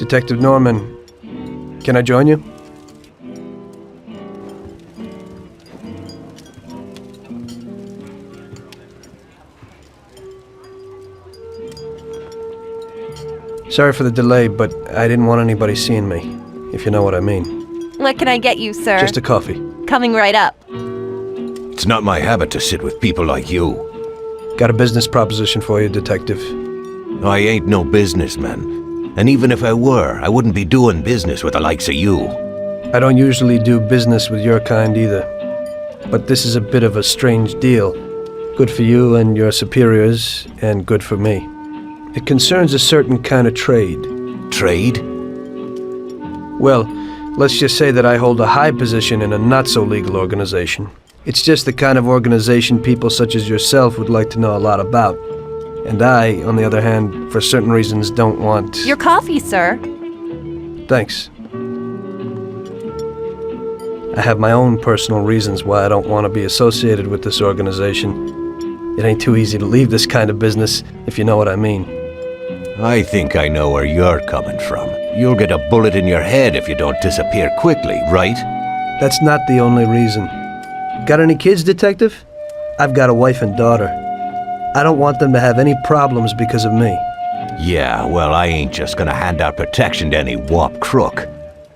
Detective Norman, can I join you? Sorry for the delay, but I didn't want anybody seeing me, if you know what I mean. What can I get you, sir? Just a coffee. Coming right up. It's not my habit to sit with people like you. Got a business proposition for you, Detective. I ain't no businessman. And even if I were, I wouldn't be doing business with the likes of you. I don't usually do business with your kind either. But this is a bit of a strange deal. Good for you and your superiors, and good for me. It concerns a certain kind of trade. Trade? Well, let's just say that I hold a high position in a not-so-legal organization. It's just the kind of organization people such as yourself would like to know a lot about. And I, on the other hand, for certain reasons don't want... Your coffee, sir. Thanks. I have my own personal reasons why I don't want to be associated with this organization. It ain't too easy to leave this kind of business, if you know what I mean. I think I know where you're coming from. You'll get a bullet in your head if you don't disappear quickly, right? That's not the only reason. Got any kids, Detective? I've got a wife and daughter. I don't want them to have any problems because of me. Yeah, well, I ain't just gonna hand out protection to any wop crook.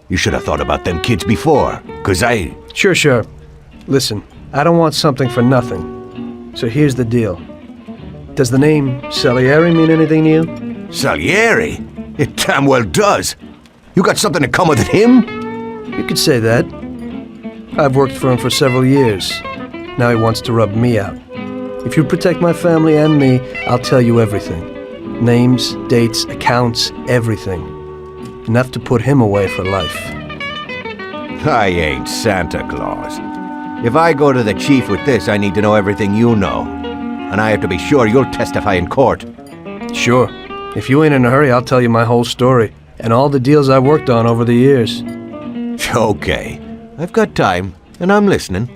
You should have thought about them kids before, 'cause I... Sure. Listen, I don't want something for nothing. So here's the deal. Does the name Salieri mean anything to you? Salieri? It damn well does. You got something in common with him? You could say that. I've worked for him for several years. Now he wants to rub me out. If you protect my family and me, I'll tell you everything. Names, dates, accounts, everything. Enough to put him away for life. I ain't Santa Claus. If I go to the chief with this, I need to know everything you know. And I have to be sure you'll testify in court. Sure. If you ain't in a hurry, I'll tell you my whole story, and all the deals I worked on over the years. Okay. I've got time, and I'm listening.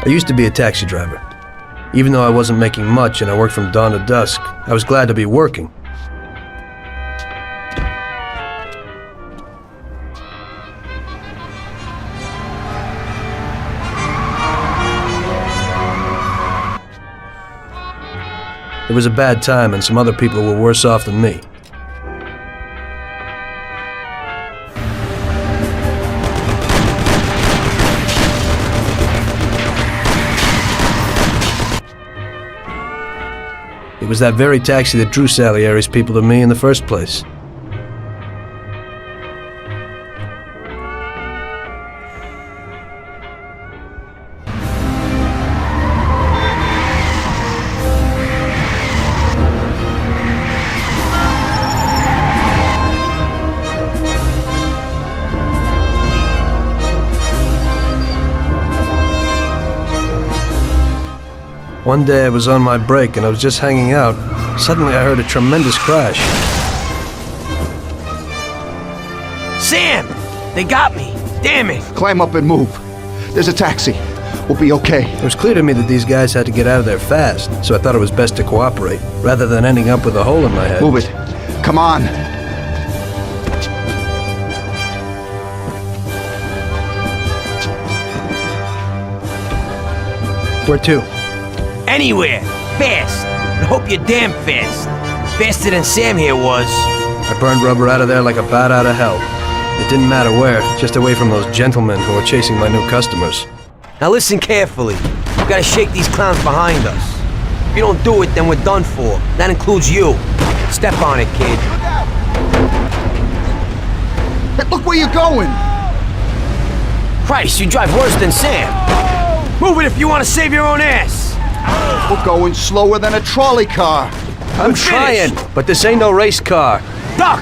I used to be a taxi driver. Even though I wasn't making much and I worked from dawn to dusk, I was glad to be working. It was a bad time, and some other people were worse off than me. It was that very taxi that drew Salieri's people to me in the first place. One day I was on my break and I was just hanging out. Suddenly I heard a tremendous crash. Sam! They got me! Damn it! Climb up and move. There's a taxi. We'll be okay. It was clear to me that these guys had to get out of there fast, so I thought it was best to cooperate, rather than ending up with a hole in my head. Move it. Come on. Where to? Anywhere! Fast! I hope you're damn fast. Faster than Sam here was. I burned rubber out of there like a bat out of hell. It didn't matter where, just away from those gentlemen who were chasing my new customers. Now listen carefully. We've gotta shake these clowns behind us. If you don't do it, then we're done for. That includes you. Step on it, kid. Hey, look where you're going. Christ, you drive worse than Sam. Move it if you want to save your own ass. We're going slower than a trolley car. I'm trying, but this ain't no race car. Duck!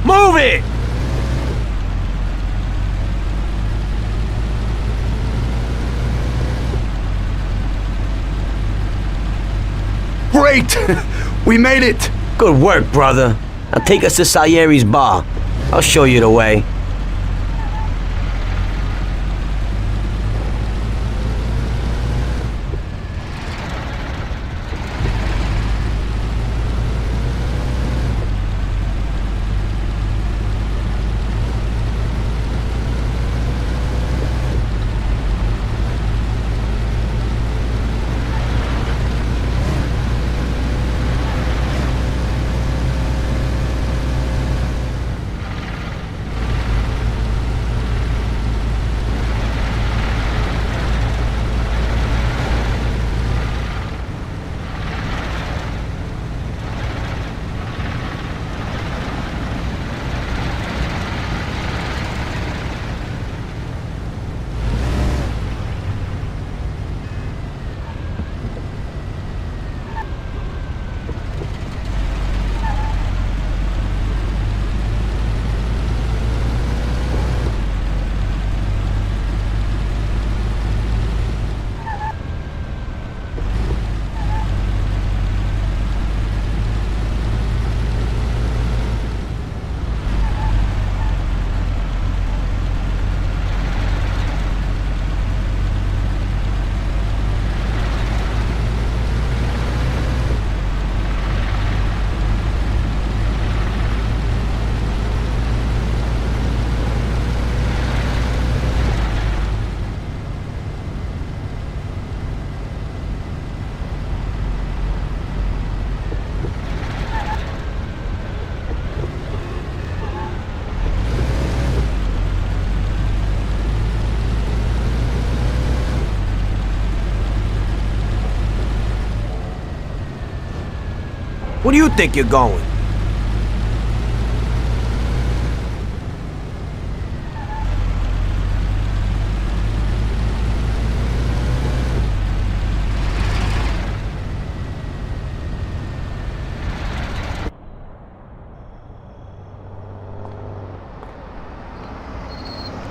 Move it! Great! We made it! Good work, brother. Now take us to Salieri's bar. I'll show you the way. Where do you think you're going?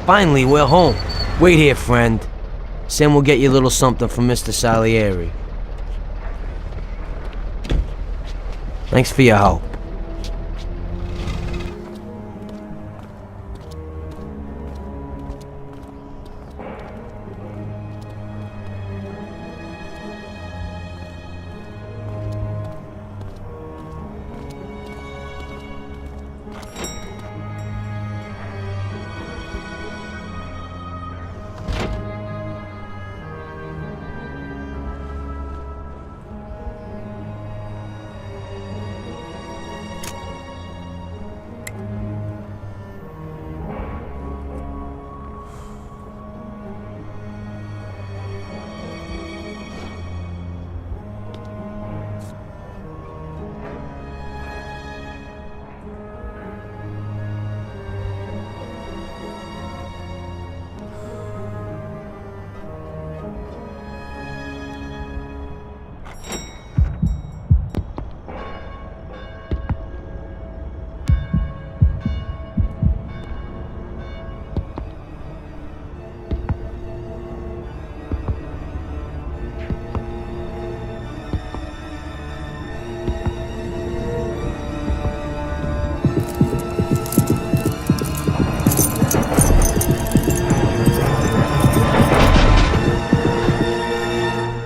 Finally, we're home. Wait here, friend. Sam will get you a little something from Mr. Salieri. Thanks for your help.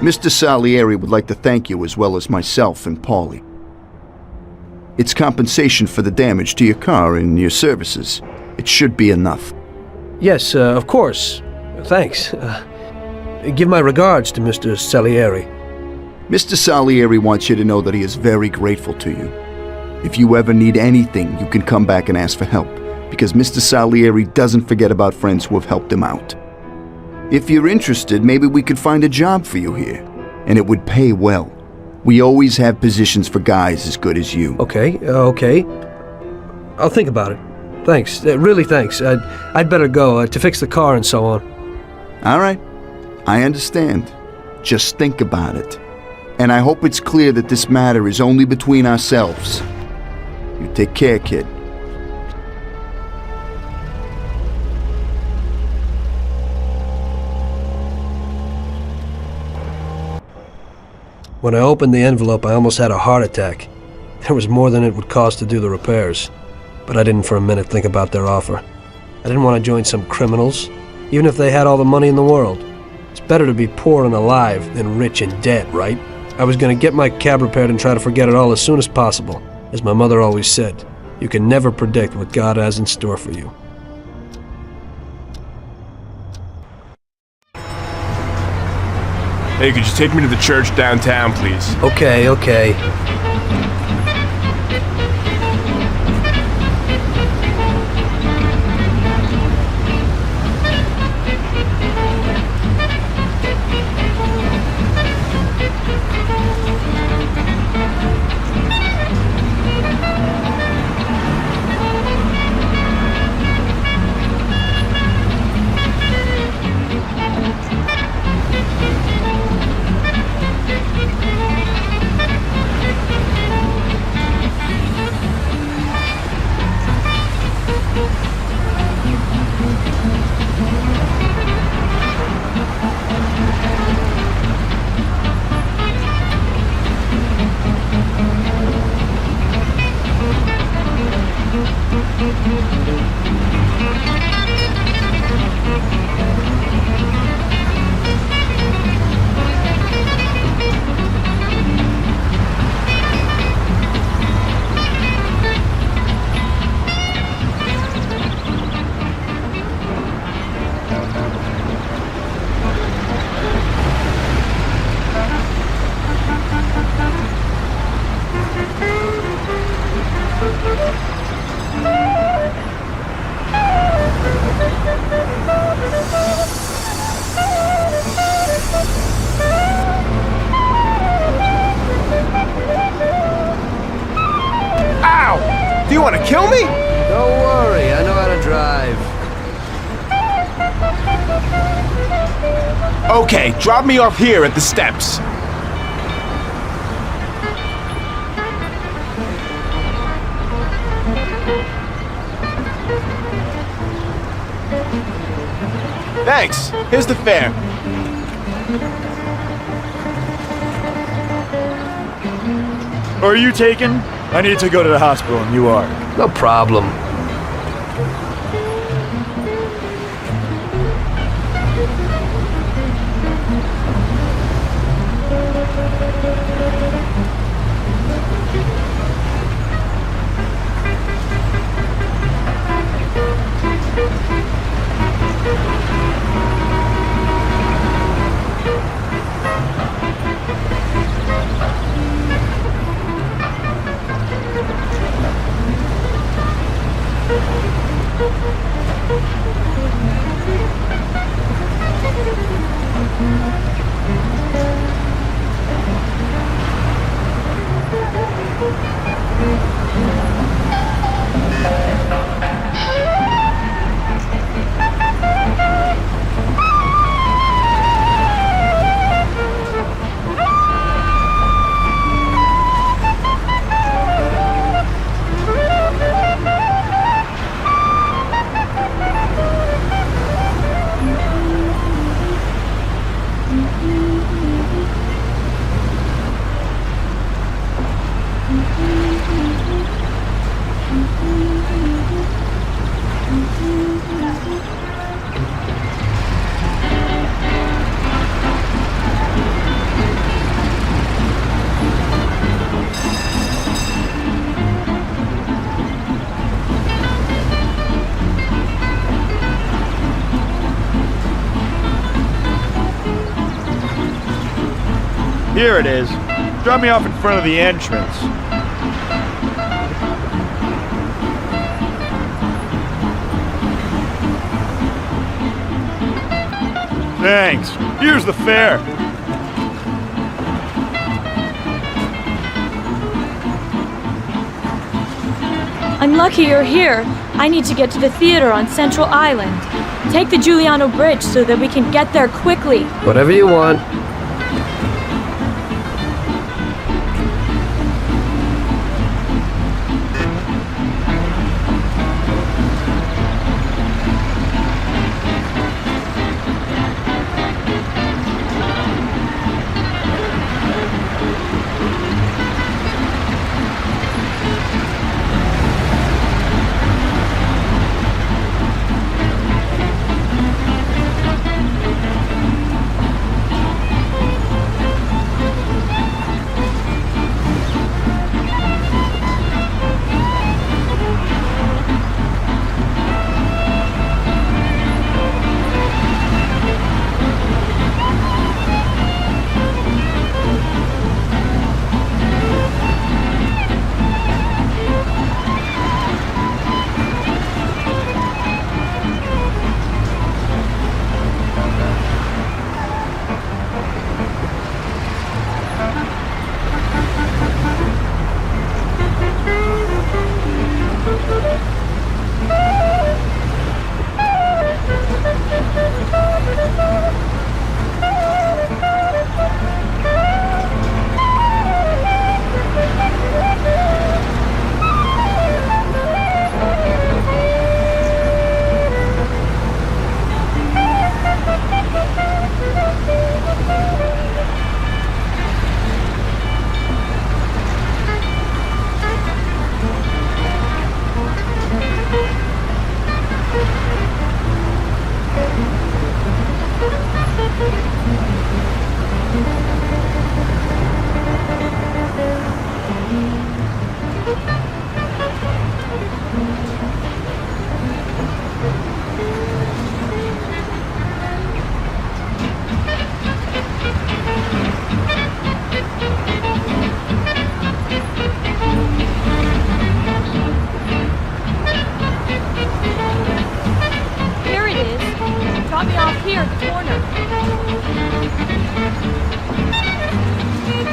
Mr. Salieri would like to thank you as well as myself and Paulie. It's compensation for the damage to your car and your services. It should be enough. Yes, of course. Thanks. Give my regards to Mr. Salieri. Mr. Salieri wants you to know that he is very grateful to you. If you ever need anything, you can come back and ask for help, because Mr. Salieri doesn't forget about friends who have helped him out. If you're interested, maybe we could find a job for you here, and it would pay well. We always have positions for guys as good as you. Okay. I'll think about it. Thanks. Really thanks. I'd better go to fix the car and so on. All right. I understand. Just think about it. And I hope it's clear that this matter is only between ourselves. You take care, kid. When I opened the envelope, I almost had a heart attack. There was more than it would cost to do the repairs. But I didn't for a minute think about their offer. I didn't want to join some criminals, even if they had all the money in the world. It's better to be poor and alive than rich and dead, right? I was going to get my cab repaired and try to forget it all as soon as possible. As my mother always said, you can never predict what God has in store for you. Hey, could you take me to the church downtown, please? Okay. Okay, drop me off here at the steps. Thanks. Here's the fare. Are you taken? I need to go to the hospital and you are. No problem. Here it is. Drop me off in front of the entrance. Thanks. Here's the fare. I'm lucky you're here. I need to get to the theater on Central Island. Take the Giuliano Bridge so that we can get there quickly. Whatever you want.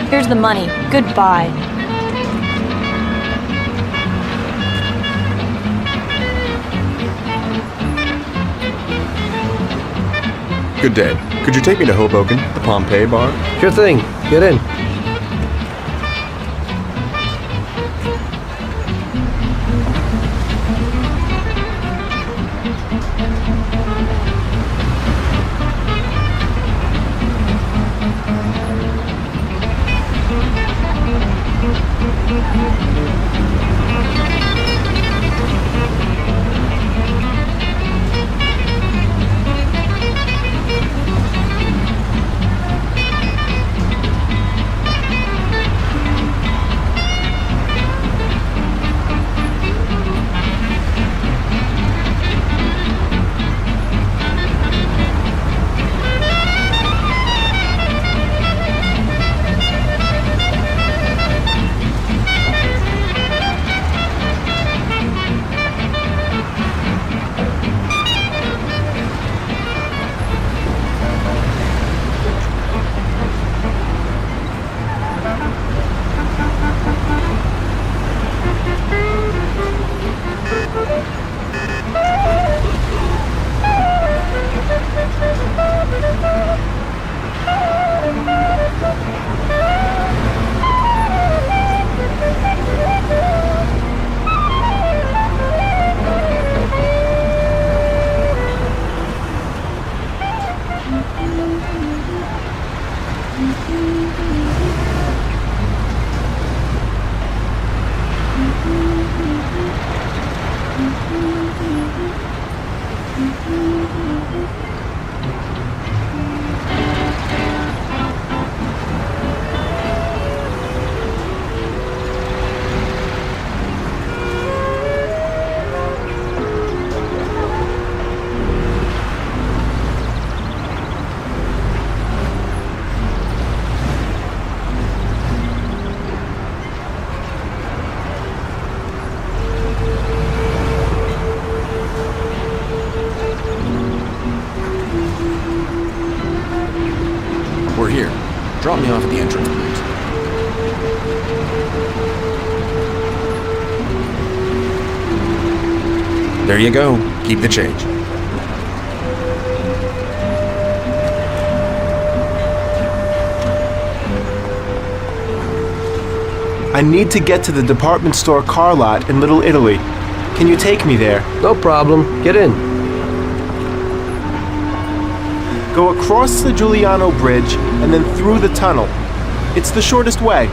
Here's the money. Goodbye. Good day. Could you take me to Hoboken, the Pompeii bar? Sure thing. Get in. We're here. Drop me off at the entrance, please. There you go. Keep the change. I need to get to the department store car lot in Little Italy. Can you take me there? No problem. Get in. Go across the Giuliano Bridge and then through the tunnel. It's the shortest way.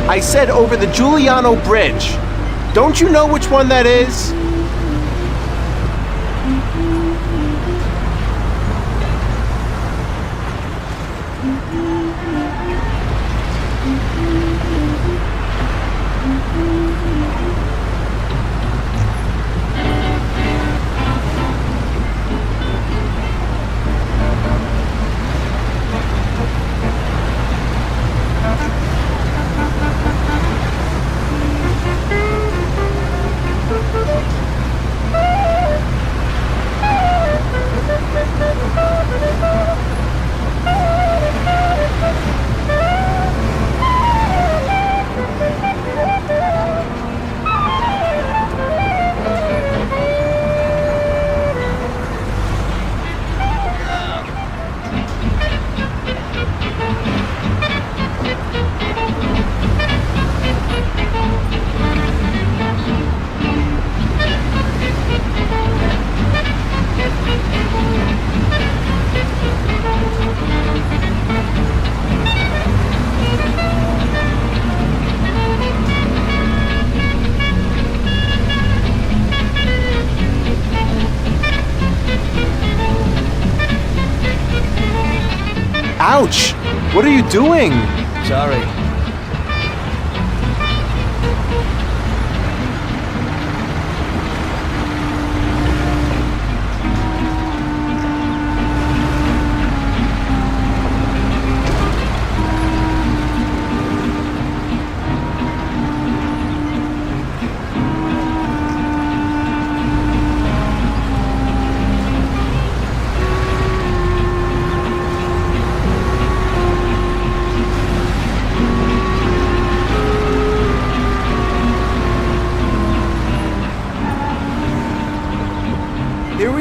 I said over the Giuliano Bridge. Don't you know which one that is? Ouch! What are you doing? Sorry.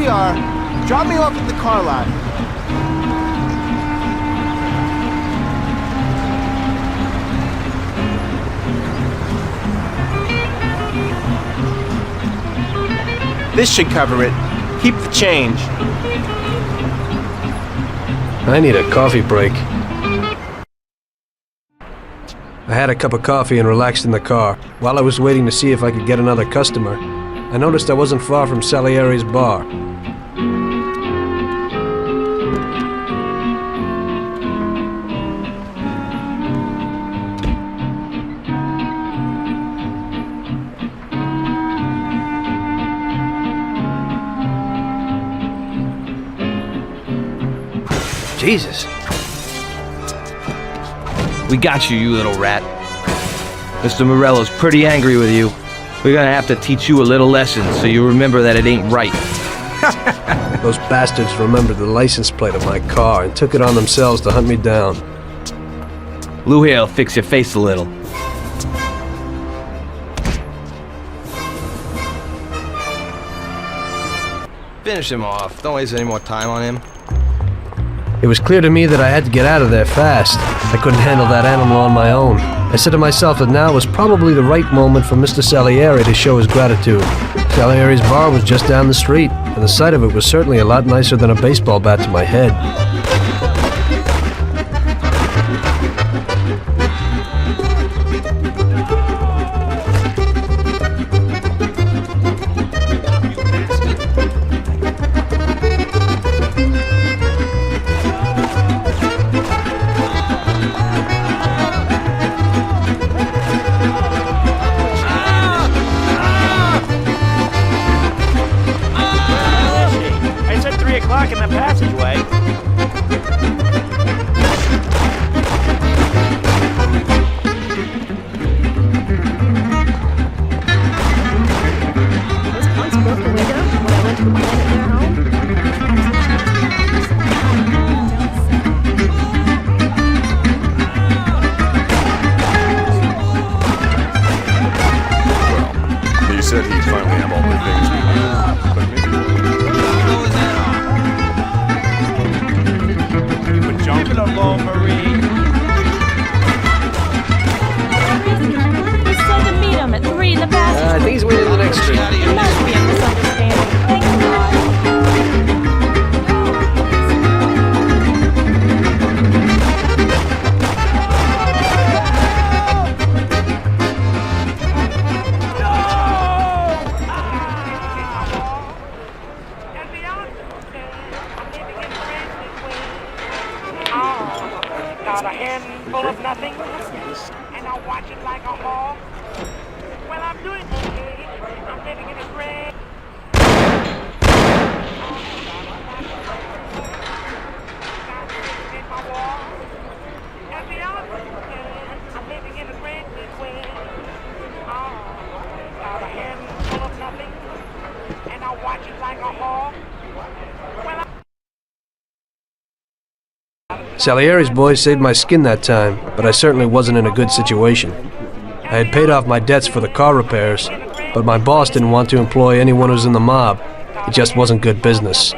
we are. Drop me off at the car lot. This should cover it. Keep the change. I need a coffee break. I had a cup of coffee and relaxed in the car. While I was waiting to see if I could get another customer, I noticed I wasn't far from Salieri's bar. Jesus. We got you, you little rat. Mr. Morello's pretty angry with you. We're gonna have to teach you a little lesson so you remember that it ain't right. Those bastards remembered the license plate of my car and took it on themselves to hunt me down. Lou here'll fix your face a little. Finish him off. Don't waste any more time on him. It was clear to me that I had to get out of there fast. I couldn't handle that animal on my own. I said to myself that now was probably the right moment for Mr. Salieri to show his gratitude. Salieri's bar was just down the street, and the sight of it was certainly a lot nicer than a baseball bat to my head. In the passageway. Those punks broke the window when I went to complain at their home. Well, he said he'd finally have all the things we need, but maybe Jumping along, Marie. We said to meet him at 3 in the passage. I think he's waiting in the next street. It must be a misunderstanding. Thanks, God. Got a handful of nothing, and I watch it like a hawk. Well, I'm doing okay. I'm living in a great. In my wall. And beyond, I'm living in a great big way. Got a handful of nothing, and I watch it like a hawk. Well, Salieri's boys saved my skin that time, but I certainly wasn't in a good situation. I had paid off my debts for the car repairs, but my boss didn't want to employ anyone who was in the mob. It just wasn't good business.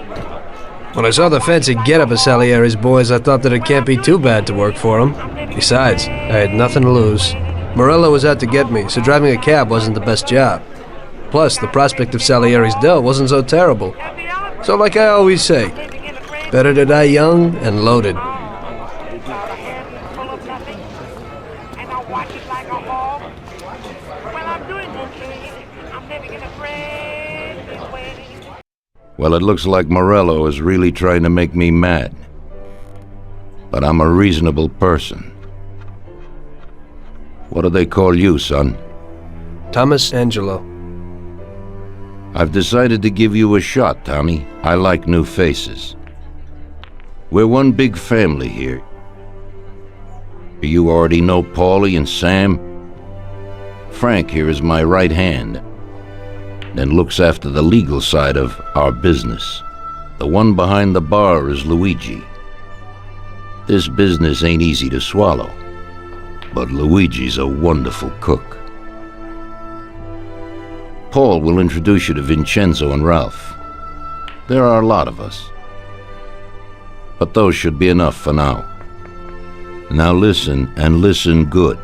When I saw the fancy getup of Salieri's boys, I thought that it can't be too bad to work for them. Besides, I had nothing to lose. Morello was out to get me, so driving a cab wasn't the best job. Plus, the prospect of Salieri's dough wasn't so terrible. So like I always say, better to die young and loaded. Well, it looks like Morello is really trying to make me mad. But I'm a reasonable person. What do they call you, son? Tommy Angelo. I've decided to give you a shot, Tommy. I like new faces. We're one big family here. You already know Paulie and Sam. Frank here is my right hand, and looks after the legal side of our business. The one behind the bar is Luigi. This business ain't easy to swallow, but Luigi's a wonderful cook. Paul will introduce you to Vincenzo and Ralph. There are a lot of us. But those should be enough for now. Now listen, and listen good.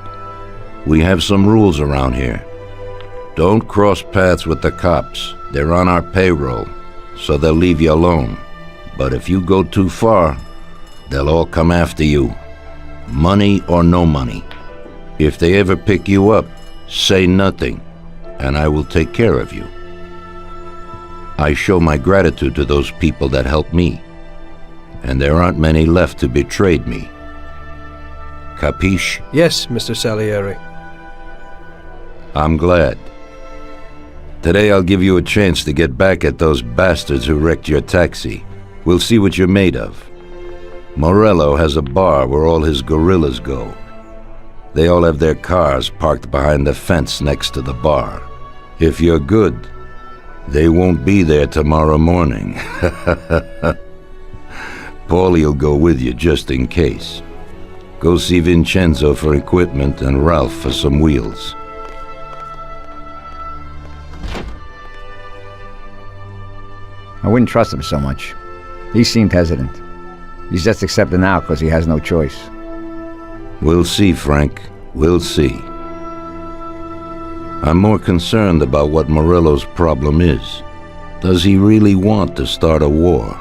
We have some rules around here. Don't cross paths with the cops. They're on our payroll, so they'll leave you alone. But if you go too far, they'll all come after you. Money or no money. If they ever pick you up, say nothing, and I will take care of you. I show my gratitude to those people that helped me, and there aren't many left who betrayed me. Capiche? Yes, Mr. Salieri. I'm glad. Today I'll give you a chance to get back at those bastards who wrecked your taxi. We'll see what you're made of. Morello has a bar where all his gorillas go. They all have their cars parked behind the fence next to the bar. If you're good, they won't be there tomorrow morning. Paulie'll go with you just in case. Go see Vincenzo for equipment and Ralph for some wheels. I wouldn't trust him so much. He seemed hesitant. He's just accepting now because he has no choice. We'll see, Frank. We'll see. I'm more concerned about what Morello's problem is. Does he really want to start a war?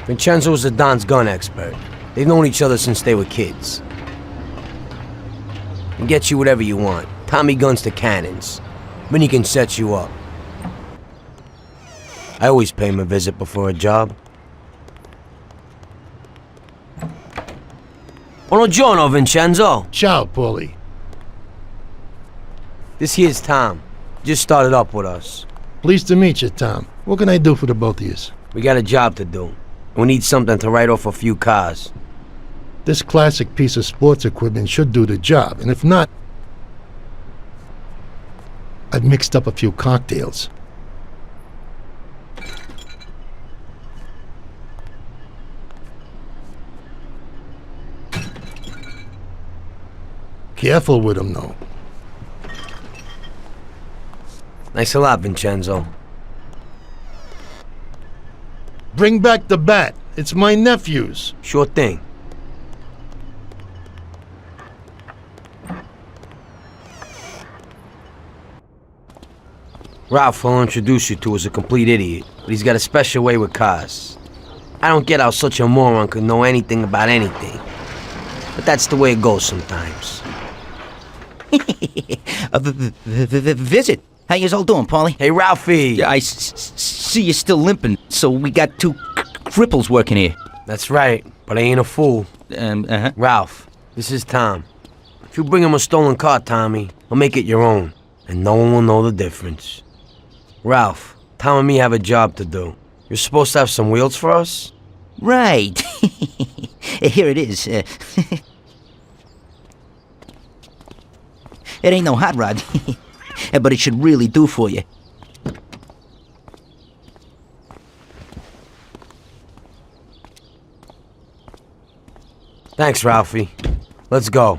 Vincenzo's the Don's gun expert. They've known each other since they were kids. He gets you whatever you want. Tommy guns to cannons. Then he can set you up. I always pay him a visit before a job. Buongiorno, Vincenzo. Ciao, Paulie. This here's Tom. Just started up with us. Pleased to meet you, Tom. What can I do for the both of you? We got a job to do. We need something to write off a few cars. This classic piece of sports equipment should do the job, and if not, I've mixed up a few cocktails. Careful with them, though. Thanks a lot, Vincenzo. Bring back the bat. It's my nephew's. Sure thing. Ralph, I'll introduce you to, is a complete idiot, but he's got a special way with cars. I don't get how such a moron could know anything about anything. But that's the way it goes sometimes. Visit. How you all doing, Paulie? Hey, Ralphie. Yeah, I see you're still limping, so we got two cripples working here. That's right, but I ain't a fool. Ralph, this is Tom. If you bring him a stolen car, Tommy, I'll make it your own, and no one will know the difference. Ralph, Tom and me have a job to do. You're supposed to have some wheels for us? Right. Here it is. It ain't no hot rod, but it should really do for you. Thanks, Ralphie. Let's go.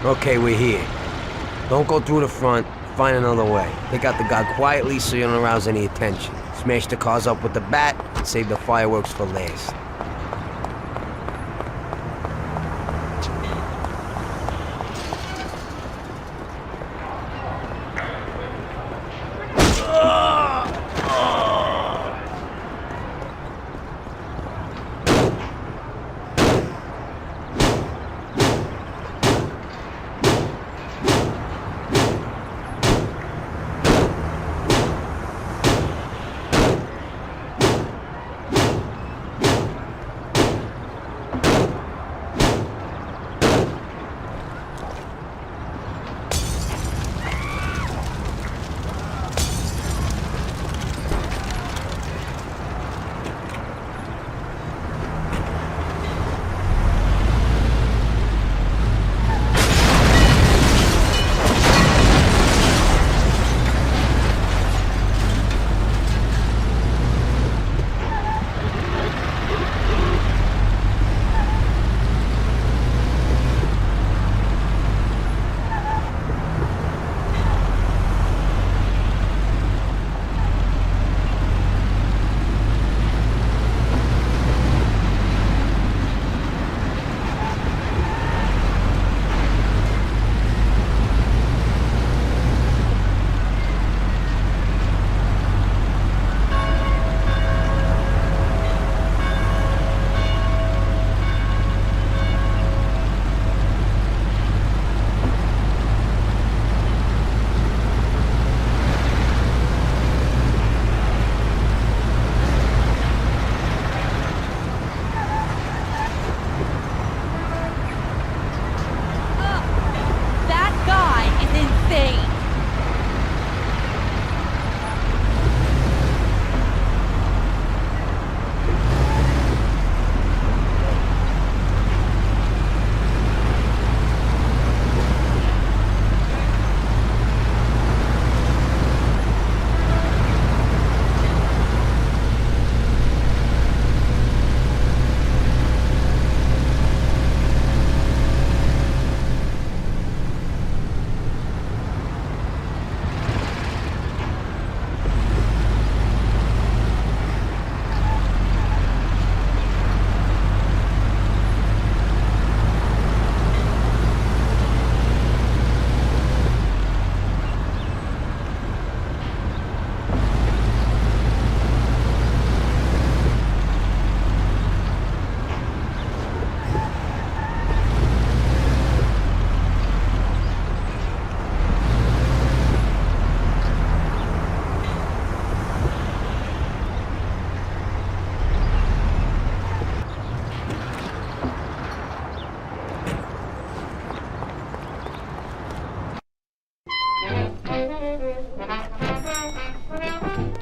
Okay, we're here. Don't go through the front. Find another way. Take out the guard quietly so you don't arouse any attention. Smash the cars up with the bat and save the fireworks for last.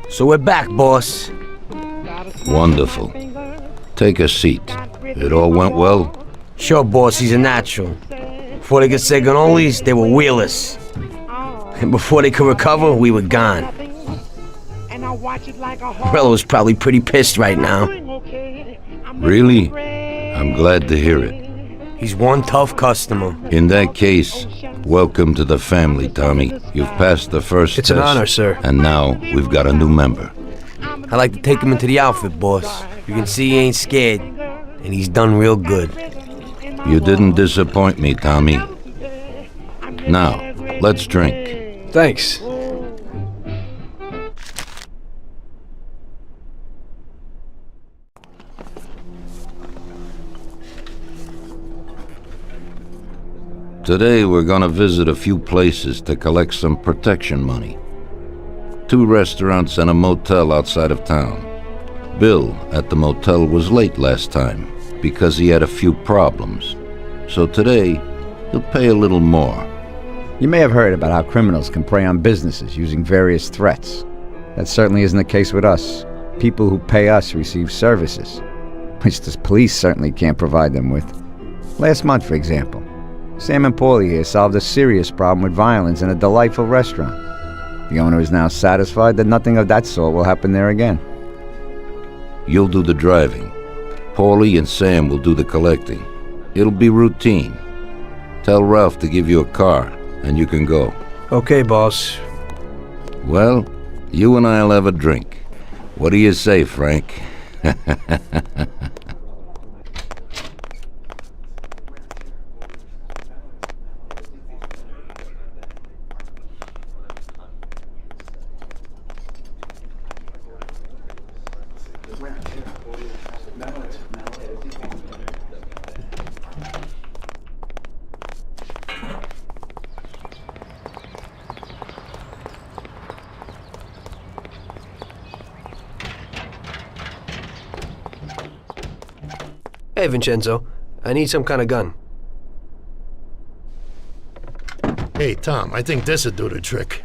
So we're back, boss. Wonderful. Take a seat. It all went well? Sure, boss, he's a natural. Before they could say cannolis, they were wheelers. And before they could recover, we were gone. Morello was probably pretty pissed right now. Really? I'm glad to hear it. He's one tough customer. In that case, welcome to the family, Tommy. You've passed the first It's test. an honor, sir. And now we've got a new member. I like to take him into the outfit, boss. You can see he ain't scared, and he's done real good. You didn't disappoint me, Tommy. Now, let's drink. Thanks. Today we're gonna visit a few places to collect some protection money. 2 restaurants and a motel outside of town. Bill at the motel was late last time because he had a few problems. So today, he'll pay a little more. You may have heard about how criminals can prey on businesses using various threats. That certainly isn't the case with us. People who pay us receive services, which the police certainly can't provide them with. Last month, for example, Sam and Paulie here solved a serious problem with violence in a delightful restaurant. The owner is now satisfied that nothing of that sort will happen there again. You'll do the driving. Paulie and Sam will do the collecting. It'll be routine. Tell Ralph to give you a car, and you can go. Okay, boss. Well, you and I'll have a drink. What do you say, Frank? Hey, Vincenzo. I need some kind of gun. Hey, Tom, I think this'll do the trick.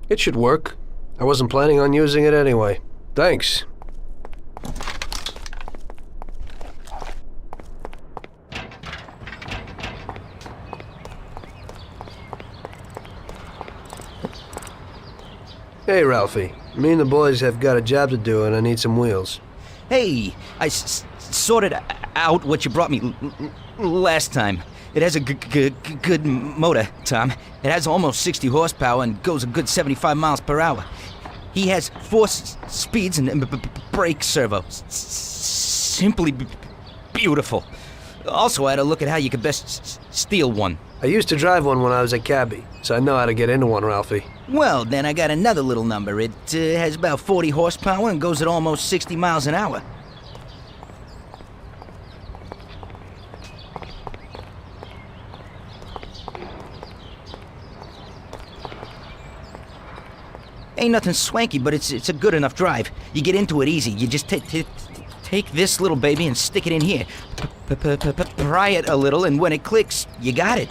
It should work. I wasn't planning on using it anyway. Thanks. Hey, Ralphie. Me and the boys have got a job to do, and I need some wheels. Hey, I sorted out what you brought me last time. It has a good motor, Tom. It has almost 60 horsepower and goes a good 75 miles per hour. He has 4 speeds and brake servo. Simply beautiful. Also, I had a look at how you could best steal one. I used to drive one when I was a cabbie, so I know how to get into one, Ralphie. Well, then I got another little number. It has about 40 horsepower and goes at almost 60 miles an hour. Ain't nothing swanky, but it's a good enough drive. You get into it easy. You just take this little baby and stick it in here. Pry it a little, and when it clicks, you got it.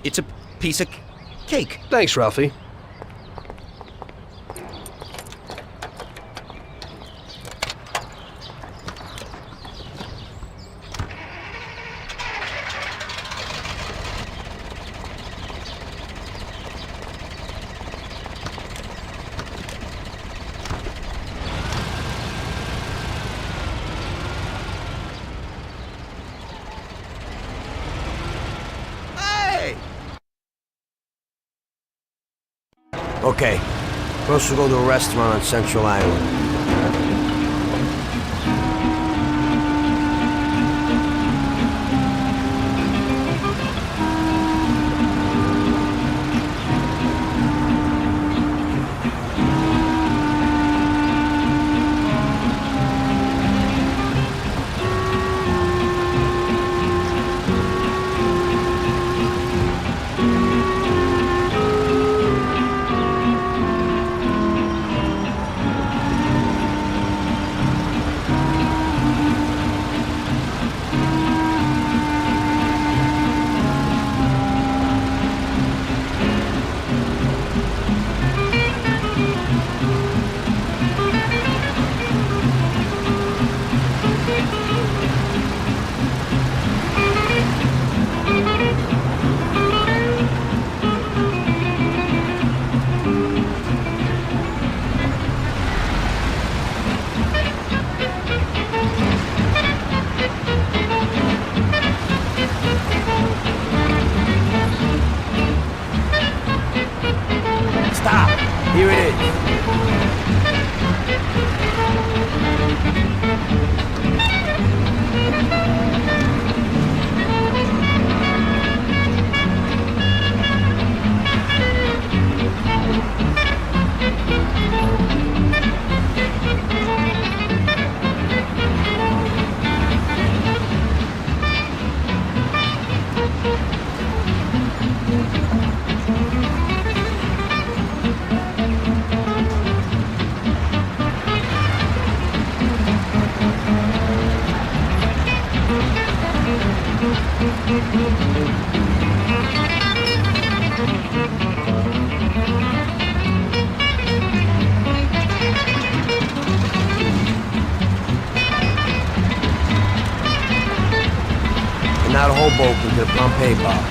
It's a piece of cake. Thanks, Ralphie. Okay, first we'll go to a restaurant on Central Island. Here it is. And now the Hoboken to the Pompeii bar.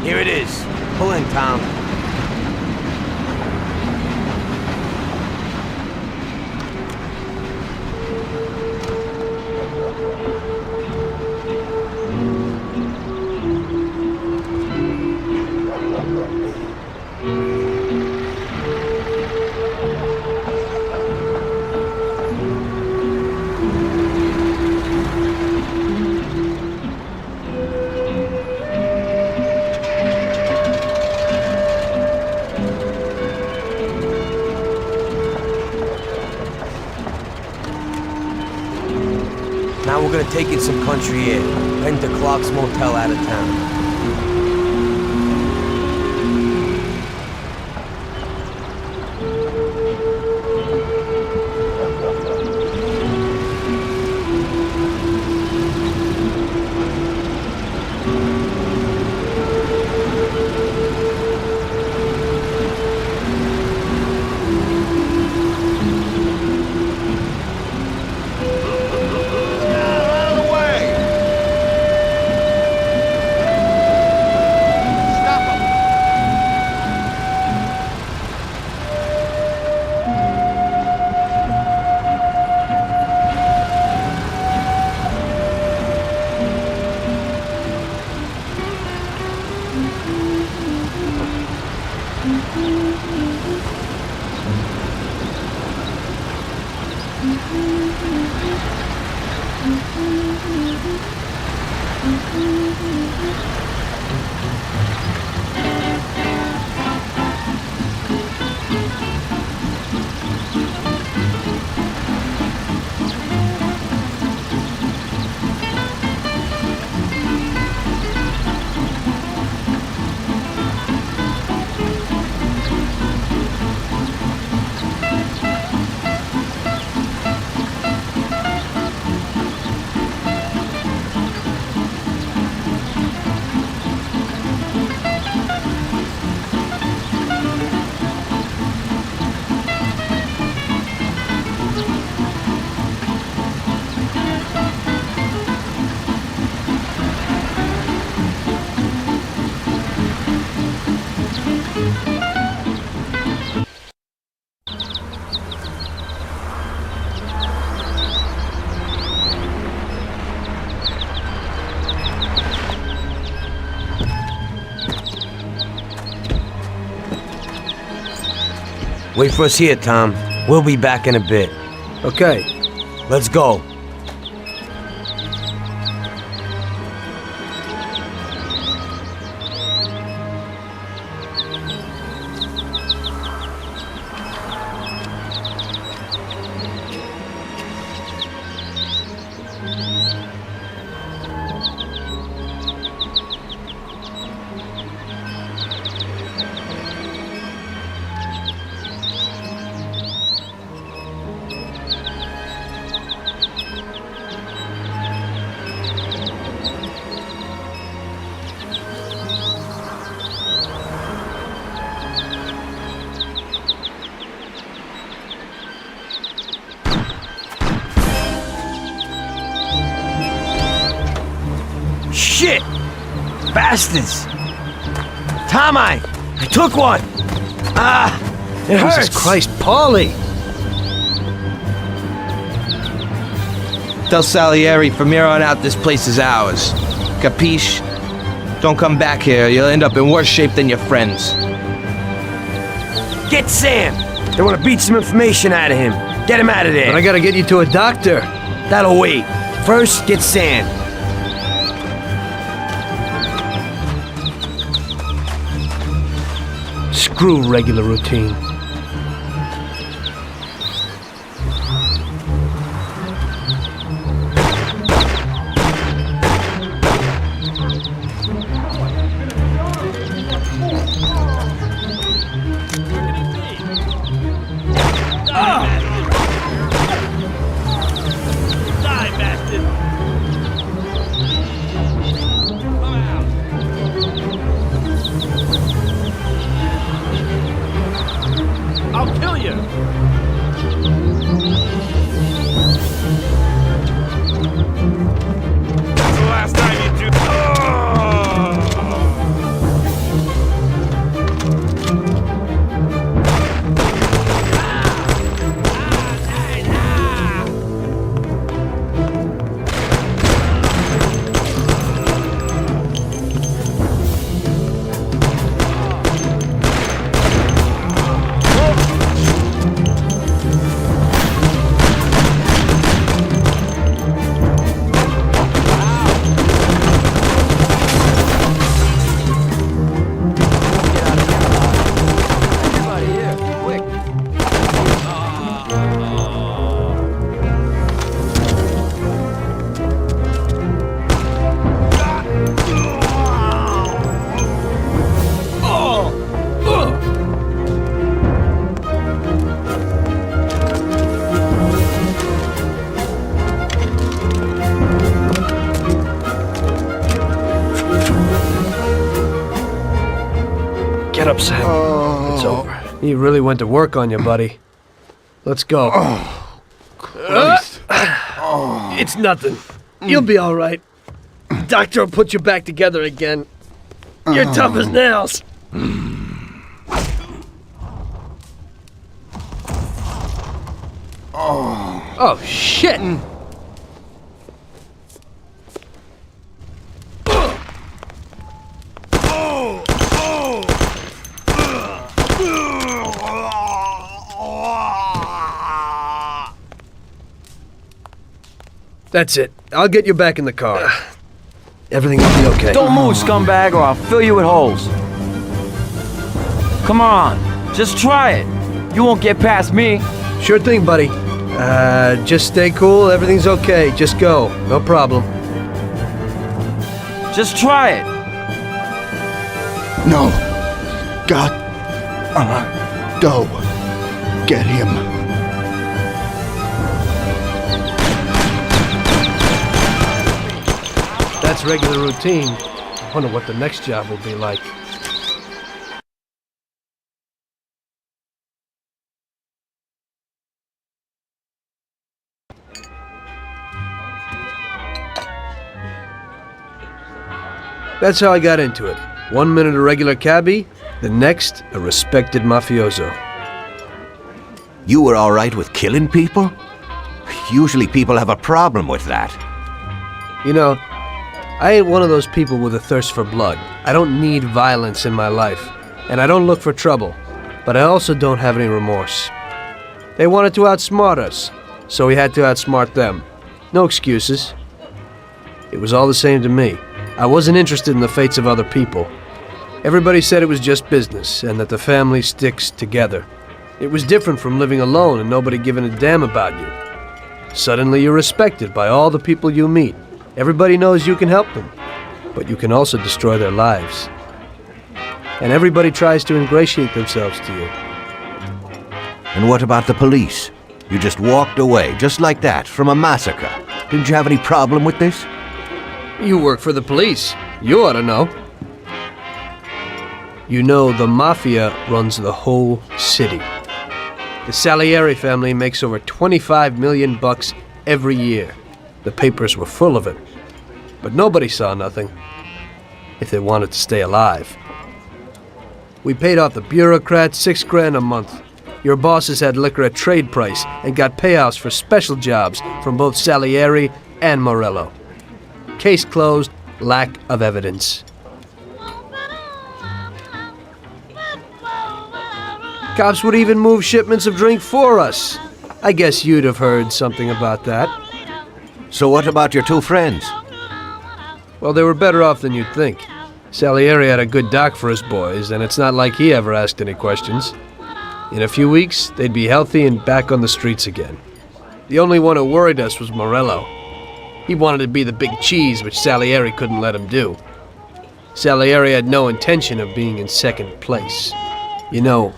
Here it is. Pull in, Tom. Now we're gonna take in some country air. Heading to Clark's Motel out of town. Wait for us here, Tom. We'll be back in a bit. Okay. Let's go. Shit! Bastards! Tom, I took one! It hurts! Jesus Christ, Paulie! Tell Salieri from here on out this place is ours. Capiche? Don't come back here, you'll end up in worse shape than your friends. Get Sam! They want to beat some information out of him. Get him out of there. But I gotta get you to a doctor. That'll wait. First, get Sam. Screw regular routine. Get up, Sam. It's over. He really went to work on you, buddy. Let's go. Christ. It's nothing. You'll be all right. Doctor will put you back together again. You're tough as nails. Oh, shit! That's it. I'll get you back in the car. Everything will be okay. Don't move, scumbag, or I'll fill you with holes. Come on, just try it. You won't get past me. Sure thing, buddy. Just stay cool. Everything's okay. Just go. No problem. Just try it. No. God. Go. Get him. That's regular routine. I wonder what the next job will be like. That's how I got into it. 1 minute a regular cabbie, the next a respected mafioso. You were all right with killing people? Usually people have a problem with that. You know, I ain't one of those people with a thirst for blood. I don't need violence in my life, and I don't look for trouble, but I also don't have any remorse. They wanted to outsmart us, so we had to outsmart them. No excuses. It was all the same to me. I wasn't interested in the fates of other people. Everybody said it was just business, and that the family sticks together. It was different from living alone and nobody giving a damn about you. Suddenly you're respected by all the people you meet. Everybody knows you can help them, but you can also destroy their lives. And everybody tries to ingratiate themselves to you. And what about the police? You just walked away, just like that, from a massacre. Didn't you have any problem with this? You work for the police. You ought to know. You know, the Mafia runs the whole city. The Salieri family makes over $25 million every year. The papers were full of it. But nobody saw nothing, if they wanted to stay alive. We paid off the bureaucrats $6 grand a month. Your bosses had liquor at trade price and got payouts for special jobs from both Salieri and Morello. Case closed, lack of evidence. Cops would even move shipments of drink for us. I guess you'd have heard something about that. So what about your two friends? Well, they were better off than you'd think. Salieri had a good doc for his boys, and it's not like he ever asked any questions. In a few weeks, they'd be healthy and back on the streets again. The only one who worried us was Morello. He wanted to be the big cheese, which Salieri couldn't let him do. Salieri had no intention of being in second place. You know,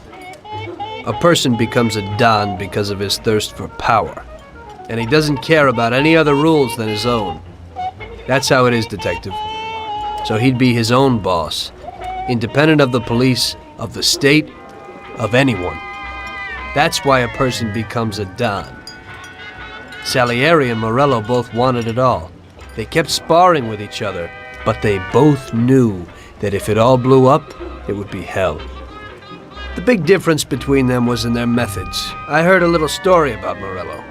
a person becomes a Don because of his thirst for power. And he doesn't care about any other rules than his own. That's how it is, Detective. So he'd be his own boss, independent of the police, of the state, of anyone. That's why a person becomes a Don. Salieri and Morello both wanted it all. They kept sparring with each other, but they both knew that if it all blew up, it would be hell. The big difference between them was in their methods. I heard a little story about Morello.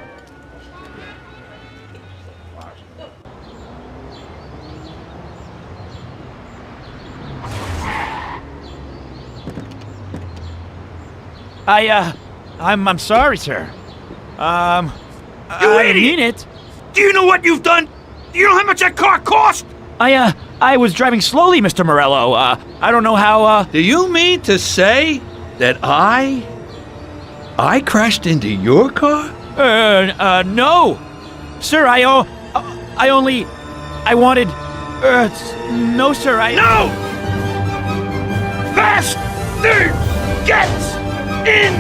I'm sorry, sir. You I idiot! mean it. Do you know what you've done? Do you know how much that car cost? I was driving slowly, Mr. Morello. I don't know how, Do you mean to say that I crashed into your car? No. Sir, I wanted, no, sir, No! Bastard gets in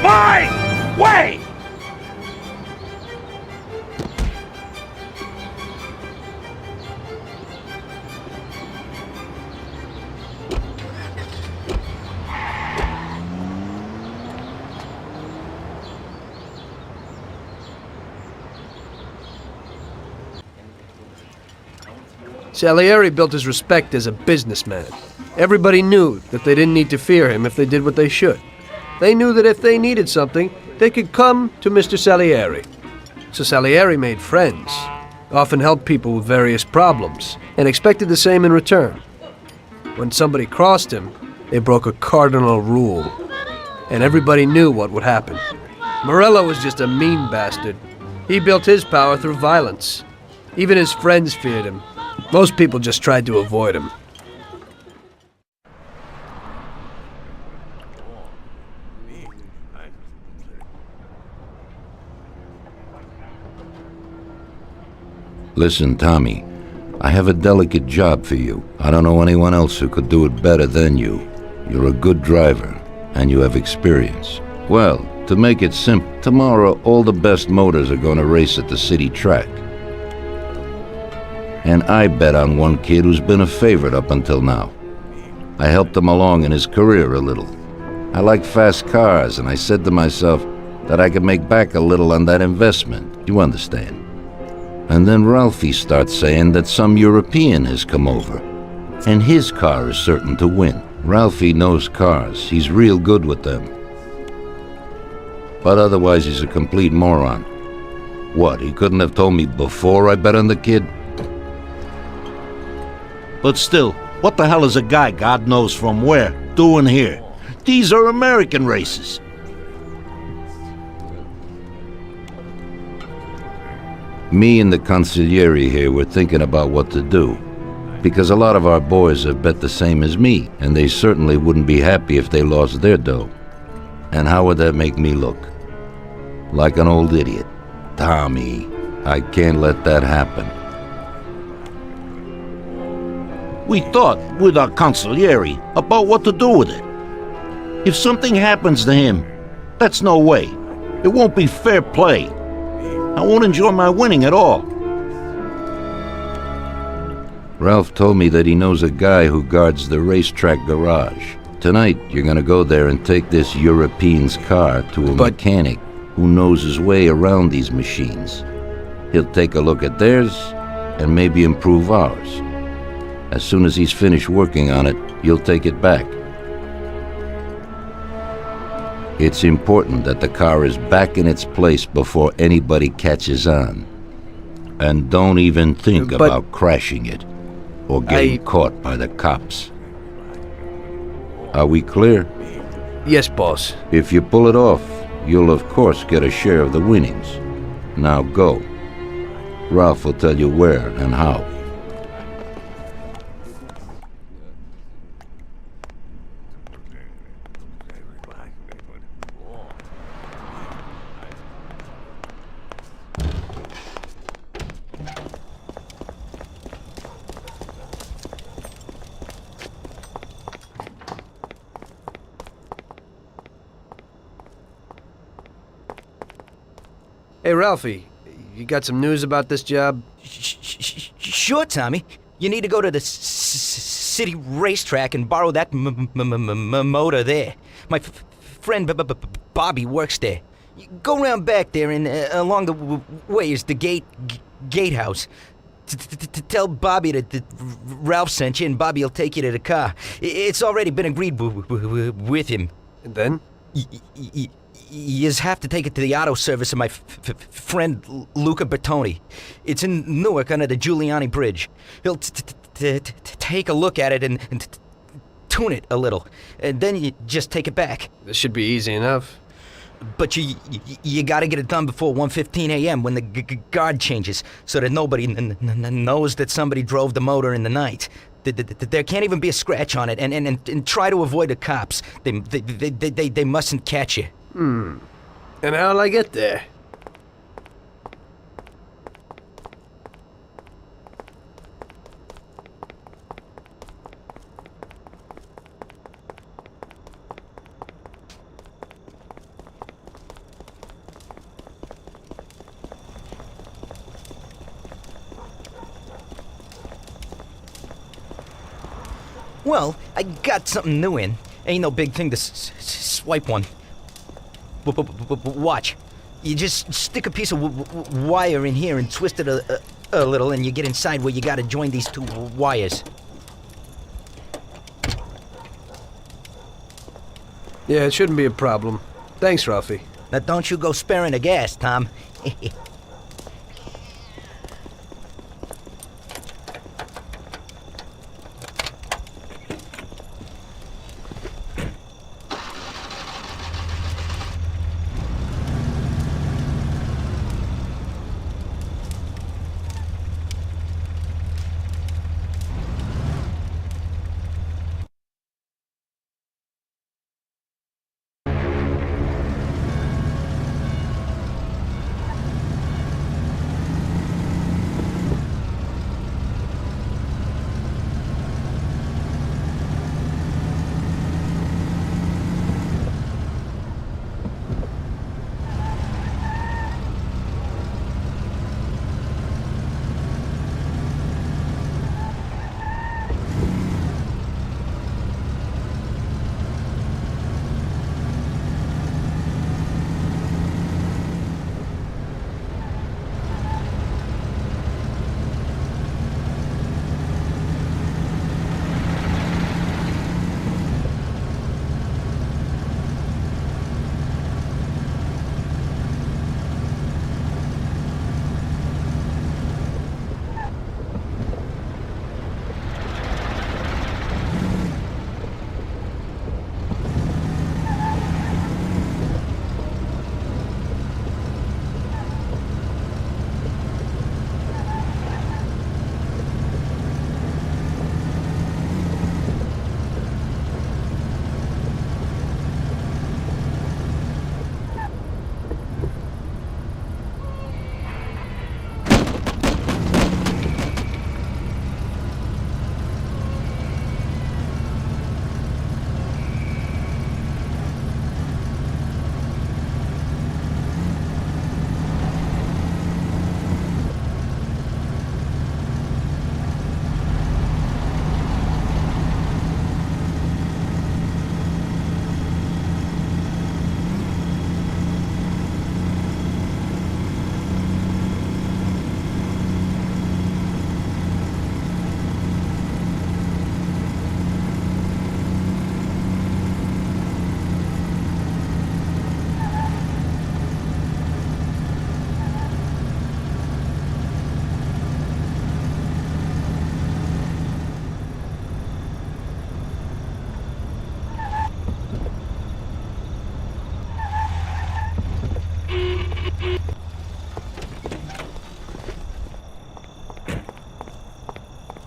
my way! Salieri built his respect as a businessman. Everybody knew that they didn't need to fear him if they did what they should. They knew that if they needed something, they could come to Mr. Salieri. So Salieri made friends, often helped people with various problems, and expected the same in return. When somebody crossed him, they broke a cardinal rule, and everybody knew what would happen. Morello was just a mean bastard. He built his power through violence. Even his friends feared him. Most people just tried to avoid him. Listen, Tommy, I have a delicate job for you. I don't know anyone else who could do it better than you. You're a good driver, and you have experience. Well, to make it simple, tomorrow all the best motors are going to race at the city track. And I bet on one kid who's been a favorite up until now. I helped him along in his career a little. I like fast cars, and I said to myself that I could make back a little on that investment. You understand? And then Ralphie starts saying that some European has come over, and his car is certain to win. Ralphie knows cars. He's real good with them. But otherwise he's a complete moron. What, he couldn't have told me before I bet on the kid? But still, what the hell is a guy, God knows from where, doing here? These are American races. Me and the consigliere here were thinking about what to do, because a lot of our boys have bet the same as me, and they certainly wouldn't be happy if they lost their dough. And how would that make me look? Like an old idiot. Tommy, I can't let that happen. We thought, with our consigliere, about what to do with it. If something happens to him, that's no way. It won't be fair play. I won't enjoy my winning at all. Ralph told me that he knows a guy who guards the racetrack garage. Tonight, you're gonna go there and take this European's car to a mechanic who knows his way around these machines. He'll take a look at theirs and maybe improve ours. As soon as he's finished working on it, you'll take it back. It's important that the car is back in its place before anybody catches on. And don't even think about crashing it or getting caught by the cops. Are we clear? Yes, boss. If you pull it off, you'll of course get a share of the winnings. Now go. Ralph will tell you where and how. Hey, Ralphie, you got some news about this job? Sure, Tommy. You need to go to the city racetrack and borrow that motor there. My friend Bobby works there. You go around back there, and along the way is the gatehouse. Tell Bobby that Ralph sent you, and Bobby will take you to the car. It's already been agreed with him. And then? You just have to take it to the auto service of my friend Luca Bertoni. It's in Newark under the Giuliani Bridge. He'll take a look at it and tune it a little, and then you just take it back. This should be easy enough. But you gotta get it done before 1:15 a.m. when the guard changes, so that nobody knows that somebody drove the motor in the night. There can't even be a scratch on it, and try to avoid the cops. They mustn't catch you. And how'll I get there? Well, I got something new in. Ain't no big thing to swipe one. Watch. You just stick a piece of wire in here and twist it a little and you get inside where you gotta join these two wires. Yeah, it shouldn't be a problem. Thanks, Ralphie. Now don't you go sparing the gas, Tom.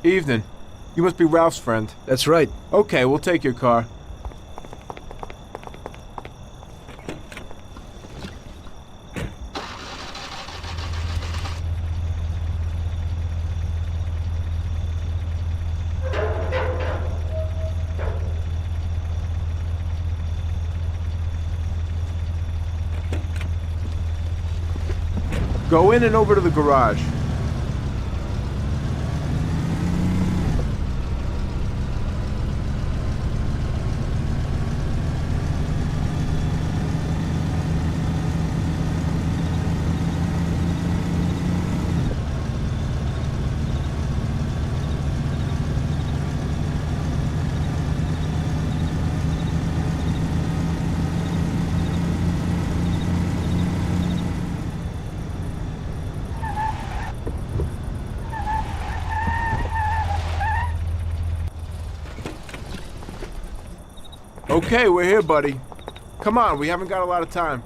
Evening. You must be Ralph's friend. That's right. Okay, we'll take your car. Go in and over to the garage. Okay, we're here, buddy. Come on, we haven't got a lot of time.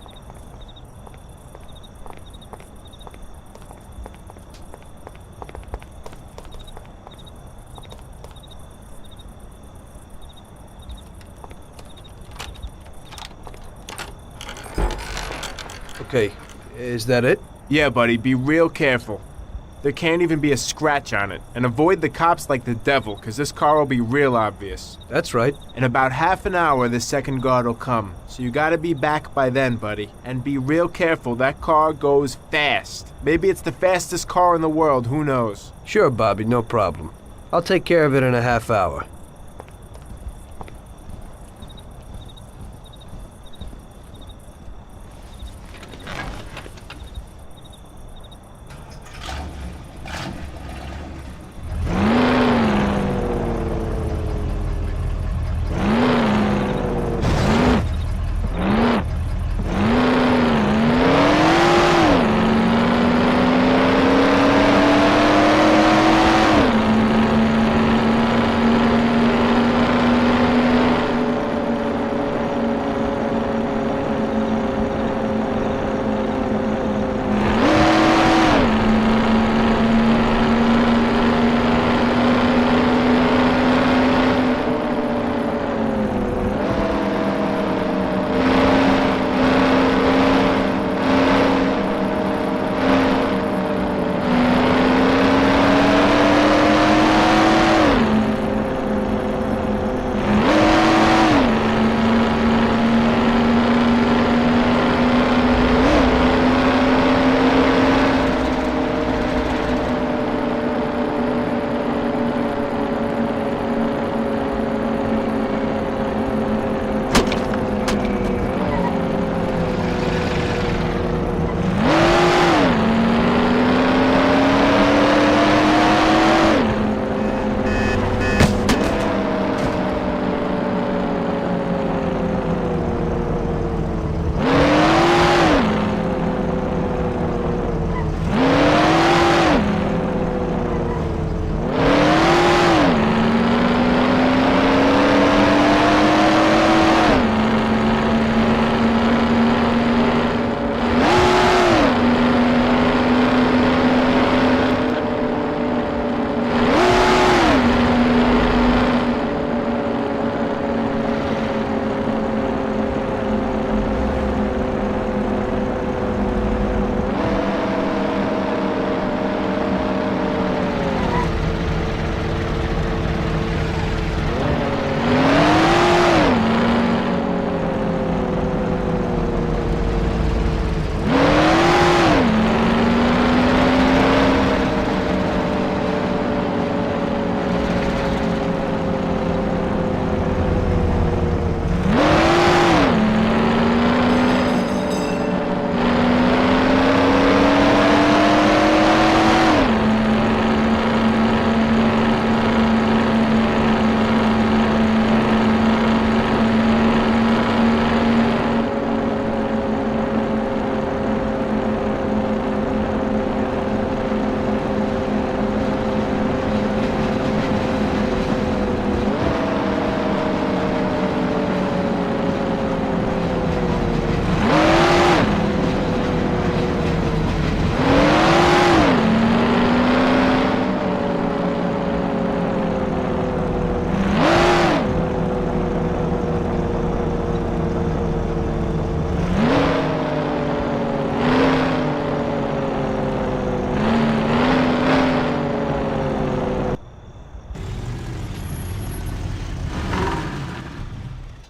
Okay, is that it? Yeah, buddy, be real careful. There can't even be a scratch on it. And avoid the cops like the devil, because this car will be real obvious. That's right. In about half an hour, the second guard will come. So you gotta be back by then, buddy. And be real careful, that car goes fast. Maybe it's the fastest car in the world, who knows? Sure, Bobby, no problem. I'll take care of it in a half hour.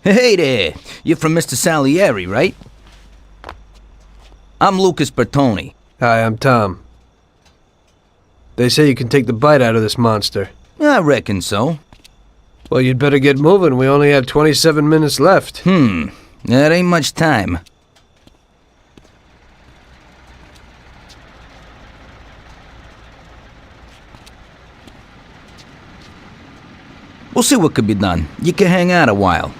Hey there! You're from Mr. Salieri, right? I'm Lucas Bertoni. Hi, I'm Tom. They say you can take the bite out of this monster. I reckon so. Well, you'd better get moving. We only have 27 minutes left. That ain't much time. We'll see what could be done. You can hang out a while.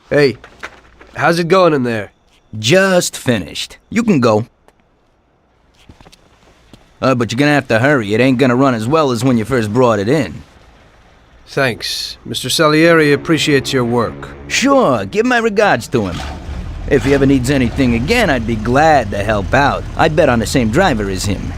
Hey, how's it going in there? Just finished. You can go. But you're gonna have to hurry. It ain't gonna run as well as when you first brought it in. Thanks. Mr. Salieri appreciates your work. Sure, give my regards to him. If he ever needs anything again, I'd be glad to help out. I bet on the same driver as him.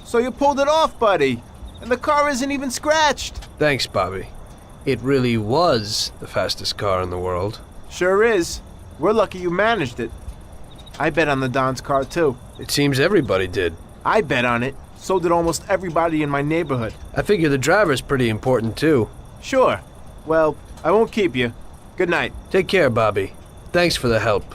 So you pulled it off, buddy. And the car isn't even scratched. Thanks, Bobby. It really was the fastest car in the world. Sure is. We're lucky you managed it. I bet on the Don's car, too. It seems everybody did. I bet on it. So did almost everybody in my neighborhood. I figure the driver's pretty important, too. Sure. Well, I won't keep you. Good night. Take care, Bobby. Thanks for the help.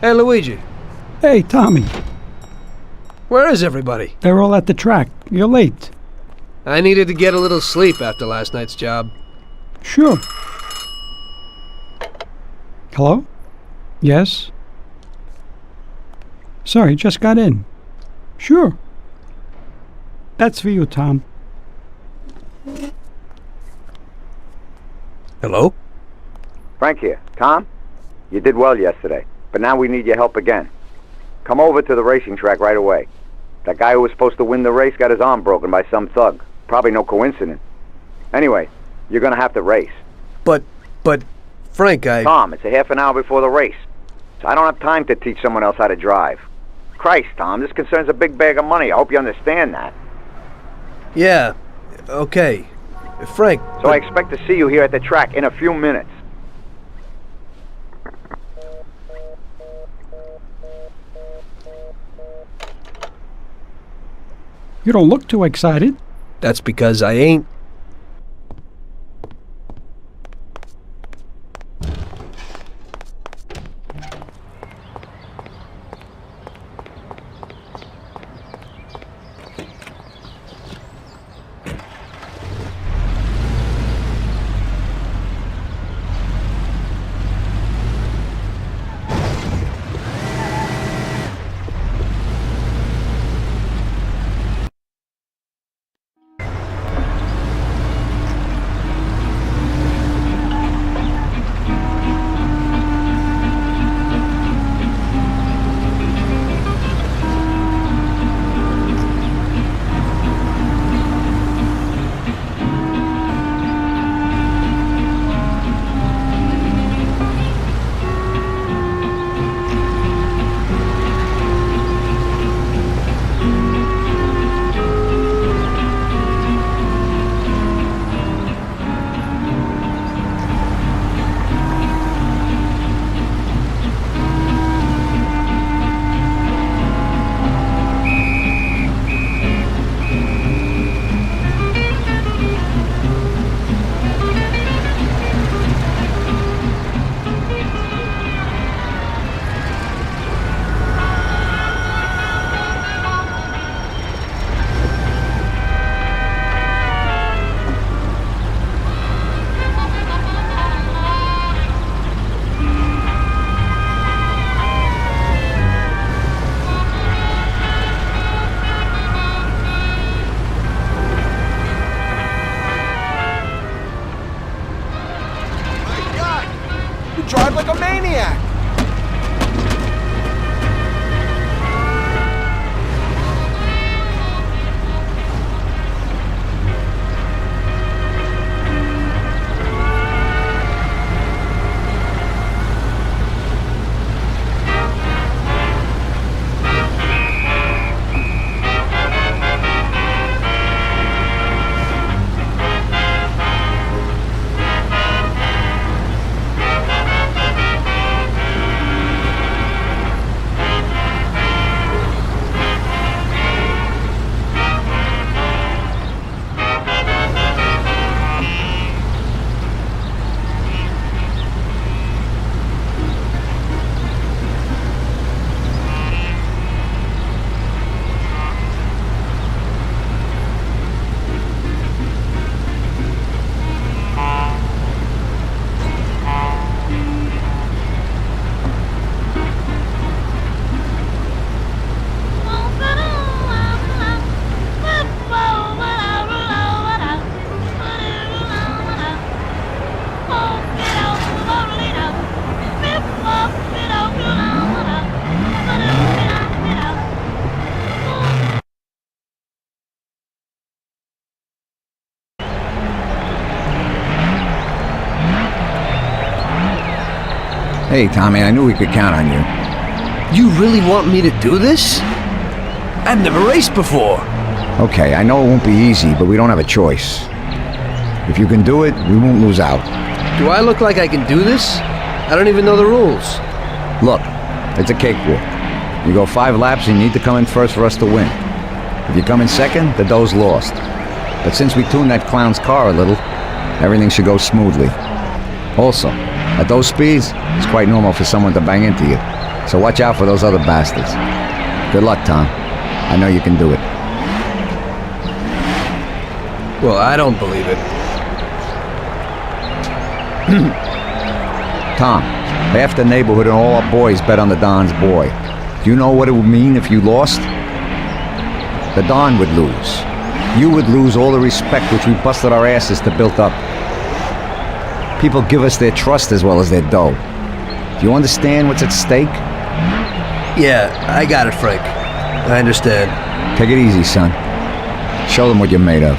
Hey, Luigi. Hey, Tommy. Where is everybody? They're all at the track. You're late. I needed to get a little sleep after last night's job. Sure. Hello? Yes? Sorry, just got in. Sure. That's for you, Tom. Hello? Frank here. Tom? You did well yesterday, but now we need your help again. Come over to the racing track right away. That guy who was supposed to win the race got his arm broken by some thug. Probably no coincidence. Anyway, you're gonna have to race. But, Frank, Tom, it's a half an hour before the race. So I don't have time to teach someone else how to drive. Christ, Tom, this concerns a big bag of money. I hope you understand that. Yeah, okay. Frank... So I expect to see you here at the track in a few minutes. You don't look too excited. That's because I ain't. Hey, Tommy, I knew we could count on you. You really want me to do this? I've never raced before. Okay, I know it won't be easy, but we don't have a choice. If you can do it, we won't lose out. Do I look like I can do this? I don't even know the rules. Look, it's a cakewalk. You go 5 laps and you need to come in first for us to win. If you come in second, the dough's lost. But since we tuned that clown's car a little, everything should go smoothly. Also, at those speeds, it's quite normal for someone to bang into you. So watch out for those other bastards. Good luck, Tom. I know you can do it. Well, I don't believe it. Tom, half the neighborhood and all our boys bet on the Don's boy. Do you know what it would mean if you lost? The Don would lose. You would lose all the respect which we busted our asses to build up. People give us their trust as well as their dough. Do you understand what's at stake? Yeah, I got it, Frank. I understand. Take it easy, son. Show them what you're made of.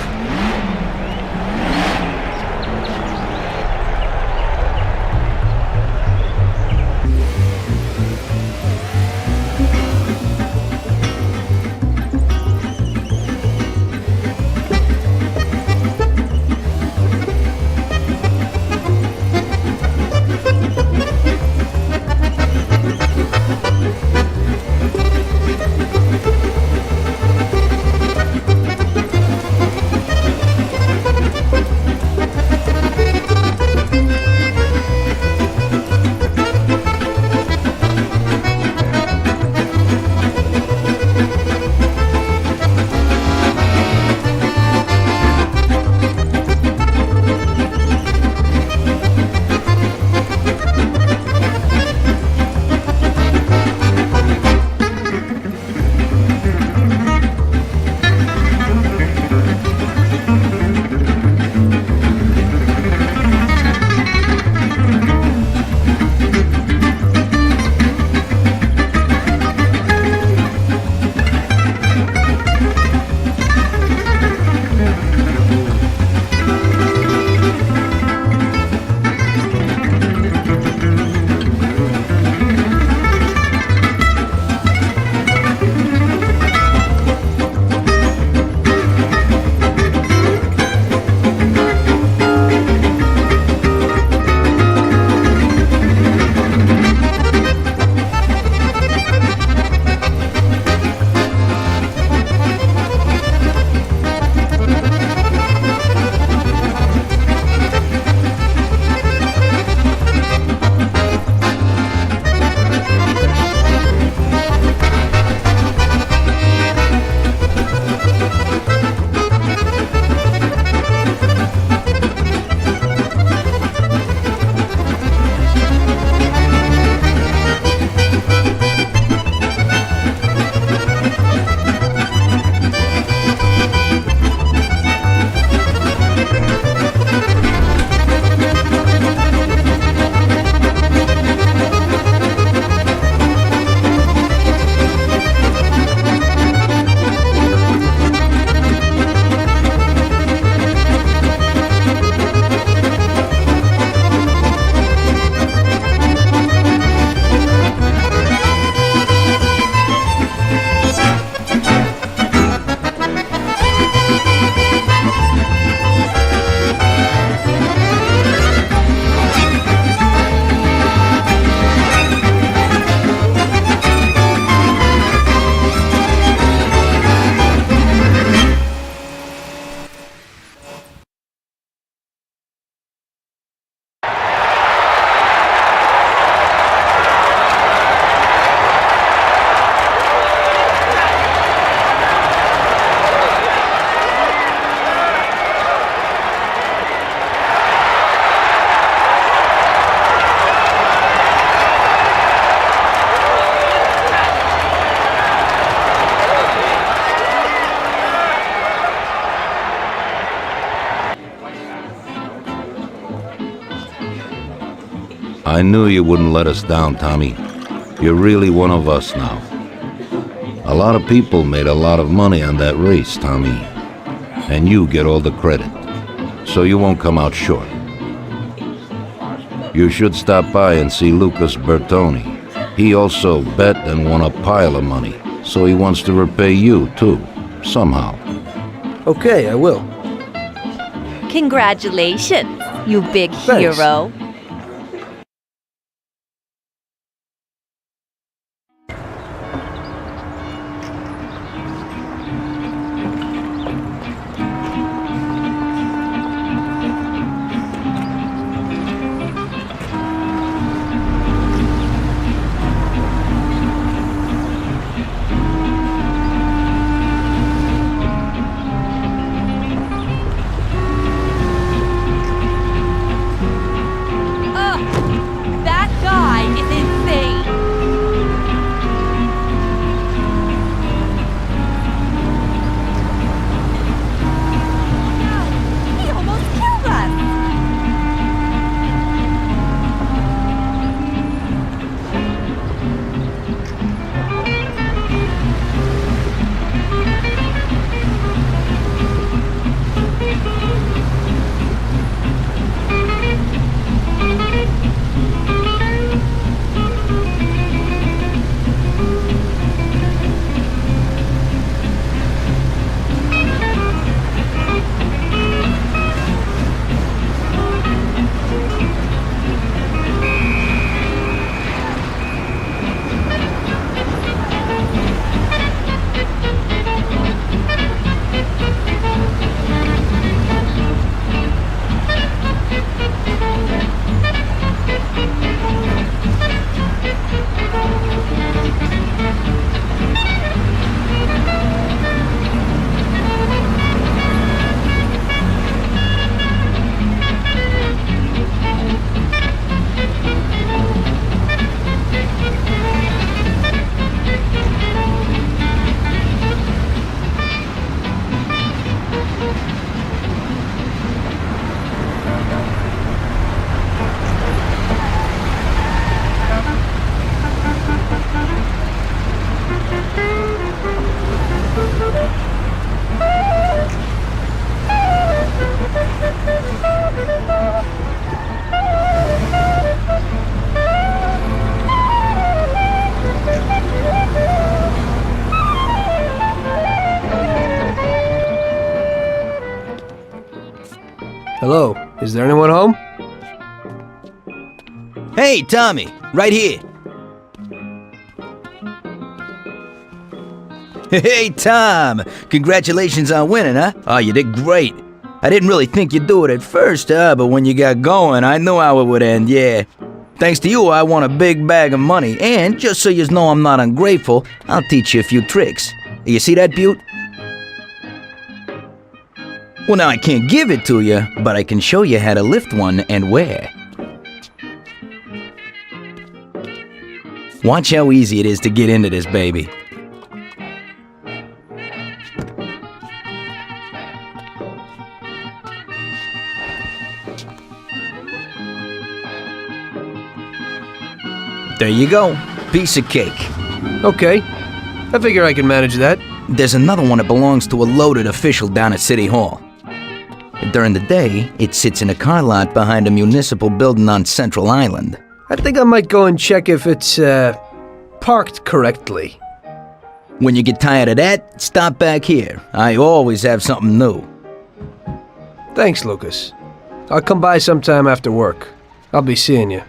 I knew you wouldn't let us down, Tommy. You're really one of us now. A lot of people made a lot of money on that race, Tommy. And you get all the credit. So you won't come out short. You should stop by and see Lucas Bertoni. He also bet and won a pile of money, so he wants to repay you, too, somehow. Okay, I will. Congratulations, you big Thanks. hero. That guy is insane. He almost killed us. Hello, is there anyone home? Hey, Tommy, right here. Hey, Tom, congratulations on winning, huh? Oh, you did great. I didn't really think you'd do it at first, but when you got going, I knew how it would end, yeah. Thanks to you, I won a big bag of money, and just so you know I'm not ungrateful, I'll teach you a few tricks. You see that, Butte? Well, now I can't give it to you, but I can show you how to lift one and where. Watch how easy it is to get into this baby. There you go. Piece of cake. Okay. I figure I can manage that. There's another one that belongs to a loaded official down at City Hall. During the day, it sits in a car lot behind a municipal building on Central Island. I think I might go and check if it's, parked correctly. When you get tired of that, stop back here. I always have something new. Thanks, Lucas. I'll come by sometime after work. I'll be seeing you.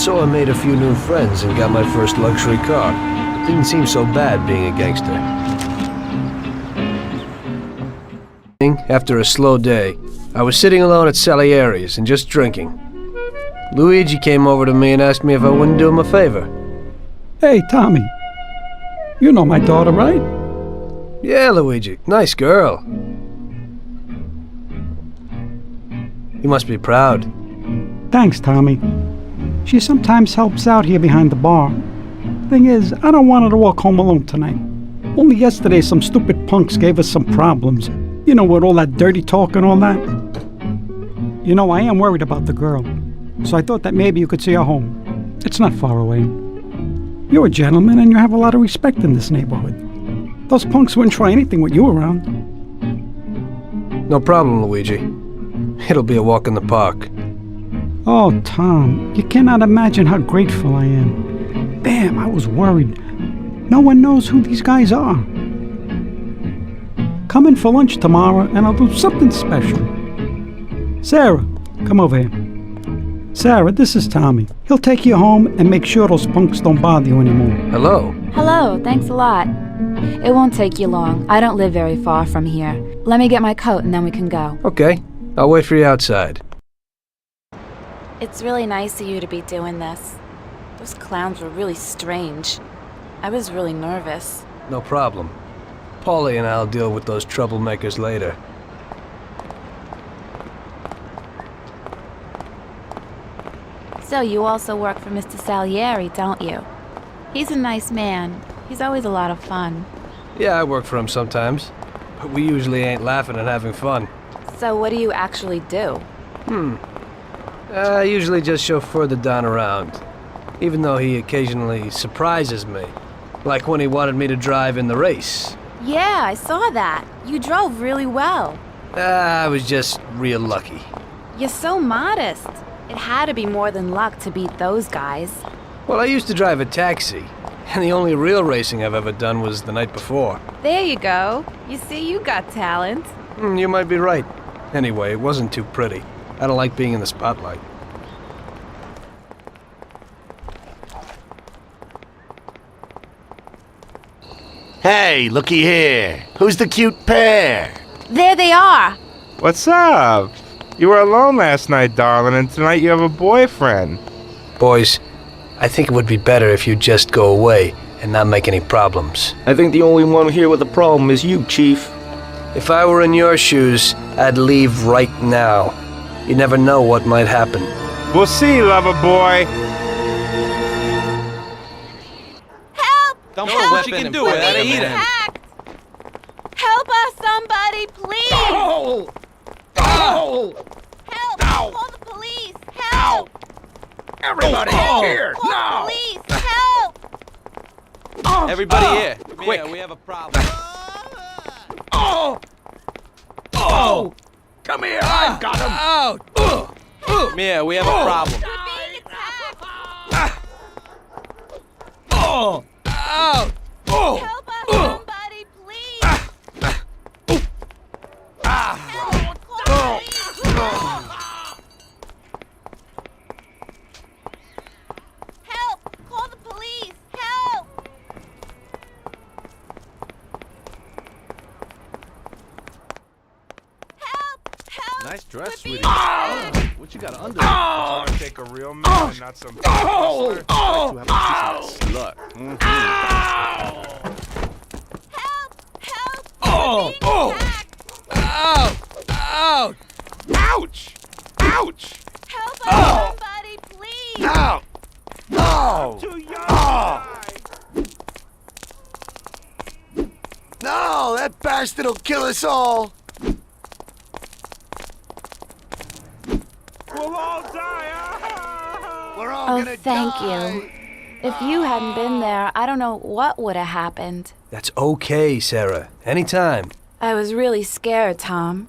So I made a few new friends and got my first luxury car. It didn't seem so bad being a gangster. After a slow day, I was sitting alone at Salieri's and just drinking. Luigi came over to me and asked me if I wouldn't do him a favor. Hey, Tommy. You know my daughter, right? Yeah, Luigi. Nice girl. You must be proud. Thanks, Tommy. She sometimes helps out here behind the bar. Thing is, I don't want her to walk home alone tonight. Only yesterday some stupid punks gave us some problems. You know, with all that dirty talk and all that. You know, I am worried about the girl. So I thought that maybe you could see her home. It's not far away. You're a gentleman and you have a lot of respect in this neighborhood. Those punks wouldn't try anything with you around. No problem, Luigi. It'll be a walk in the park. Oh, Tom, you cannot imagine how grateful I am. Damn, I was worried. No one knows who these guys are. Come in for lunch tomorrow and I'll do something special. Sarah, come over here. Sarah, this is Tommy. He'll take you home and make sure those punks don't bother you anymore. Hello. Hello, thanks a lot. It won't take you long. I don't live very far from here. Let me get my coat and then we can go. Okay, I'll wait for you outside. It's really nice of you to be doing this. Those clowns were really strange. I was really nervous. No problem. Paulie and I'll deal with those troublemakers later. So you also work for Mr. Salieri, don't you? He's a nice man. He's always a lot of fun. Yeah, I work for him sometimes. But we usually ain't laughing and having fun. So what do you actually do? I usually just chauffeur the Don around. Even though he occasionally surprises me. Like when he wanted me to drive in the race. Yeah, I saw that. You drove really well. I was just real lucky. You're so modest. It had to be more than luck to beat those guys. Well, I used to drive a taxi. And the only real racing I've ever done was the night before. There you go. You see, you got talent. You might be right. Anyway, it wasn't too pretty. I don't like being in the spotlight. Hey, looky here. Who's the cute pair? There they are. What's up? You were alone last night, darling, and tonight you have a boyfriend. Boys, I think it would be better if you just go away and not make any problems. I think the only one here with a problem is you, Chief. If I were in your shoes, I'd leave right now. You never know what might happen. We'll see, lover boy. Don't put a weapon in front of him. Help us, somebody, please! Oh! Oh! Help! Ow! Call the police! Help! Everybody here! Call the police! Help! Everybody here! Quick! We have a problem. Oh! Come here! I've got him! Out! Mia, we have a problem. Oh! Out! Oh! Help us, somebody, please! Help! Call the police! Help! Call the police! Help! Help! Nice dress, sweetie. What you got under? Oh! Take a real man and not some hustler. Like to have a piece of that slut. Help! Oh! Oh! Ow! Ow! Ouch! Ouch! Help us, somebody, please! Ow! Oh! Too young. No, that bastard'll kill us all. We'll all die. We're all Oh, gonna thank die. you. If you hadn't been there, I don't know what would have happened. That's okay, Sarah. Anytime. I was really scared, Tom.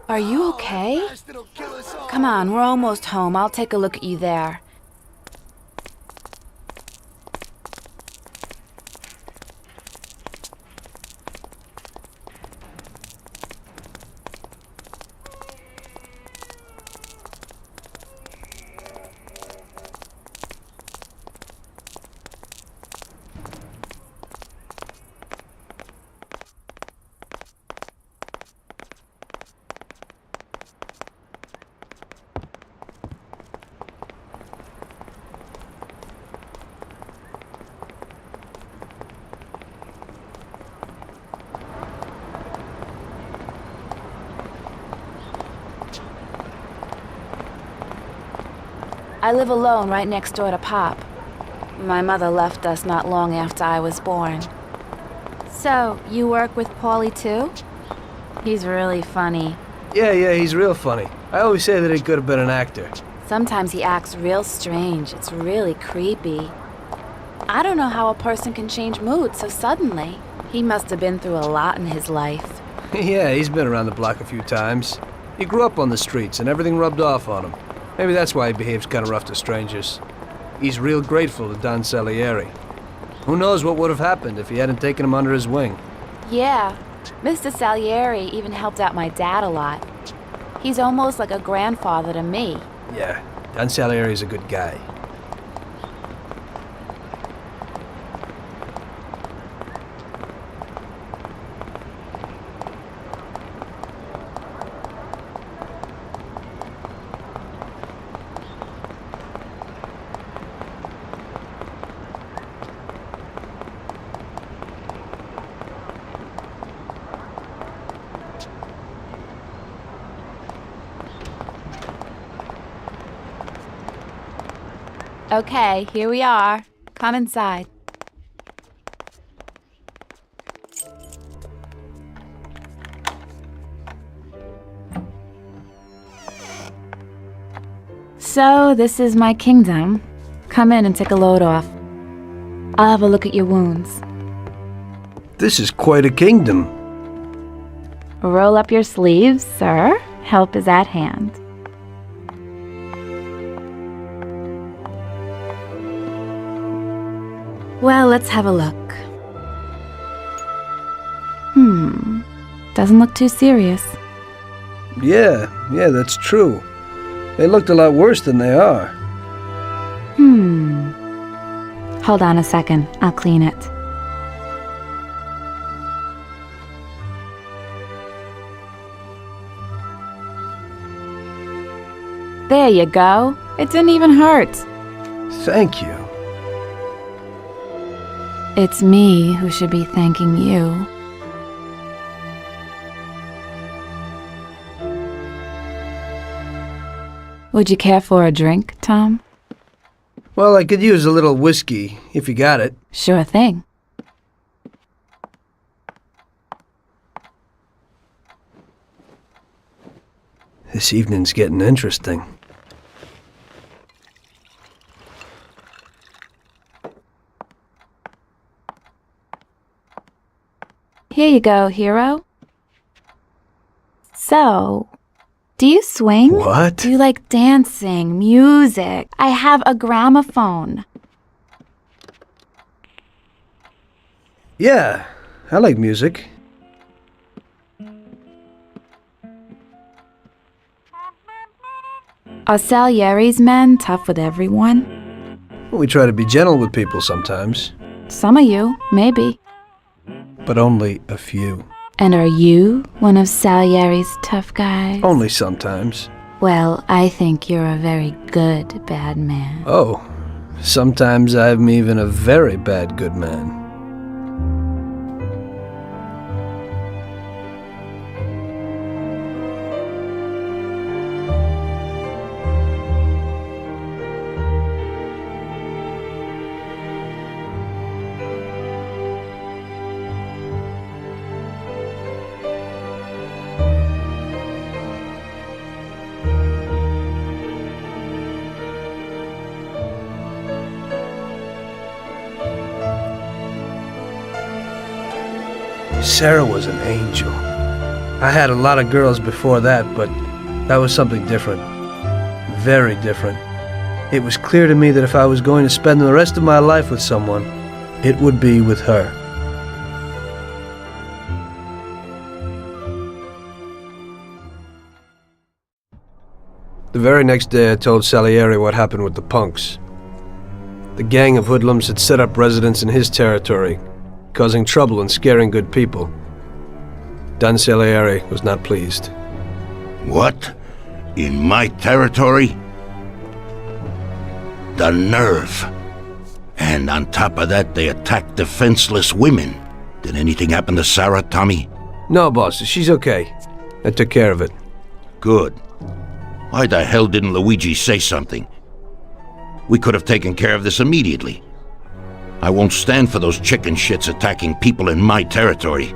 Are you okay? Come on, we're almost home. I'll take a look at you there. I live alone right next door to Pop. My mother left us not long after I was born. So, you work with Paulie too? He's really funny. Yeah, he's real funny. I always say that he could have been an actor. Sometimes he acts real strange. It's really creepy. I don't know how a person can change mood so suddenly. He must have been through a lot in his life. Yeah, he's been around the block a few times. He grew up on the streets and everything rubbed off on him. Maybe that's why he behaves kind of rough to strangers. He's real grateful to Don Salieri. Who knows what would have happened if he hadn't taken him under his wing. Yeah, Mr. Salieri even helped out my dad a lot. He's almost like a grandfather to me. Yeah, Don Salieri's a good guy. Okay, here we are. Come inside. So, this is my kingdom. Come in and take a load off. I'll have a look at your wounds. This is quite a kingdom. Roll up your sleeves, sir. Help is at hand. Well, let's have a look. Doesn't look too serious. Yeah, that's true. They looked a lot worse than they are. Hold on a second. I'll clean it. There you go. It didn't even hurt. Thank you. It's me who should be thanking you. Would you care for a drink, Tom? Well, I could use a little whiskey, if you got it. Sure thing. This evening's getting interesting. Here you go, hero. So, do you swing? What? Do you like dancing, music? I have a gramophone. Yeah, I like music. Are Salieri's men tough with everyone? We try to be gentle with people sometimes. Some of you, maybe. But only a few. And are you one of Salieri's tough guys? Only sometimes. Well, I think you're a very good bad man. Oh, sometimes I'm even a very bad good man. Sarah was an angel. I had a lot of girls before that, but that was something different. Very different. It was clear to me that if I was going to spend the rest of my life with someone, it would be with her. The very next day I told Salieri what happened with the punks. The gang of hoodlums had set up residence in his territory, causing trouble and scaring good people. Don Salieri was not pleased. What? In my territory? The nerve. And on top of that, they attacked defenseless women. Did anything happen to Sarah, Tommy? No, boss. She's okay. I took care of it. Good. Why the hell didn't Luigi say something? We could have taken care of this immediately. I won't stand for those chicken shits attacking people in my territory.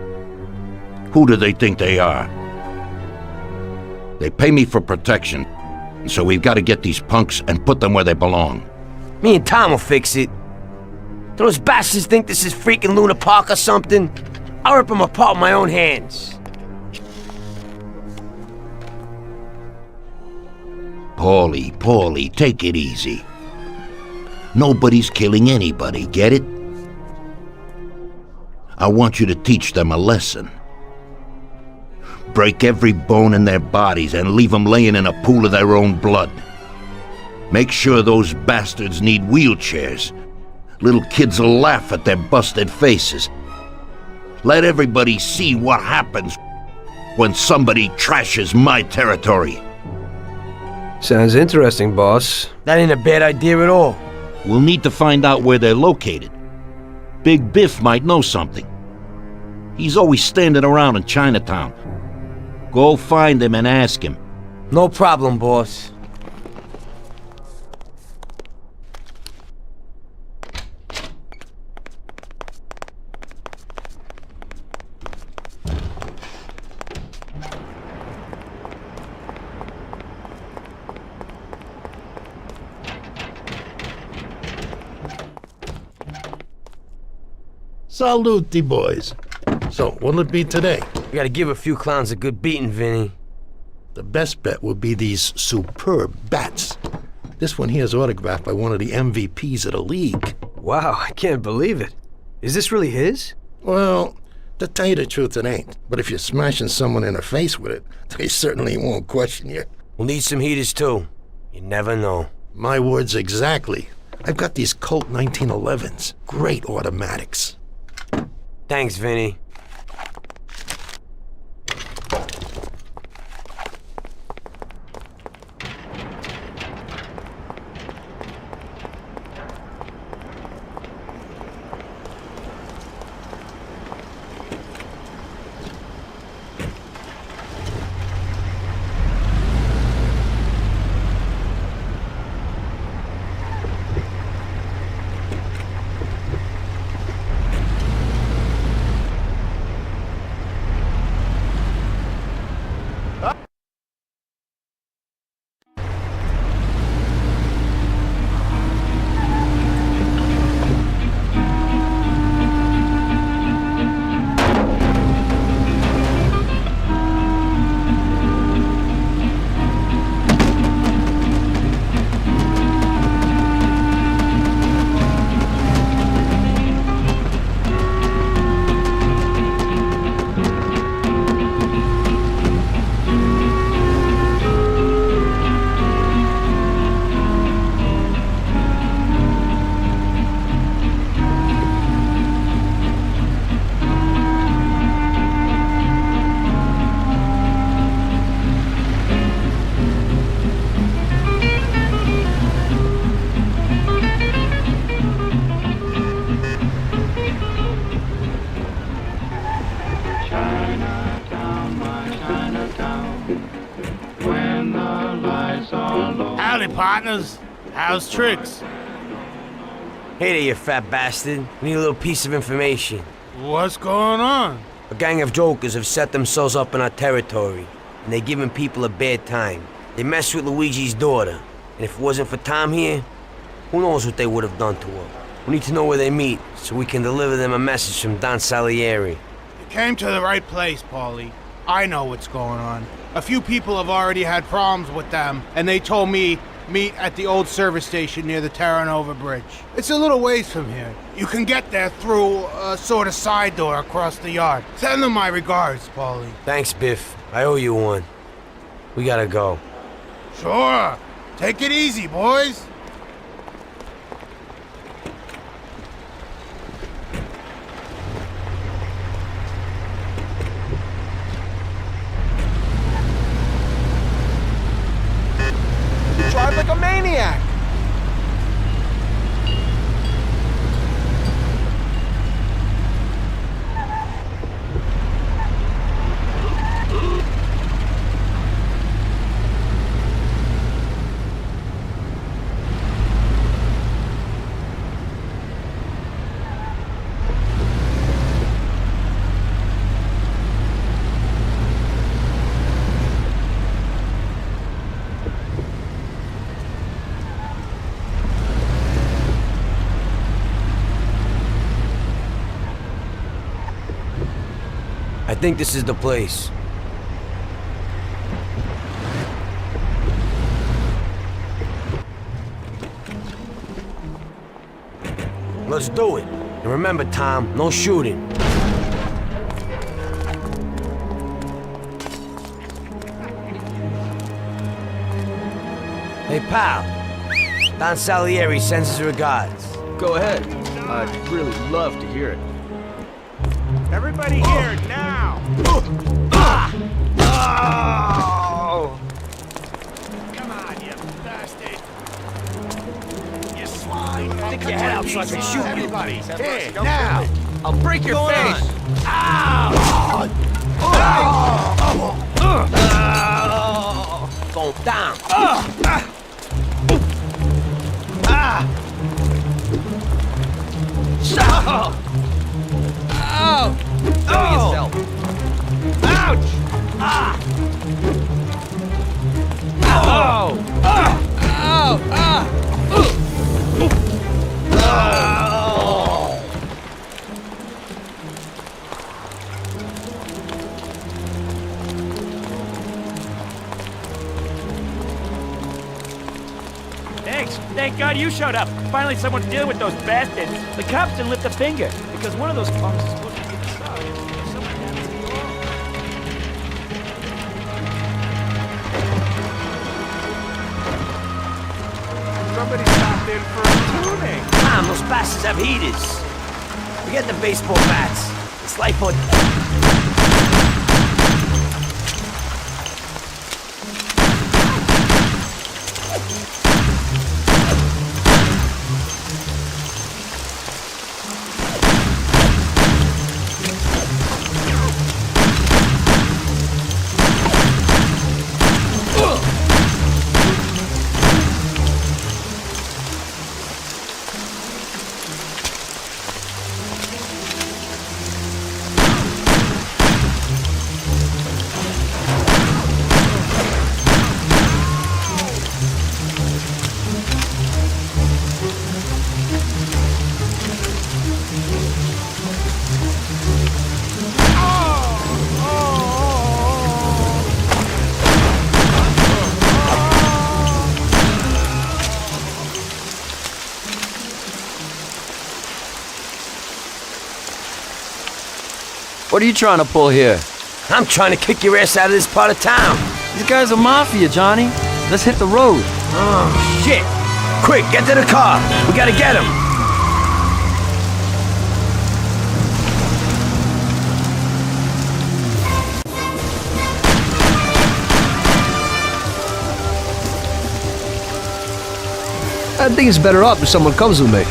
Who do they think they are? They pay me for protection, so we've got to get these punks and put them where they belong. Me and Tom will fix it. Do those bastards think this is freaking Luna Park or something? I'll rip them apart with my own hands. Paulie, take it easy. Nobody's killing anybody, get it? I want you to teach them a lesson. Break every bone in their bodies and leave them laying in a pool of their own blood. Make sure those bastards need wheelchairs. Little kids will laugh at their busted faces. Let everybody see what happens when somebody trashes my territory. Sounds interesting, boss. That ain't a bad idea at all. We'll need to find out where they're located. Big Biff might know something. He's always standing around in Chinatown. Go find him and ask him. No problem, boss. Salute, boys. So, what'll it be today? We gotta give a few clowns a good beating, Vinny. The best bet would be these superb bats. This one here is autographed by one of the MVPs of the league. Wow, I can't believe it. Is this really his? Well, to tell you the truth, it ain't. But if you're smashing someone in the face with it, they certainly won't question you. We'll need some heaters, too. You never know. My words exactly. I've got these Colt 1911s. Great automatics. Thanks, Vinny. Howdy, partners. How's tricks? Hey there, you fat bastard. We need a little piece of information. What's going on? A gang of jokers have set themselves up in our territory, and they're giving people a bad time. They messed with Luigi's daughter, and if it wasn't for Tom here, who knows what they would have done to her. We need to know where they meet, so we can deliver them a message from Don Salieri. You came to the right place, Paulie. I know what's going on. A few people have already had problems with them, and they told me meet at the old service station near the Terranova Bridge. It's a little ways from here. You can get there through a sort of side door across the yard. Send them my regards, Paulie. Thanks, Biff. I owe you one. We gotta go. Sure. Take it easy, boys. Drive like a maniac. think this is the place. Let's do it. And remember, Tom, no shooting. Hey, pal. Don Salieri sends his regards. Go ahead. I'd really love to hear it. Everybody here, now! Come on, you bastard! You swine! Stick your head out so I can shoot you. Everybody, here, Don't now! I'll break your face! Going down. Stop! Ow! Throw yourself! Ouch! Ow! Ow! Ah! Thanks. Thank God you showed up. Finally someone to deal with those bastards. The cops didn't lift a finger because one of those punks is supposed to be inside. Someone had to be all- Somebody stopped in for a tuning. Tom, those bastards have heaters. Forget the baseball bats. It's life or What are you trying to pull here? I'm trying to kick your ass out of this part of town. These guys are Mafia, Johnny. Let's hit the road. Oh, shit. Quick, get to the car. We gotta get him. I think it's better off if someone comes with me.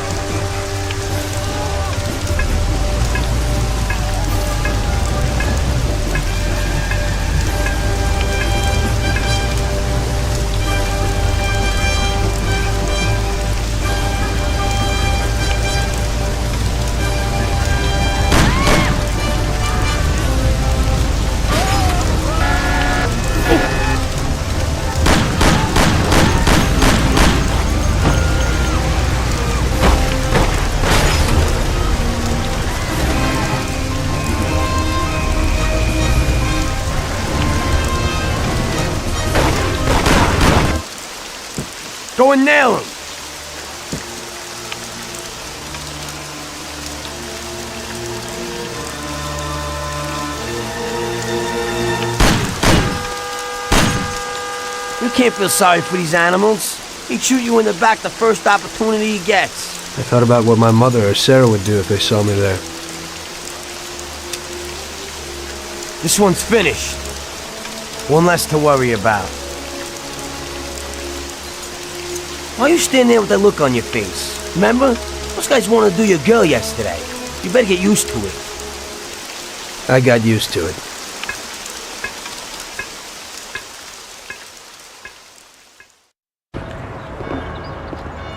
Go and nail him. You can't feel sorry for these animals. He'd shoot you in the back the first opportunity he gets. I thought about what my mother or Sarah would do if they saw me there. This one's finished. One less to worry about. Why are you standing there with that look on your face? Remember? Those guys wanted to do your girl yesterday. You better get used to it. I got used to it.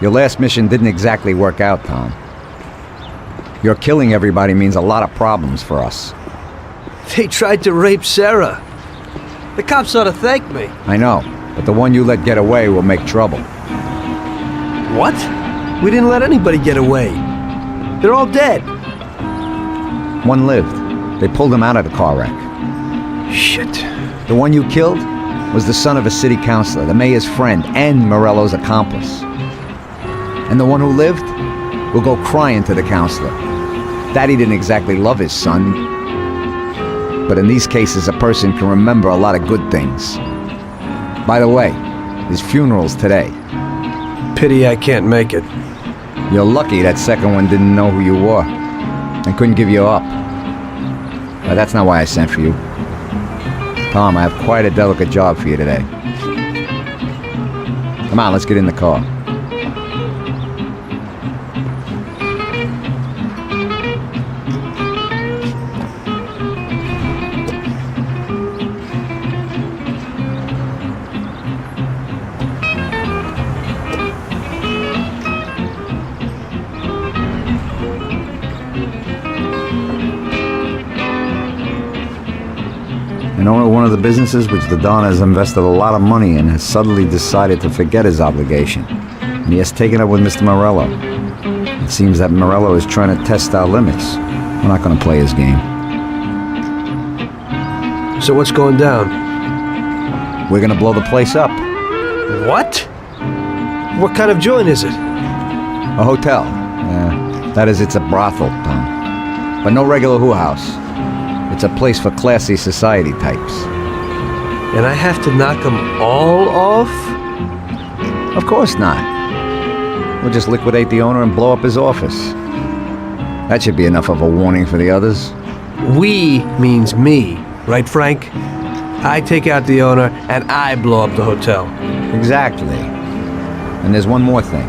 Your last mission didn't exactly work out, Tom. Your killing everybody means a lot of problems for us. They tried to rape Sarah. The cops ought to thank me. I know, but the one you let get away will make trouble. What? We didn't let anybody get away. They're all dead. One lived. They pulled him out of the car wreck. Shit. The one you killed was the son of a city councilor, the mayor's friend, and Morello's accomplice. And the one who lived will go crying to the councilor. Daddy didn't exactly love his son. But in these cases, a person can remember a lot of good things. By the way, his funeral's today. Pity I can't make it. You're lucky that second one didn't know who you were and couldn't give you up. But that's not why I sent for you. Tom, I have quite a delicate job for you today. Come on, let's get in the car. An owner of one of the businesses which the Don has invested a lot of money in has suddenly decided to forget his obligation, and he has taken up with Mr. Morello. It seems that Morello is trying to test our limits. We're not going to play his game. So what's going down? We're going to blow the place up. What? What kind of joint is it? A hotel. That is, it's a brothel, Tom. But no regular who house. It's a place for classy society types. And I have to knock them all off? Of course not. We'll just liquidate the owner and blow up his office. That should be enough of a warning for the others. We means me, right, Frank? I take out the owner and I blow up the hotel. Exactly. And there's one more thing.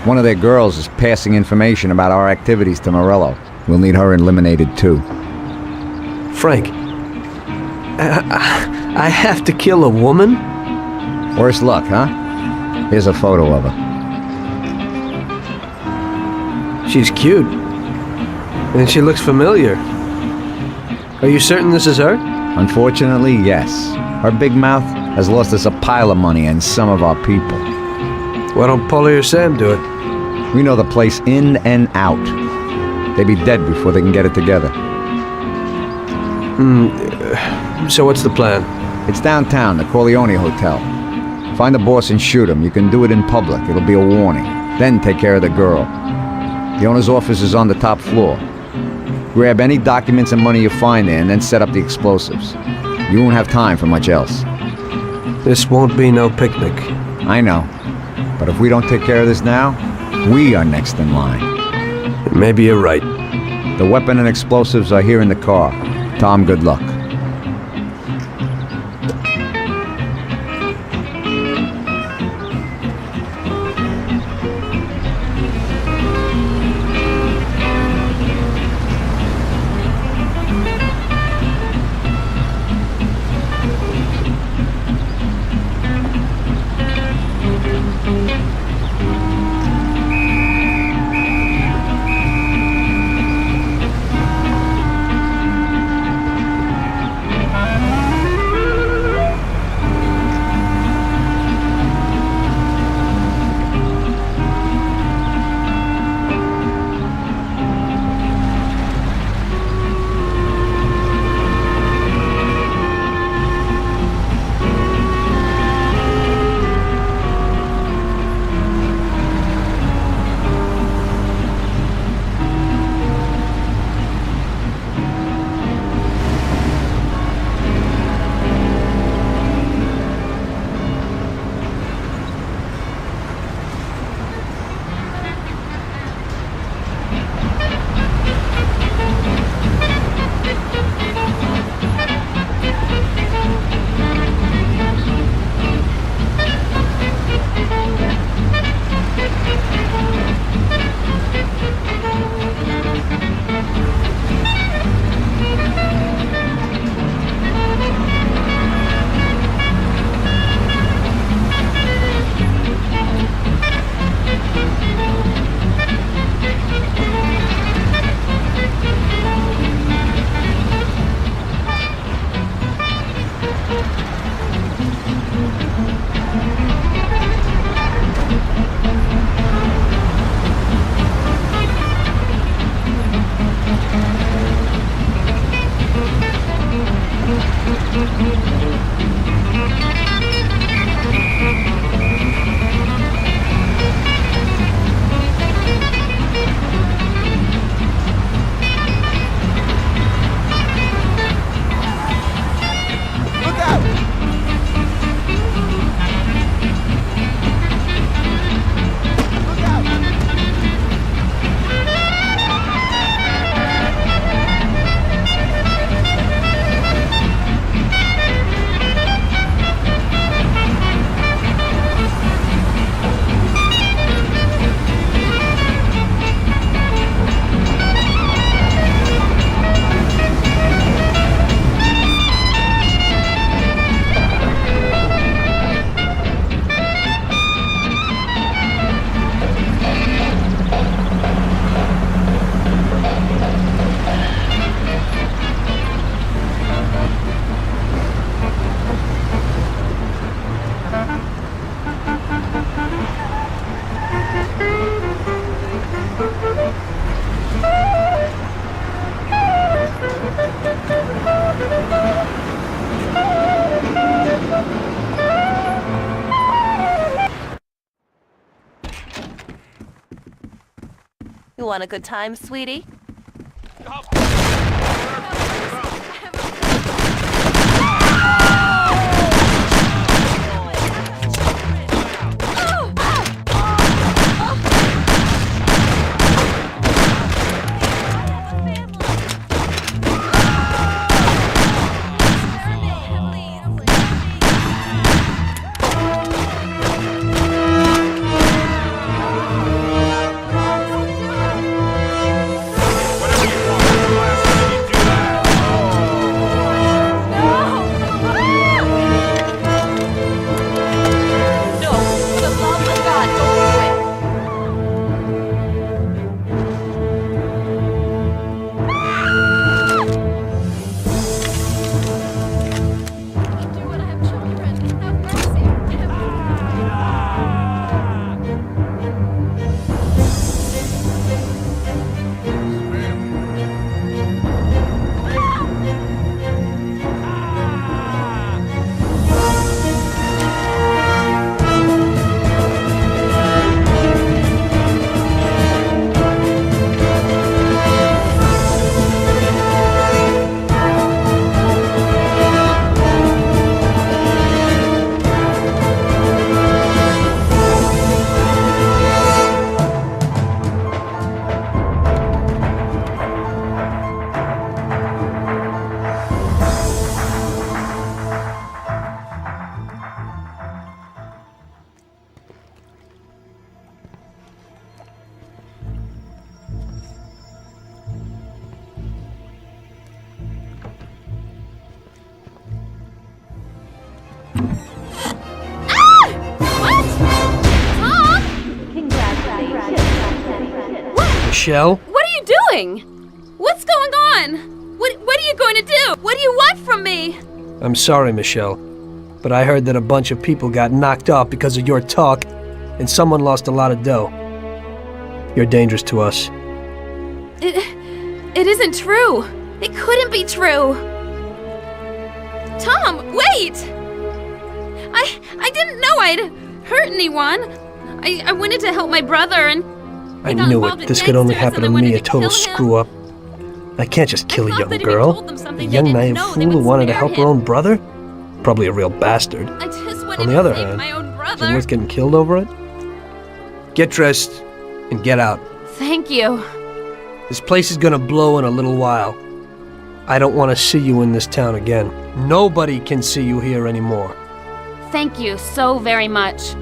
One of their girls is passing information about our activities to Morello. We'll need her eliminated too. Frank, I have to kill a woman? Worse luck, huh? Here's a photo of her. She's cute. And she looks familiar. Are you certain this is her? Unfortunately, yes. Her big mouth has lost us a pile of money and some of our people. Why don't Paulie or Sam do it? We know the place in and out. They'd be dead before they can get it together. So what's the plan? It's downtown, the Corleone Hotel. Find the boss and shoot him. You can do it in public. It'll be a warning. Then take care of the girl. The owner's office is on the top floor. Grab any documents and money you find there and then set up the explosives. You won't have time for much else. This won't be no picnic. I know. But if we don't take care of this now, we are next in line. Maybe you're right. The weapon and explosives are here in the car. Tom, good luck. You want a good time, sweetie? Michelle? What are you doing? What's going on? What are you going to do? What do you want from me? I'm sorry, Michelle, but I heard that a bunch of people got knocked off because of your talk, and someone lost a lot of dough. You're dangerous to us. It isn't true. It couldn't be true. Tom, wait! I didn't know I'd hurt anyone. I wanted to help my brother and I knew it. This could only happen to me, a total screw-up. I can't just kill a young girl. A young naive fool who wanted to help her own brother? Probably a real bastard. I just wanted On the to other save hand, my own is it brother. worth getting killed over it? Get dressed and get out. Thank you. This place is gonna blow in a little while. I don't want to see you in this town again. Nobody can see you here anymore. Thank you so very much.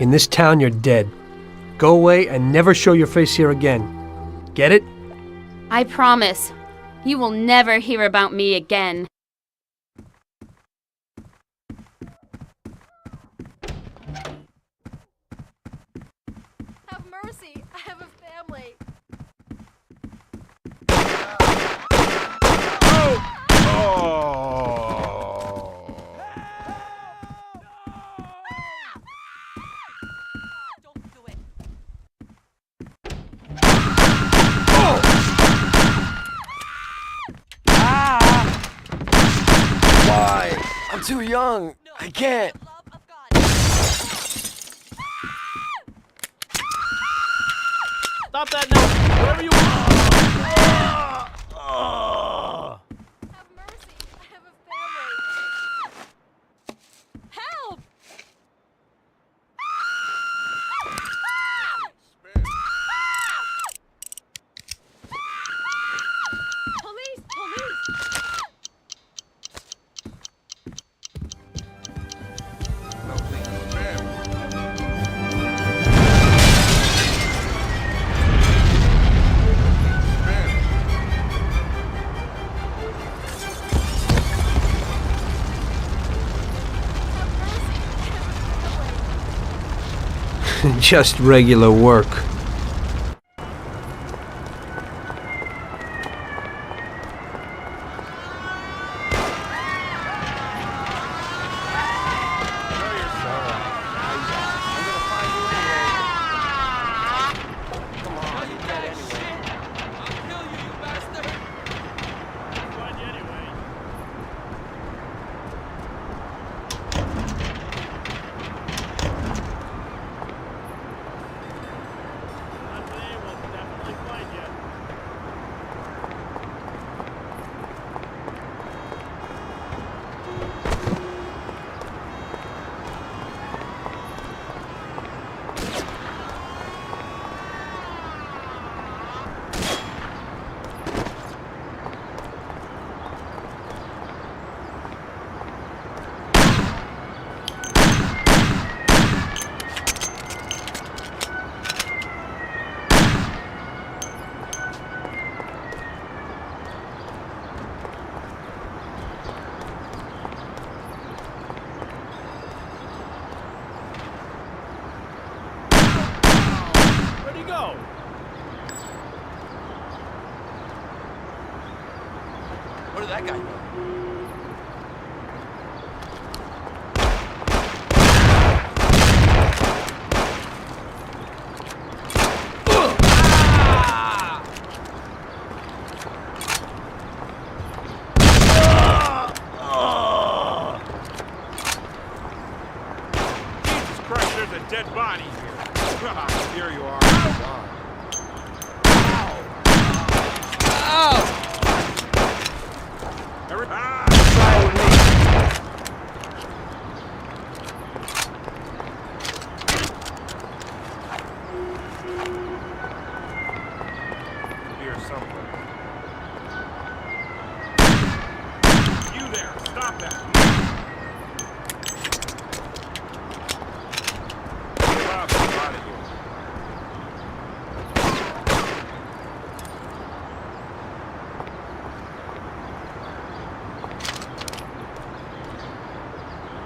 In this town, you're dead. Go away and never show your face here again. Get it? I promise. You will never hear about me again. Have mercy. I have a family. Why? I'm too young. I can't. Stop that now! Whatever you want! Have mercy. I have a family. Help! Police! Police! Just regular work. Where'd he go? Where did that guy go? Jesus Christ, there's a dead body here. Here you are. Here somewhere. You there, stop that. Get up, I'm out of here.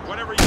Whatever you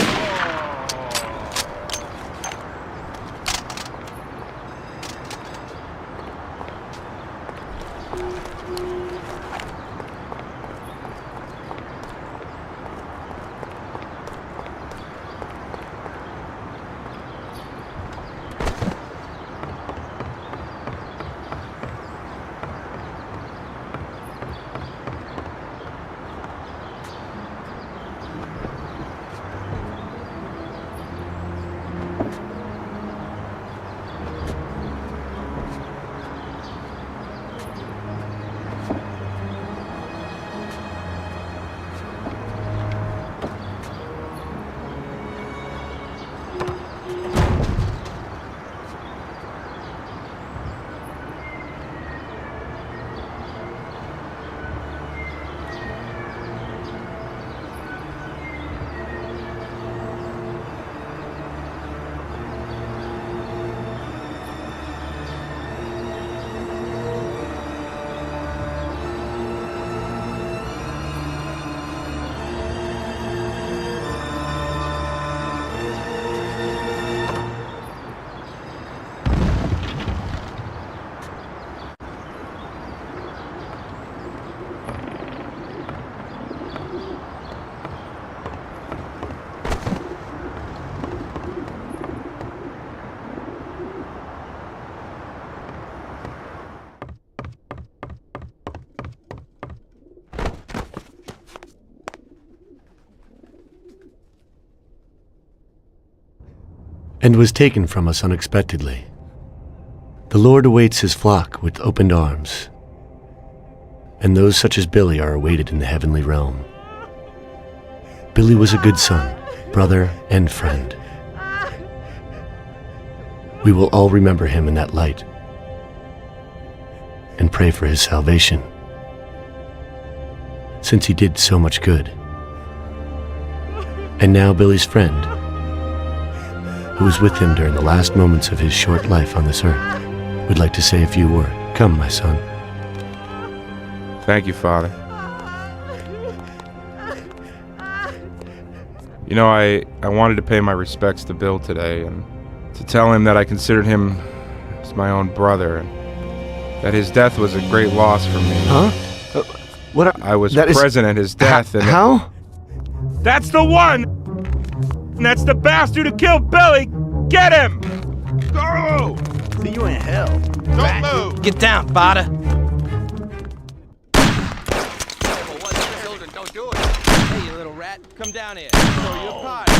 and was taken from us unexpectedly. The Lord awaits his flock with opened arms, and those such as Billy are awaited in the heavenly realm. Billy was a good son, brother, and friend. We will all remember him in that light and pray for his salvation, since he did so much good. And now Billy's friend, who was with him during the last moments of his short life on this earth, would like to say a few words. Come, my son. Thank you, Father. You know, I wanted to pay my respects to Bill today and to tell him that I considered him as my own brother and that his death was a great loss for me. Huh? What? I was present at his death and... How? That's the one! And that's the bastard who killed Billy! Get him! Go! See you in hell. Don't move! Get down, Bada. Don't do it. Hey, you little rat. Come down here. Show you a party.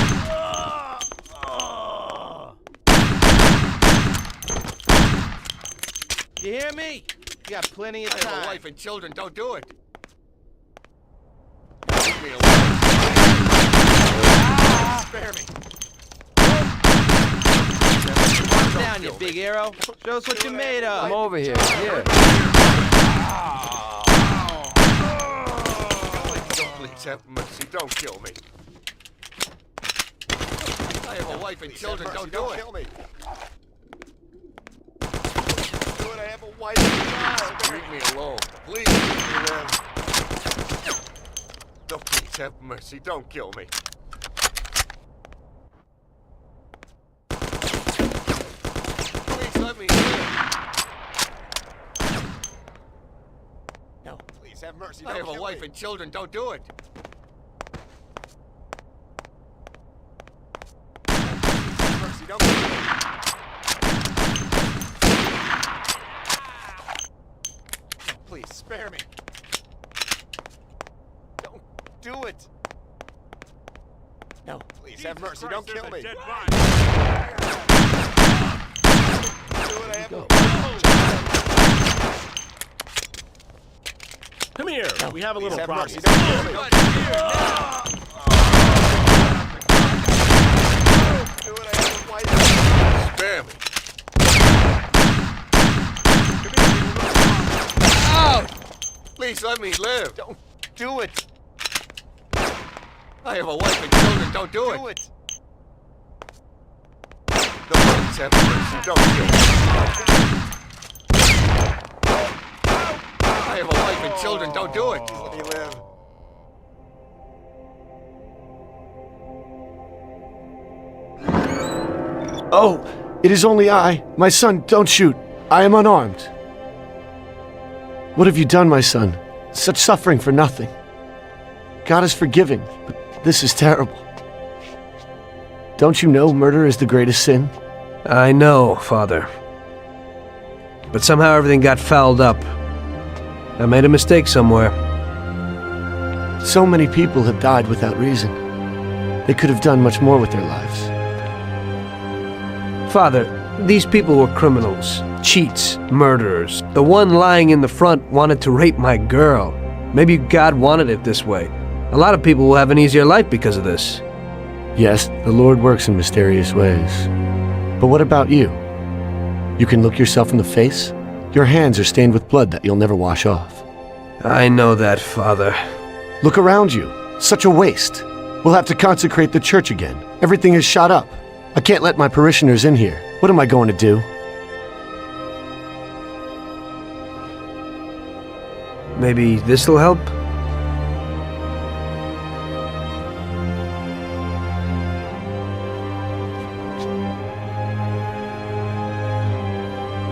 You hear me? You got plenty of time. I have a wife and children. Don't do it. Leave me alone. Spare me. Come down, you big arrow. Show us what you're made of. Come over here. Here. Please have mercy. Don't kill me. I have a wife and children. Don't do it. Kill me. Do it. I have a wife and child. Leave me alone. Please leave me alone. No, please have mercy. Don't kill me. Please let me live. No, please have mercy. I have a wife and children. Don't do it. Mercy, don't kill me. No, please spare me. Don't do it. No, please have mercy. Don't kill me. Do it. I have a... Come here. No, we have a little problem. Mercy. Don't kill me. Do it. I have a wife. Spare me. Out! Please let me live. Don't do it. I have a wife and children. Don't do it. Do it. No, please have mercy. Don't kill me. I have a wife and children. Don't do it. Let me live. Oh, it is only I. My son, don't shoot. I am unarmed. What have you done, my son? Such suffering for nothing. God is forgiving, but this is terrible. Don't you know murder is the greatest sin? I know, Father. But somehow everything got fouled up. I made a mistake somewhere. So many people have died without reason. They could have done much more with their lives. Father, these people were criminals, cheats, murderers. The one lying in the front wanted to rape my girl. Maybe God wanted it this way. A lot of people will have an easier life because of this. Yes, the Lord works in mysterious ways. But what about you? You can look yourself in the face? Your hands are stained with blood that you'll never wash off. I know that, Father. Look around you. Such a waste. We'll have to consecrate the church again. Everything is shot up. I can't let my parishioners in here. What am I going to do? Maybe this'll help?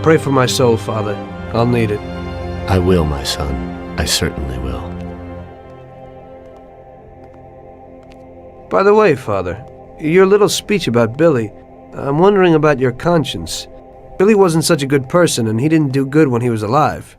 Pray for my soul, Father. I'll need it. I will, my son. I certainly will. By the way, Father, your little speech about Billy, I'm wondering about your conscience. Billy wasn't such a good person, and he didn't do good when he was alive.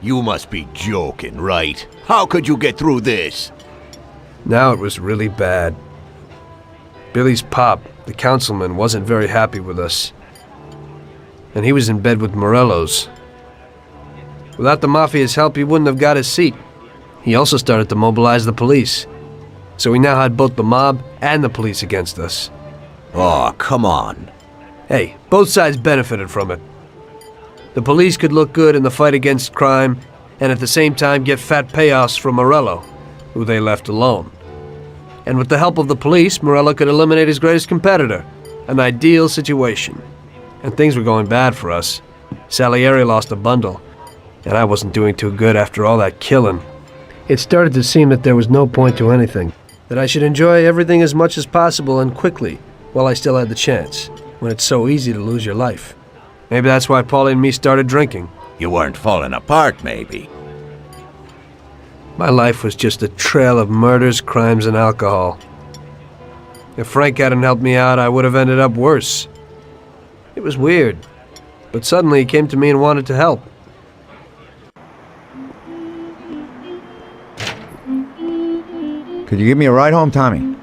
You must be joking, right? How could you get through this? Now it was really bad. Billy's pop, the councilman, wasn't very happy with us. And he was in bed with Morello's. Without the Mafia's help, he wouldn't have got his seat. He also started to mobilize the police. So we now had both the mob and the police against us. Oh, come on. Hey, both sides benefited from it. The police could look good in the fight against crime, and at the same time get fat payoffs from Morello, who they left alone. And with the help of the police, Morello could eliminate his greatest competitor. An ideal situation. And things were going bad for us. Salieri lost a bundle, and I wasn't doing too good after all that killing. It started to seem that there was no point to anything, that I should enjoy everything as much as possible and quickly, while I still had the chance, when it's so easy to lose your life. Maybe that's why Paulie and me started drinking. You weren't falling apart, maybe. My life was just a trail of murders, crimes, and alcohol. If Frank hadn't helped me out, I would have ended up worse. It was weird, but suddenly he came to me and wanted to help. Could you give me a ride home, Tommy?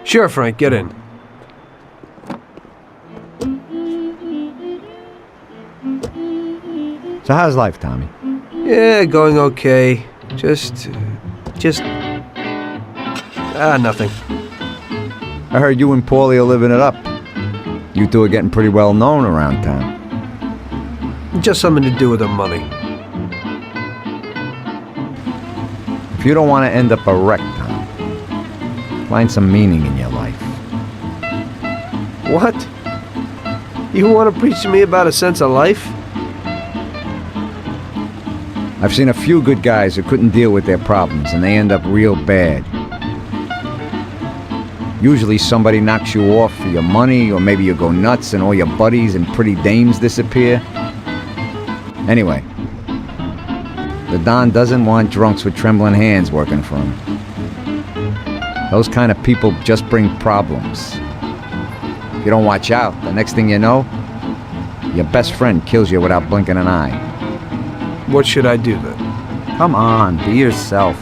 Sure, Frank, get in. So how's life, Tommy? Yeah, going okay. Nothing. I heard you and Paulie are living it up. You two are getting pretty well known around town. Just something to do with the money. If you don't want to end up a wreck, Tom, find some meaning in your life. What? You want to preach to me about a sense of life? I've seen a few good guys who couldn't deal with their problems, and they end up real bad. Usually somebody knocks you off for your money, or maybe you go nuts and all your buddies and pretty dames disappear. Anyway, the Don doesn't want drunks with trembling hands working for him. Those kind of people just bring problems. If you don't watch out, the next thing you know, your best friend kills you without blinking an eye. What should I do then? Come on, be yourself.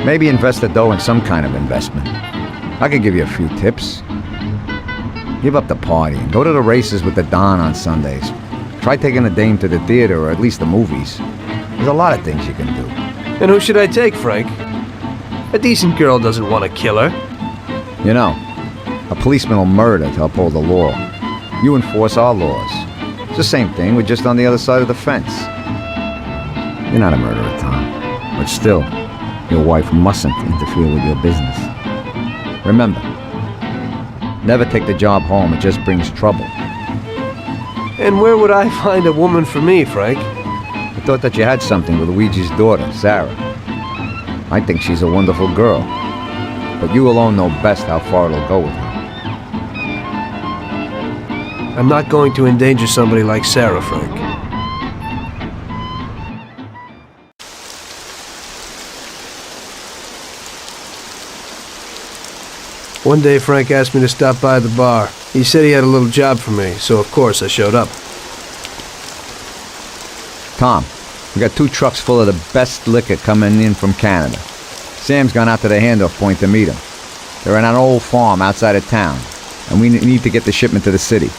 Maybe invest the dough in some kind of investment. I could give you a few tips. Give up the party and go to the races with the Don on Sundays. Try taking a dame to the theater or at least the movies. There's a lot of things you can do. And who should I take, Frank? A decent girl doesn't want to kill her. You know, a policeman will murder to uphold the law. You enforce our laws. It's the same thing, we're just on the other side of the fence. You're not a murderer, Tom. But still, your wife mustn't interfere with your business. Remember, never take the job home, it just brings trouble. And where would I find a woman for me, Frank? I thought that you had something with Luigi's daughter, Sarah. I think she's a wonderful girl. But you alone know best how far it'll go with her. I'm not going to endanger somebody like Sarah, Frank. One day, Frank asked me to stop by the bar. He said he had a little job for me, so of course I showed up. Tom, we got 2 trucks full of the best liquor coming in from Canada. Sam's gone out to the handoff point to meet them. They're in an old farm outside of town, and we need to get the shipment to the city.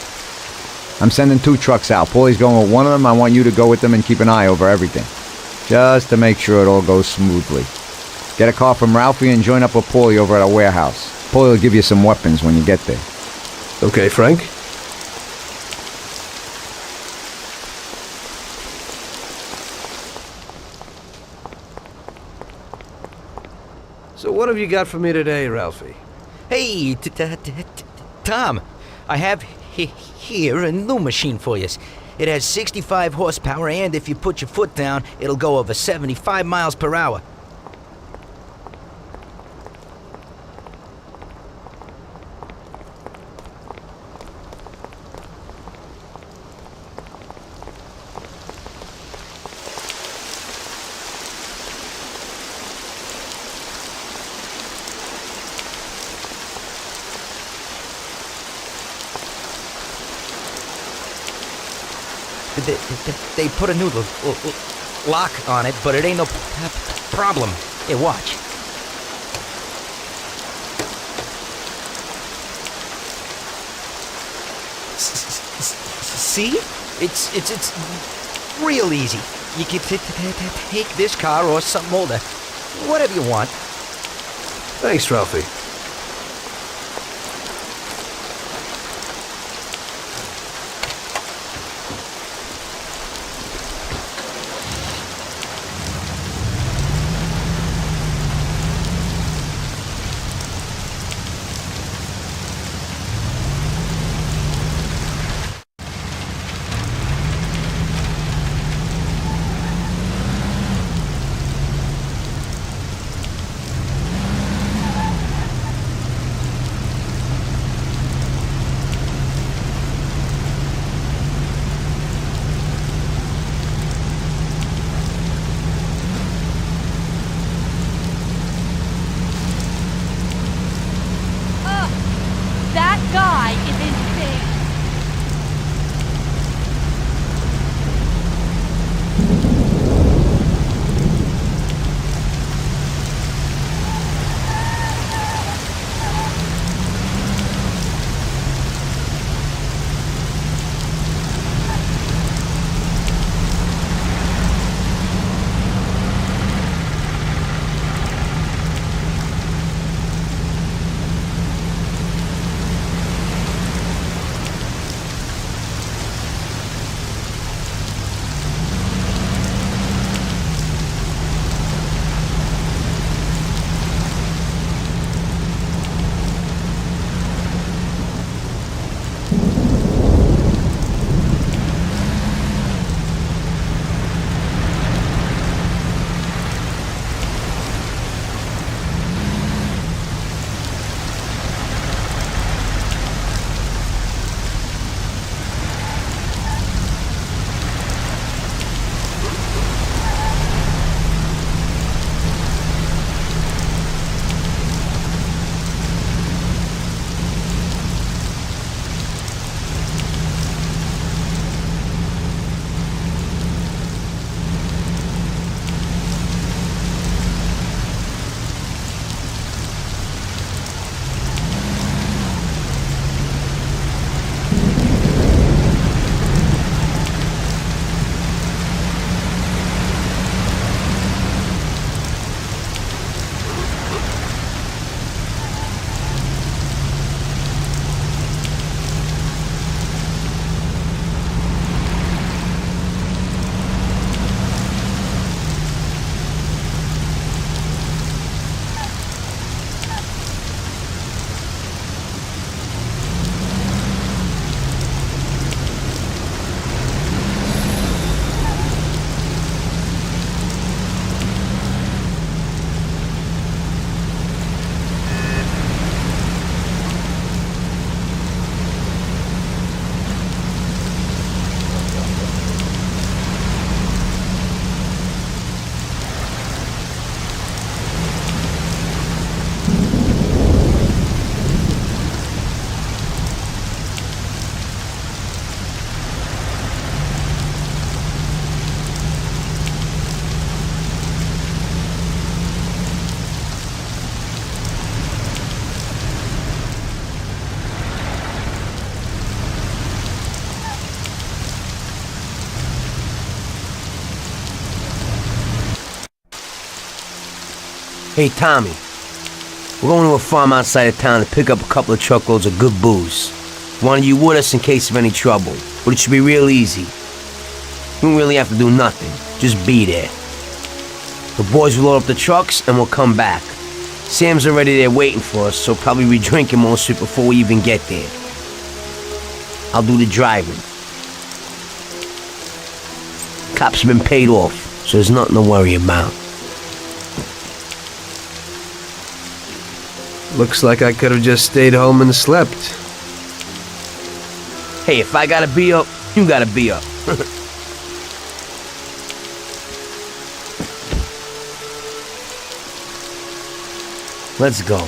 I'm sending 2 trucks out. Paulie's going with one of them. I want you to go with them and keep an eye over everything, just to make sure it all goes smoothly. Get a car from Ralphie and join up with Paulie over at our warehouse. Paulie will give you some weapons when you get there. Okay, Frank. So what have you got for me today, Ralphie? Hey, Tom, I have here a new machine for you. It has 65 horsepower, and if you put your foot down, it'll go over 75 miles per hour. They put a new lock on it, but it ain't no problem. Here, watch. See? It's real easy. You can take this car or something older. Whatever you want. Thanks, Ralphie. That guy is insane. Hey, Tommy. We're going to a farm outside of town to pick up a couple of truckloads of good booze. Wanted you with us in case of any trouble, but it should be real easy. You don't really have to do nothing. Just be there. The boys will load up the trucks and we'll come back. Sam's already there waiting for us, so probably be drinking most of it before we even get there. I'll do the driving. Cops have been paid off, so there's nothing to worry about. Looks like I could have just stayed home and slept. Hey, if I gotta be up, you gotta be up. Let's go.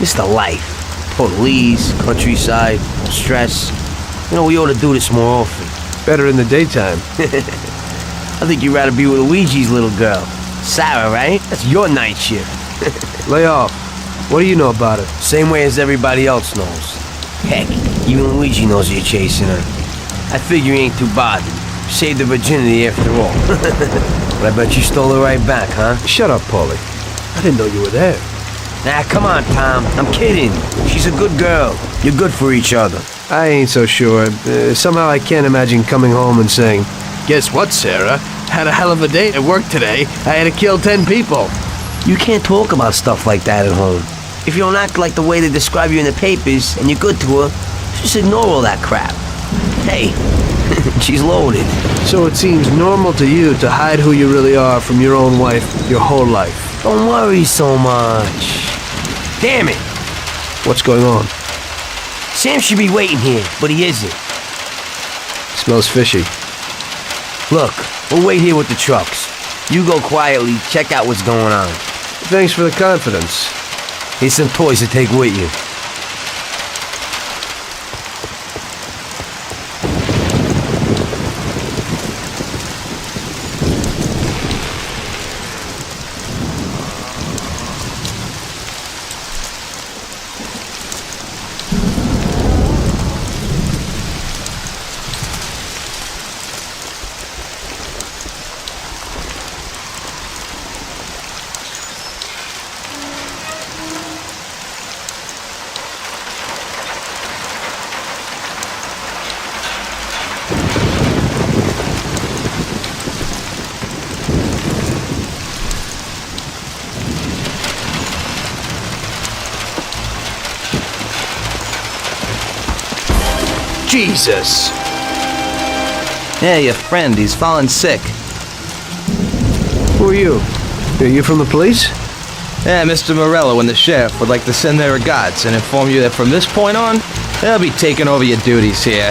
It's the life. Police, countryside, stress. You know, we ought to do this more often. Better in the daytime. I think you'd rather be with Luigi's little girl. Sarah, right? That's your night shift. Lay off. What do you know about it? Same way as everybody else knows. Heck, even Luigi knows you're chasing her. I figure you ain't too bothered. Saved her virginity after all. But I bet you stole her right back, huh? Shut up, Paulie. I didn't know you were there. Nah, come on, Tom. I'm kidding. She's a good girl. You're good for each other. I ain't so sure. Somehow I can't imagine coming home and saying, "Guess what, Sarah? Had a hell of a day at work today. I had to kill 10 people." You can't talk about stuff like that at home. If you don't act like the way they describe you in the papers and you're good to her, just ignore all that crap. Hey, she's loaded. So it seems normal to you to hide who you really are from your own wife your whole life. Don't worry so much. Damn it! What's going on? Sam should be waiting here, but he isn't. Smells fishy. Look, we'll wait here with the trucks. You go quietly, check out what's going on. Thanks for the confidence. Here's some toys to take with you. Jesus! Yeah, your friend, he's fallen sick. Who are you? Are you from the police? Yeah, Mr. Morello and the sheriff would like to send their regards and inform you that from this point on, they'll be taking over your duties here.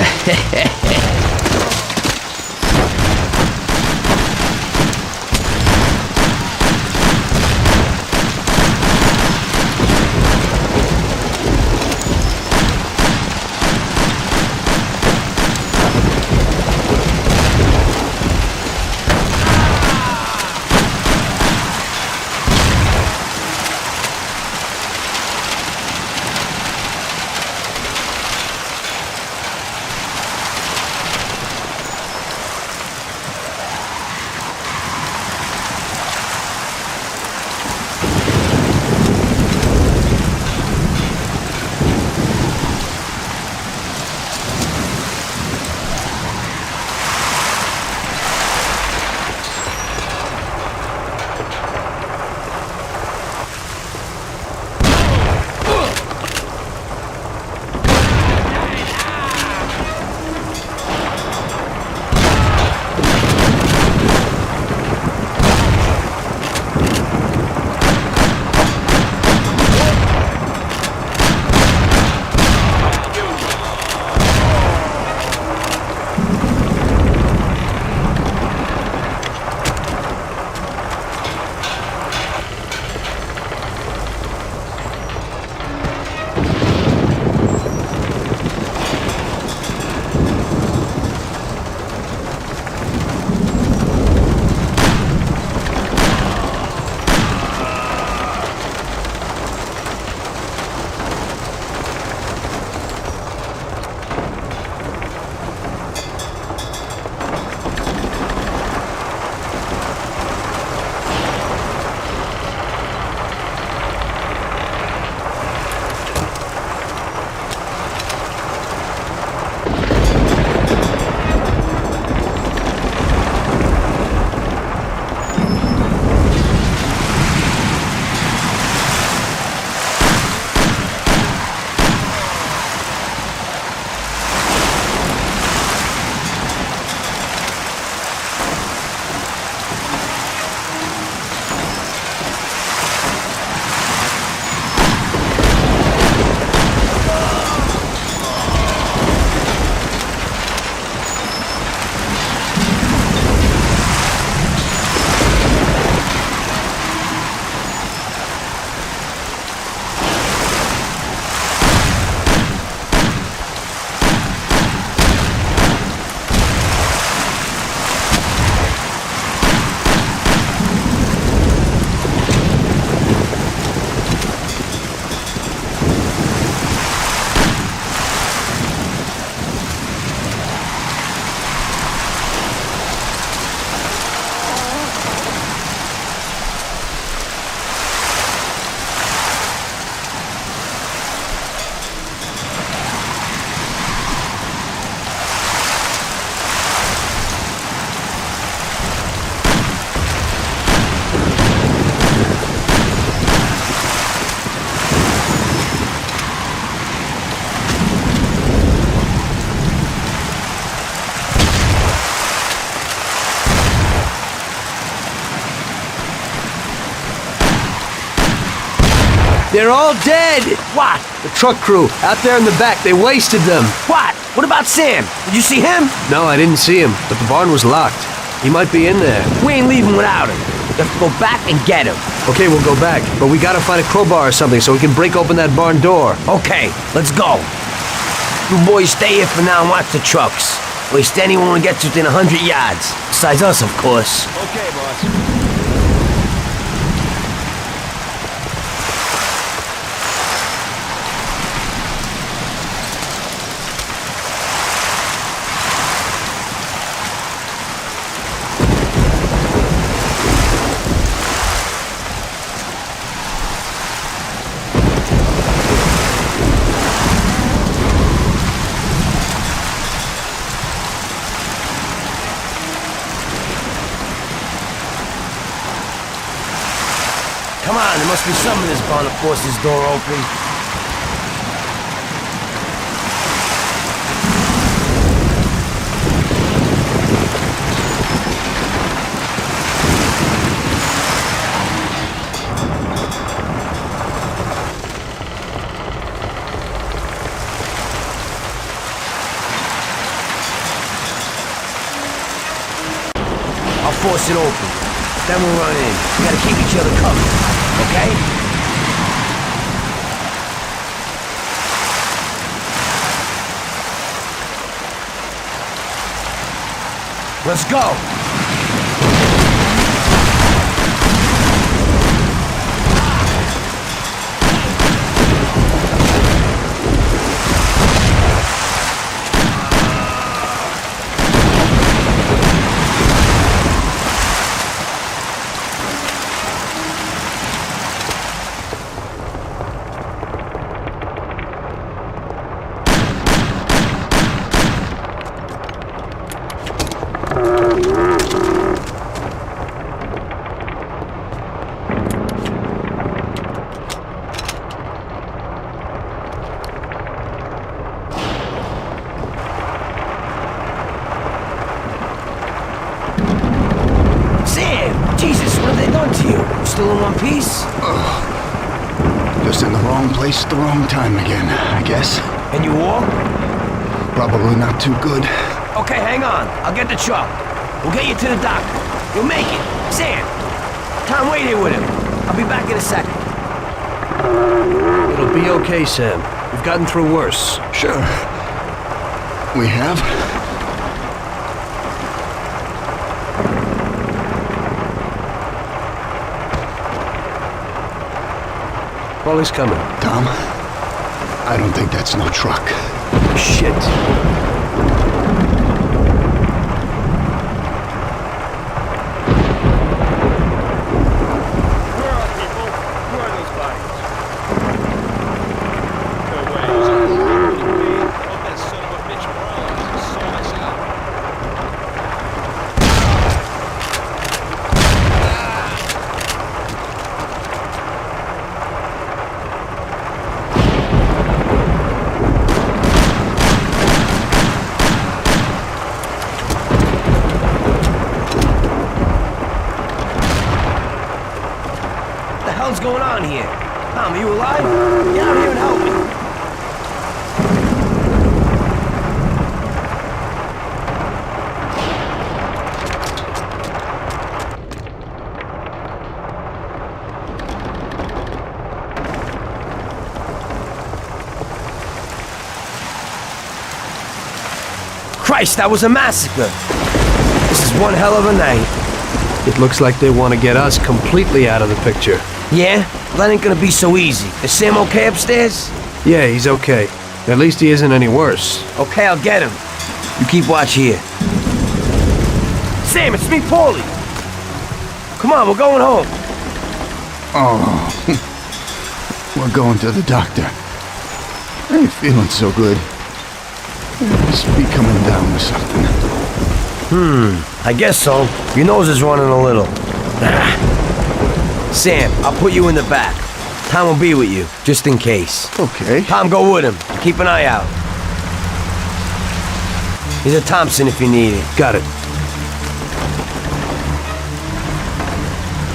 They're all dead! What? The truck crew, out there in the back, they wasted them. What? What about Sam? Did you see him? No, I didn't see him, but the barn was locked. He might be in there. We ain't leaving without him. We have to go back and get him. Okay, we'll go back, but we gotta find a crowbar or something so we can break open that barn door. Okay, let's go. You boys stay here for now and watch the trucks. Waste anyone who gets within 100 yards. Besides us, of course. Okay, boss. Come on, there must be some in this barn to force this door open. I'll force it open. Then we'll run in. We gotta keep each other covered, okay? Let's go! Still in one piece? Just in the wrong place at the wrong time again, I guess. And you walk? Probably not too good. Okay, hang on. I'll get the truck. We'll get you to the doctor. You'll make it. Sam! Tom, wait here with him. I'll be back in a second. It'll be okay, Sam. We've gotten through worse. Sure. We have. Paulie's coming. Tom, I don't think that's no truck. Shit. Where are people? Who are those bodies? No way. Hope that son of a bitch Morales saw us out. What's going on here? Tom, are you alive? Get out here and help me. Christ, that was a massacre. This is one hell of a night. It looks like they want to get us completely out of the picture. Yeah? Well, that ain't gonna be so easy. Is Sam okay upstairs? Yeah, he's okay. At least he isn't any worse. Okay, I'll get him. You keep watch here. Sam, it's me, Paulie. Come on, we're going home. Oh, we're going to the doctor. I ain't feeling so good. Must be coming down with something. I guess so. Your nose is running a little. Sam, I'll put you in the back. Tom will be with you, just in case. Okay. Tom, go with him. Keep an eye out. Here's a Thompson if you need it. Got it.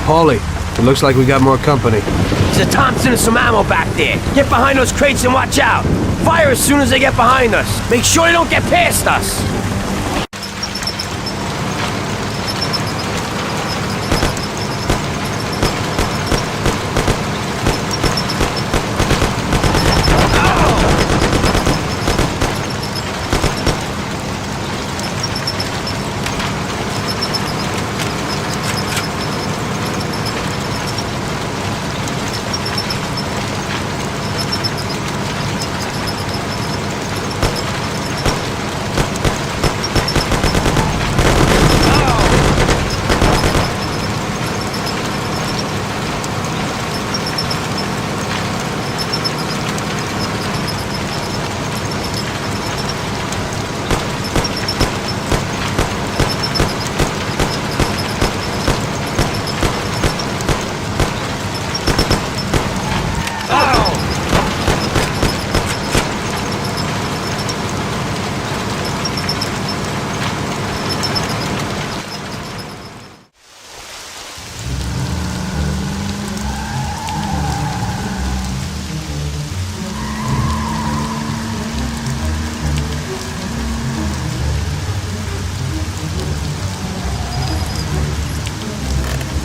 Paulie, It looks like we got more company. There's a Thompson and some ammo back there. Get behind those crates and watch out. Fire as soon as they get behind us. Make sure they don't get past us.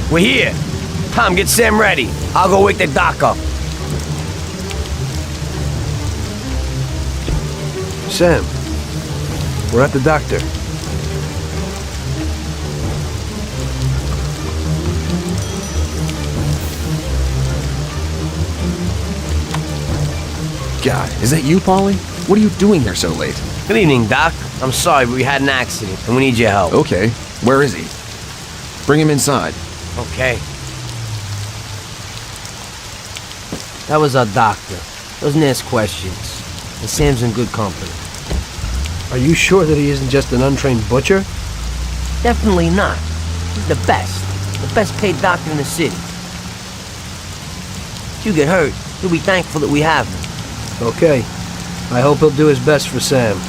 We're here. Tom, get Sam ready. I'll go wake the doc up. Sam, we're at the doctor. God, is that you, Paulie? What are you doing here so late? Good evening, Doc. I'm sorry, but we had an accident, and we need your help. Okay, where is he? Bring him inside. Okay. That was our doctor. Doesn't ask questions. And Sam's in good company. Are you sure that he isn't just an untrained butcher? Definitely not. He's the best. The best paid doctor in the city. If you get hurt, you'll be thankful that we have him. Okay. I hope he'll do his best for Sam.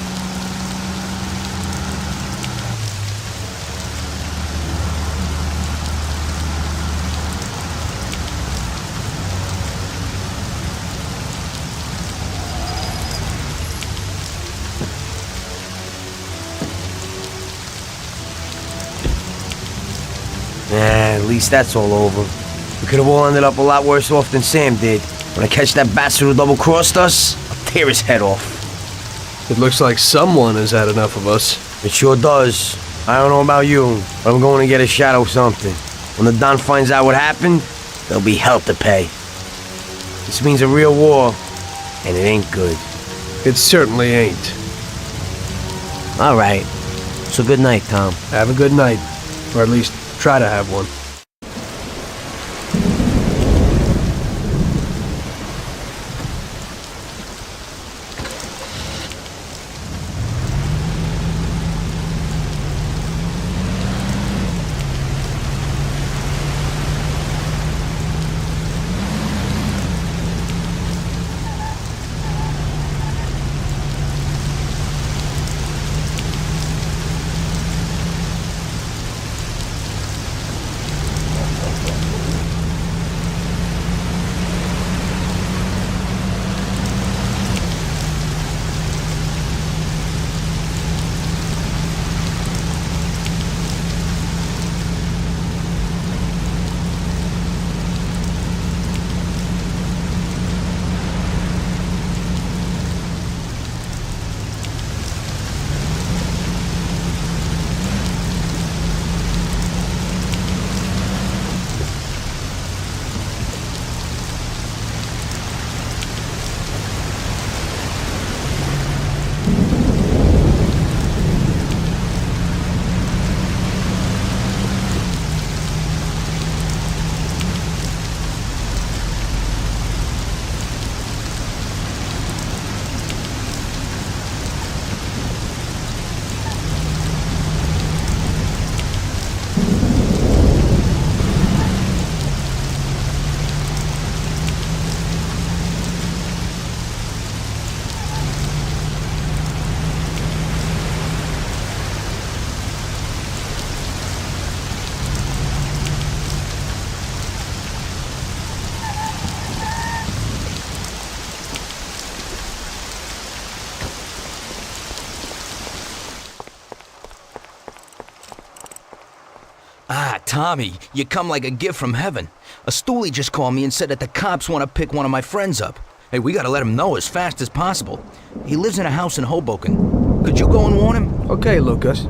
At least that's all over. We could have all ended up a lot worse off than Sam did. When I catch that bastard who double-crossed us, I'll tear his head off. It looks like someone has had enough of us. It sure does. I don't know about you, but I'm going to get a shot of something. When the Don finds out what happened, there'll be hell to pay. This means a real war, and it ain't good. It certainly ain't. All right. So good night, Tom. Have a good night. Or at least try to have one. Ah, Tommy, you come like a gift from heaven. A stoolie just called me and said that the cops want to pick one of my friends up. Hey, we gotta let him know as fast as possible. He lives in a house in Hoboken. Could you go and warn him? Okay, Lucas.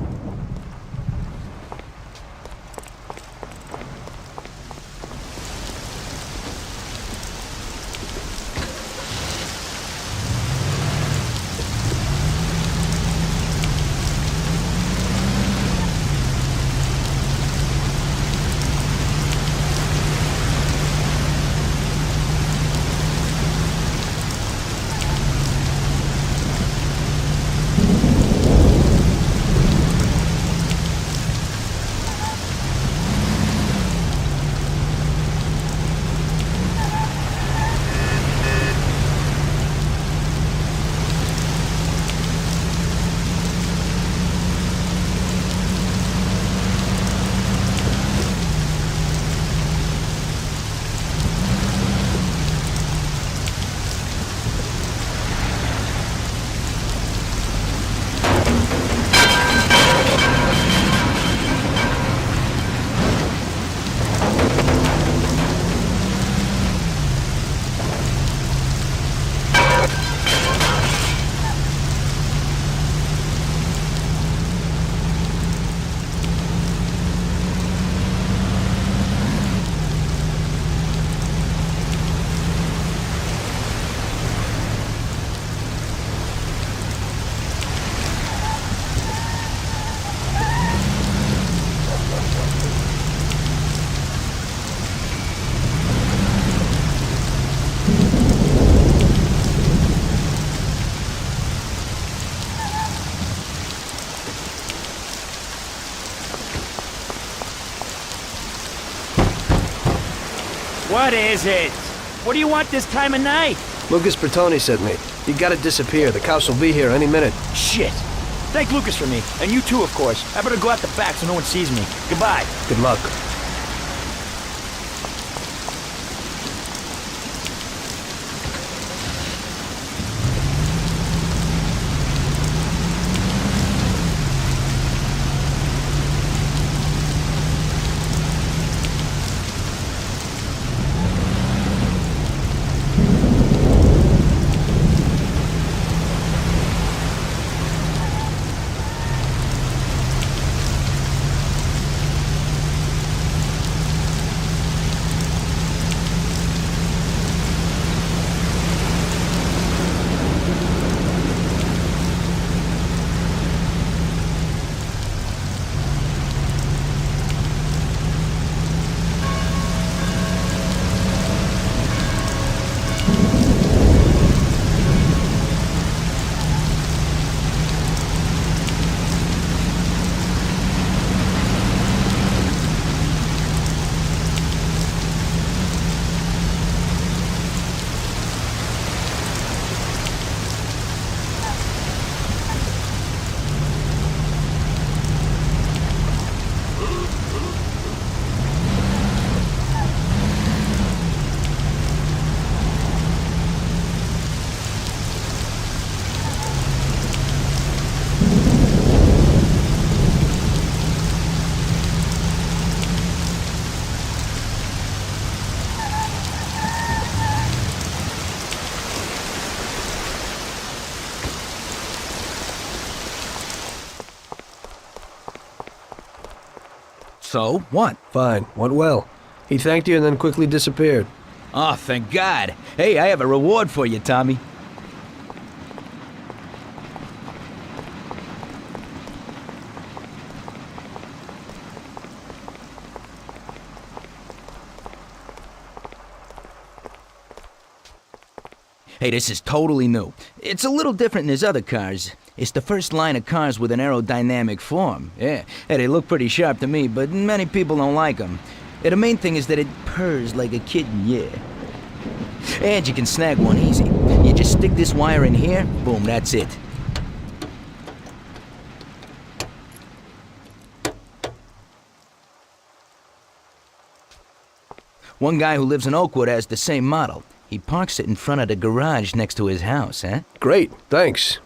What is it? What do you want this time of night? Lucas Bertoni sent me. You gotta disappear. The cops will be here any minute. Shit. Thank Lucas for me. And you too, of course. I better go out the back so no one sees me. Goodbye. Good luck. So, what? Fine. Went well. He thanked you and then quickly disappeared. Oh, thank God. Hey, I have a reward for you, Tommy. Hey, this is totally new. It's a little different than his other cars. It's the first line of cars with an aerodynamic form. Yeah, hey, they look pretty sharp to me, but many people don't like them. The main thing is that it purrs like a kitten, yeah. And you can snag one easy. You just stick this wire in here, boom, that's it. One guy who lives in Oakwood has the same model. He parks it in front of the garage next to his house, huh? Great, thanks.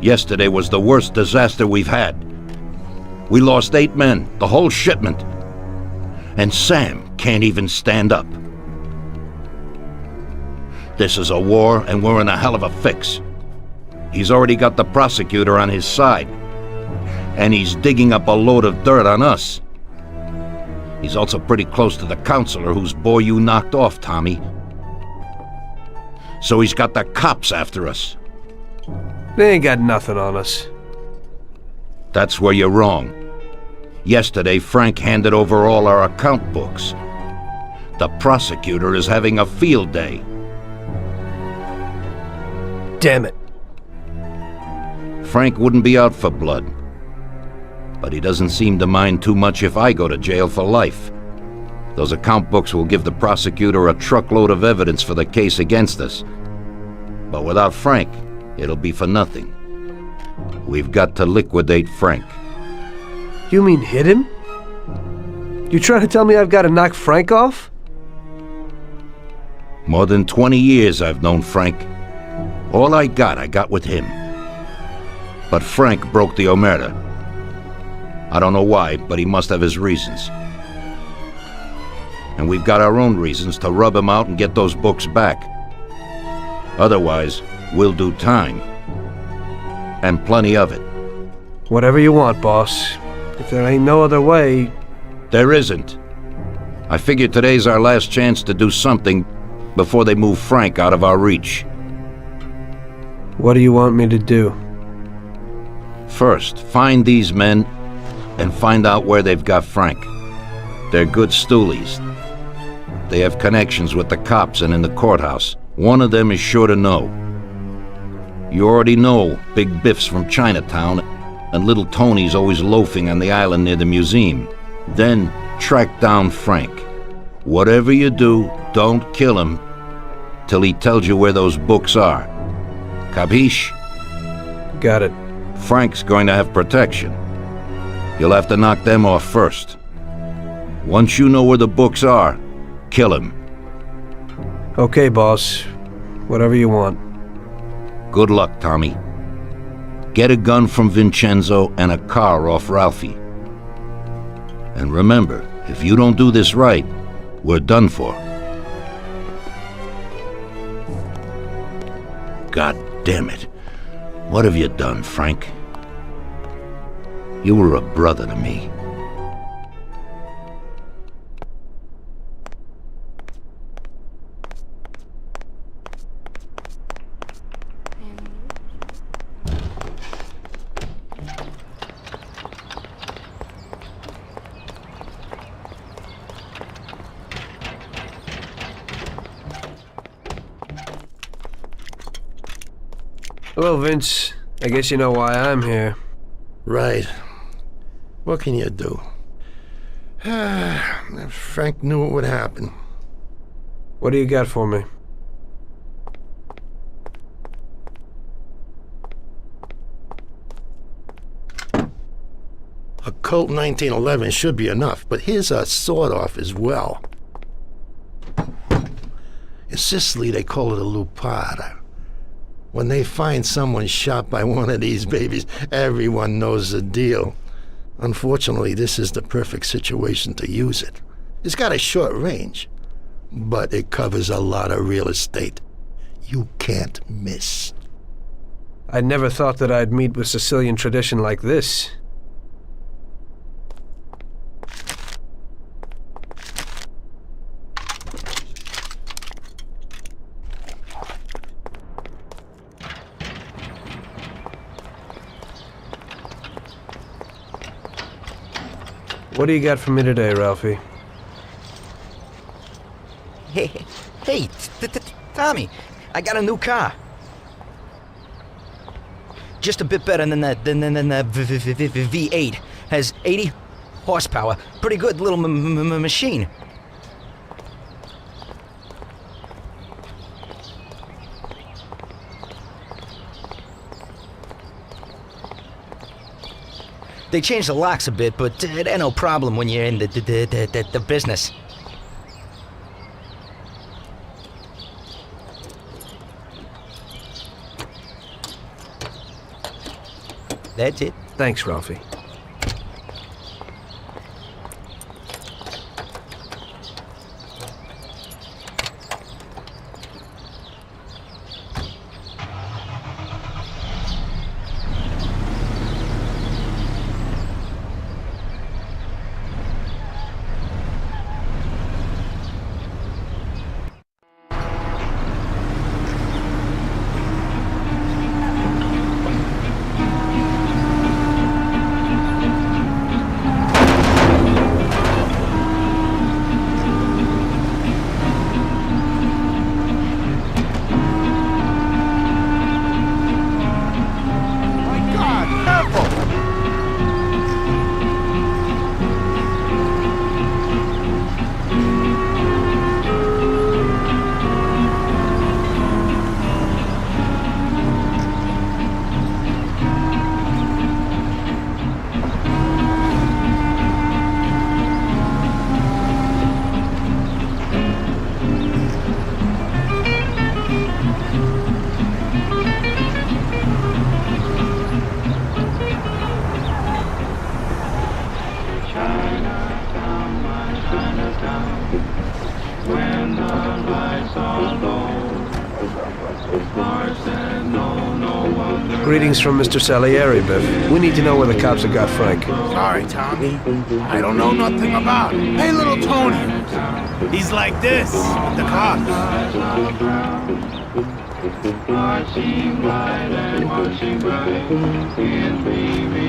Yesterday was the worst disaster we've had. We lost 8 men, the whole shipment. And Sam can't even stand up. This is a war, and we're in a hell of a fix. He's already got the prosecutor on his side. And he's digging up a load of dirt on us. He's also pretty close to the counselor whose boy you knocked off, Tommy. So he's got the cops after us. They ain't got nothing on us. That's where you're wrong. Yesterday, Frank handed over all our account books. The prosecutor is having a field day. Damn it. Frank wouldn't be out for blood. But he doesn't seem to mind too much if I go to jail for life. Those account books will give the prosecutor a truckload of evidence for the case against us. But without Frank, it'll be for nothing. We've got to liquidate Frank. You mean hit him? You trying to tell me I've got to knock Frank off? More than 20 years I've known Frank. All I got with him. But Frank broke the omerta. I don't know why, but he must have his reasons. And we've got our own reasons to rub him out and get those books back. Otherwise, we'll do time. And plenty of it. Whatever you want, boss. If there ain't no other way... There isn't. I figure today's our last chance to do something before they move Frank out of our reach. What do you want me to do? First, find these men and find out where they've got Frank. They're good stoolies. They have connections with the cops and in the courthouse. One of them is sure to know. You already know Big Biff's from Chinatown, and Little Tony's always loafing on the island near the museum. Then track down Frank. Whatever you do, don't kill him till he tells you where those books are. Capiche? Got it. Frank's going to have protection. You'll have to knock them off first. Once you know where the books are, kill him. Okay, boss. Whatever you want. Good luck, Tommy. Get a gun from Vincenzo and a car off Ralphie. And remember, if you don't do this right, we're done for. God damn it. What have you done, Frank? You were a brother to me. Hello, Vince. I guess you know why I'm here. Right. What can you do? Frank knew it would happen. What do you got for me? A Colt 1911 should be enough, but here's a sawed-off as well. In Sicily, they call it a lupara. When they find someone shot by one of these babies, everyone knows the deal. Unfortunately, this is the perfect situation to use it. It's got a short range, but it covers a lot of real estate. You can't miss. I never thought that I'd meet with Sicilian tradition like this. What do you got for me today, Ralphie? Hey, Tommy, I got a new car. Just a bit better than the V8. Has 80 horsepower. Pretty good little machine. They changed the locks a bit, but it ain't no problem when you're in the business. That's it. Thanks, Ralphie. Greetings from Mr. Salieri, Biff. We need to know where the cops have got Frank. Sorry, Tommy. I don't know nothing about it. Hey, little Tony. He's like this with the cops. Marching right and marching right in dreamy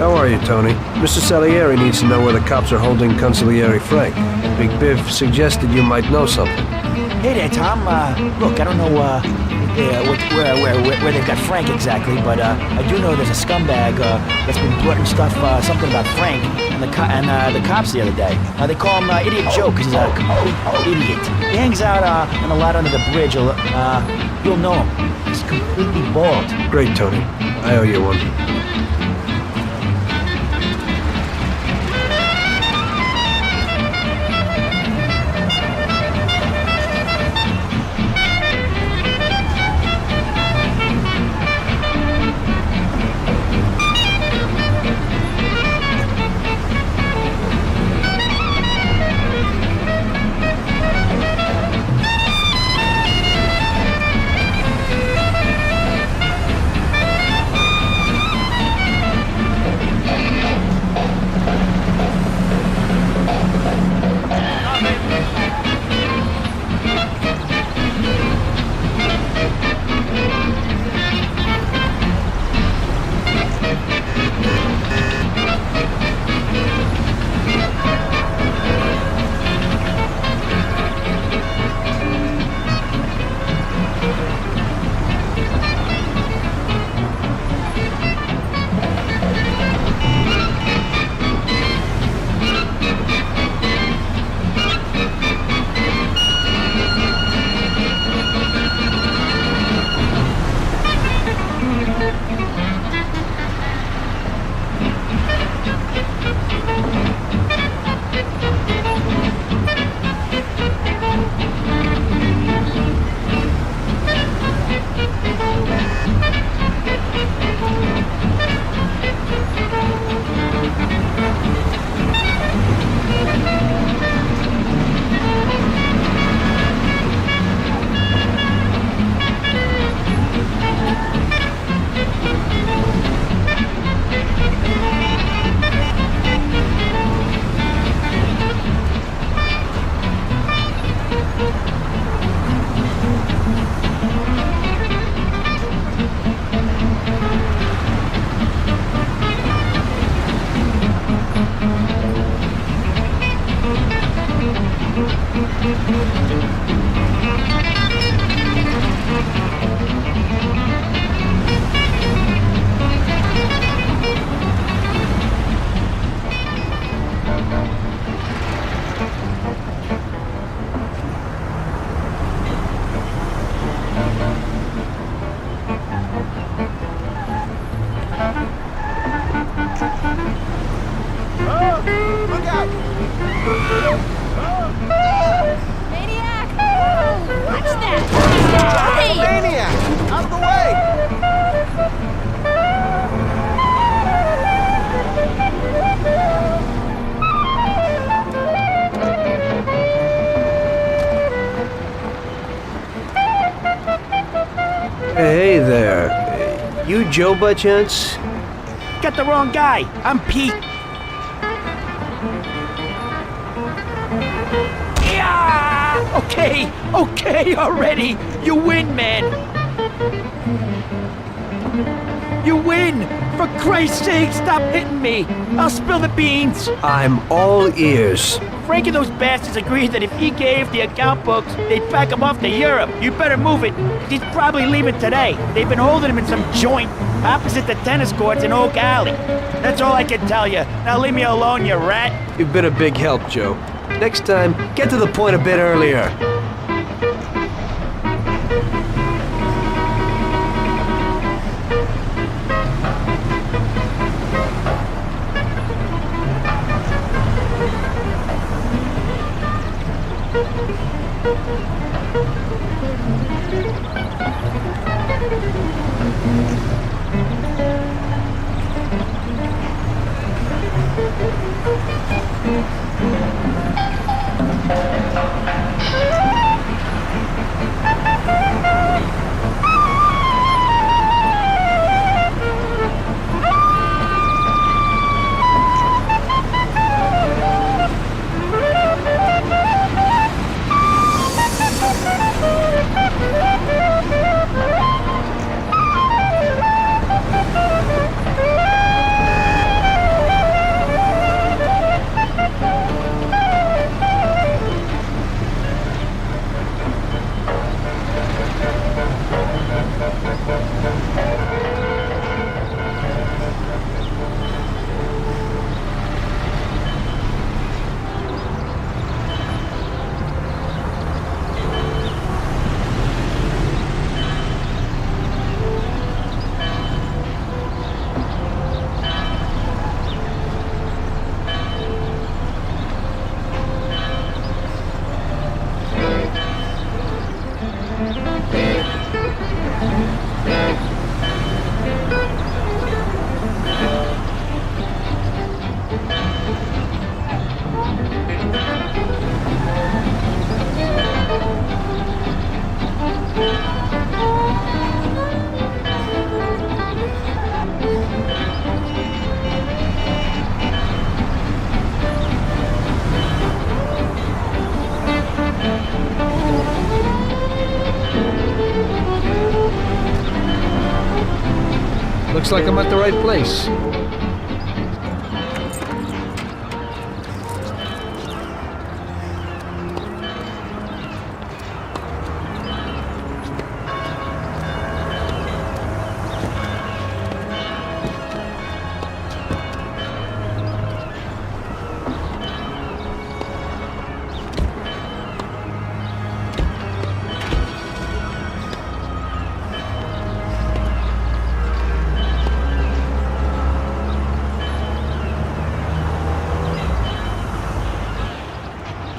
How are you, Tony? Mr. Salieri needs to know where the cops are holding Consigliere Frank. Big Biff suggested you might know something. Hey there, Tom. Look, I don't know where they've got Frank exactly, but I do know there's a scumbag that's been blurting stuff, something about Frank and the cops the other day. They call him Idiot Joe because he's a complete idiot. He hangs out on a lot under the bridge. You'll know him. He's completely bald. Great, Tony. I owe you one. Hey there. You Joe by chance? Got the wrong guy. I'm Pete. Yeah! Okay already. You win, man. You win! For Christ's sake, stop hitting me! I'll spill the beans! I'm all ears. Frank and those bastards agreed that if he gave the account books, they'd pack him off to Europe. You better move it. He's probably leaving today. They've been holding him in some joint opposite the tennis courts in Oak Alley. That's all I can tell you. Now leave me alone, you rat. You've been a big help, Joe. Next time, get to the point a bit earlier. Looks like I'm at the right place.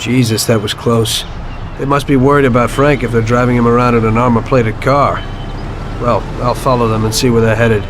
Jesus, that was close. They must be worried about Frank if they're driving him around in an armor-plated car. Well, I'll follow them and see where they're headed.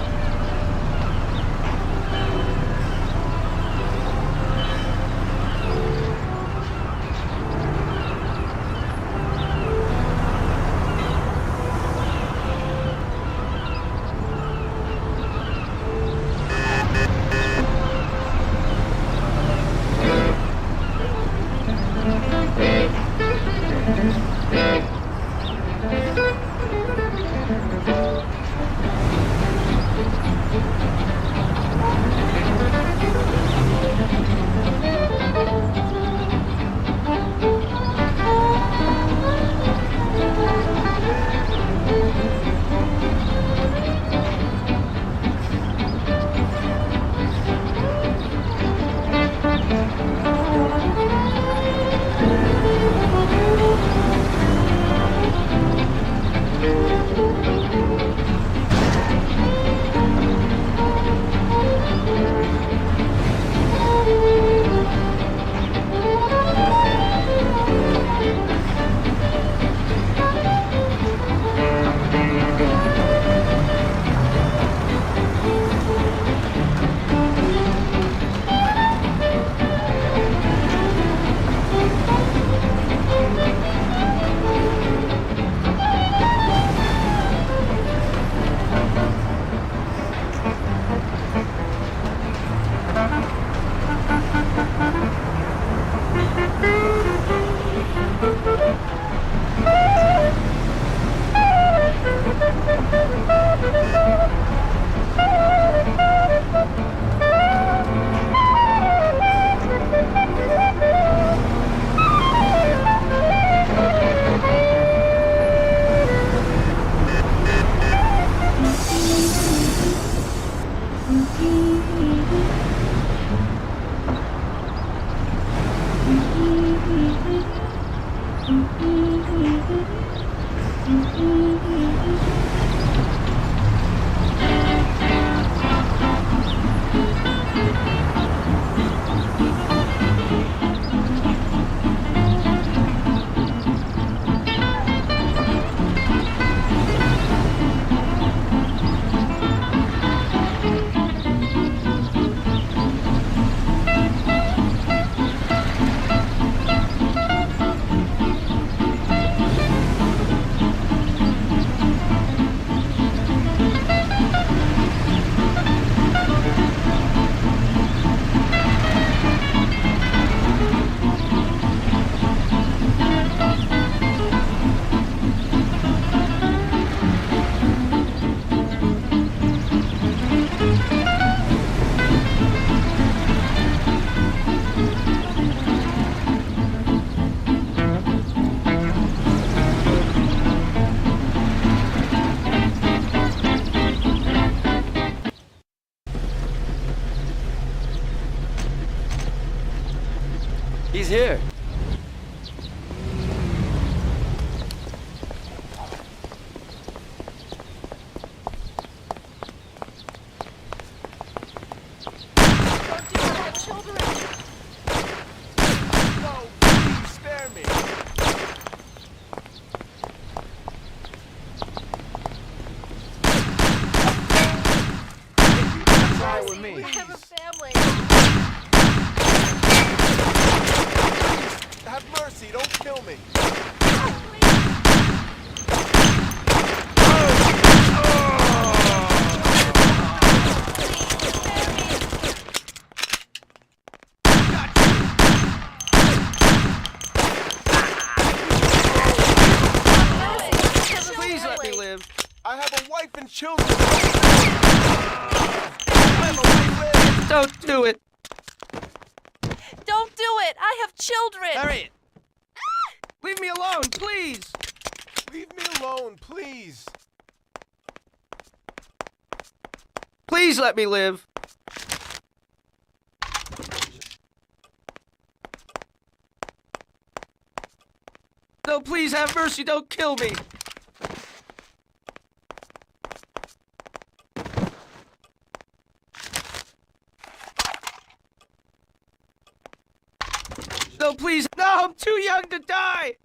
he's here. Have mercy, don't kill me. Please let me live. I have a wife and children. Don't do it. Don't do it! I have children! Harriet! Leave me alone, please! Leave me alone, please. Please let me live. No, please have mercy, don't kill me. No, please. No, I'm too young to die.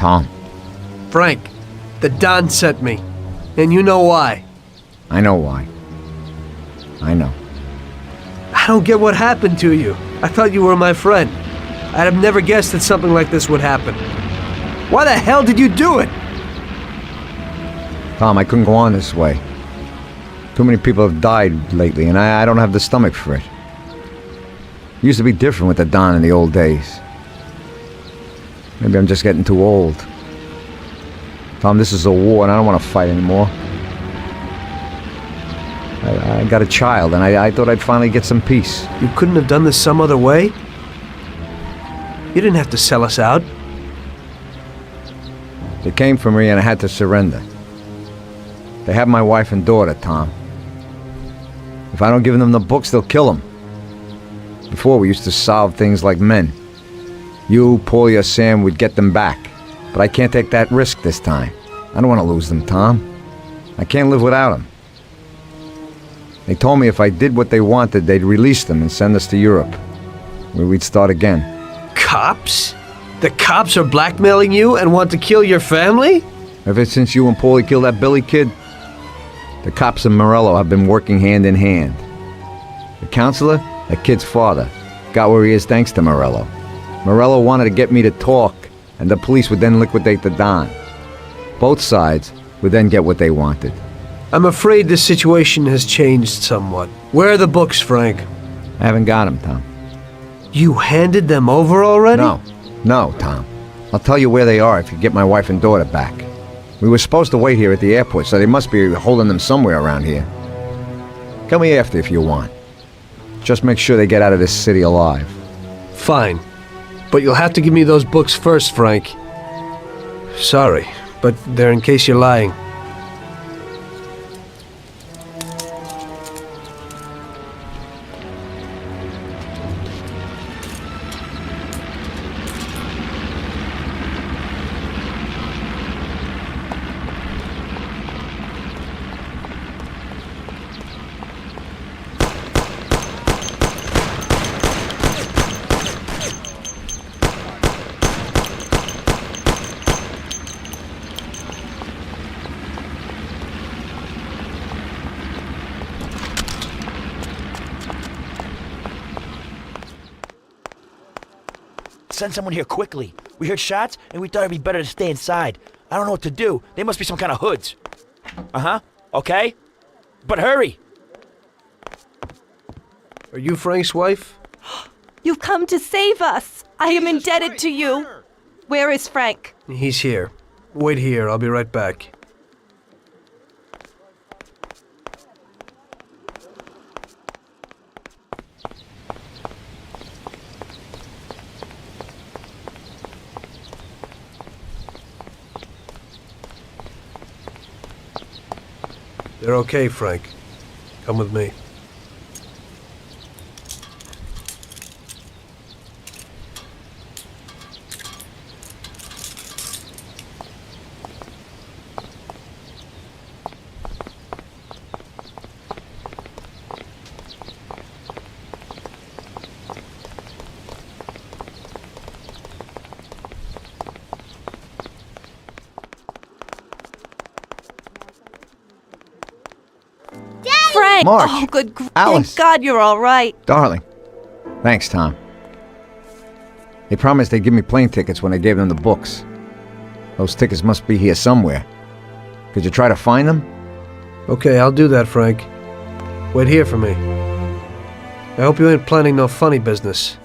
Tom. Frank, the Don sent me. And you know why. I know why. I know. I don't get what happened to you. I thought you were my friend. I'd have never guessed that something like this would happen. Why the hell did you do it? Tom, I couldn't go on this way. Too many people have died lately, and I don't have the stomach for it. It used to be different with the Don in the old days. Maybe I'm just getting too old. Tom, this is a war, and I don't want to fight anymore. I got a child, and I thought I'd finally get some peace. You couldn't have done this some other way? You didn't have to sell us out. They came for me, and I had to surrender. They have my wife and daughter, Tom. If I don't give them the books, they'll kill them. Before, we used to solve things like men. You, Paulie, or Sam would get them back. But I can't take that risk this time. I don't want to lose them, Tom. I can't live without them. They told me if I did what they wanted, they'd release them and send us to Europe, where we'd start again. Cops? The cops are blackmailing you and want to kill your family? Ever since you and Paulie killed that Billy kid, the cops and Morello have been working hand in hand. The counselor, that kid's father, got where he is thanks to Morello. Morello wanted to get me to talk, and the police would then liquidate the Don. Both sides would then get what they wanted. I'm afraid this situation has changed somewhat. Where are the books, Frank? I haven't got them, Tom. You handed them over already? No, Tom. I'll tell you where they are if you get my wife and daughter back. We were supposed to wait here at the airport, so they must be holding them somewhere around here. Tell me after if you want. Just make sure they get out of this city alive. Fine. But you'll have to give me those books first, Frank. Sorry, but they're in case you're lying. Send someone here quickly. We heard shots, and we thought it'd be better to stay inside. I don't know what to do. They must be some kind of hoods. Uh-huh. Okay. But hurry. Are you Frank's wife? You've come to save us. I am indebted to you. Where is Frank? He's here. Wait here. I'll be right back. They're okay, Frank. Come with me. Marge! Oh, good. Alice! Thank God you're all right. Darling. Thanks, Tom. They promised they'd give me plane tickets when I gave them the books. Those tickets must be here somewhere. Could you try to find them? Okay, I'll do that, Frank. Wait here for me. I hope you ain't planning no funny business.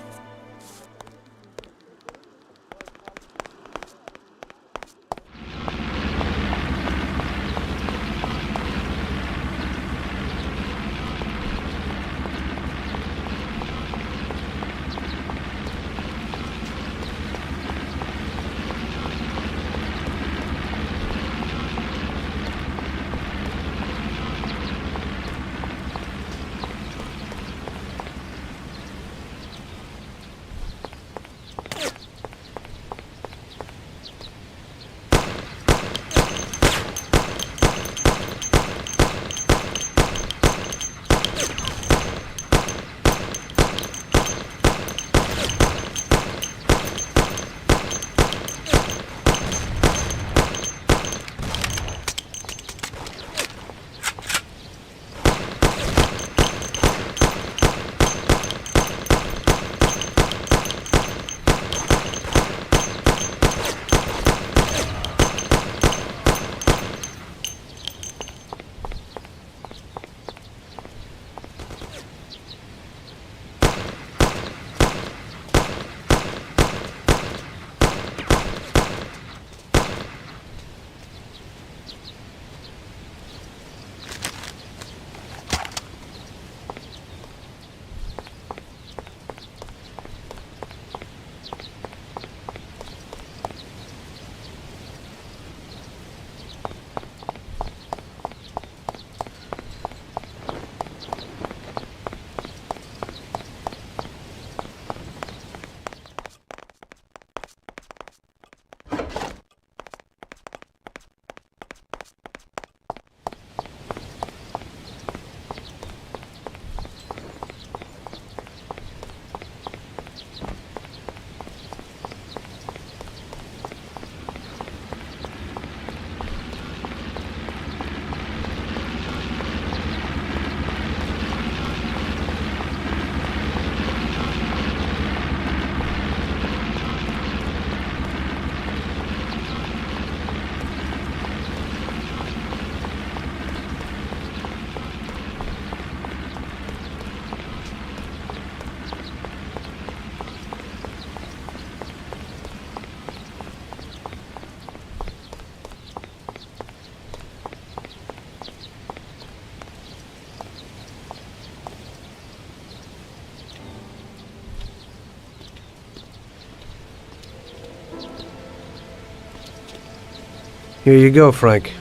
Here you go, Frank.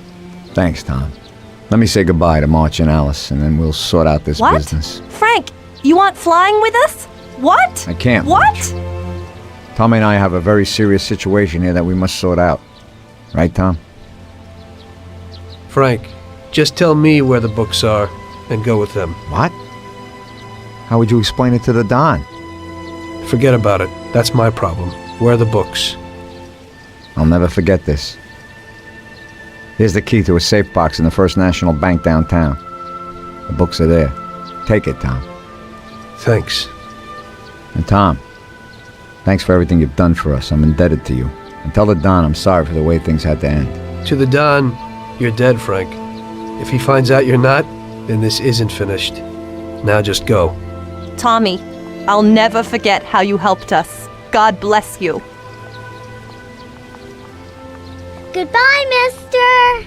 Thanks, Tom. Let me say goodbye to March and Alice, and then we'll sort out this What? business. Frank, you aren't flying with us? What? I can't. What? Tommy and I have a very serious situation here that we must sort out. Right, Tom? Frank, just tell me where the books are and go with them. What? How would you explain it to the Don? Forget about it. That's my problem. Where are the books? I'll never forget this. Here's the key to a safe box in the First National Bank downtown. The books are there. Take it, Tom. Thanks. And Tom, thanks for everything you've done for us. I'm indebted to you. And tell the Don I'm sorry for the way things had to end. To the Don, you're dead, Frank. If he finds out you're not, then this isn't finished. Now just go. Tommy, I'll never forget how you helped us. God bless you. Goodbye, mister!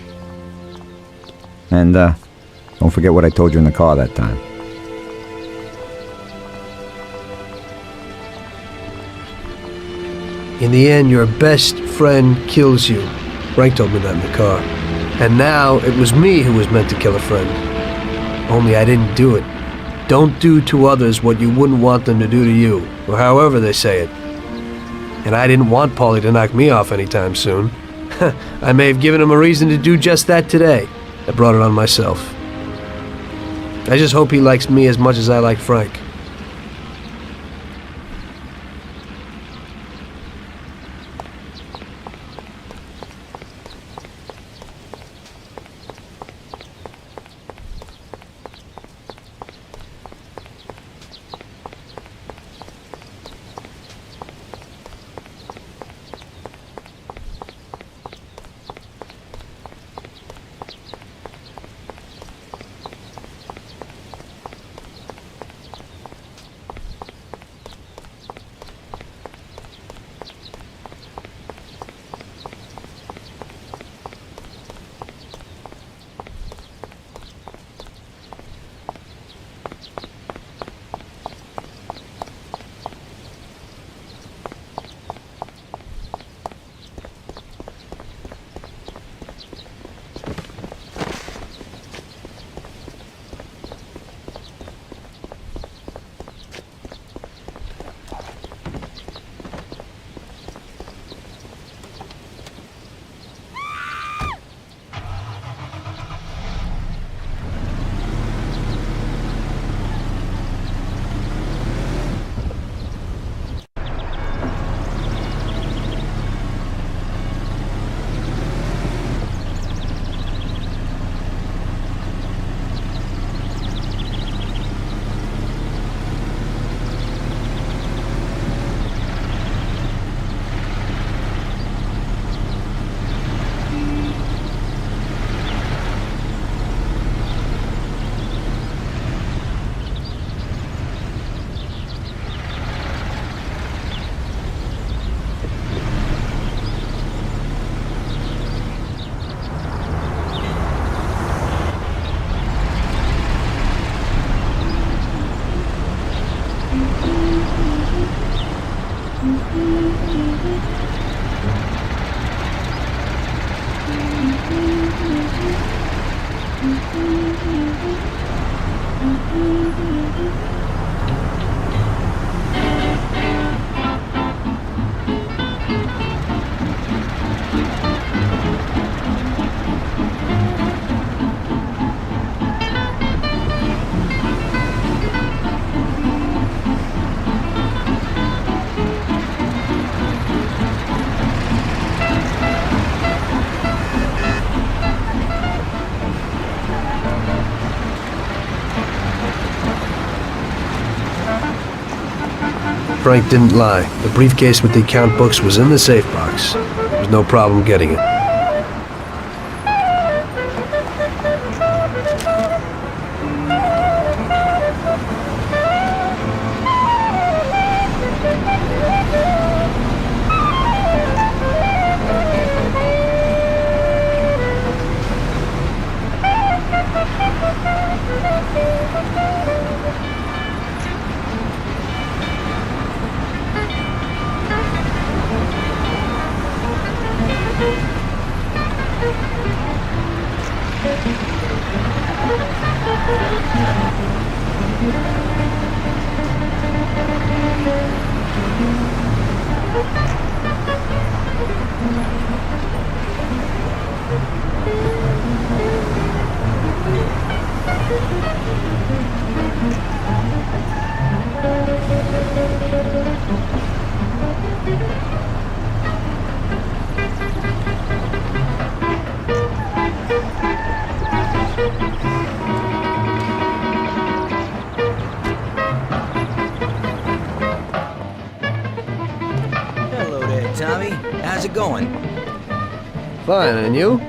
And, don't forget what I told you in the car that time. In the end, your best friend kills you. Frank told me that in the car. And now, it was me who was meant to kill a friend. Only I didn't do it. Don't do to others what you wouldn't want them to do to you, or however they say it. And I didn't want Paulie to knock me off anytime soon. I may have given him a reason to do just that today. I brought it on myself. I just hope he likes me as much as I like Frank. Frank didn't lie. The briefcase with the account books was in the safe box. There was no problem getting it. Fine, and you?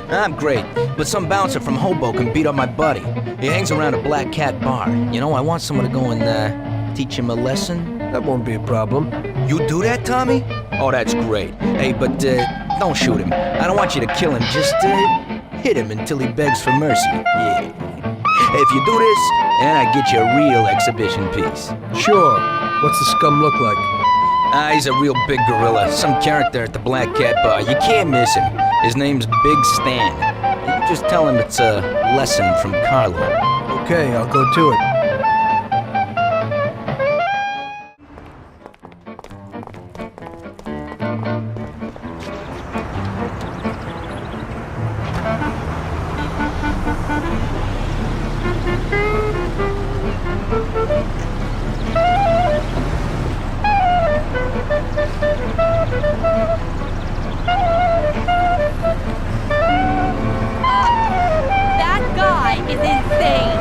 I'm great, but some bouncer from Hoboken beat up my buddy. He hangs around a Black Cat bar. You know, I want someone to go and, teach him a lesson. That won't be a problem. You do that, Tommy? Oh, that's great. Hey, but, don't shoot him. I don't want you to kill him, just, hit him until he begs for mercy. Yeah. If you do this, then I get you a real exhibition piece. Sure. What's the scum look like? He's a real big gorilla. Some character at the Black Cat bar. You can't miss him. His name's Big Stan. You just tell him it's a lesson from Carlo. Okay, I'll go to it. That guy is insane.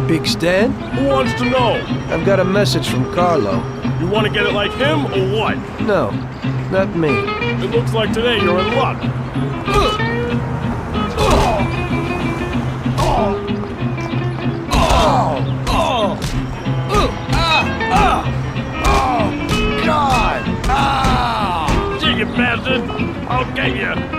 Big Stan? Who wants to know? I've got a message from Carlo. You want to get it like him or what? No, not me. It looks like today you're in luck. God! Ah! Dig it, bastard! I'll get you!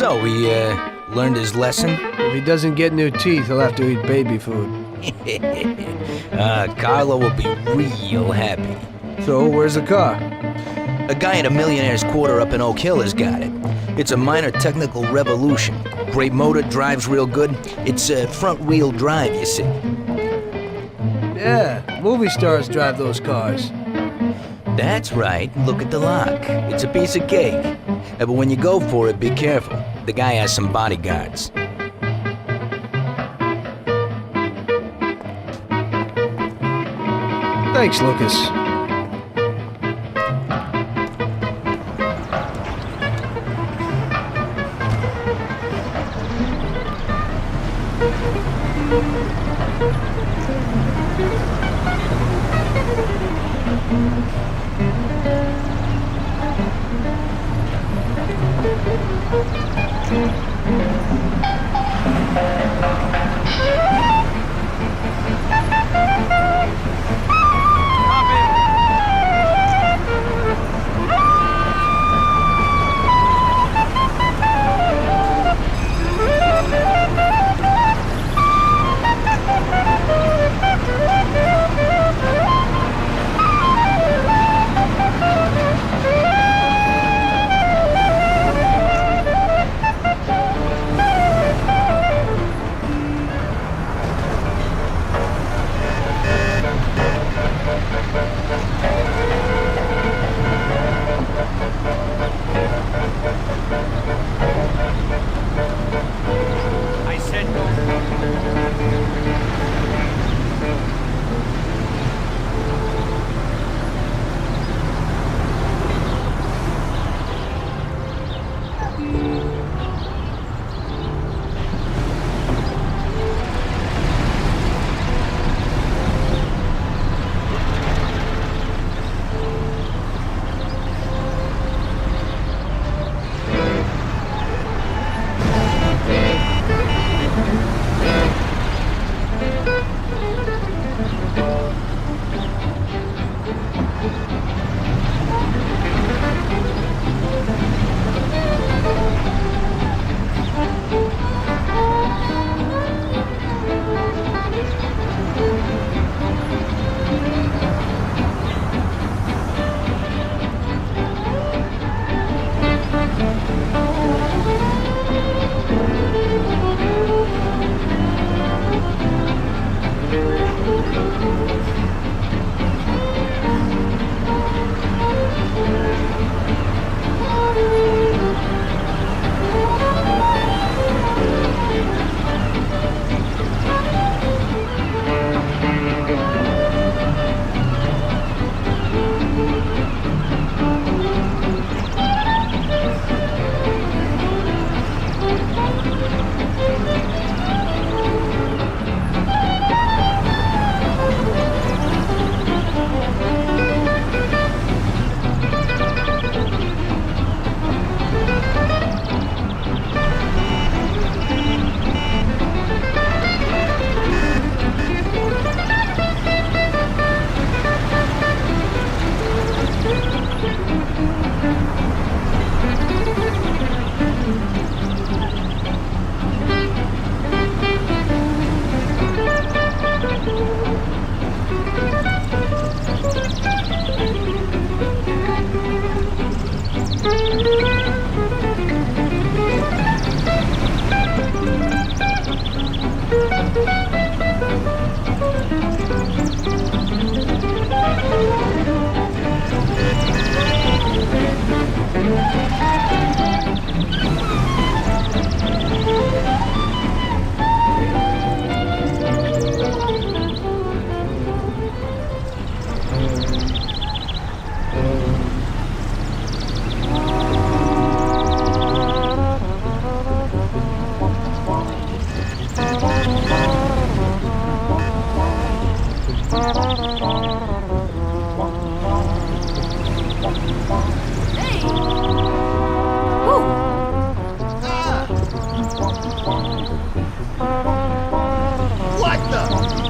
So, he, learned his lesson? If he doesn't get new teeth, he'll have to eat baby food. Carlo will be real happy. So, where's the car? A guy at a millionaire's quarter up in Oak Hill has got it. It's a minor technical revolution. Great motor, drives real good. It's front-wheel drive, you see. Yeah, movie stars drive those cars. That's right. Look at the lock. It's a piece of cake. But when you go for it, be careful. The guy has some bodyguards. Thanks, Lucas.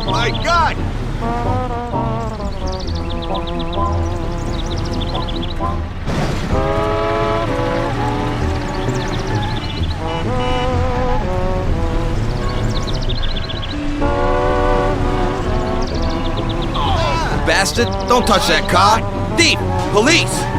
My God! bastard! Don't touch that car! Thief! Police!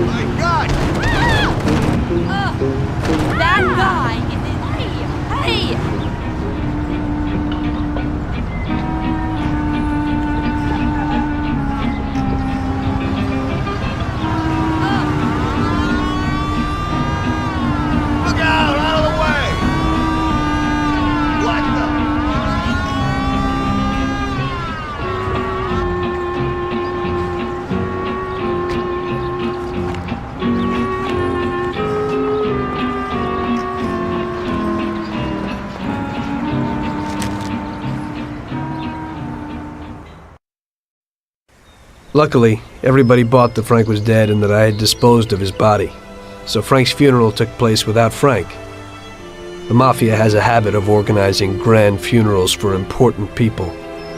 My God! That guy is in. Hey! Look out! Out of the way! Luckily, everybody bought that Frank was dead and that I had disposed of his body. So Frank's funeral took place without Frank. The Mafia has a habit of organizing grand funerals for important people,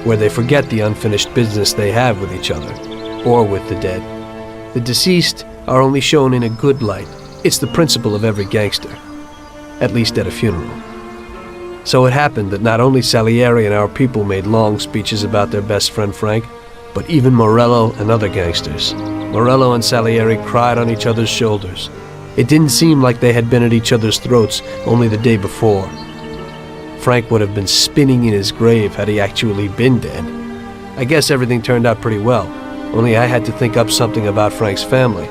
where they forget the unfinished business they have with each other, or with the dead. The deceased are only shown in a good light. It's the principle of every gangster, at least at a funeral. So it happened that not only Salieri and our people made long speeches about their best friend Frank, but even Morello and other gangsters. Morello and Salieri cried on each other's shoulders. It didn't seem like they had been at each other's throats only the day before. Frank would have been spinning in his grave had he actually been dead. I guess everything turned out pretty well, only I had to think up something about Frank's family.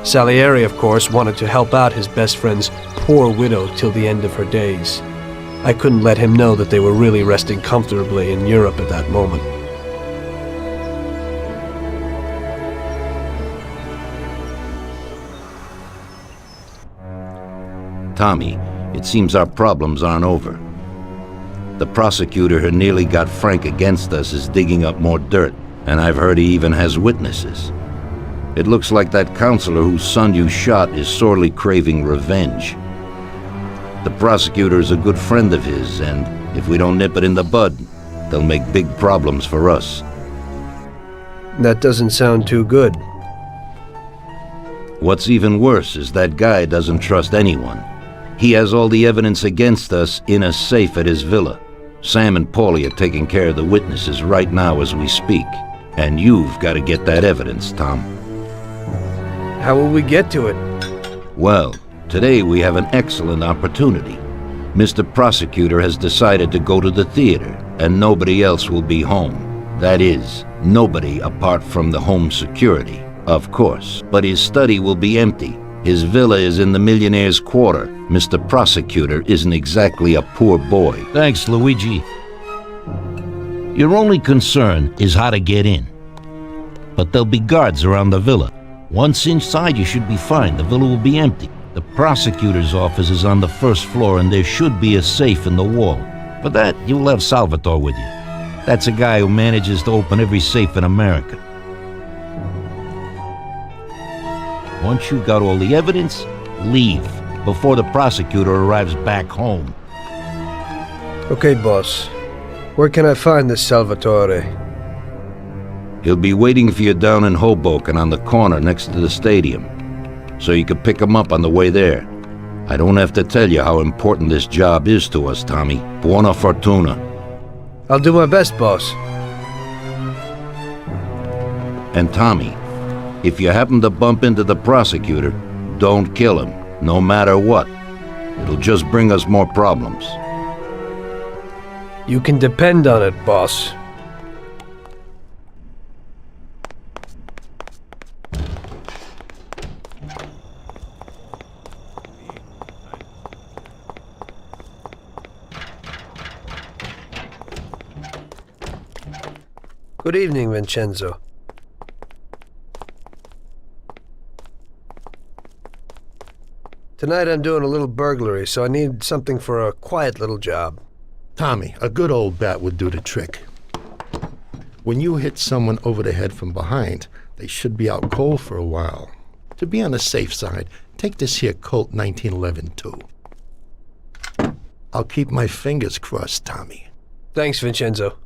Salieri, of course, wanted to help out his best friend's poor widow till the end of her days. I couldn't let him know that they were really resting comfortably in Europe at that moment. Tommy, it seems our problems aren't over. The prosecutor who nearly got Frank against us is digging up more dirt, and I've heard he even has witnesses. It looks like that counselor whose son you shot is sorely craving revenge. The prosecutor is a good friend of his, and if we don't nip it in the bud, they'll make big problems for us. That doesn't sound too good. What's even worse is that guy doesn't trust anyone. He has all the evidence against us in a safe at his villa. Sam and Paulie are taking care of the witnesses right now as we speak. And you've got to get that evidence, Tom. How will we get to it? Well, today we have an excellent opportunity. Mr. Prosecutor has decided to go to the theater, and nobody else will be home. That is, nobody apart from the home security, of course. But his study will be empty. His villa is in the Millionaire's Quarter. Mr. Prosecutor isn't exactly a poor boy. Thanks, Luigi. Your only concern is how to get in. But there'll be guards around the villa. Once inside, you should be fine. The villa will be empty. The prosecutor's office is on the first floor, and there should be a safe in the wall. For that, you'll have Salvatore with you. That's a guy who manages to open every safe in America. Once you've got all the evidence, leave before the prosecutor arrives back home. Okay, boss. Where can I find this Salvatore? He'll be waiting for you down in Hoboken on the corner next to the stadium, so you can pick him up on the way there. I don't have to tell you how important this job is to us, Tommy. Buona fortuna. I'll do my best, boss. And Tommy, if you happen to bump into the prosecutor, don't kill him, no matter what. It'll just bring us more problems. You can depend on it, boss. Good evening, Vincenzo. Tonight I'm doing a little burglary, so I need something for a quiet little job. Tommy, a good old bat would do the trick. When you hit someone over the head from behind, they should be out cold for a while. To be on the safe side, take this here Colt 1911 too. I'll keep my fingers crossed, Tommy. Thanks, Vincenzo.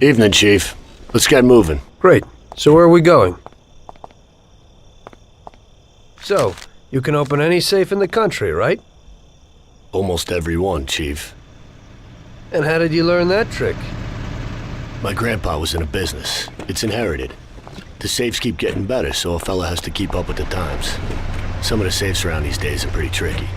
Evening, Chief. Let's get moving. Great. So where are we going? So, you can open any safe in the country, right? Almost every one, Chief. And how did you learn that trick? My grandpa was in a business. It's inherited. The safes keep getting better, so a fella has to keep up with the times. Some of the safes around these days are pretty tricky.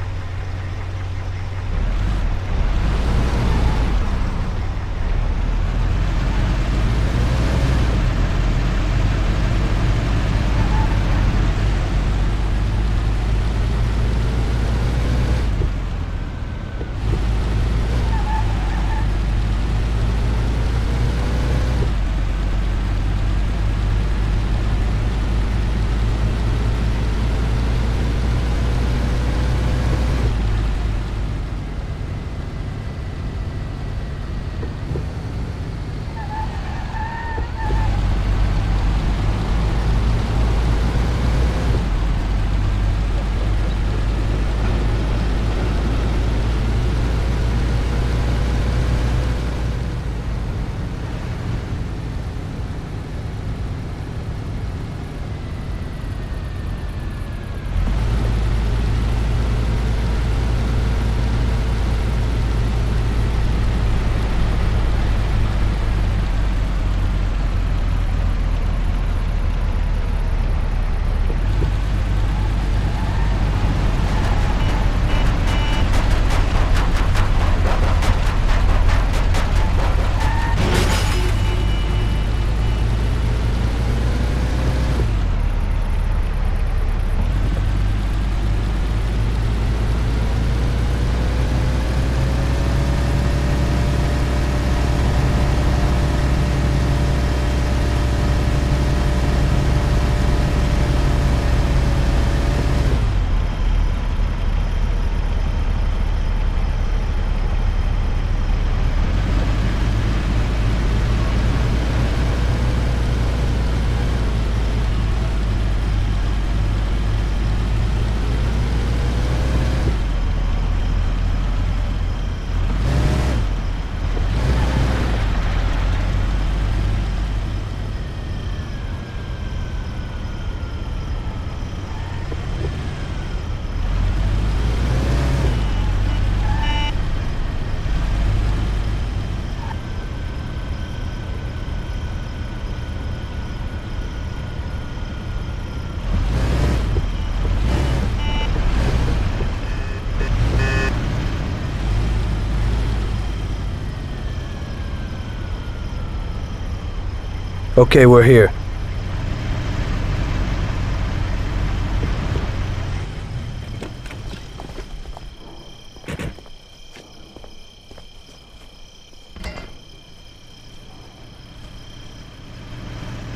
Okay, we're here.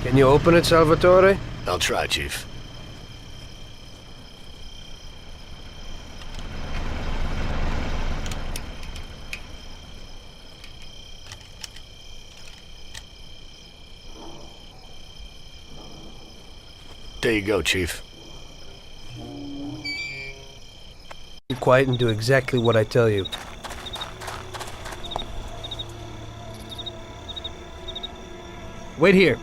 Can you open it, Salvatore? I'll try, Chief. There you go, Chief. Be quiet and do exactly what I tell you. Wait here.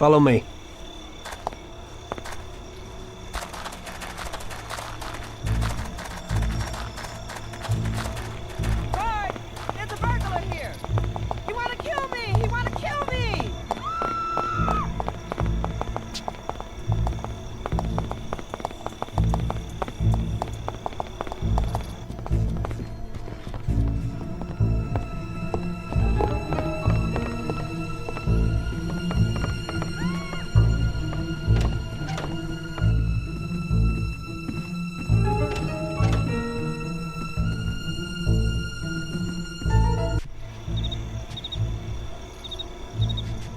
Follow me. Guard! There's a burglar here! He wanna kill me! He wanna kill me!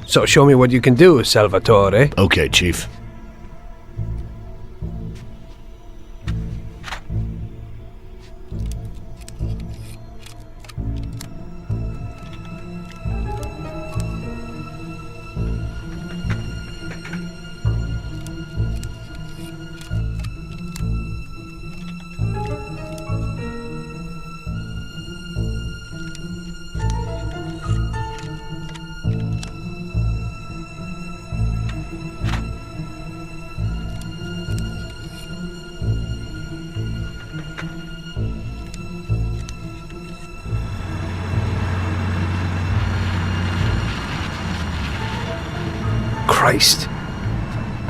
So show me what you can do, Salvatore. Okay, Chief. Christ.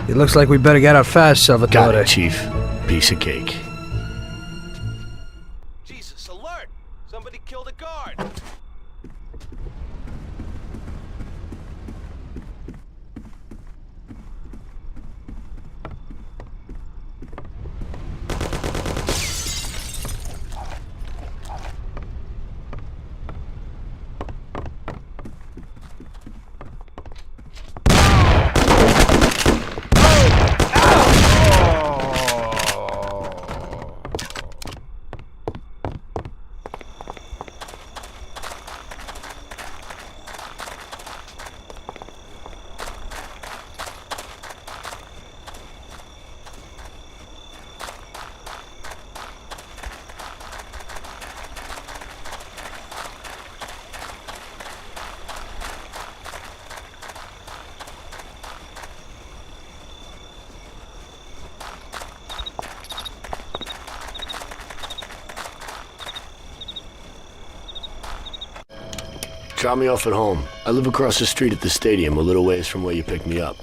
It looks like we better get out fast, Salvatore. Got it, Chief. Piece of cake. Jesus, alert! Somebody killed a guard! Drop me off at home. I live across the street at the stadium, a little ways from where you picked me up.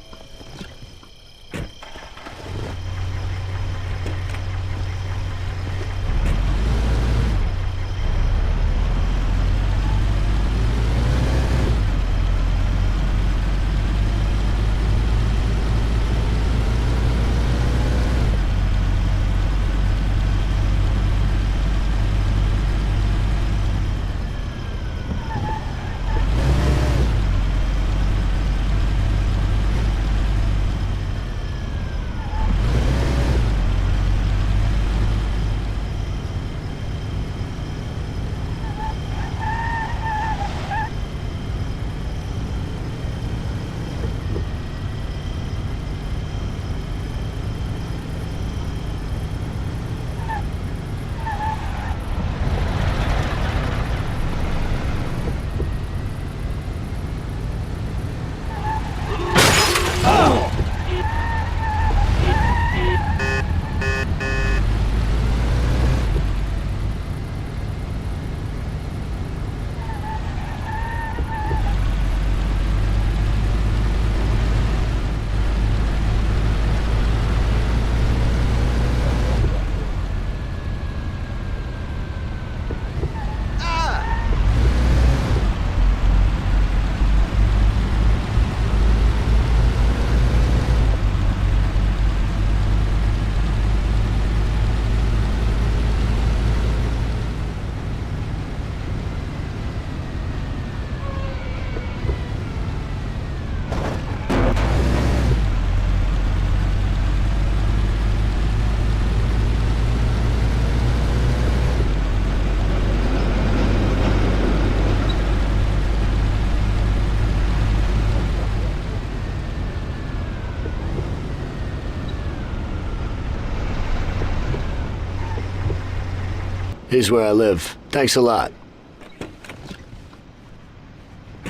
Here's where I live. Thanks a lot.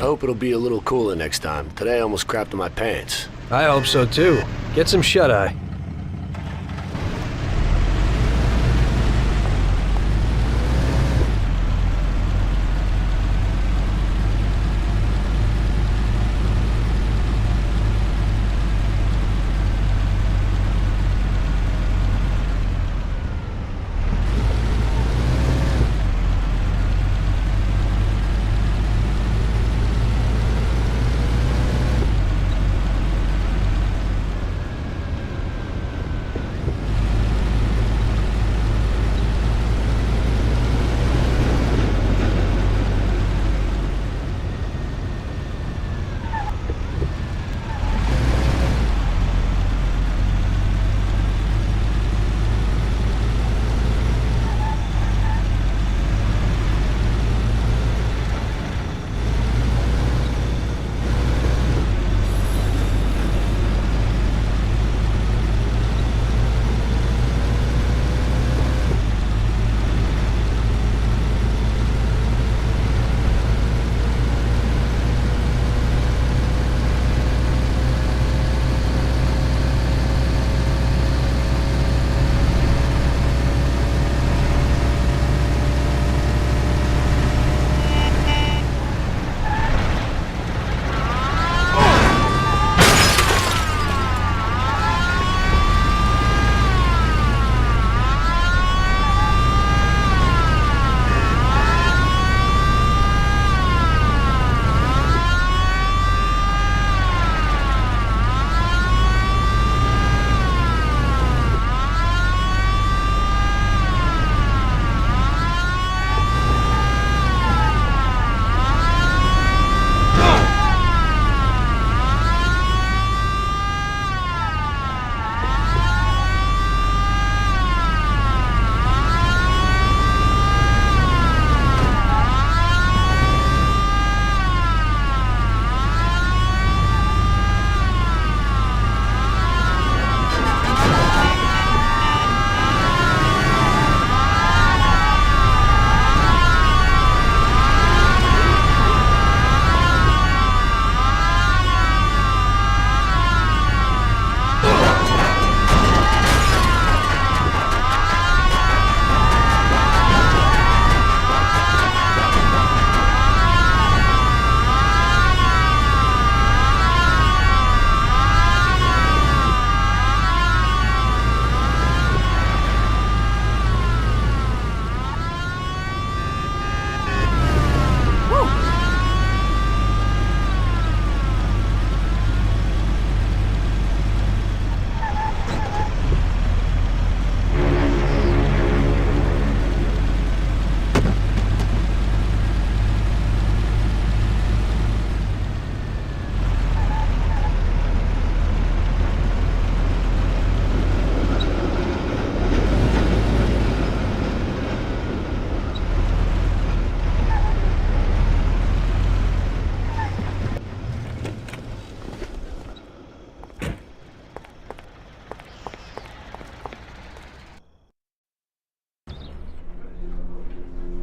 I hope it'll be a little cooler next time. Today I almost crapped in my pants. I hope so too. Get some shut-eye.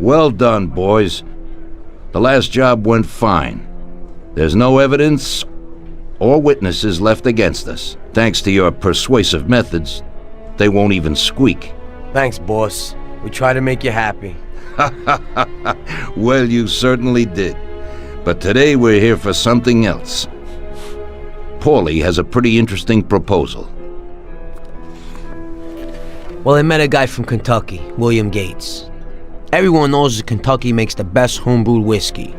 Well done, boys. The last job went fine. There's no evidence or witnesses left against us. Thanks to your persuasive methods, they won't even squeak. Thanks, boss. We try to make you happy. Well, you certainly did. But today we're here for something else. Paulie has a pretty interesting proposal. Well, I met a guy from Kentucky, William Gates. Everyone knows that Kentucky makes the best homebrewed whiskey.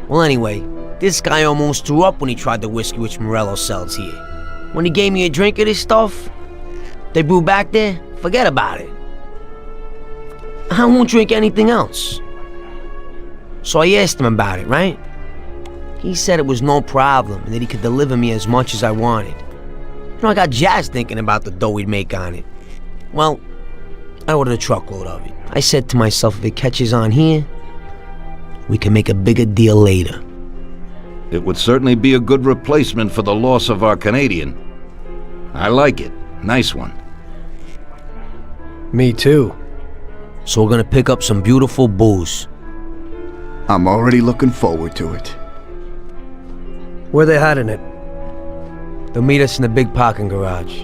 Well, anyway, this guy almost threw up when he tried the whiskey which Morello sells here. When he gave me a drink of this stuff they brew back there, forget about it. I won't drink anything else. So I asked him about it, right? He said it was no problem and that he could deliver me as much as I wanted. You know, I got jazzed thinking about the dough we'd make on it. Well, I ordered a truckload of it. I said to myself, if it catches on here, we can make a bigger deal later. It would certainly be a good replacement for the loss of our Canadian. I like it. Nice one. Me too. So we're gonna pick up some beautiful booze. I'm already looking forward to it. Where they hiding it? They'll meet us in the big parking garage.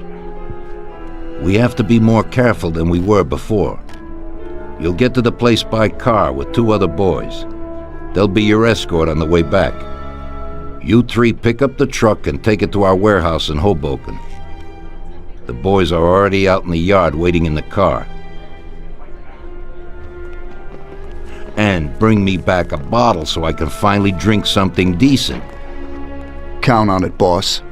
We have to be more careful than we were before. You'll get to the place by car with 2 other boys. They'll be your escort on the way back. You 3 pick up the truck and take it to our warehouse in Hoboken. The boys are already out in the yard waiting in the car. And bring me back a bottle so I can finally drink something decent. Count on it, boss.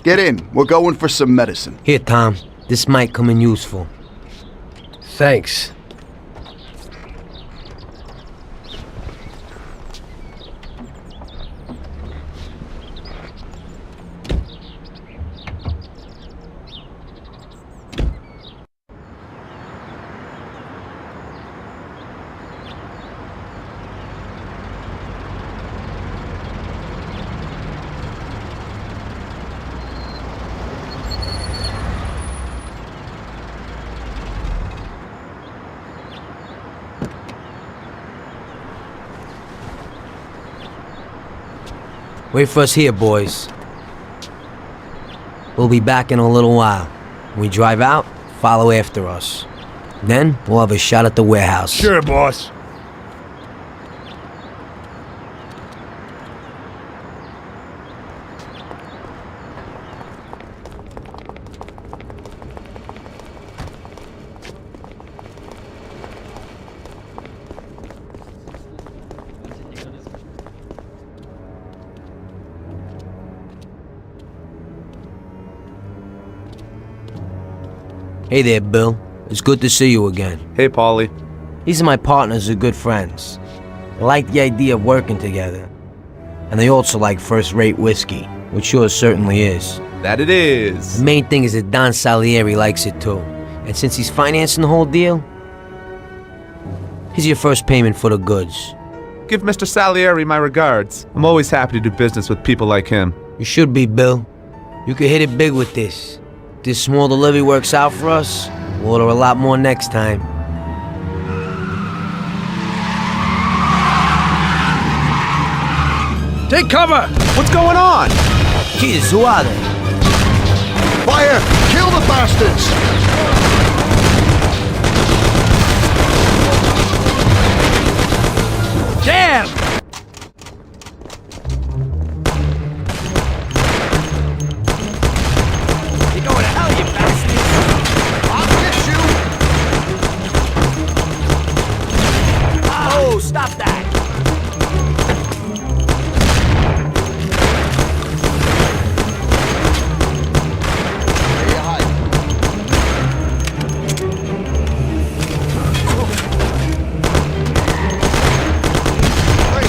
Get in. We're going for some medicine. Here, Tom. This might come in useful. Thanks. Wait for us here, boys. We'll be back in a little while. When we drive out, follow after us. Then, we'll have a shot at the warehouse. Sure, boss. Hey there, Bill. It's good to see you again. Hey, Paulie. These are my partners who are good friends. They like the idea of working together. And they also like first-rate whiskey, which yours certainly is. That it is. The main thing is that Don Salieri likes it too. And since he's financing the whole deal, here's your first payment for the goods. Give Mr. Salieri my regards. I'm always happy to do business with people like him. You should be, Bill. You could hit it big with this. If this small delivery works out for us, we'll order a lot more next time. Take cover! What's going on? Jesus, who are they? Fire! Kill the bastards! Damn! You're going to hell, you bastard! I'll get you! Oh, stop that! Hey,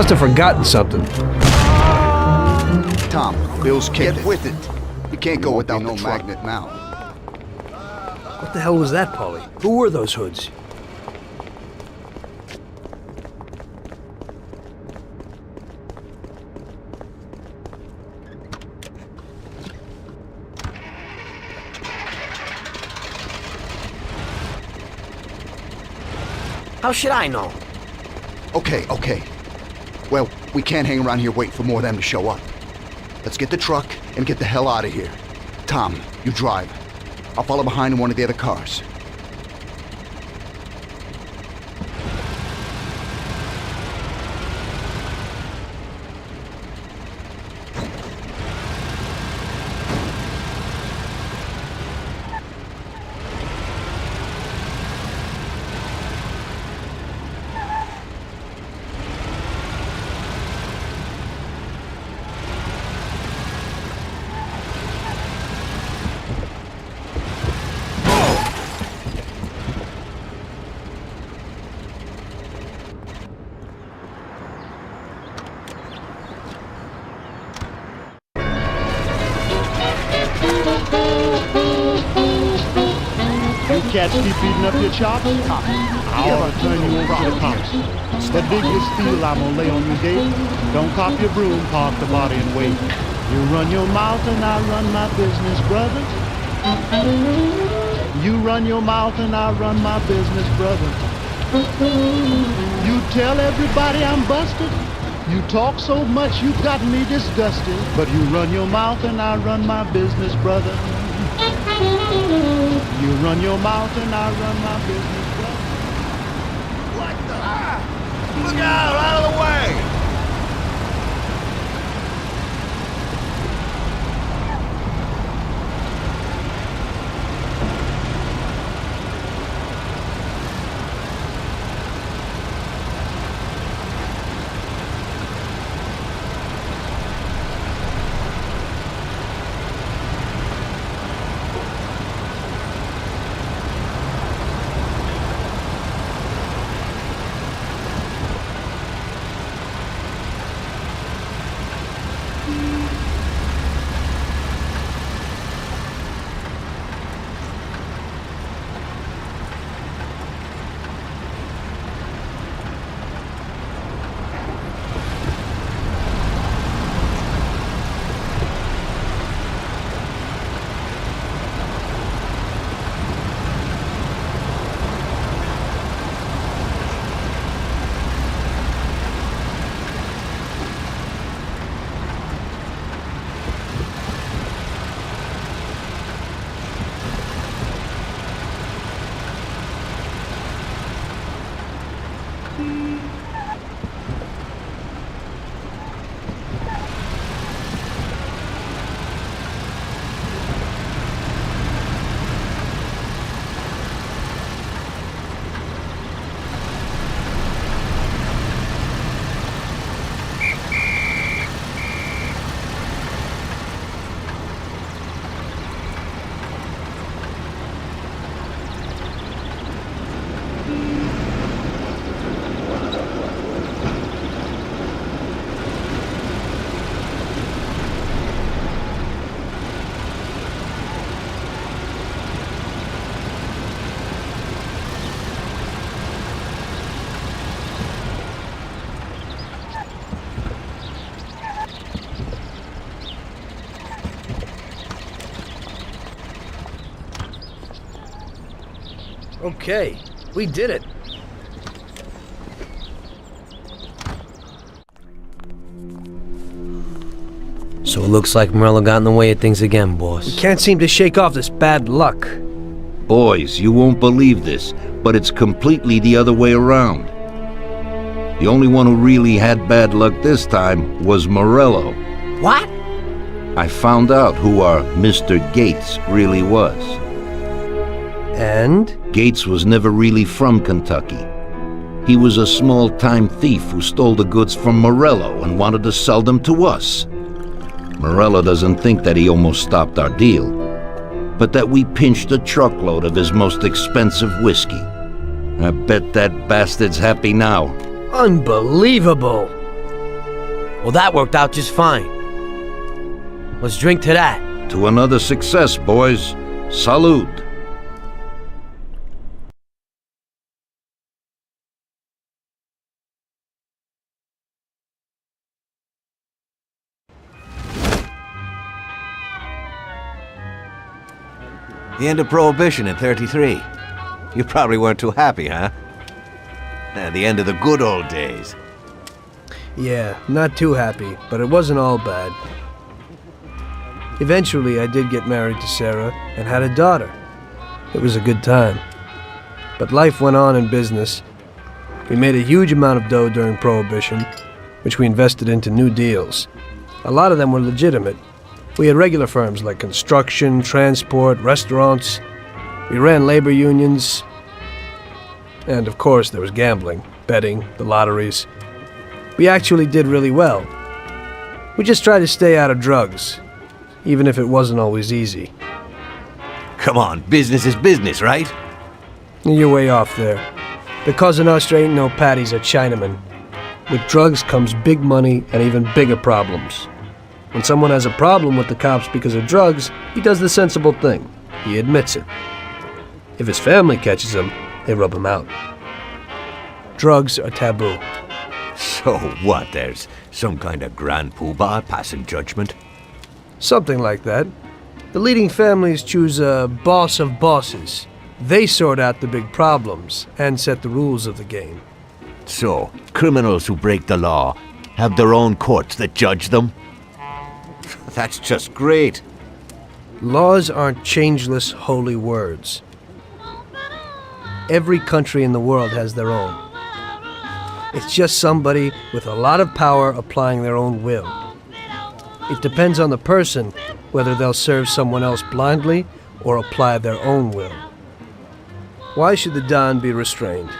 Must have forgotten something. Tom, Bill's kicked it. With it. You can't go without no magnet now. What the hell was that, Paulie? Who were those hoods? How should I know? Okay. Well, we can't hang around here waiting for more of them to show up. Let's get the truck and get the hell out of here. Tom, you drive. I'll follow behind in one of the other cars. Cats keep beating up your chops, I ought to turn you over to the cops. That biggest steel I'm gonna lay on your gate. Don't cop your broom, park the body and wait. You run your mouth and I run my business, brother. You run your mouth and I run my business, brother. You tell everybody I'm busted. You talk so much you got me disgusted. But you run your mouth and I run my business, brother. You run your mouth and I run my business, brother. What the? Look out of the way! Okay, we did it. So it looks like Morello got in the way of things again, boss. We can't seem to shake off this bad luck. Boys, you won't believe this, but it's completely the other way around. The only one who really had bad luck this time was Morello. What? I found out who our Mr. Gates really was. And? Gates was never really from Kentucky. He was a small-time thief who stole the goods from Morello and wanted to sell them to us. Morello doesn't think that he almost stopped our deal, but that we pinched a truckload of his most expensive whiskey. I bet that bastard's happy now. Unbelievable! Well, that worked out just fine. Let's drink to that. To another success, boys. Salute. The end of Prohibition in '33. You probably weren't too happy, huh? The end of the good old days. Yeah, not too happy, but it wasn't all bad. Eventually, I did get married to Sarah and had a daughter. It was a good time. But life went on in business. We made a huge amount of dough during Prohibition, which we invested into new deals. A lot of them were legitimate. We had regular firms like construction, transport, restaurants. We ran labor unions. And of course, there was gambling, betting, the lotteries. We actually did really well. We just tried to stay out of drugs, even if it wasn't always easy. Come on, business is business, right? You're way off there. The Cosa Nostra ain't no Paddies or Chinamen. With drugs comes big money and even bigger problems. When someone has a problem with the cops because of drugs, he does the sensible thing. He admits it. If his family catches him, they rub him out. Drugs are taboo. So what, there's some kind of grand poobah passing judgment? Something like that. The leading families choose a boss of bosses. They sort out the big problems and set the rules of the game. So, criminals who break the law have their own courts that judge them? That's just great. Laws aren't changeless holy words. Every country in the world has their own. It's just somebody with a lot of power applying their own will. It depends on the person whether they'll serve someone else blindly or apply their own will. Why should the Don be restrained?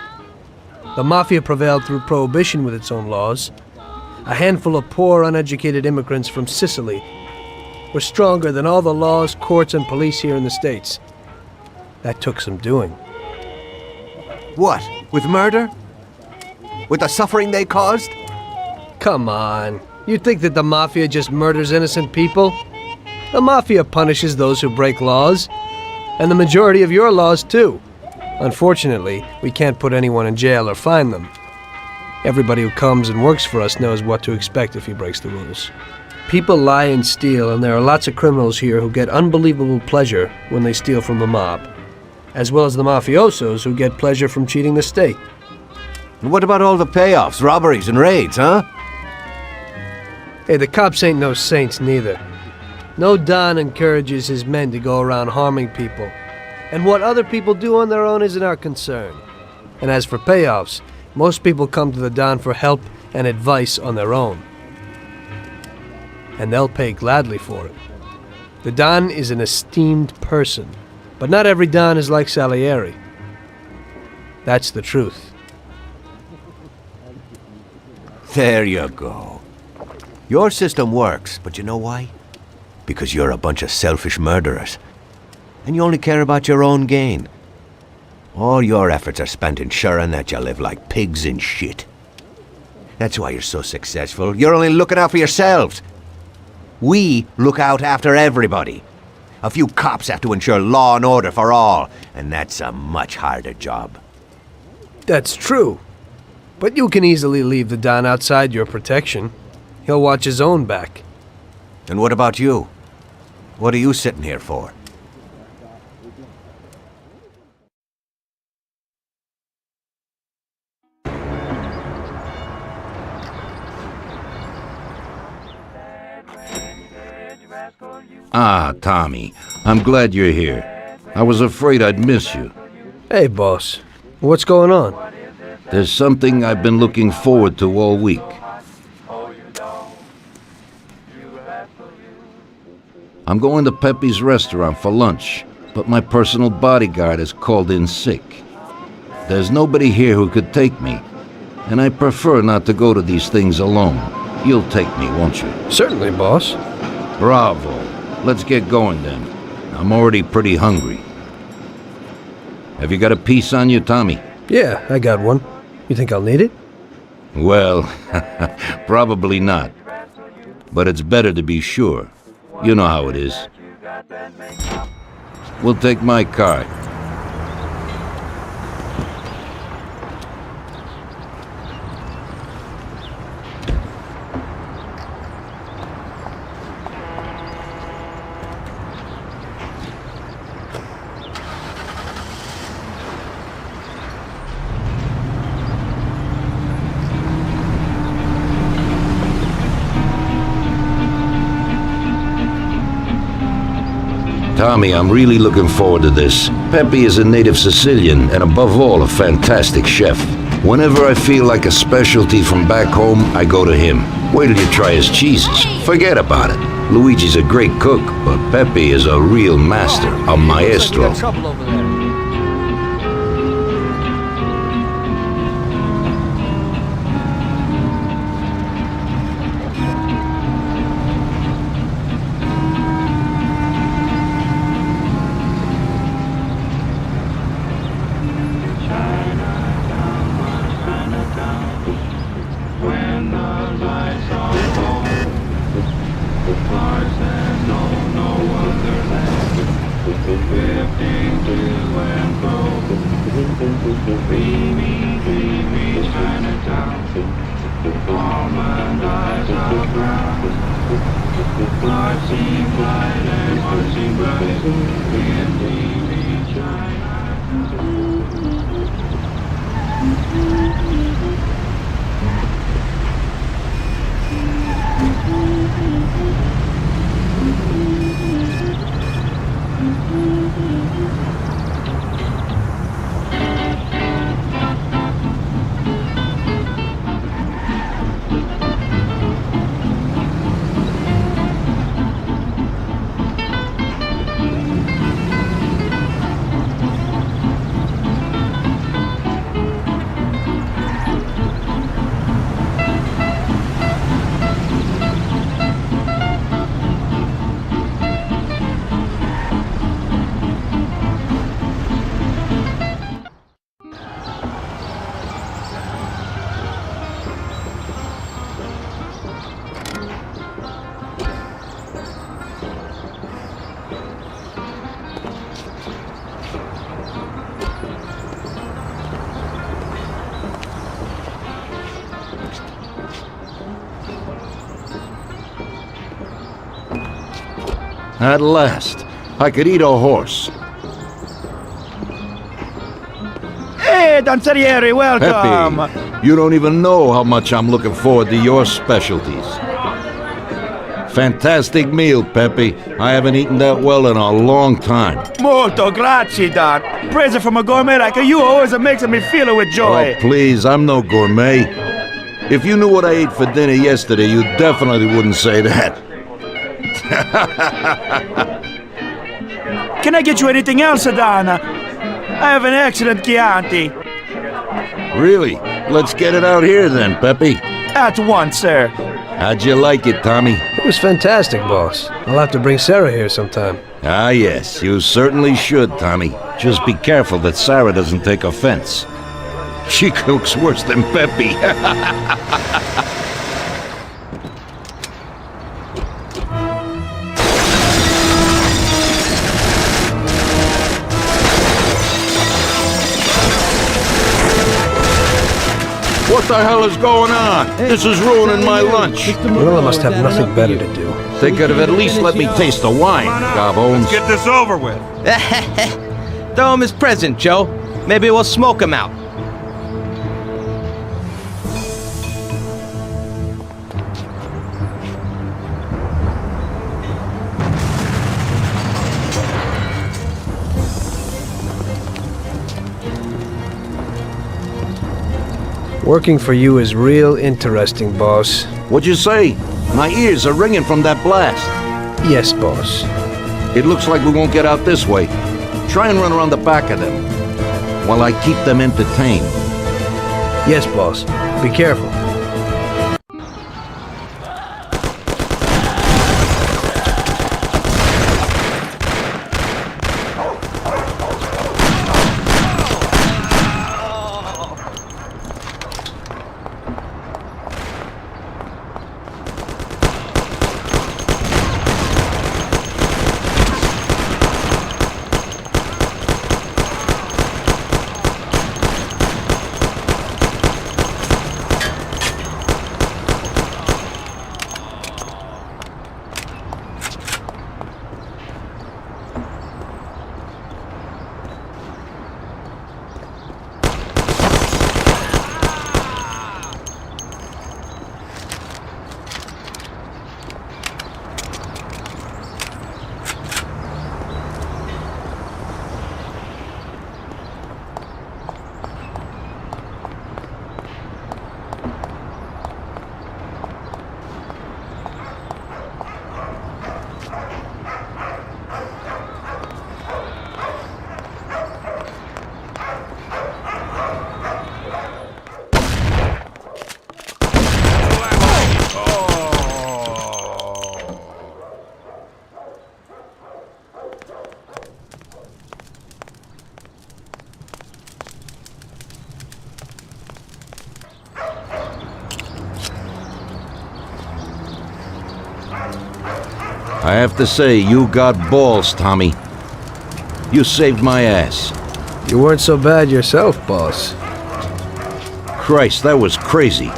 The Mafia prevailed through Prohibition with its own laws. A handful of poor, uneducated immigrants from Sicily were stronger than all the laws, courts, and police here in the States. That took some doing. What? With murder? With the suffering they caused? Come on. You think that the Mafia just murders innocent people? The Mafia punishes those who break laws. And the majority of your laws, too. Unfortunately, we can't put anyone in jail or fine them. Everybody who comes and works for us knows what to expect if he breaks the rules. People lie and steal, and there are lots of criminals here who get unbelievable pleasure when they steal from the mob, as well as the mafiosos who get pleasure from cheating the state. And what about all the payoffs, robberies, and raids, huh? Hey, the cops ain't no saints neither. No Don encourages his men to go around harming people. And what other people do on their own isn't our concern. And as for payoffs, most people come to the Don for help and advice on their own. And they'll pay gladly for it. The Don is an esteemed person, but not every Don is like Salieri. That's the truth. There you go. Your system works, but you know why? Because you're a bunch of selfish murderers. And you only care about your own gain. All your efforts are spent ensuring that you live like pigs in shit. That's why you're so successful. You're only looking out for yourselves. We look out after everybody. A few cops have to ensure law and order for all, and that's a much harder job. That's true. But you can easily leave the Don outside your protection. He'll watch his own back. And what about you? What are you sitting here for? Ah, Tommy, I'm glad you're here. I was afraid I'd miss you. Hey, boss. What's going on? There's something I've been looking forward to all week. I'm going to Pepe's restaurant for lunch, but my personal bodyguard has called in sick. There's nobody here who could take me, and I prefer not to go to these things alone. You'll take me, won't you? Certainly, boss. Bravo. Let's get going then. I'm already pretty hungry. Have you got a piece on you, Tommy? Yeah, I got one. You think I'll need it? Well, probably not. but it's better to be sure. You know how it is. We'll take my card. Tommy, I'm really looking forward to this. Pepe is a native Sicilian and above all a fantastic chef. Whenever I feel like a specialty from back home, I go to him. Wait till you try his cheeses. Forget about it. Luigi's a great cook, but Pepe is a real master, a maestro. Trouble over there. At last, I could eat a horse. Hey, Don Salieri, welcome! Pepe, you don't even know how much I'm looking forward to your specialties. Fantastic meal, Pepe. I haven't eaten that well in a long time. Molto grazie, Don. Praise from a gourmet like you always makes me feel with joy. Oh, please, I'm no gourmet. If you knew what I ate for dinner yesterday, you definitely wouldn't say that. Can I get you anything else, Don? I have an excellent Chianti. Really? Let's get it out here then, Pepe. At once, sir. How'd you like it, Tommy? It was fantastic, boss. I'll have to bring Sarah here sometime. Ah, yes, you certainly should, Tommy. Just be careful that Sarah doesn't take offense. She cooks worse than Pepe. What the hell is going on? This is ruining my lunch. Marilla must have nothing better to do. They could have at least let me taste the wine, Gobbones. Let's get this over with. Throw him his present, Joe. Maybe we'll smoke him out. Working for you is real interesting, boss. What'd you say? My ears are ringing from that blast. Yes, boss. It looks like we won't get out this way. Try and run around the back of them while I keep them entertained. Yes, boss. Be careful. I have to say, you got balls, Tommy. You saved my ass. You weren't so bad yourself, boss. Christ, that was crazy.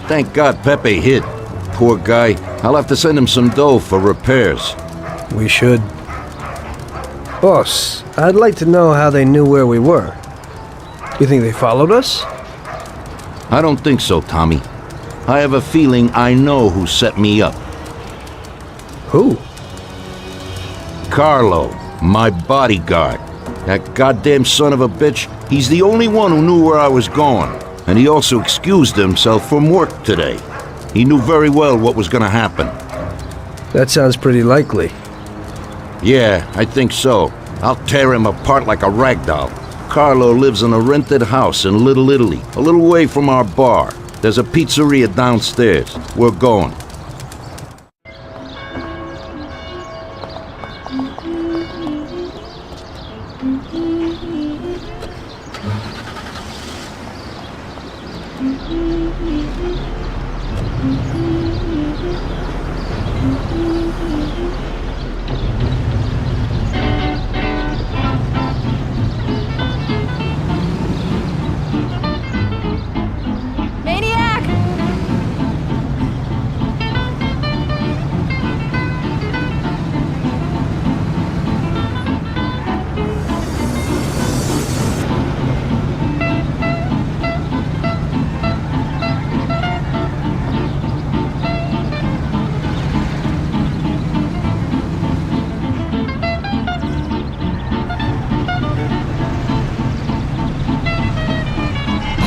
Thank God Pepe hid. Poor guy. I'll have to send him some dough for repairs. We should. Boss, I'd like to know how they knew where we were. You think they followed us? I don't think so, Tommy. I have a feeling I know who set me up. Who? Carlo, my bodyguard. That goddamn son of a bitch, he's the only one who knew where I was going. And he also excused himself from work today. He knew very well what was gonna happen. That sounds pretty likely. Yeah, I think so. I'll tear him apart like a rag doll. Carlo lives in a rented house in Little Italy, a little way from our bar. There's a pizzeria downstairs. We're going.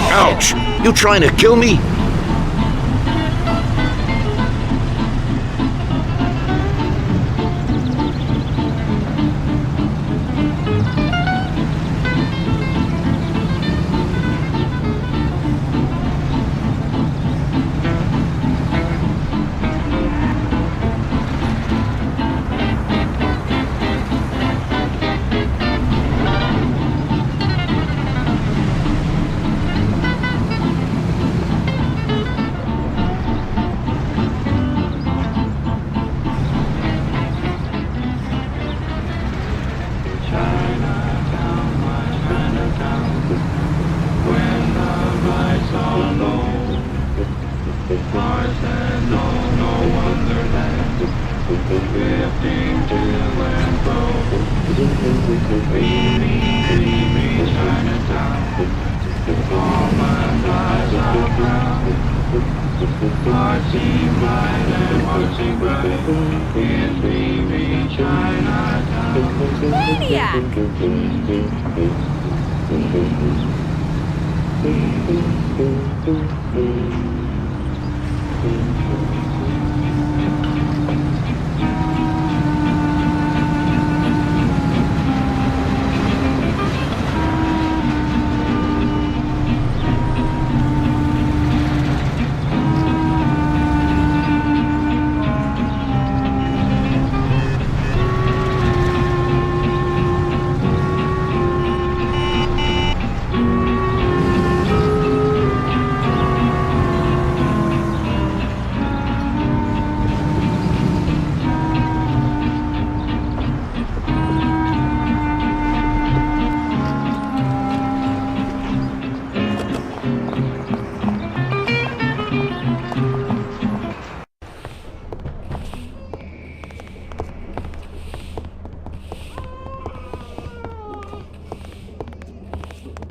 Ouch! You trying to kill me?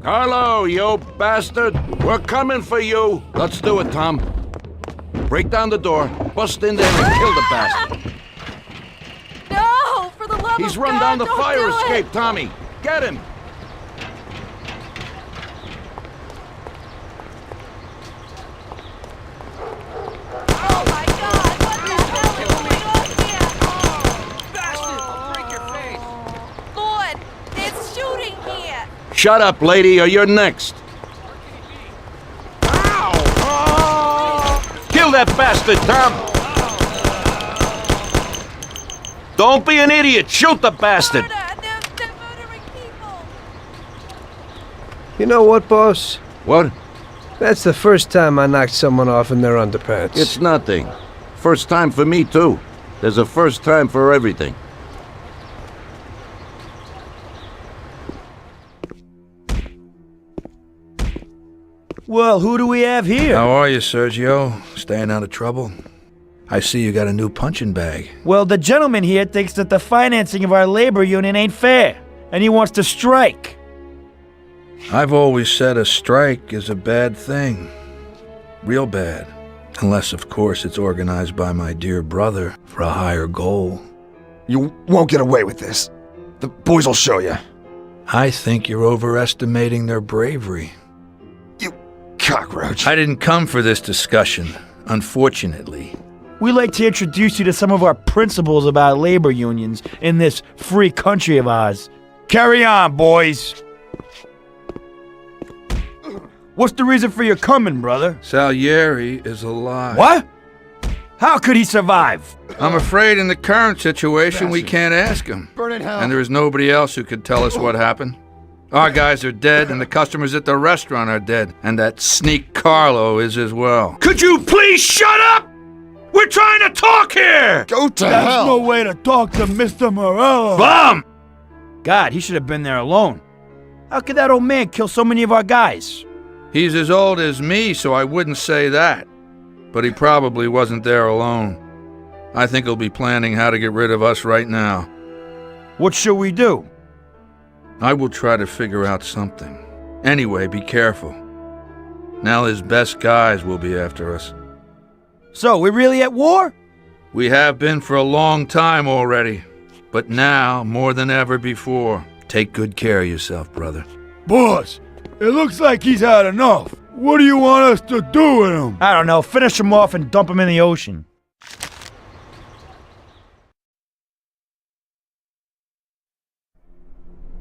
Carlo, you bastard! We're coming for you! Let's do it, Tom. Break down the door, bust in there and kill the bastard. No! For the love He's of run God, down the don't fire do escape, it. Tommy! Get him! Oh my God! What the hell is going on here? Bastard! I'll break your face! Lord, there's shooting here! Shut up, lady, or you're next! Kill that bastard, Tom! Don't be an idiot! Shoot the bastard! They're murdering people! You know what, boss? What? That's the first time I knocked someone off in their underpants. It's nothing. First time for me, too. There's a first time for everything. Well, who do we have here? How are you, Sergio? Staying out of trouble? I see you got a new punching bag. Well, the gentleman here thinks that the financing of our labor union ain't fair, and he wants to strike. I've always said a strike is a bad thing. Real bad. Unless, of course, it's organized by my dear brother for a higher goal. You won't get away with this. The boys will show you. I think you're overestimating their bravery. Cockroach. I didn't come for this discussion, unfortunately. We'd like to introduce you to some of our principles about labor unions in this free country of ours. Carry on, boys. What's the reason for your coming, brother? Salieri is alive. What? How could he survive? I'm afraid in the current situation we can't ask him. Burn in hell. And there is nobody else who could tell us what happened. Our guys are dead, and the customers at the restaurant are dead. And that sneak Carlo is as well. Could you please shut up? We're trying to talk here! Go to That's hell. no way to talk to Mr. Morello. Bum! God, he should have been there alone. How could that old man kill so many of our guys? He's as old as me, so I wouldn't say that. But he probably wasn't there alone. I think he'll be planning how to get rid of us right now. What should we do? I will try to figure out something. Anyway, be careful. Now his best guys will be after us. So, we're really at war? We have been for a long time already. But now, more than ever before, take good care of yourself, brother. Boss, it looks like he's had enough. What do you want us to do with him? I don't know. Finish him off and dump him in the ocean.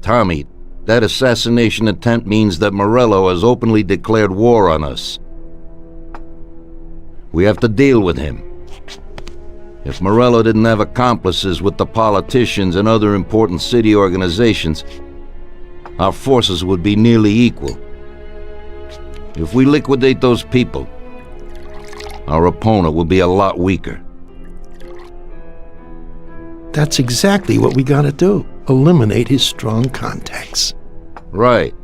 Tommy, that assassination attempt means that Morello has openly declared war on us. We have to deal with him. If Morello didn't have accomplices with the politicians and other important city organizations, our forces would be nearly equal. If we liquidate those people, our opponent will be a lot weaker. That's exactly what we gotta do. Eliminate his strong contacts. Right.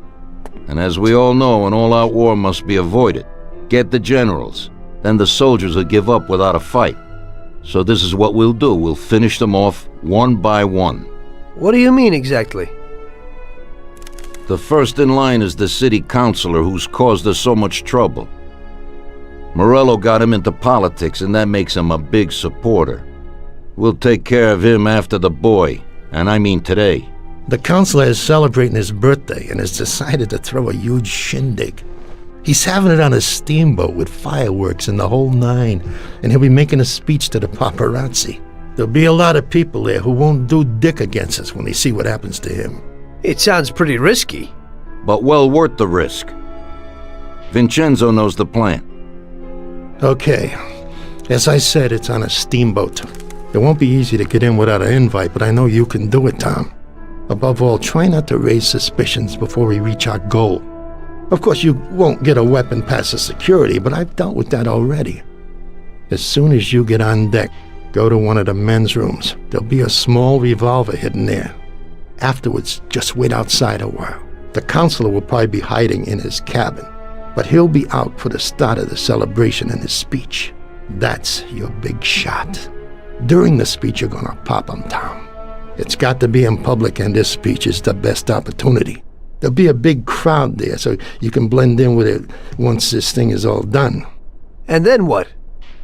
And as we all know, an all-out war must be avoided. Get the generals. Then the soldiers will give up without a fight. So this is what we'll do. We'll finish them off one by one. What do you mean exactly? The first in line is the city councilor who's caused us so much trouble. Morello got him into politics, and that makes him a big supporter. We'll take care of him after the boy, and I mean today. The councilor is celebrating his birthday and has decided to throw a huge shindig. He's having it on a steamboat with fireworks and the whole nine, and he'll be making a speech to the paparazzi. There'll be a lot of people there who won't do dick against us when they see what happens to him. It sounds pretty risky. But well worth the risk. Vincenzo knows the plan. Okay. As I said, it's on a steamboat. It won't be easy to get in without an invite, but I know you can do it, Tom. Above all, try not to raise suspicions before we reach our goal. Of course, you won't get a weapon past the security, but I've dealt with that already. As soon as you get on deck, go to one of the men's rooms. There'll be a small revolver hidden there. Afterwards, just wait outside a while. The counselor will probably be hiding in his cabin, but he'll be out for the start of the celebration and his speech. That's your big shot. During the speech, you're gonna pop him, Tom. It's got to be in public, and this speech is the best opportunity. There'll be a big crowd there, so you can blend in with it once this thing is all done. And then what?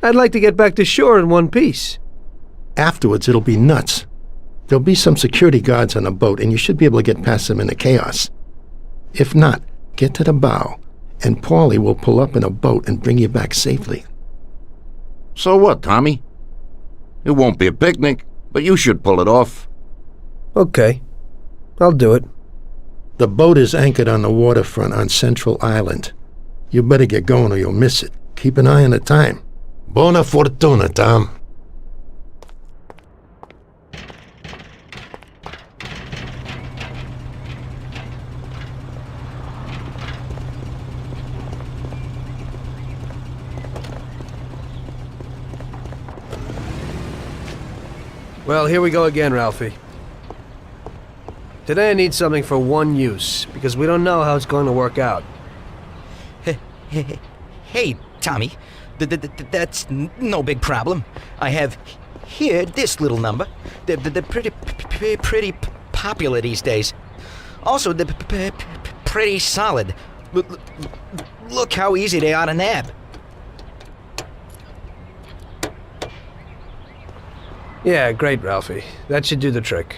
I'd like to get back to shore in one piece. Afterwards, it'll be nuts. There'll be some security guards on the boat, and you should be able to get past them in the chaos. If not, get to the bow, and Paulie will pull up in a boat and bring you back safely. So what, Tommy? It won't be a picnic, but you should pull it off. Okay. I'll do it. The boat is anchored on the waterfront on Central Island. You better get going or you'll miss it. Keep an eye on the time. Buona fortuna, Tom. Well, here we go again, Ralphie. Today I need something for one use, because we don't know how it's going to work out. Hey, Tommy. That's no big problem. I have here this little number. They're pretty popular these days. Also, they're pretty solid. Look how easy they are to nab. Yeah, great, Ralphie. That should do the trick.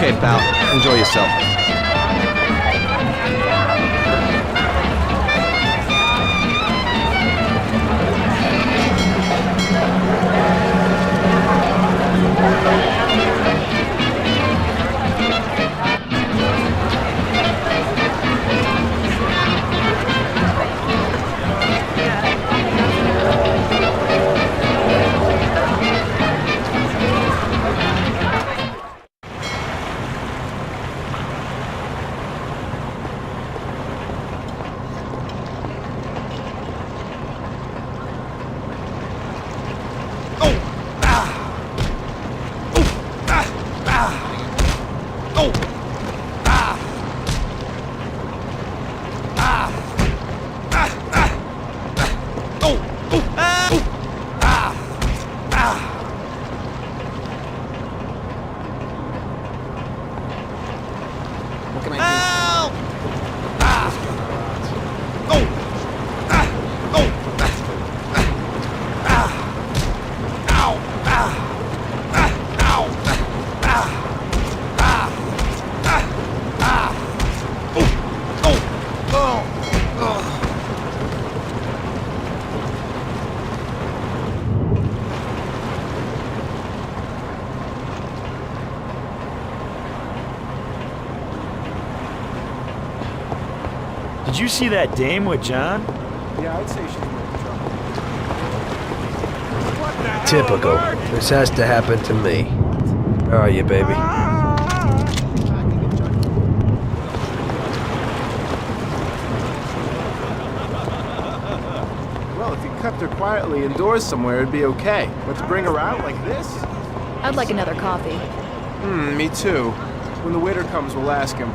Okay, pal. Enjoy yourself. Did you see that dame with John? Yeah, I'd say she's worth trouble. Typical. This has to happen to me. Where are you, baby? Well, if you kept her quietly indoors somewhere, it'd be okay. But to bring her out like this? I'd like another coffee. Me too. When the waiter comes, we'll ask him.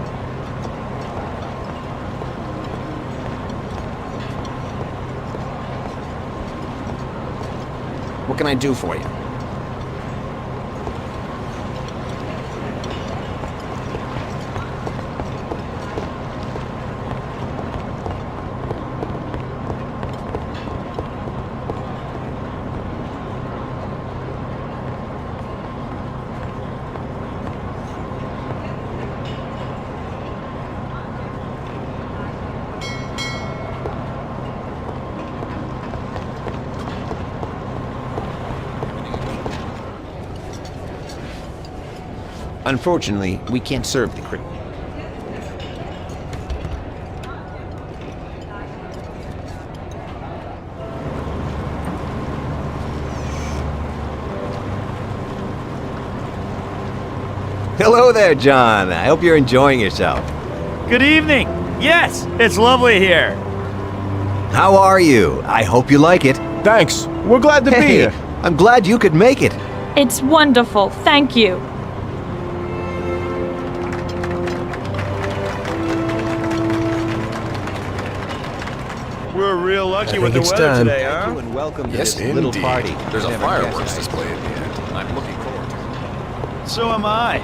What can I do for you? Unfortunately, we can't serve the crew. Hello there, John. I hope you're enjoying yourself. Good evening. Yes, it's lovely here. How are you? I hope you like it. Thanks. We're glad to be here. I'm glad you could make it. It's wonderful. Thank you. We're real lucky I with think the it's weather time. today, huh? And welcome Yes, to this little indeed. party. There's a Never fireworks guessed. display at the end. I'm looking forward to it. So am I.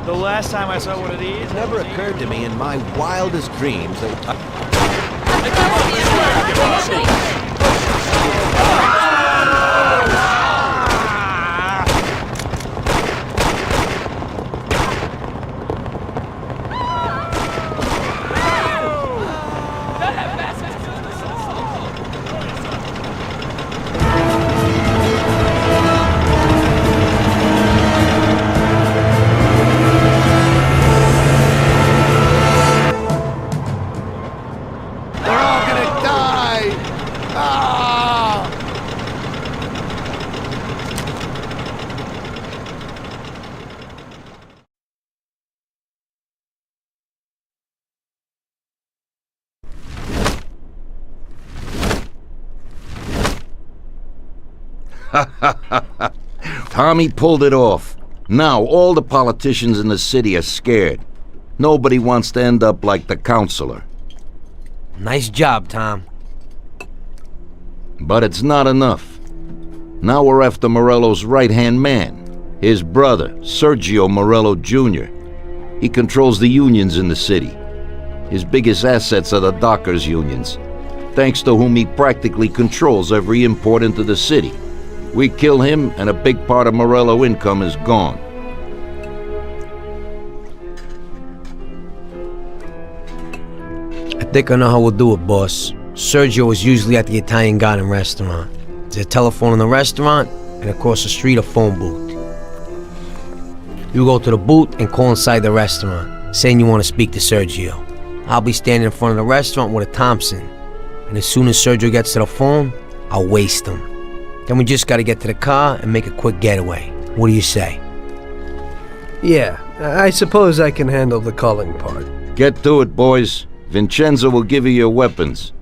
The last time I saw one of these... It never occurred to me in my wildest dreams that... They're all gonna die! Ah! Tommy pulled it off. Now all the politicians in the city are scared. Nobody wants to end up like the counselor. Nice job, Tom. But it's not enough. Now we're after Morello's right-hand man, his brother, Sergio Morello Jr. He controls the unions in the city. His biggest assets are the dockers' unions, thanks to whom he practically controls every import into the city. We kill him, and a big part of Morello income is gone. I think I know how we'll do it, boss. Sergio is usually at the Italian Garden restaurant. There's a telephone in the restaurant, and across the street a phone booth. You go to the booth and call inside the restaurant, saying you want to speak to Sergio. I'll be standing in front of the restaurant with a Thompson, and as soon as Sergio gets to the phone, I'll waste him. Then we just gotta get to the car and make a quick getaway. What do you say? Yeah, I suppose I can handle the calling part. Get to it, boys. Vincenzo will give you your weapons.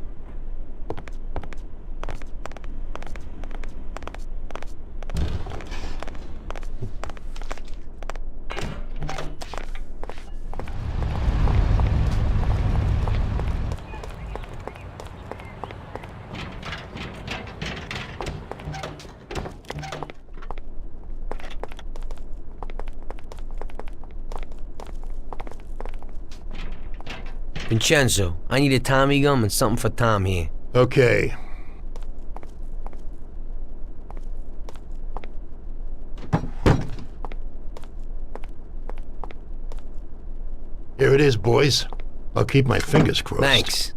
Vincenzo, I need a Tommy gum and something for Tom here. Okay. Here it is, boys. I'll keep my fingers crossed. Thanks.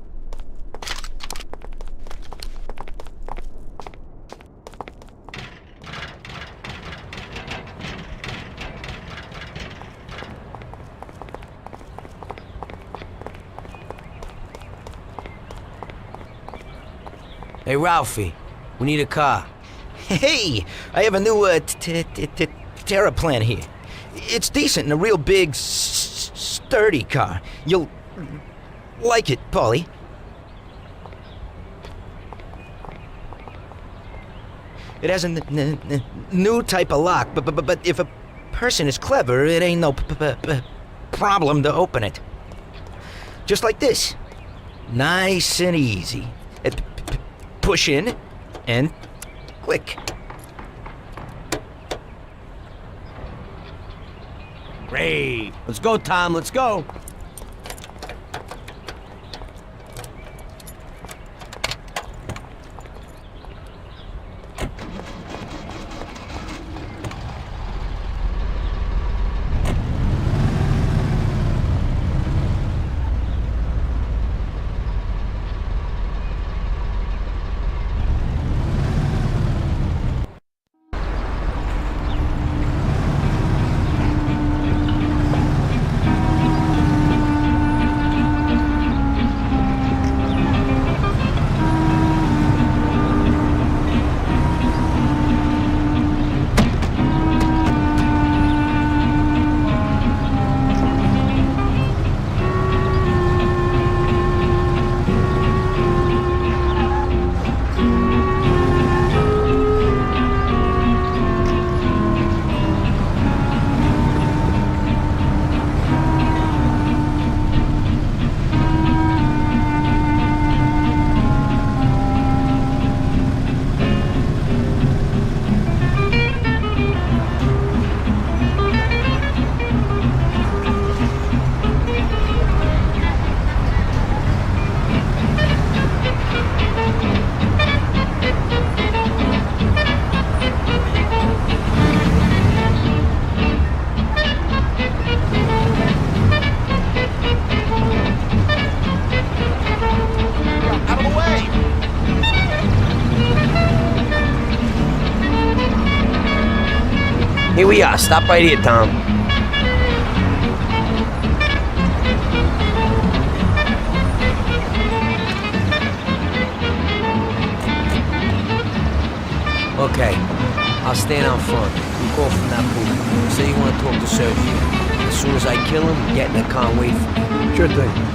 Hey, Ralphie, we need a car. Hey, I have a new Terra plan here. It's decent and a real big, sturdy car. You'll like it, Paulie. It has a new type of lock, but if a person is clever, it ain't no problem to open it. Just like this. Nice and easy. Push in and click. Great. Let's go, Tom. Let's go. Here we are. Stop right here, Tom. Okay. I'll stand out front. You call from that booth. Say you want to talk to Sergio. As soon as I kill him, get in the car and wait for me. Sure thing.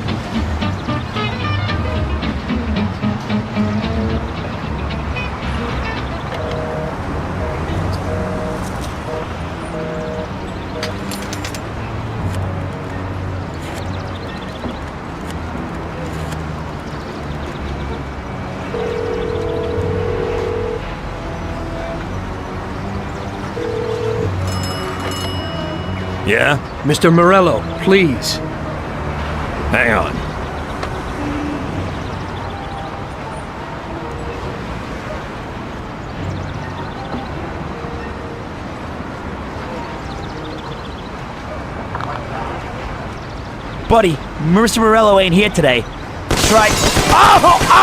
Yeah? Mr. Morello, please. Hang on. Buddy, Mr. Morello ain't here today. Try.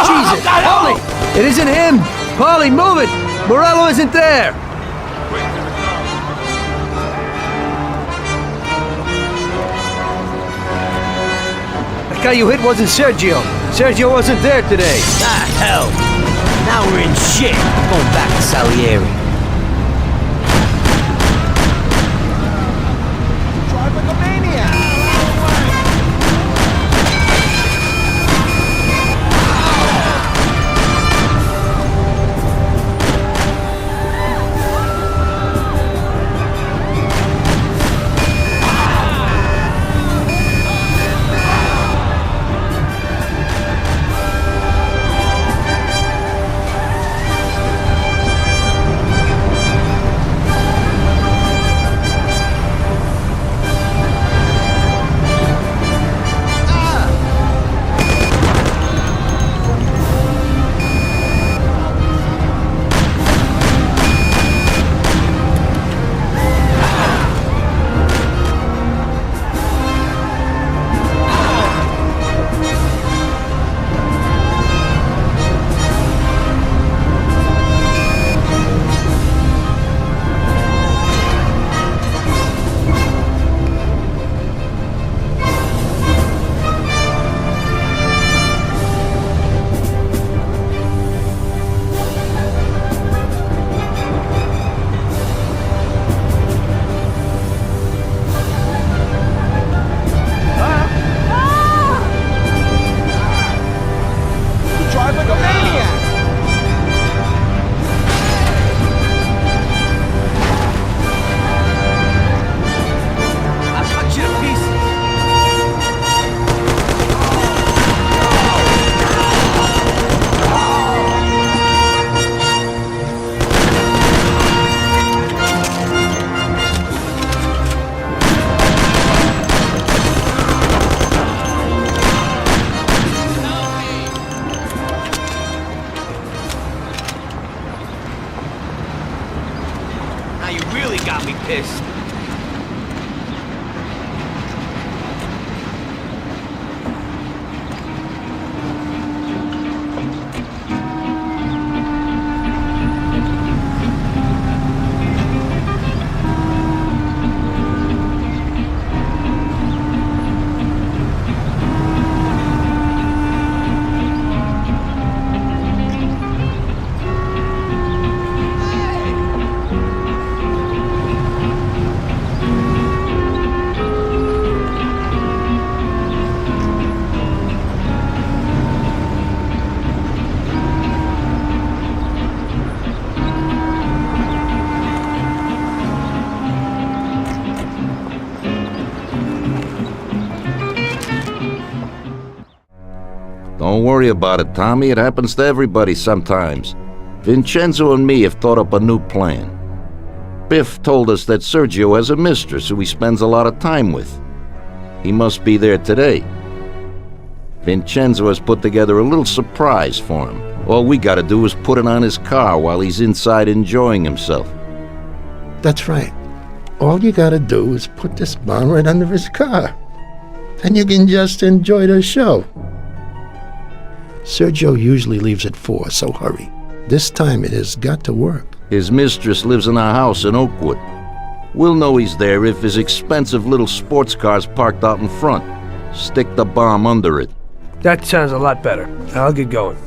Jesus! Paulie! It isn't him! Paulie, move it! Morello isn't there! The guy you hit wasn't Sergio. Sergio wasn't there today. Ah, hell. Now we're in shit. Going back to Salieri. Drive like a maniac. pissed. Don't worry about it, Tommy. It happens to everybody sometimes. Vincenzo and me have thought up a new plan. Biff told us that Sergio has a mistress who he spends a lot of time with. He must be there today. Vincenzo has put together a little surprise for him. All we gotta do is put it on his car while he's inside enjoying himself. That's right. All you gotta do is put this bomb right under his car. Then you can just enjoy the show. Sergio usually leaves at 4, so hurry. This time it has got to work. His mistress lives in a house in Oakwood. We'll know he's there if his expensive little sports car's parked out in front. Stick the bomb under it. That sounds a lot better. I'll get going.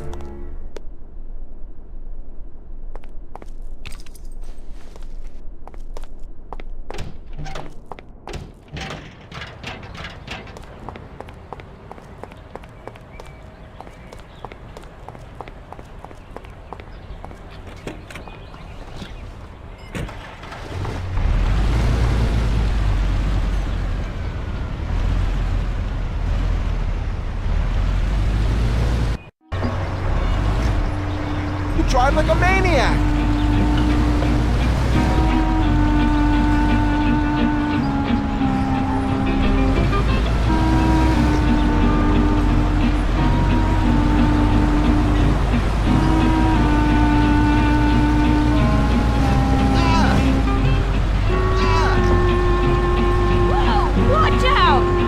Drive like a maniac! Whoa! Watch out!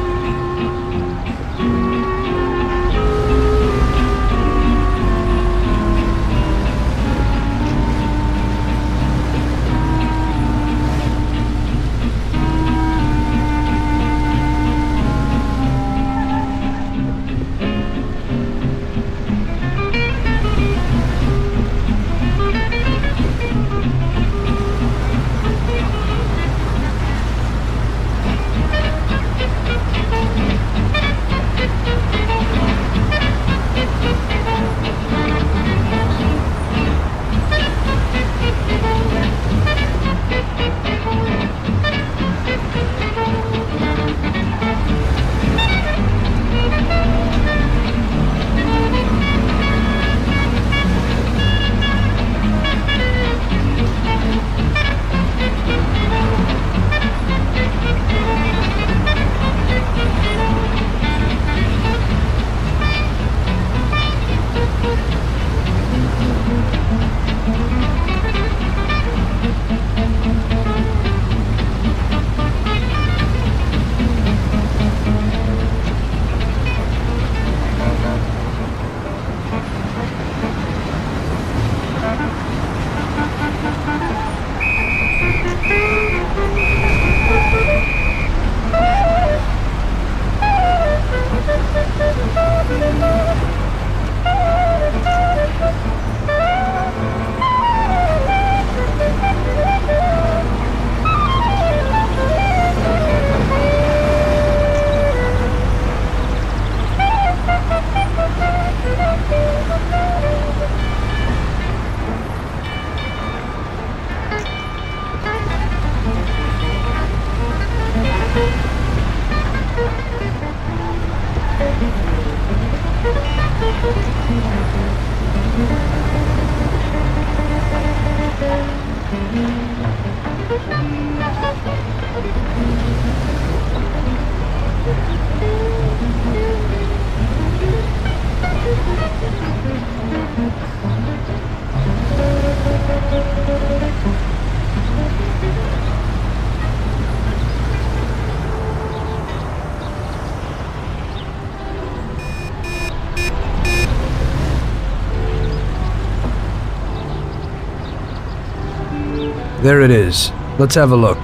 There it is. Let's have a look.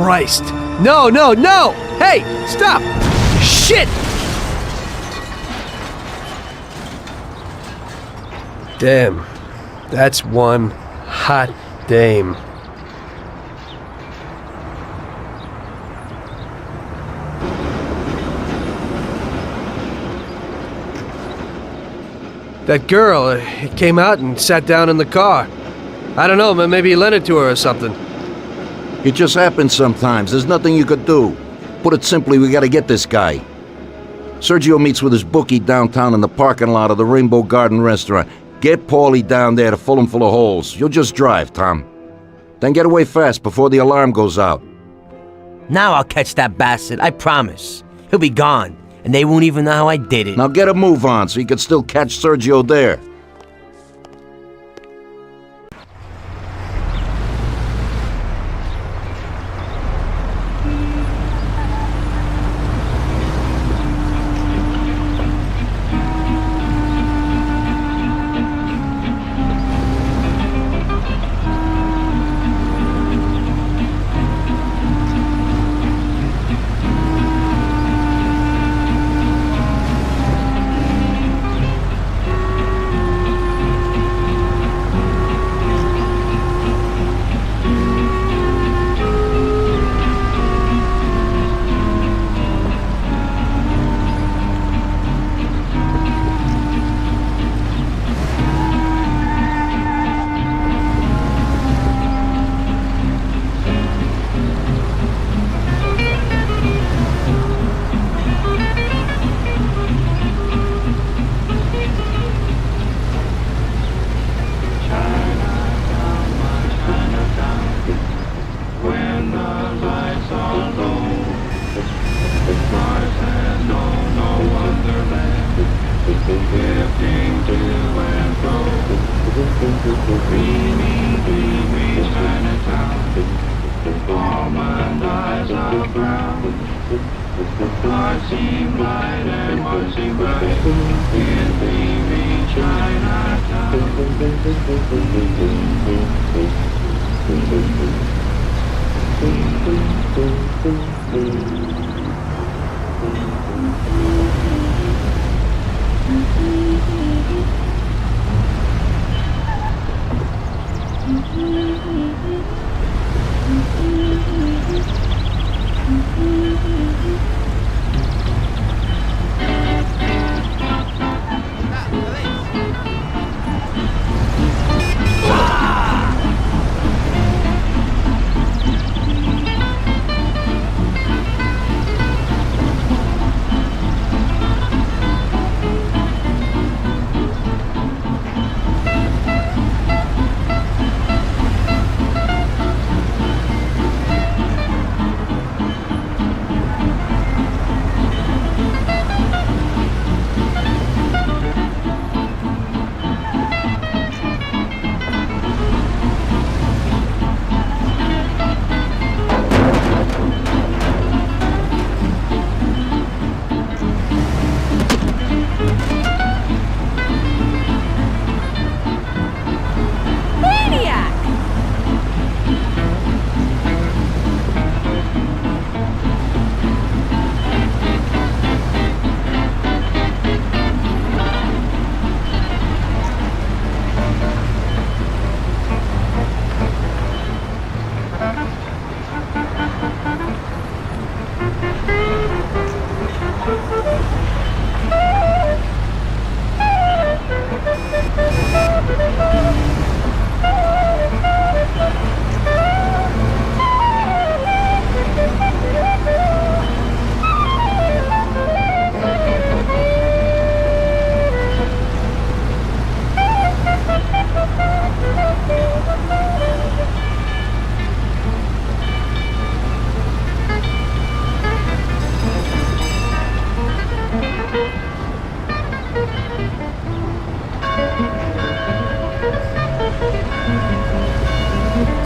Christ. No, no, no! Hey, stop! Shit! Damn. That's one hot dame. That girl came out and sat down in the car. I don't know, maybe he lent it to her or something. It just happens sometimes. There's nothing you could do. Put it simply, we gotta get this guy. Sergio meets with his bookie downtown in the parking lot of the Rainbow Garden restaurant. Get Paulie down there to fill him full of holes. You'll just drive, Tom. Then get away fast before the alarm goes out. Now I'll catch that bastard, I promise. He'll be gone, and they won't even know how I did it. Now get a move on so you can still catch Sergio there.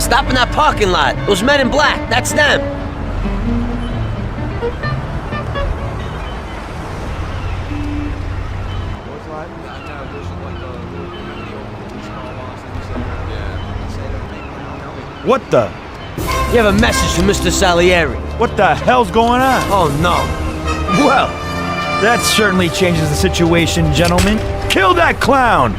Stop in that parking lot. Those men in black, that's them. What the? You have a message from Mr. Salieri. What the hell's going on? Oh, no. Well, that certainly changes the situation, gentlemen. Kill that clown!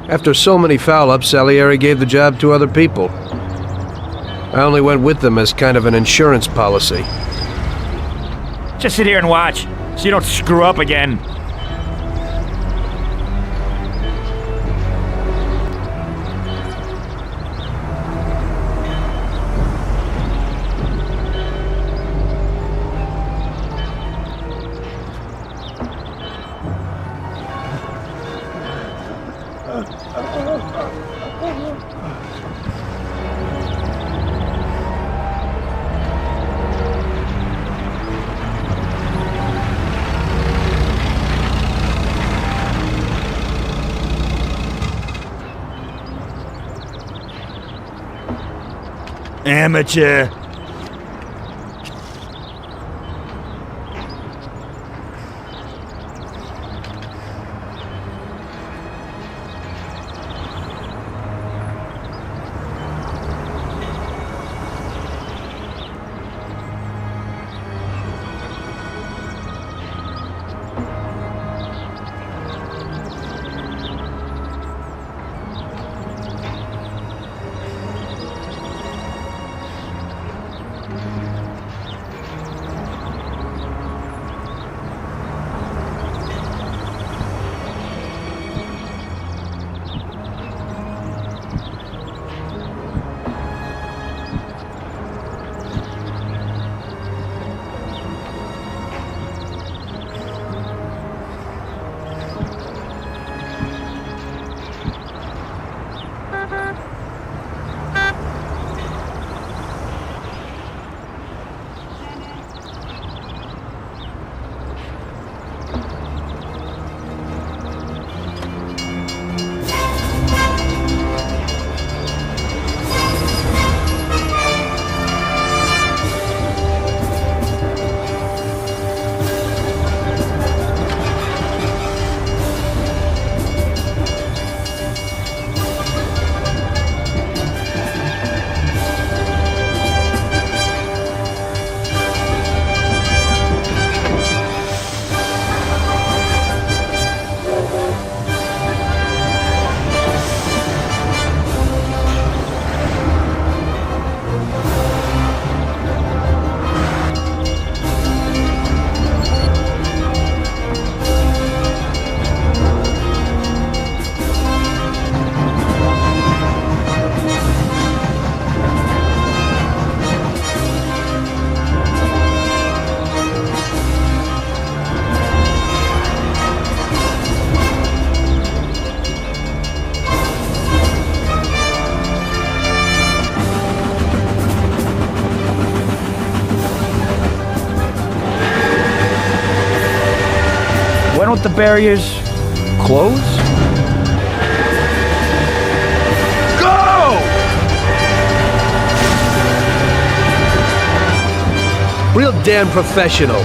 After so many foul-ups, Salieri gave the job to other people. I only went with them as kind of an insurance policy. Just sit here and watch, so you don't screw up again. Amateur. Why don't the barriers close? Go! Real damn professional.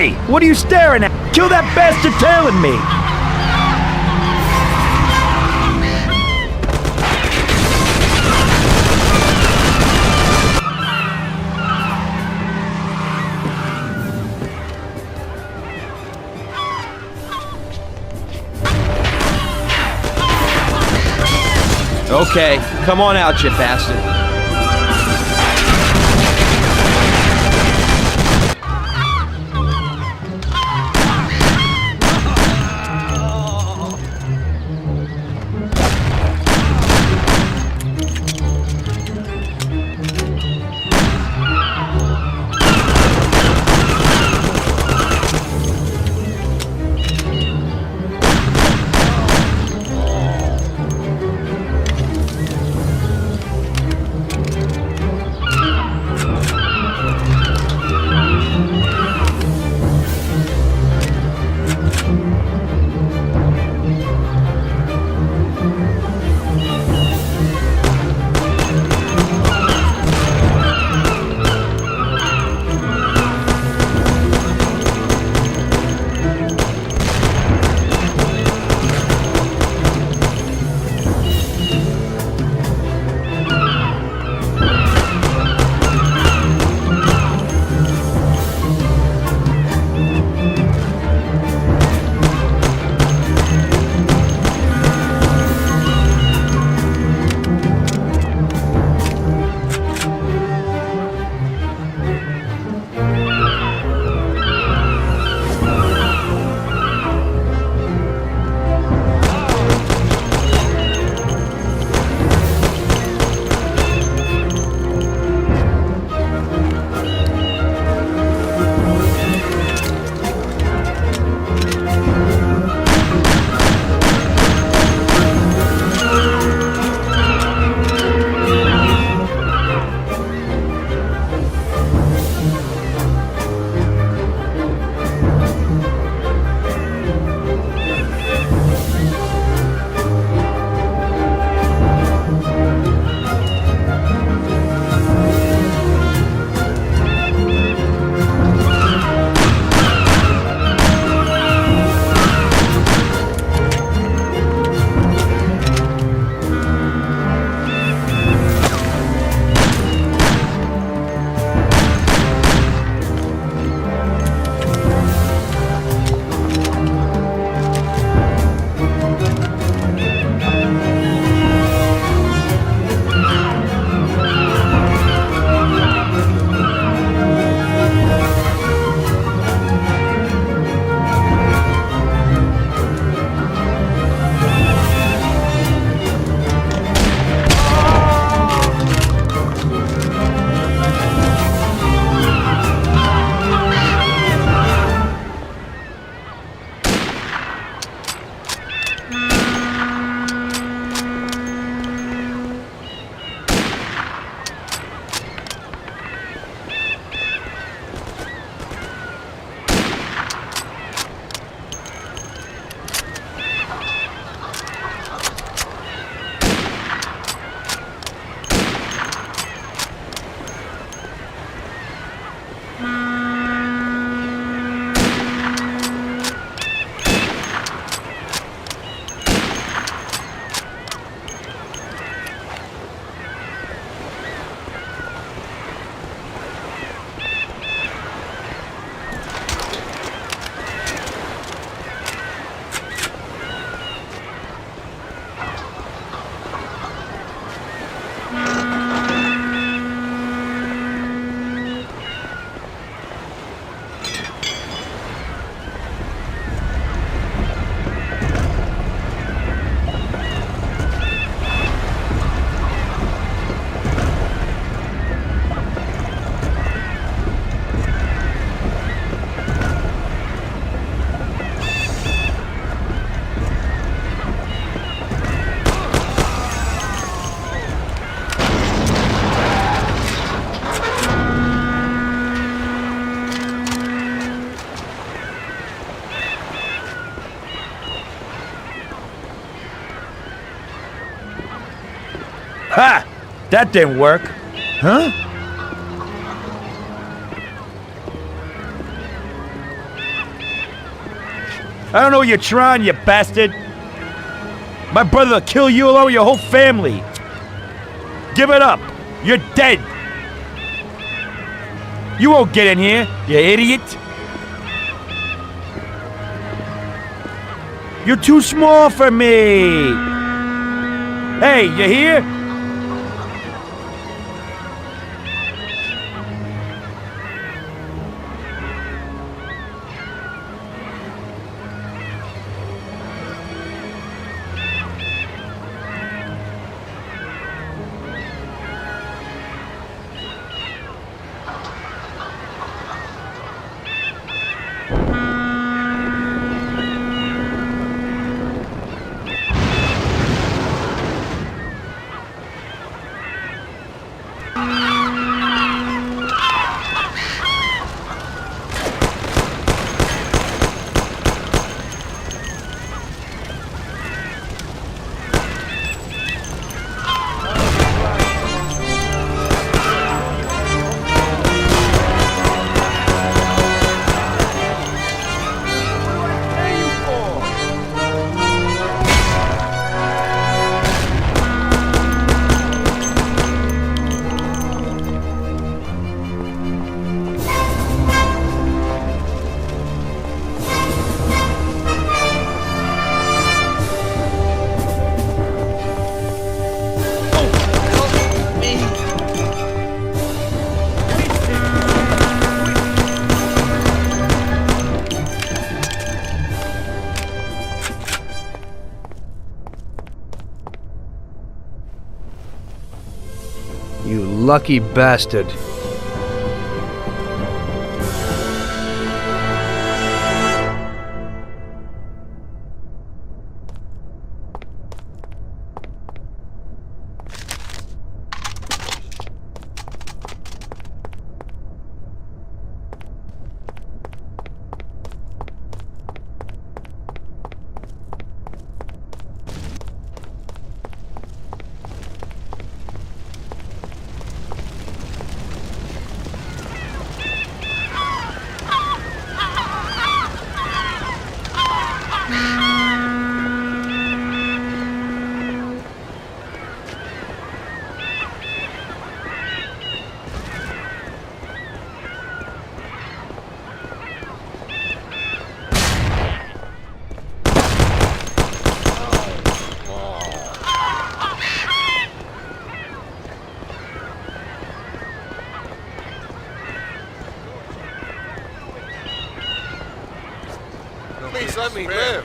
Hey! What are you staring at? Kill that bastard tailing me! Okay, come on out, you bastard. Ha! That didn't work. Huh? I don't know what you're trying, you bastard. My brother will kill you along with your whole family. Give it up. You're dead. You won't get in here, you idiot. You're too small for me. Hey, you here? You lucky bastard. Please let me live.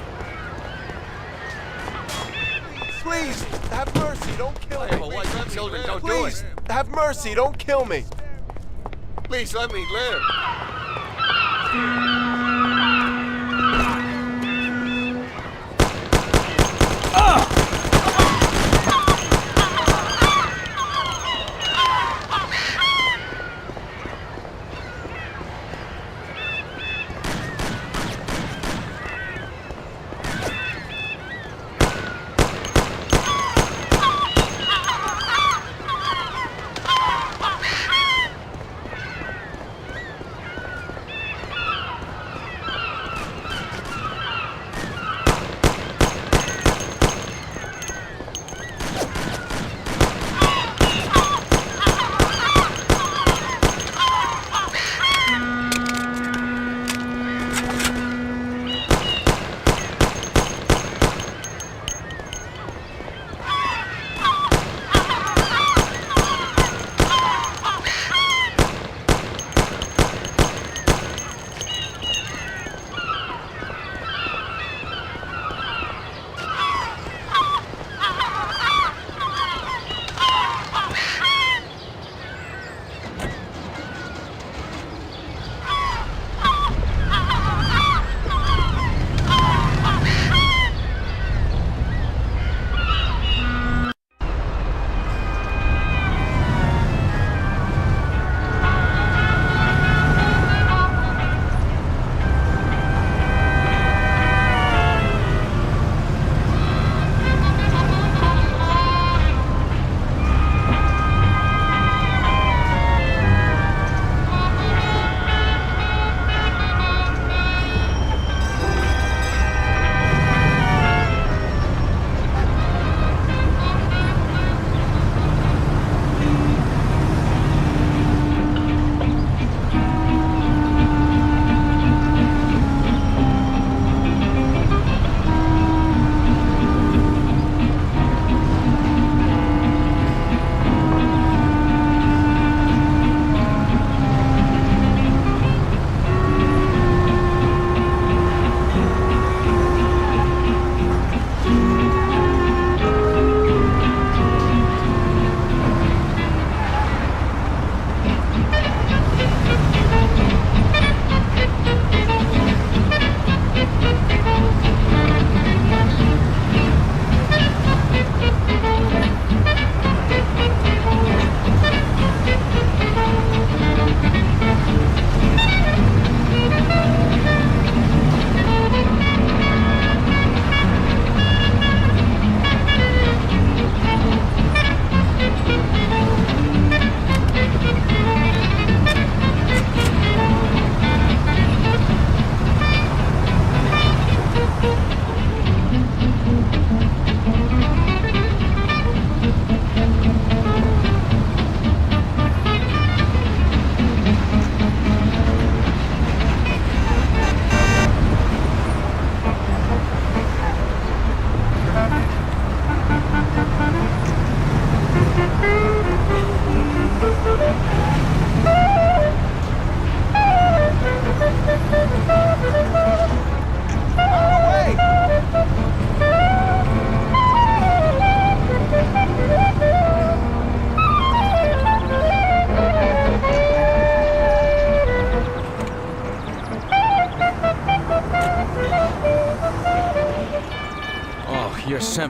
Please, have mercy, don't kill me. I have a wife and children, don't do it. Please, have mercy, don't kill me. Please let me live.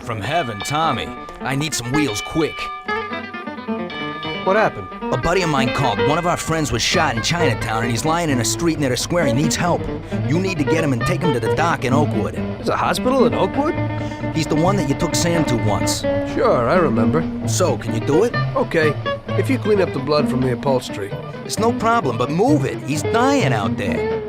from heaven, Tommy. I need some wheels quick. What happened? A buddy of mine called. One of our friends was shot in Chinatown, and he's lying in a street near the square. He needs help. You need to get him and take him to the dock in Oakwood. There's a hospital in Oakwood? He's the one that you took Sam to once. Sure, I remember. So, can you do it? Okay, if you clean up the blood from the upholstery. It's no problem, but move it. He's dying out there.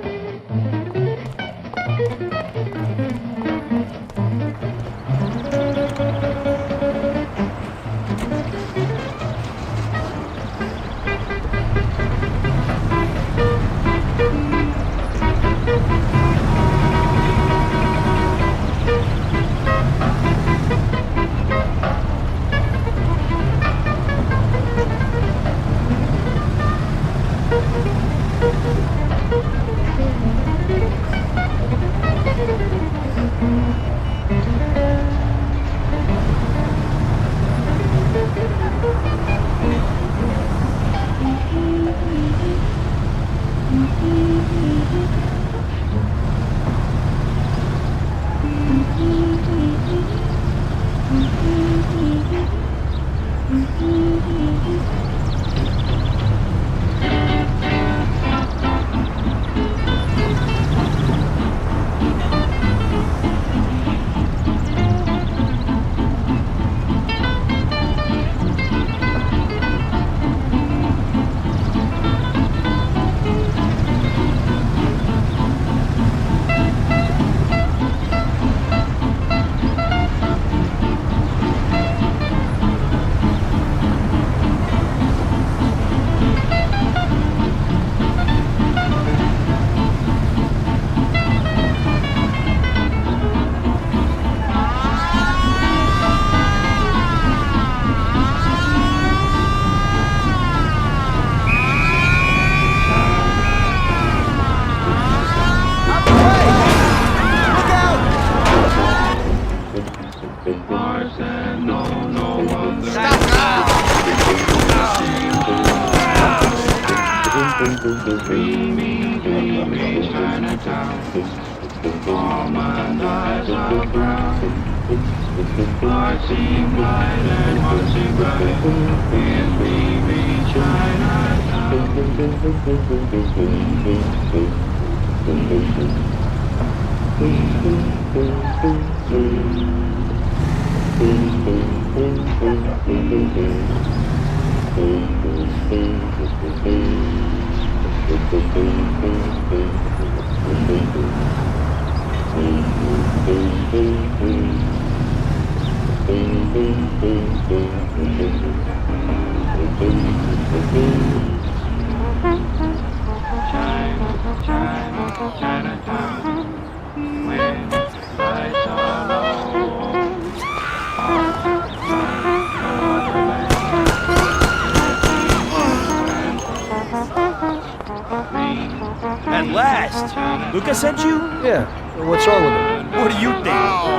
At last! Luca sent you? Yeah. What's wrong with him? What do you think? He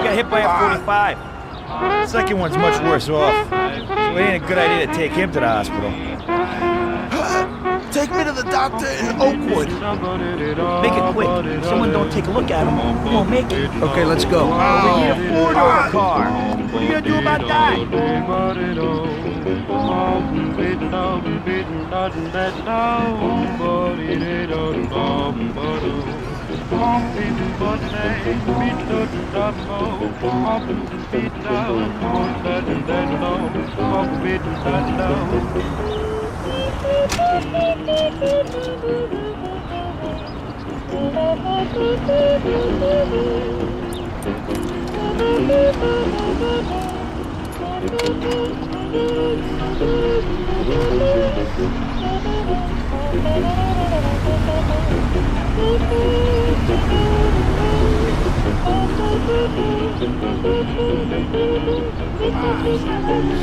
got hit by a 45. The second one's much worse off. So it ain't a good idea to take him to the hospital. Take me to the doctor in Oakwood. Make it quick. If someone don't take a look at him, we won't make it. Okay, let's go. We need a four-door car. What are you gonna do about that?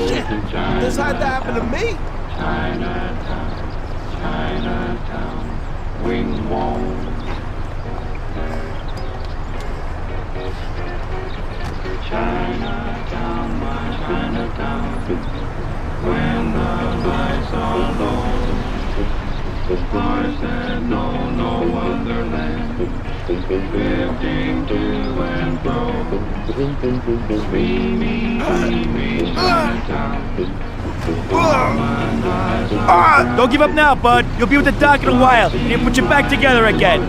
Shit, this had to happen to me. Chinatown, wing wall. Chinatown, my Chinatown, when the lights are low. Mars that know no other land. Drifting to and fro. Streaming, dreaming, Chinatown. Don't give up now, bud. You'll be with the doc in a while. He'll put you back together again.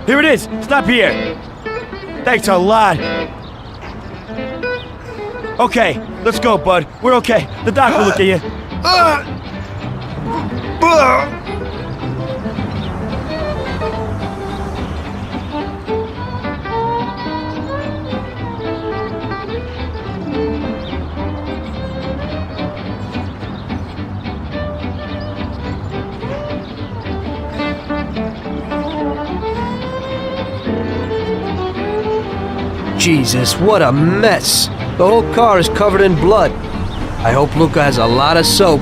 Here it is. Stop here. Thanks a lot. Okay, let's go, bud. We're okay. The doc will look at you. Jesus, what a mess! The whole car is covered in blood. I hope Luca has a lot of soap.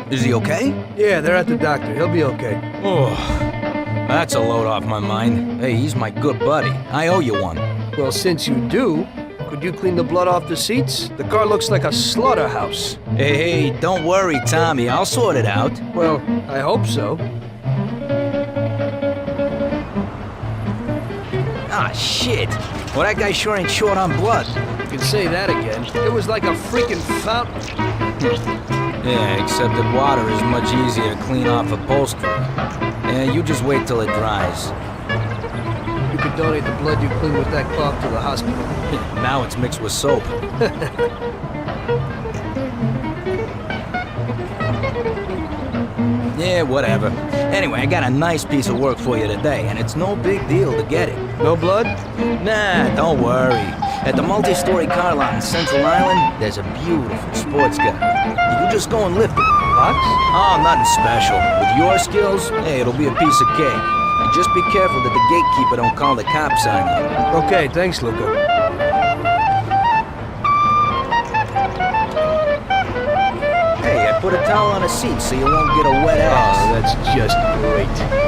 Is he okay? Yeah, they're at the doctor. He'll be okay. Oh, that's a load off my mind. Hey, he's my good buddy. I owe you one. Well, since you do, could you clean the blood off the seats? The car looks like a slaughterhouse. Hey, don't worry, Tommy. I'll sort it out. Well, I hope so. Ah, shit. Well, that guy sure ain't short on blood. You can say that again. It was like a freaking fountain. Yeah, except that water is much easier to clean off upholstery. Yeah, you just wait till it dries. You could donate the blood you clean with that cloth to the hospital. Now it's mixed with soap. Yeah, whatever. Anyway, I got a nice piece of work for you today, and it's no big deal to get it. No blood? Nah, don't worry. At the multi-story car lot in Central Island, there's a beautiful sports car. You can just go and lift it. Box? Oh, nothing special. With your skills, hey, it'll be a piece of cake. And just be careful that the gatekeeper don't call the cops on you. Okay, thanks, Luca. Hey, I put a towel on a seat so you won't get a wet ass. Oh, that's just great.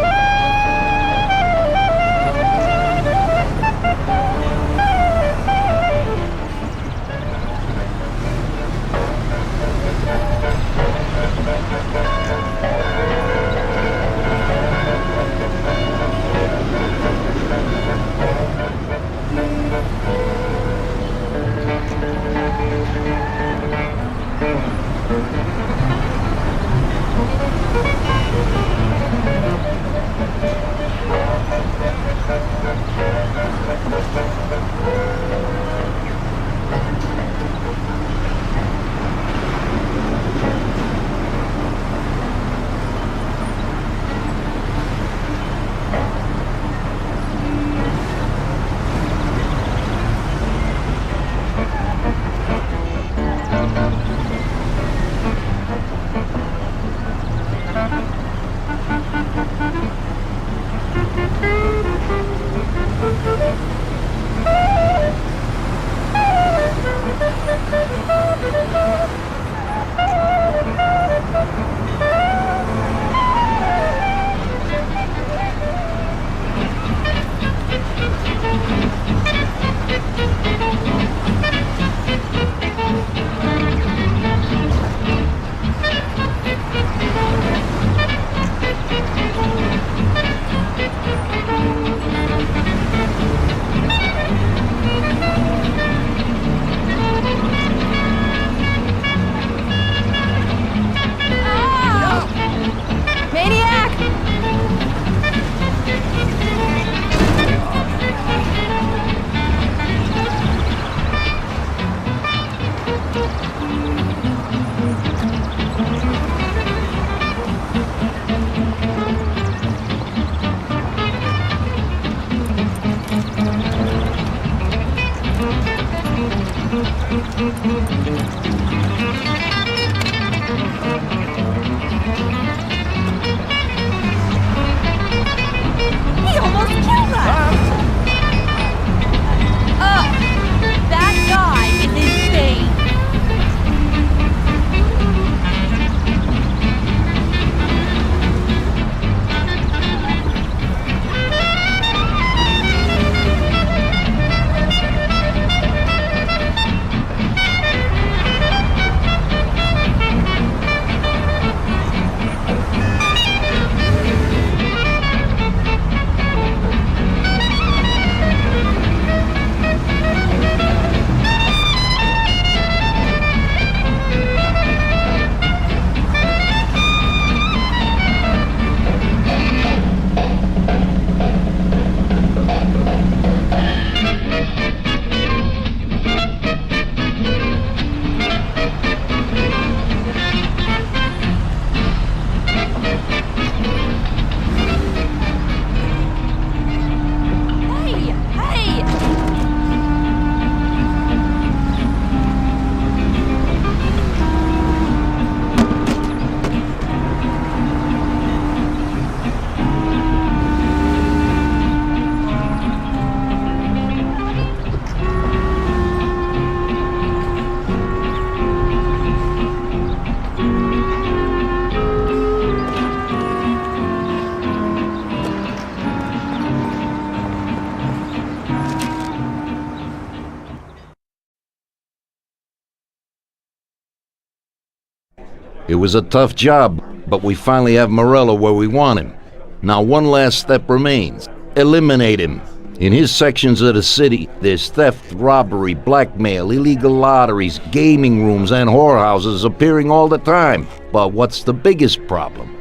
It was a tough job, but we finally have Morello where we want him. Now one last step remains. Eliminate him. In his sections of the city, there's theft, robbery, blackmail, illegal lotteries, gaming rooms, and whorehouses appearing all the time. But what's the biggest problem?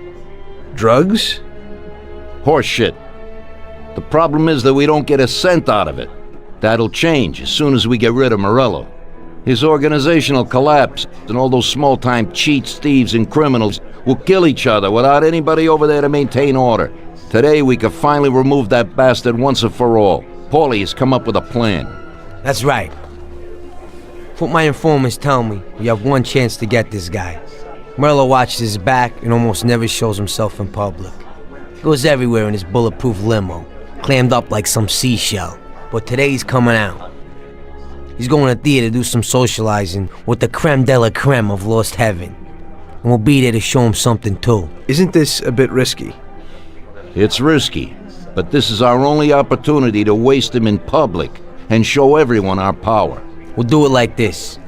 Drugs? Horseshit. The problem is that we don't get a cent out of it. That'll change as soon as we get rid of Morello. His organization will collapse, and all those small-time cheats, thieves, and criminals will kill each other without anybody over there to maintain order. Today, we could finally remove that bastard once and for all. Paulie has come up with a plan. That's right. What my informants tell me, we have one chance to get this guy. Morello watches his back and almost never shows himself in public. He goes everywhere in his bulletproof limo, clammed up like some seashell. But today he's coming out. He's going to theater to do some socializing with the creme de la creme of Lost Heaven. And we'll be there to show him something too. Isn't this a bit risky? It's risky, but this is our only opportunity to waste him in public and show everyone our power. We'll do it like this.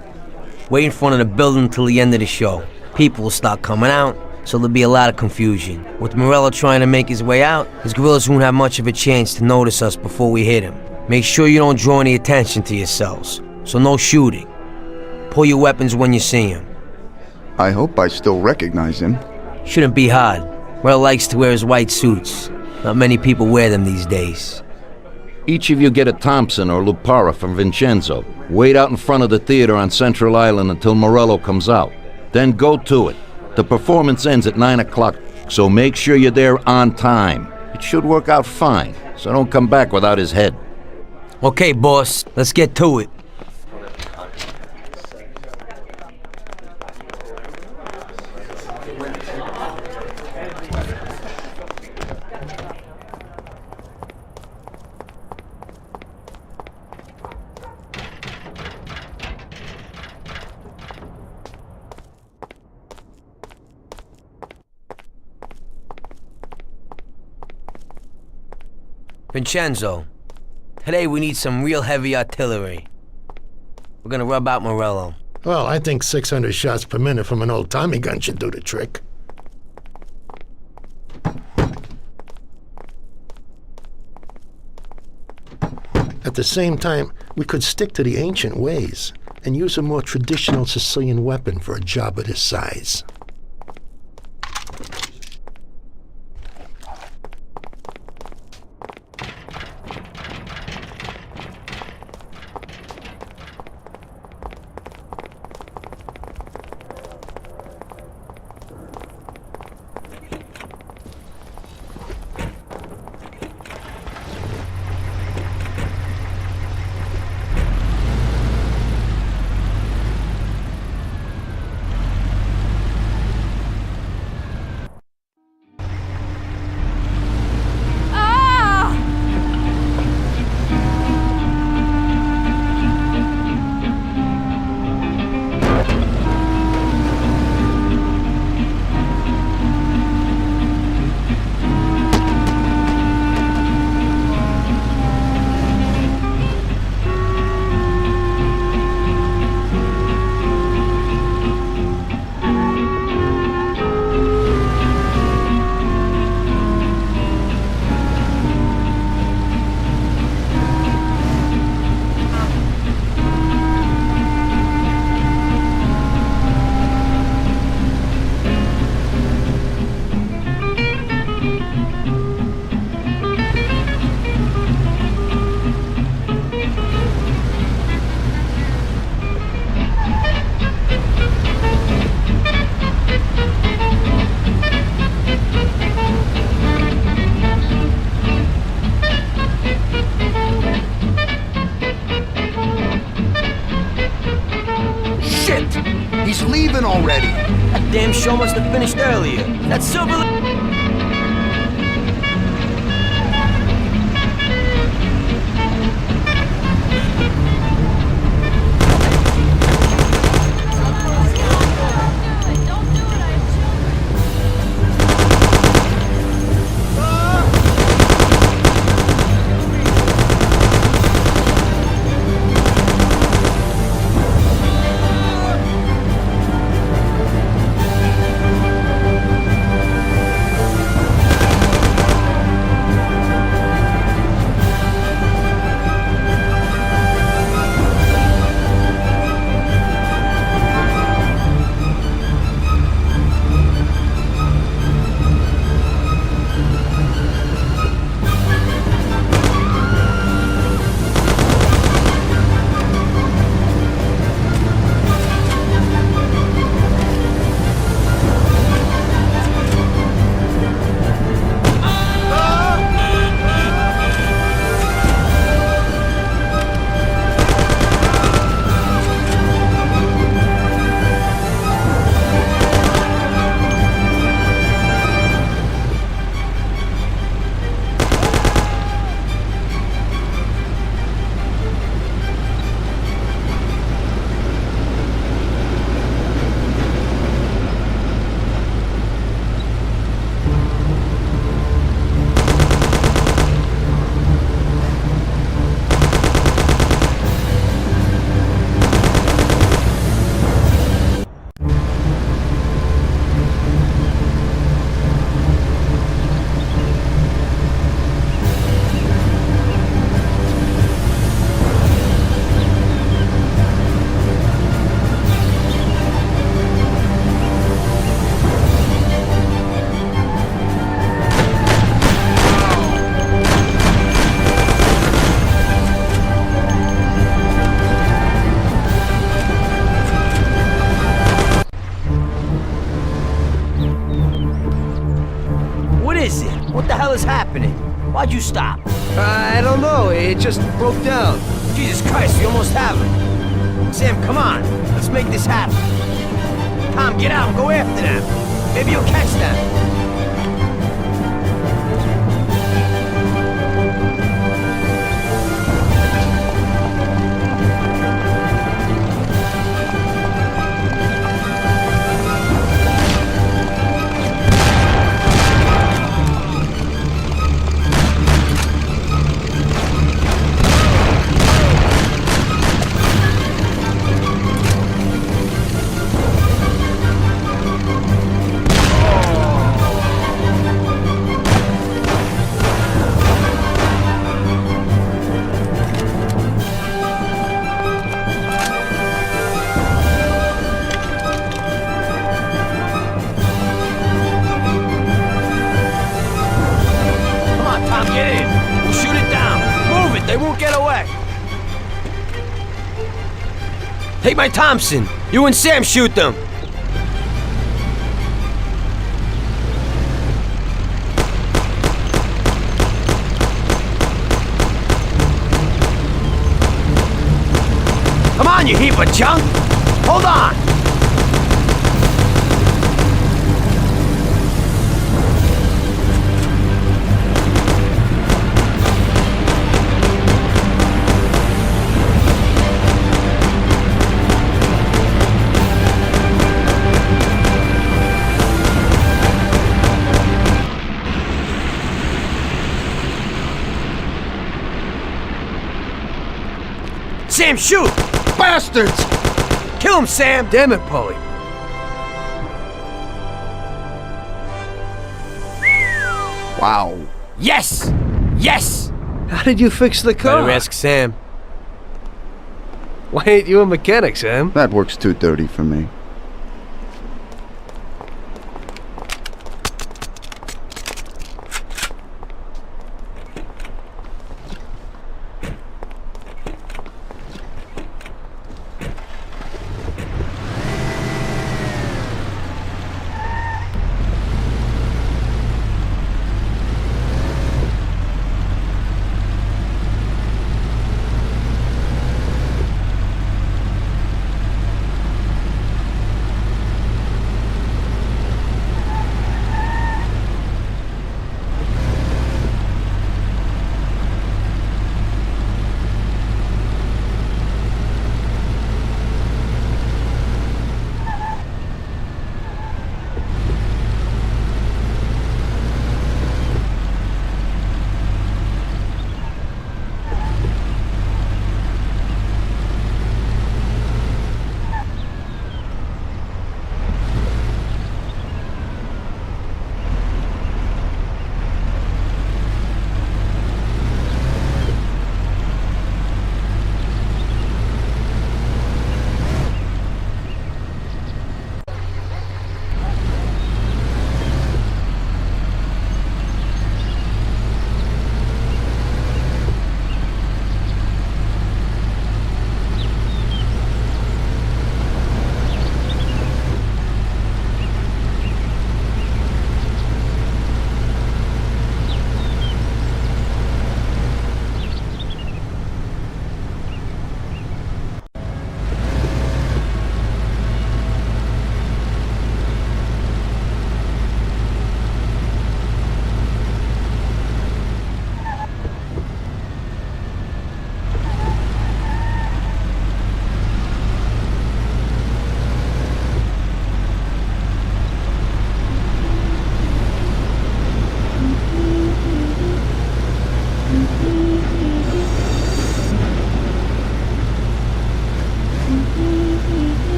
Wait in front of the building until the end of the show. People will start coming out, so there'll be a lot of confusion. With Morello trying to make his way out, his guerrillas won't have much of a chance to notice us before we hit him. Make sure you don't draw any attention to yourselves, so no shooting. Pull your weapons when you see him. I hope I still recognize him. Shouldn't be hard. Morello likes to wear his white suits. Not many people wear them these days. Each of you get a Thompson or Lupara from Vincenzo. Wait out in front of the theater on Central Island until Morello comes out. Then go to it. The performance ends at 9 o'clock, so make sure you're there on time. It should work out fine, so don't come back without his head. Okay, boss, let's get to it. Vincenzo, today we need some real heavy artillery. We're gonna rub out Morello. Well, I think 600 shots per minute from an old Tommy gun should do the trick. At the same time, we could stick to the ancient ways and use a more traditional Sicilian weapon for a job of this size. He's leaving already. That damn show must have finished earlier. That silver... How'd you stop? I don't know, it just broke down. Jesus Christ, we almost have him. Sam, come on. Let's make this happen. Tom, get out and go after them. Maybe you'll catch them. Take my Thompson. You and Sam shoot them. Come on, you heap of junk. Hold on. Sam, shoot! Bastards! Kill him, Sam! Damn it, Paulie. Wow. Yes! Yes! How did you fix the car? Better ask Sam. Why ain't you a mechanic, Sam? That works too dirty for me.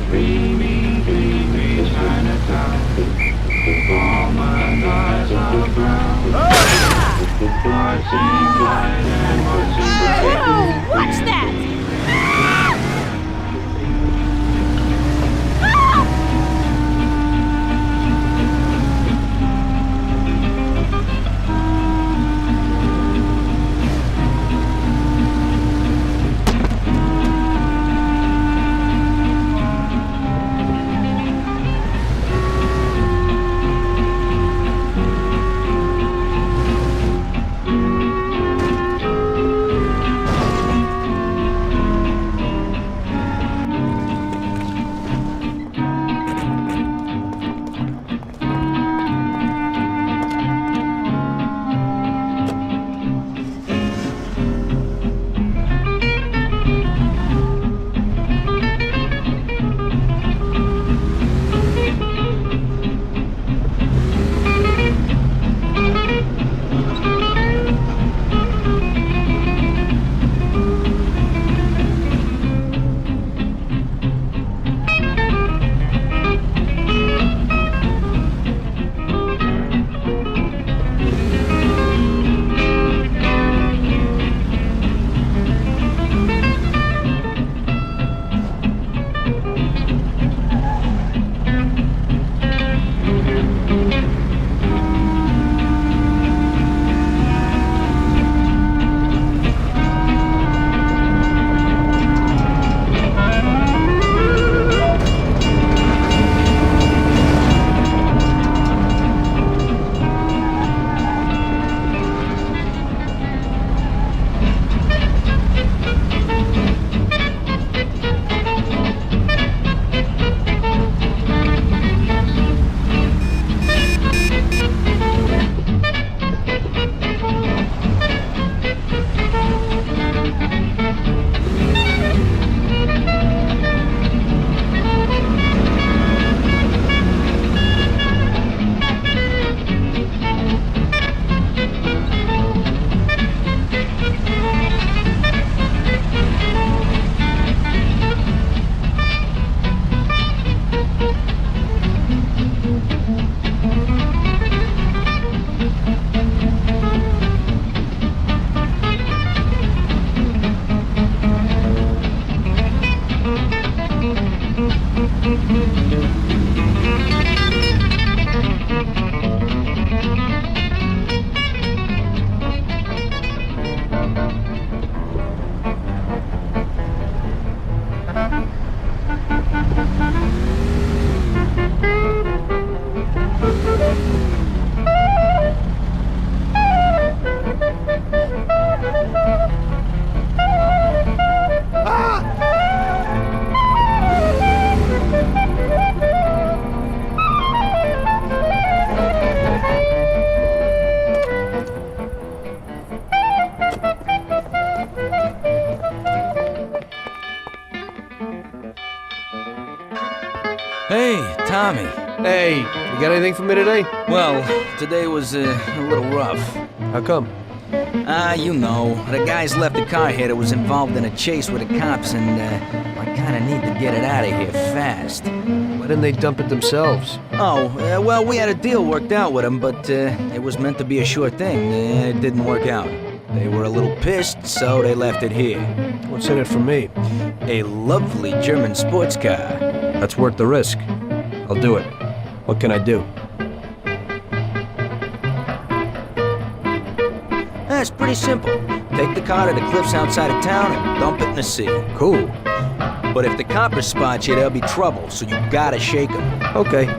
Dreamy, dreamy Chinatown. All my eyes are brown. Marching white and marching bright. Oh, watch that! Hey, Tommy. Hey, you got anything for me today? Well, today was a little rough. How come? You know, the guys left a car here that was involved in a chase with the cops, and I kinda need to get it out of here fast. Why didn't they dump it themselves? Oh, well, we had a deal worked out with them, but it was meant to be a sure thing. It didn't work out. They were a little pissed, so they left it here. What's in it for me? A lovely German sports car. That's worth the risk. I'll do it. What can I do? It's pretty simple. Take the car to the cliffs outside of town and dump it in the sea. Cool. But if the coppers spot you, there'll be trouble, so you gotta shake them. Okay.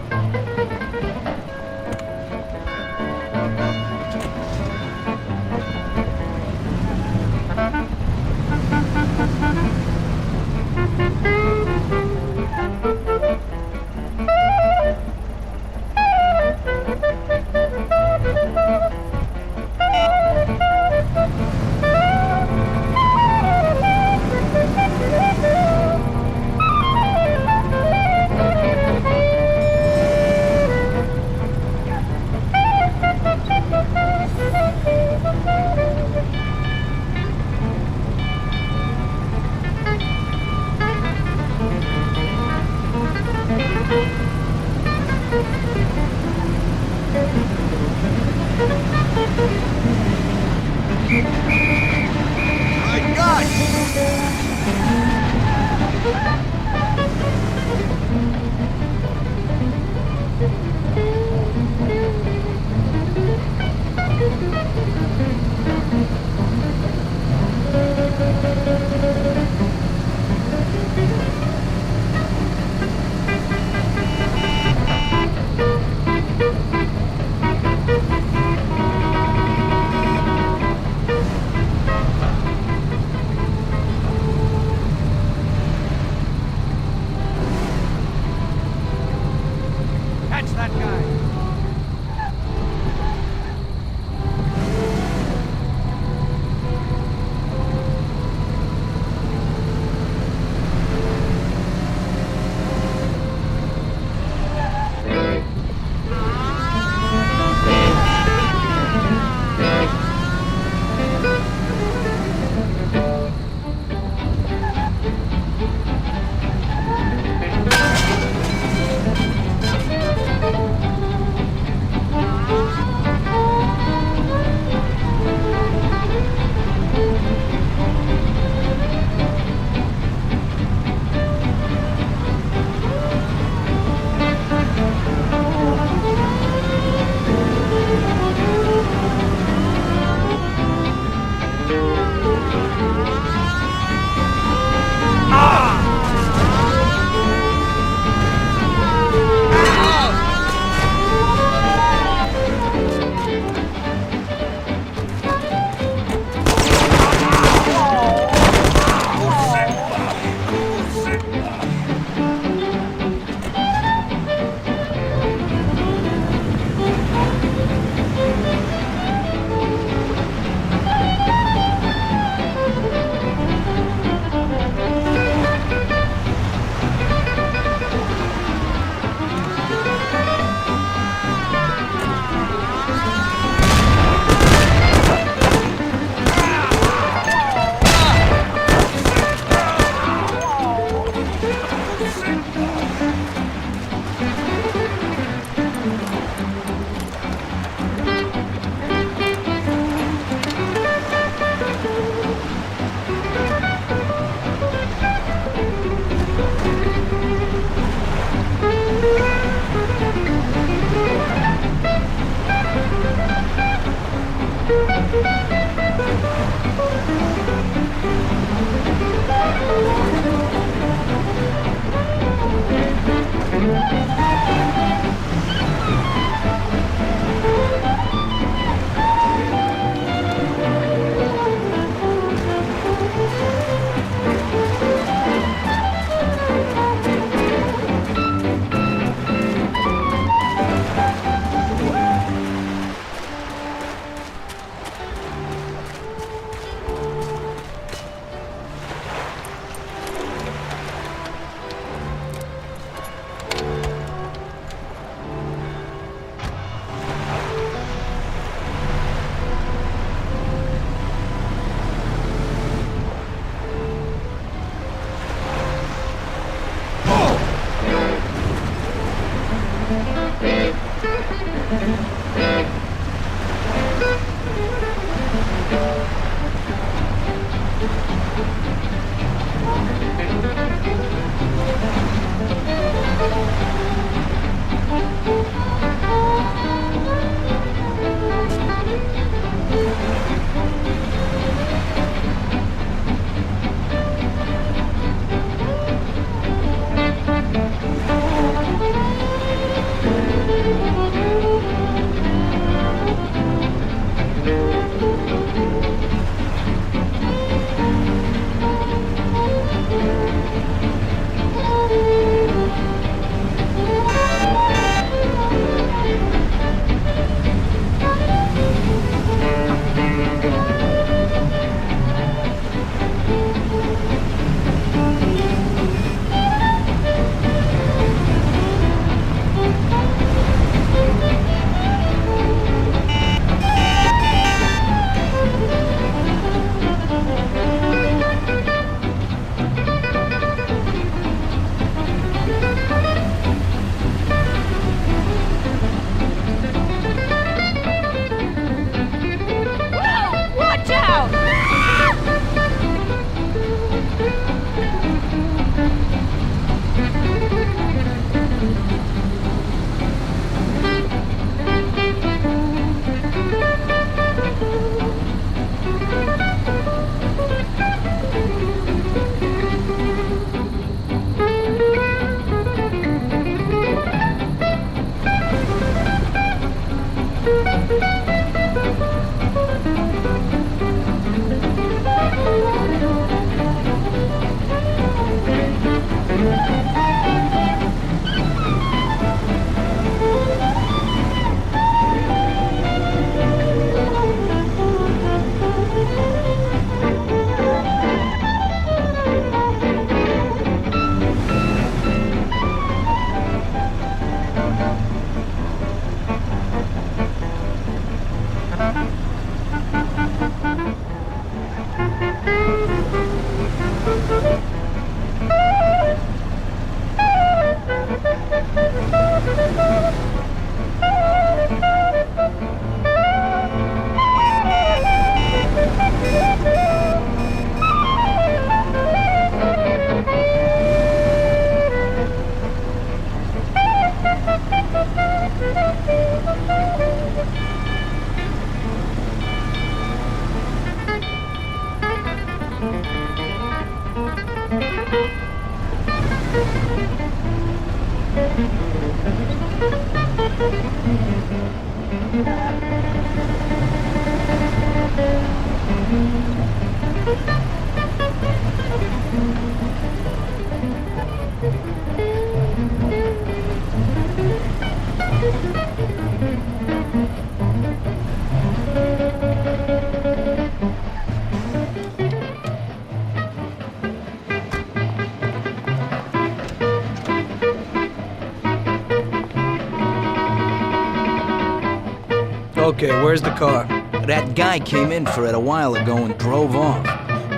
Okay, where's the car? That guy came in for it a while ago and drove off.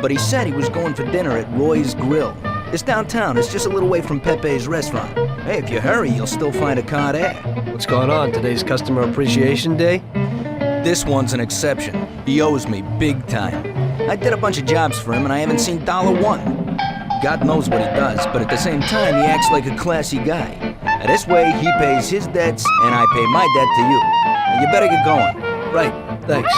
But he said he was going for dinner at Roy's Grill. It's downtown. It's just a little way from Pepe's restaurant. Hey, if you hurry, you'll still find a car there. What's going on? Today's Customer Appreciation Day? This one's an exception. He owes me big time. I did a bunch of jobs for him and I haven't seen $1. God knows what he does, but at the same time, he acts like a classy guy. This way, he pays his debts and I pay my debt to you. Now, you better get going. Right, thanks.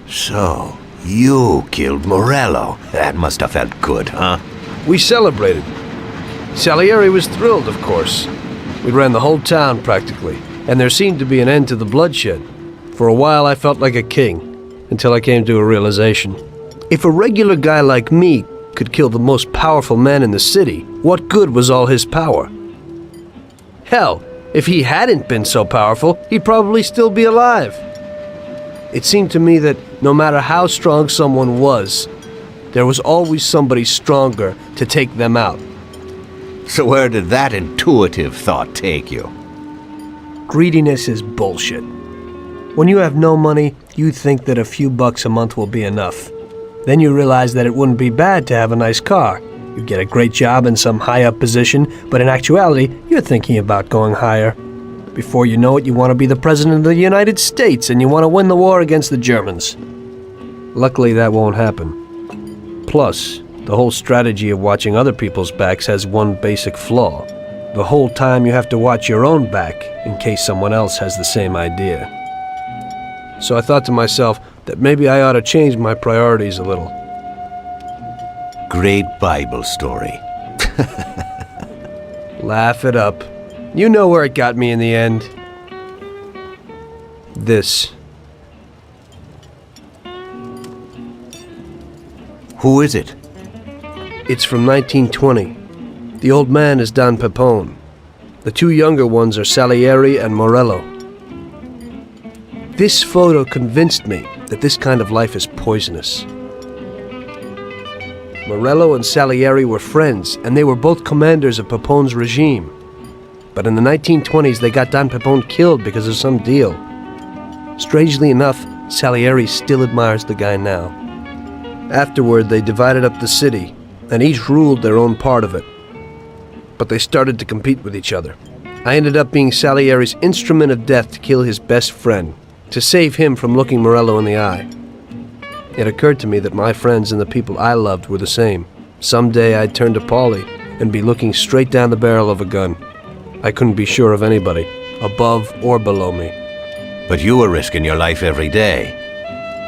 So, You killed Morello. That must have felt good, huh? We celebrated. Salieri was thrilled, of course. We ran the whole town, practically, and there seemed to be an end to the bloodshed. For a while, I felt like a king, until I came to a realization. If a regular guy like me could kill the most powerful man in the city, what good was all his power? Hell, if he hadn't been so powerful, he'd probably still be alive. It seemed to me that no matter how strong someone was, there was always somebody stronger to take them out. So where did that intuitive thought take you? Greediness is bullshit. When you have no money, you think that a few bucks a month will be enough. Then you realize that it wouldn't be bad to have a nice car. You get a great job in some high-up position, but in actuality, you're thinking about going higher. Before you know it, you want to be the President of the United States, and you want to win the war against the Germans. Luckily, that won't happen. Plus, the whole strategy of watching other people's backs has one basic flaw. The whole time you have to watch your own back in case someone else has the same idea. So I thought to myself that maybe I ought to change my priorities a little. Great Bible story. Laugh it up. You know where it got me in the end. This. Who is it? It's from 1920. The old man is Don Pepone. The two younger ones are Salieri and Morello. This photo convinced me that this kind of life is poisonous. Morello and Salieri were friends, and they were both commanders of Pepone's regime. But in the 1920s, they got Don Pepone killed because of some deal. Strangely enough, Salieri still admires the guy now. Afterward, they divided up the city, and each ruled their own part of it. But they started to compete with each other. I ended up being Salieri's instrument of death to kill his best friend, to save him from looking Morello in the eye. It occurred to me that my friends and the people I loved were the same. Someday I'd turn to Paulie and be looking straight down the barrel of a gun. I couldn't be sure of anybody, above or below me. But you were risking your life every day.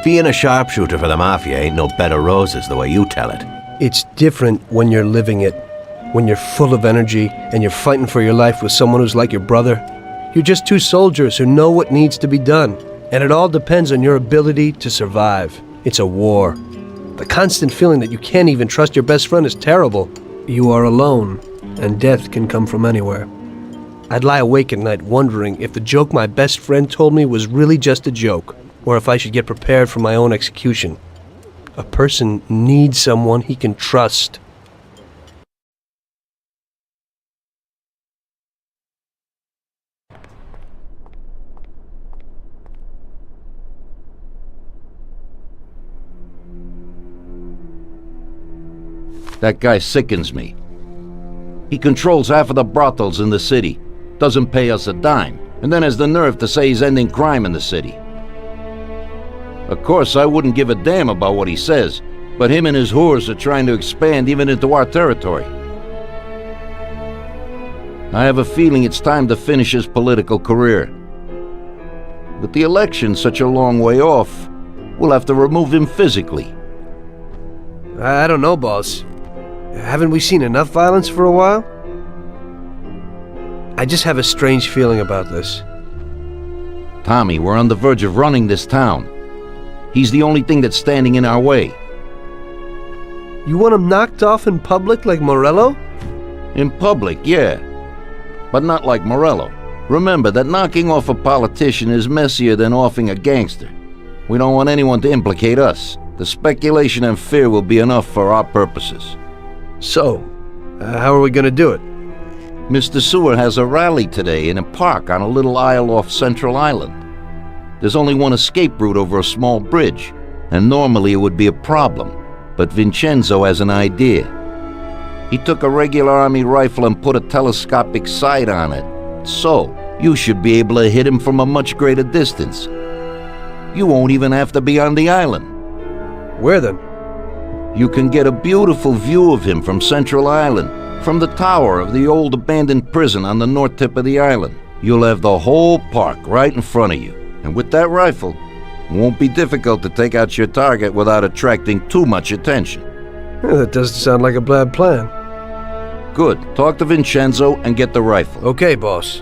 Being a sharpshooter for the Mafia ain't no bed of roses the way you tell it. It's different when you're living it. When you're full of energy and you're fighting for your life with someone who's like your brother. You're just two soldiers who know what needs to be done. And it all depends on your ability to survive. It's a war. The constant feeling that you can't even trust your best friend is terrible. You are alone, and death can come from anywhere. I'd lie awake at night wondering if the joke my best friend told me was really just a joke, or if I should get prepared for my own execution. A person needs someone he can trust. That guy sickens me. He controls half of the brothels in the city, doesn't pay us a dime, and then has the nerve to say he's ending crime in the city. Of course, I wouldn't give a damn about what he says, but him and his whores are trying to expand even into our territory. I have a feeling it's time to finish his political career. With the election such a long way off, we'll have to remove him physically. I don't know, boss. Haven't we seen enough violence for a while? I just have a strange feeling about this. Tommy, we're on the verge of running this town. He's the only thing that's standing in our way. You want him knocked off in public like Morello? In public, yeah. But not like Morello. Remember that knocking off a politician is messier than offing a gangster. We don't want anyone to implicate us. The speculation and fear will be enough for our purposes. So, how are we gonna do it? Mr. Seward has a rally today in a park on a little isle off Central Island. There's only one escape route over a small bridge, and normally it would be a problem, but Vincenzo has an idea. He took a regular army rifle and put a telescopic sight on it, so you should be able to hit him from a much greater distance. You won't even have to be on the island. Where then? You can get a beautiful view of him from Central Island, from the tower of the old abandoned prison on the north tip of the island. You'll have the whole park right in front of you, and with that rifle, Won't be difficult to take out your target without attracting too much attention. Yeah, that doesn't sound like a bad plan. Good. Talk to Vincenzo and get the rifle. Okay, boss.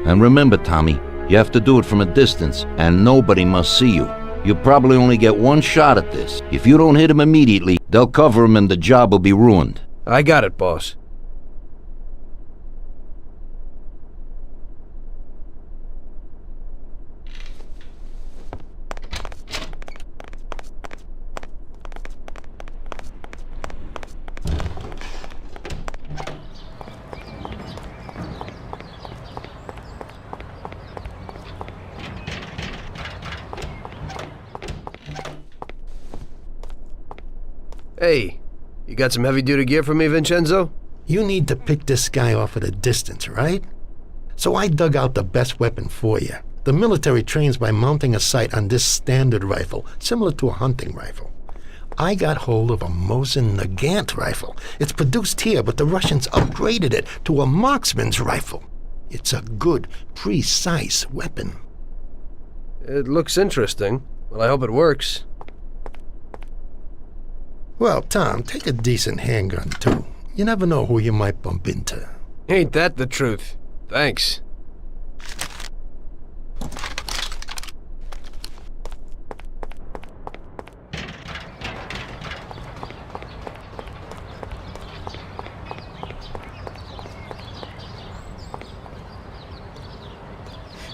And remember, Tommy, you have to do it from a distance, and nobody must see you. You'll probably only get one shot at this. If you don't hit him immediately, they'll cover him and the job will be ruined. I got it, boss. Hey, you got some heavy-duty gear for me, Vincenzo? You need to pick this guy off at a distance, right? So I dug out the best weapon for you. The military trains by mounting a sight on this standard rifle, similar to a hunting rifle. I got hold of a Mosin Nagant rifle. It's produced here, but the Russians upgraded it to a marksman's rifle. It's a good, precise weapon. It looks interesting. Well, I hope it works. Well, Tom, take a decent handgun, too. You never know who you might bump into. Ain't that the truth? Thanks.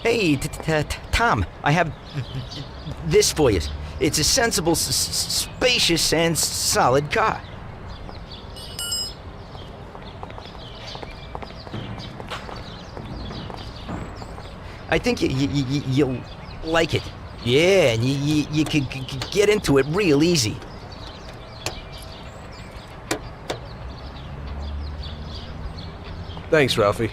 Hey, Tom, I have this for you. It's a sensible, spacious, and solid car. I think you'll like it. Yeah, and you can get into it real easy. Thanks, Ralphie.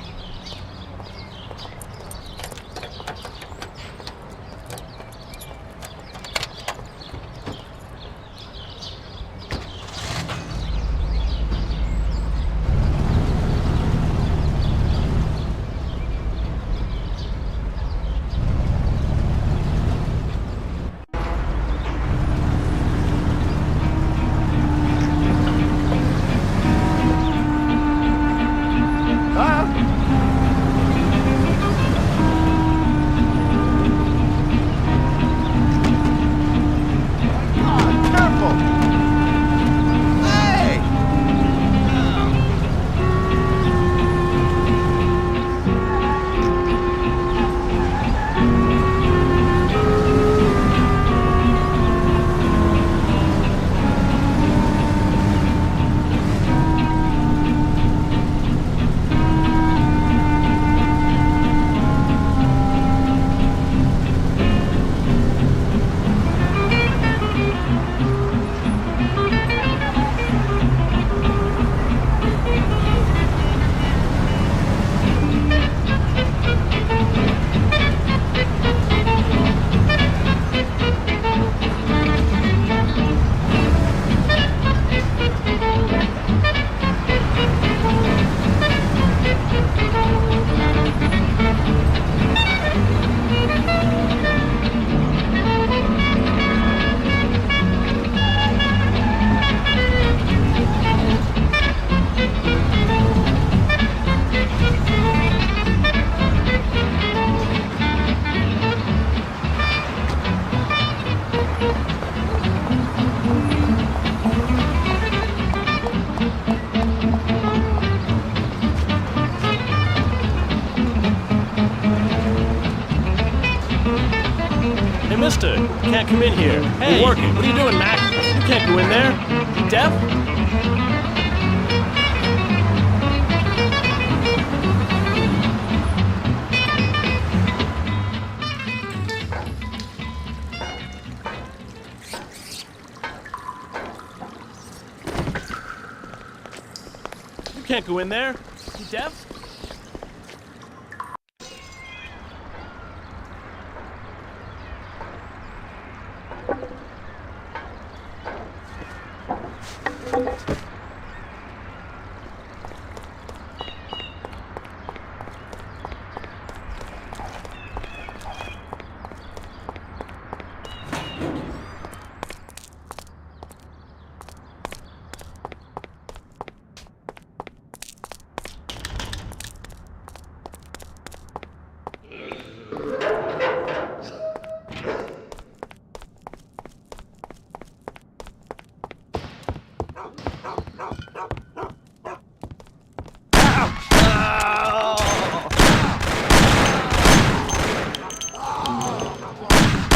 Mister, you can't come in here. Hey, we're working. What are you doing, Mac? You can't go in there. You deaf? You can't go in there. You deaf?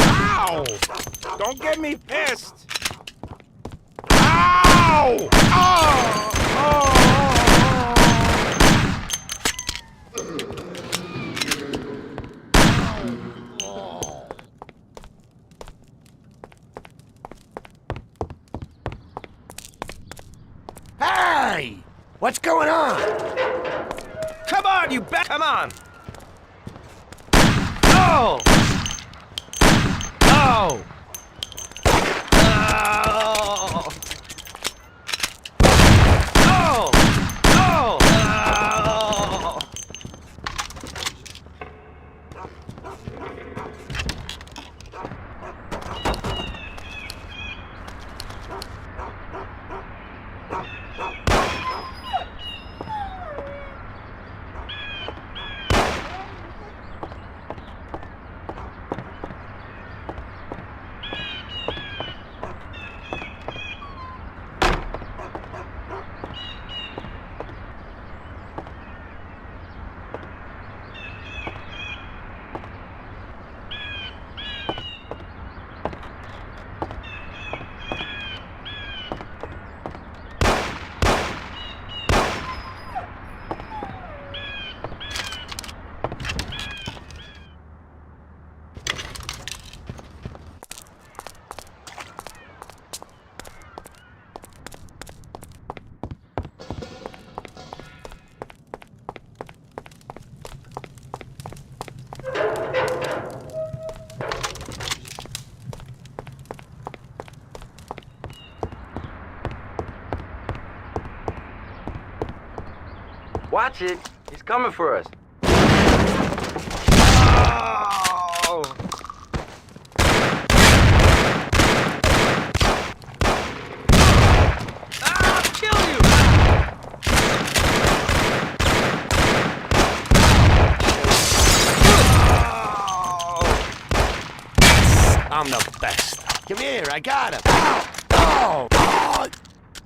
Ow! Don't get me pissed! Ow! Oh! Oh! Hey! What's going on? Come on, you bet! Come on! Oh! Oh! Oh! Oh! Oh! Oh! Watch it. He's coming for us. Oh! I'll kill you! I'm the best. Come here, I got him. Ow! Oh! Oh!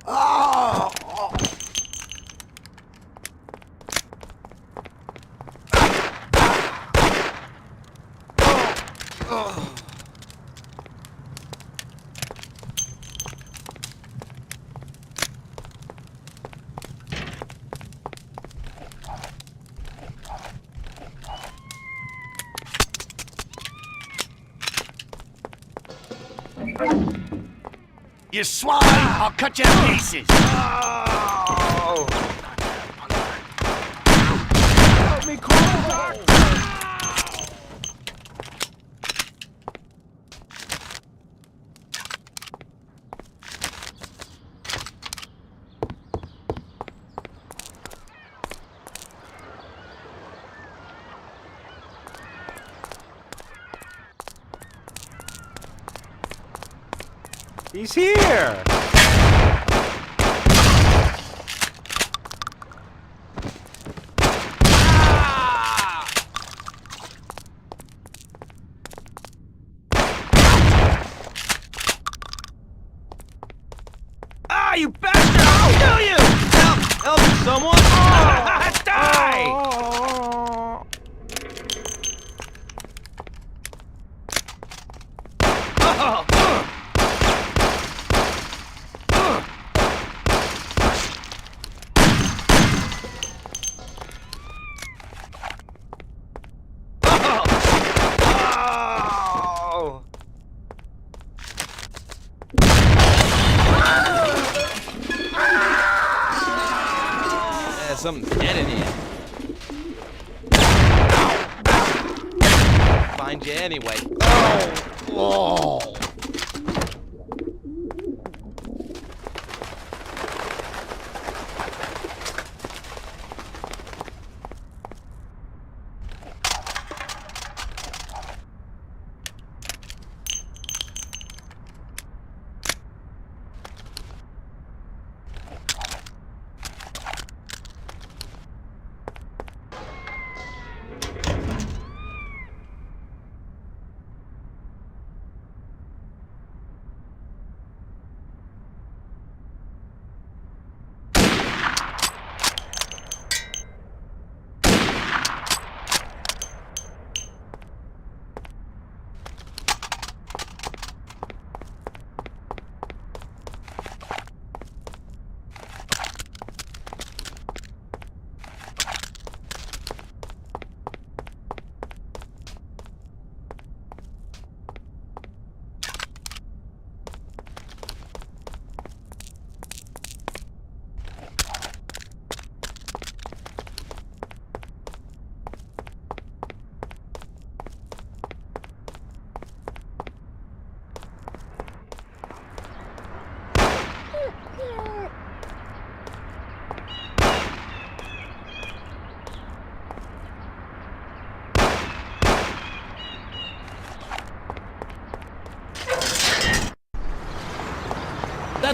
Oh! Oh! You swine! I'll cut you to pieces! Oh! Help me call the doctor! He's here! Ah, you bastard! I'll kill you! Help me, someone! Die! Something's dead in here. Find you anyway. Oh!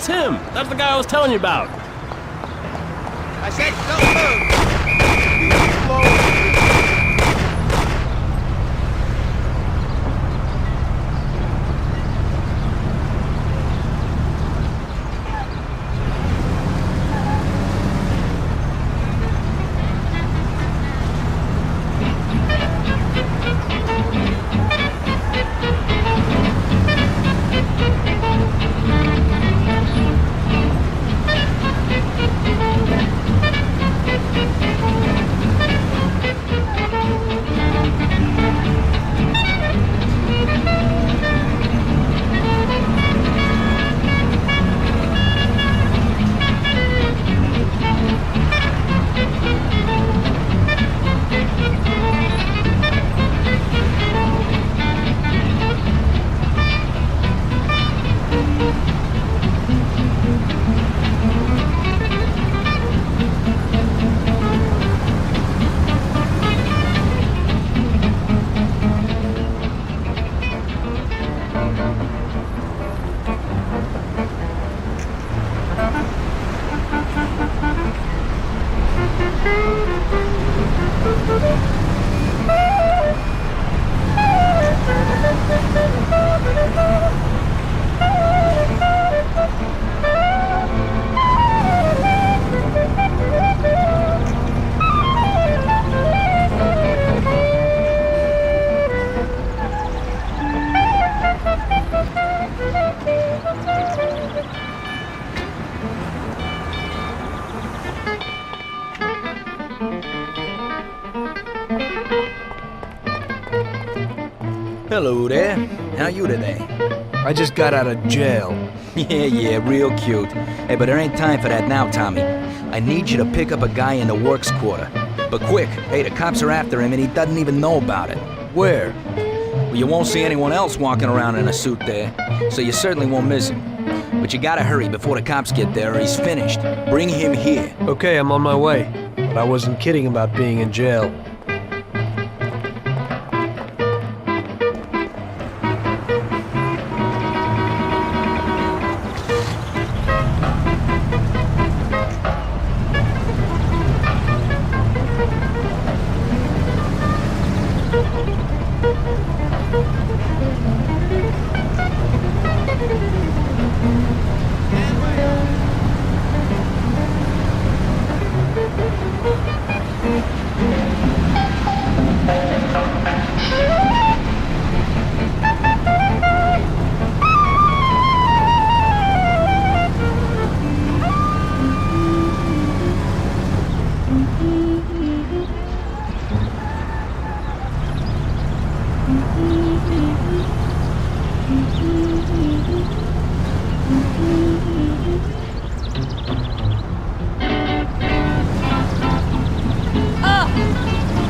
That's him. That's the guy I was telling you about. I said don't move. Hello there. How you today? I just got out of jail. Yeah, real cute. Hey, but there ain't time for that now, Tommy. I need you to pick up a guy in the works quarter. But quick, hey, the cops are after him and he doesn't even know about it. Where? Well, you won't see anyone else walking around in a suit there, so you certainly won't miss him. But you gotta hurry before the cops get there or he's finished. Bring him here. Okay, I'm on my way. But I wasn't kidding about being in jail.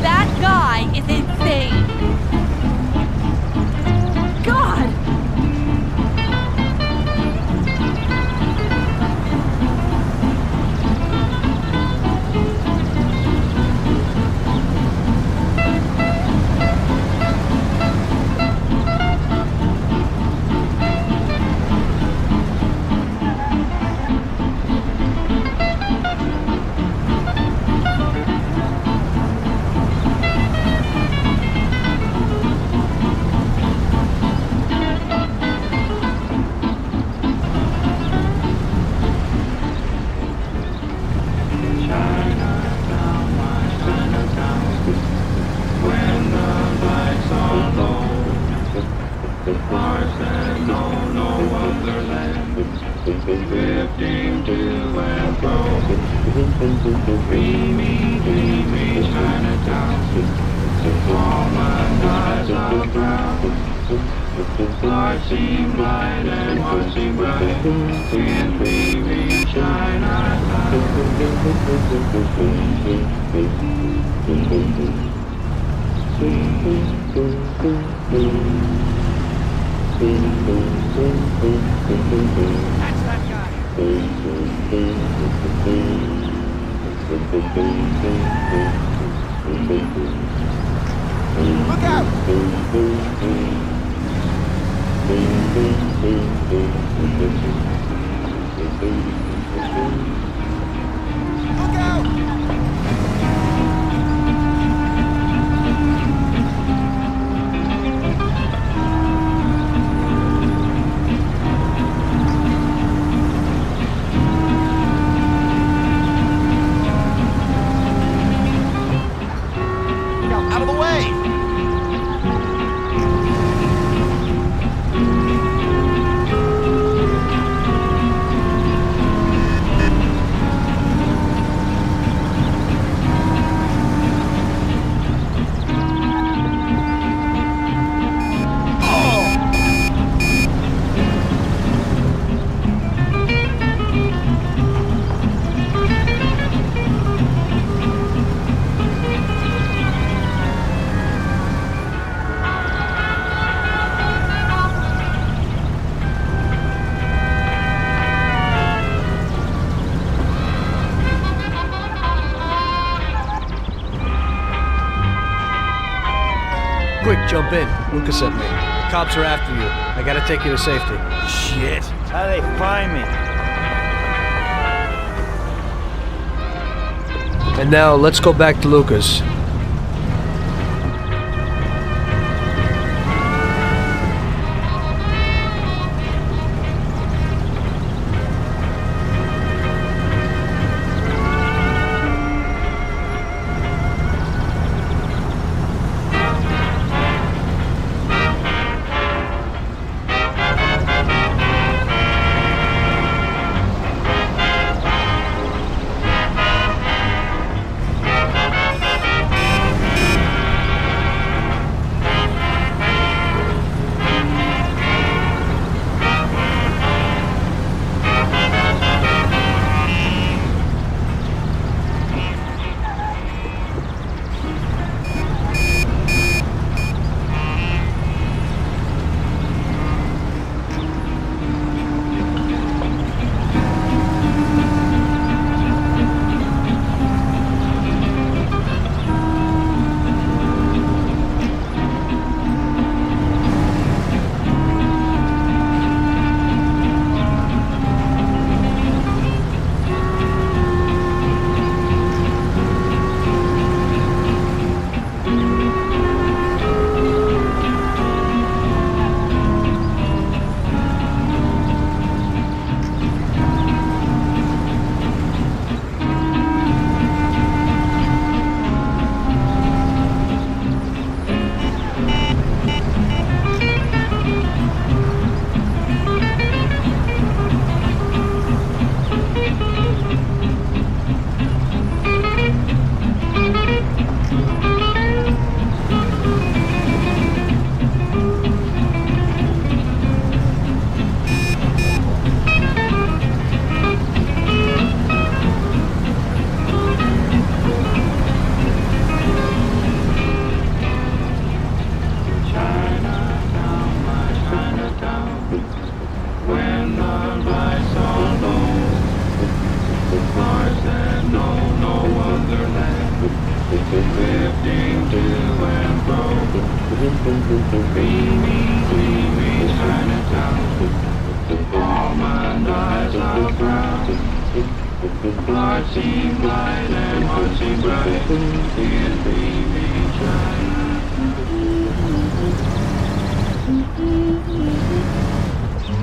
That guy is insane. God! Drifting to and fro. Dreamy Chinatown. All my nights are brown. Hearts seem light and hearts seem bright. In dreamy That's that guy. Look out! Out of the way! Quick, jump in. Lucas sent me. The cops are after you. I gotta take you to safety. Shit. How do they find me? And now, let's go back to Lucas.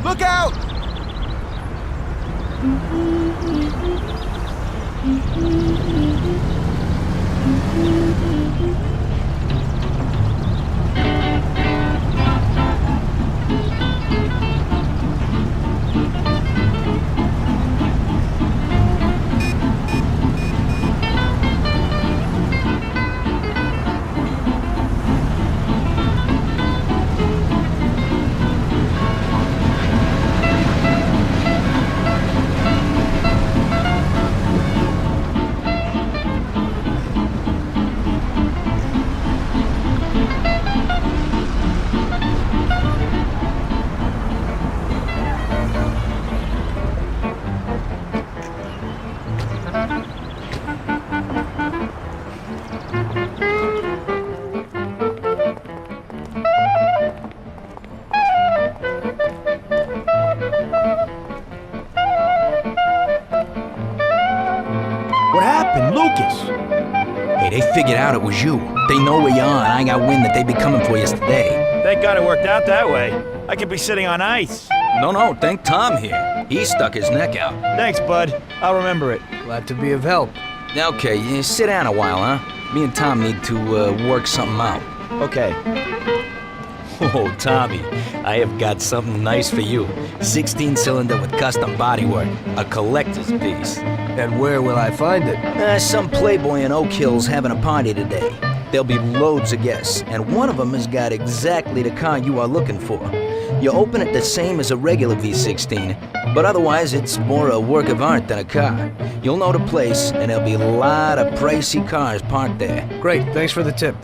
Look out! ruckus. Hey, they figured out it was you. They know where you are, and I got wind that they be coming for you today. Thank God it worked out that way. I could be sitting on ice. No, thank Tom here. He stuck his neck out. Thanks, bud. I'll remember it. Glad to be of help. Okay, sit down a while, huh? Me and Tom need to work something out. Okay. Oh, Tommy, I have got something nice for you. 16-cylinder with custom bodywork. A collector's piece. And where will I find it? Some playboy in Oak Hill's having a party today. There'll be loads of guests, and one of them has got exactly the car you are looking for. You open it the same as a regular V16, but otherwise it's more a work of art than a car. You'll know the place, and there'll be a lot of pricey cars parked there. Great, thanks for the tip.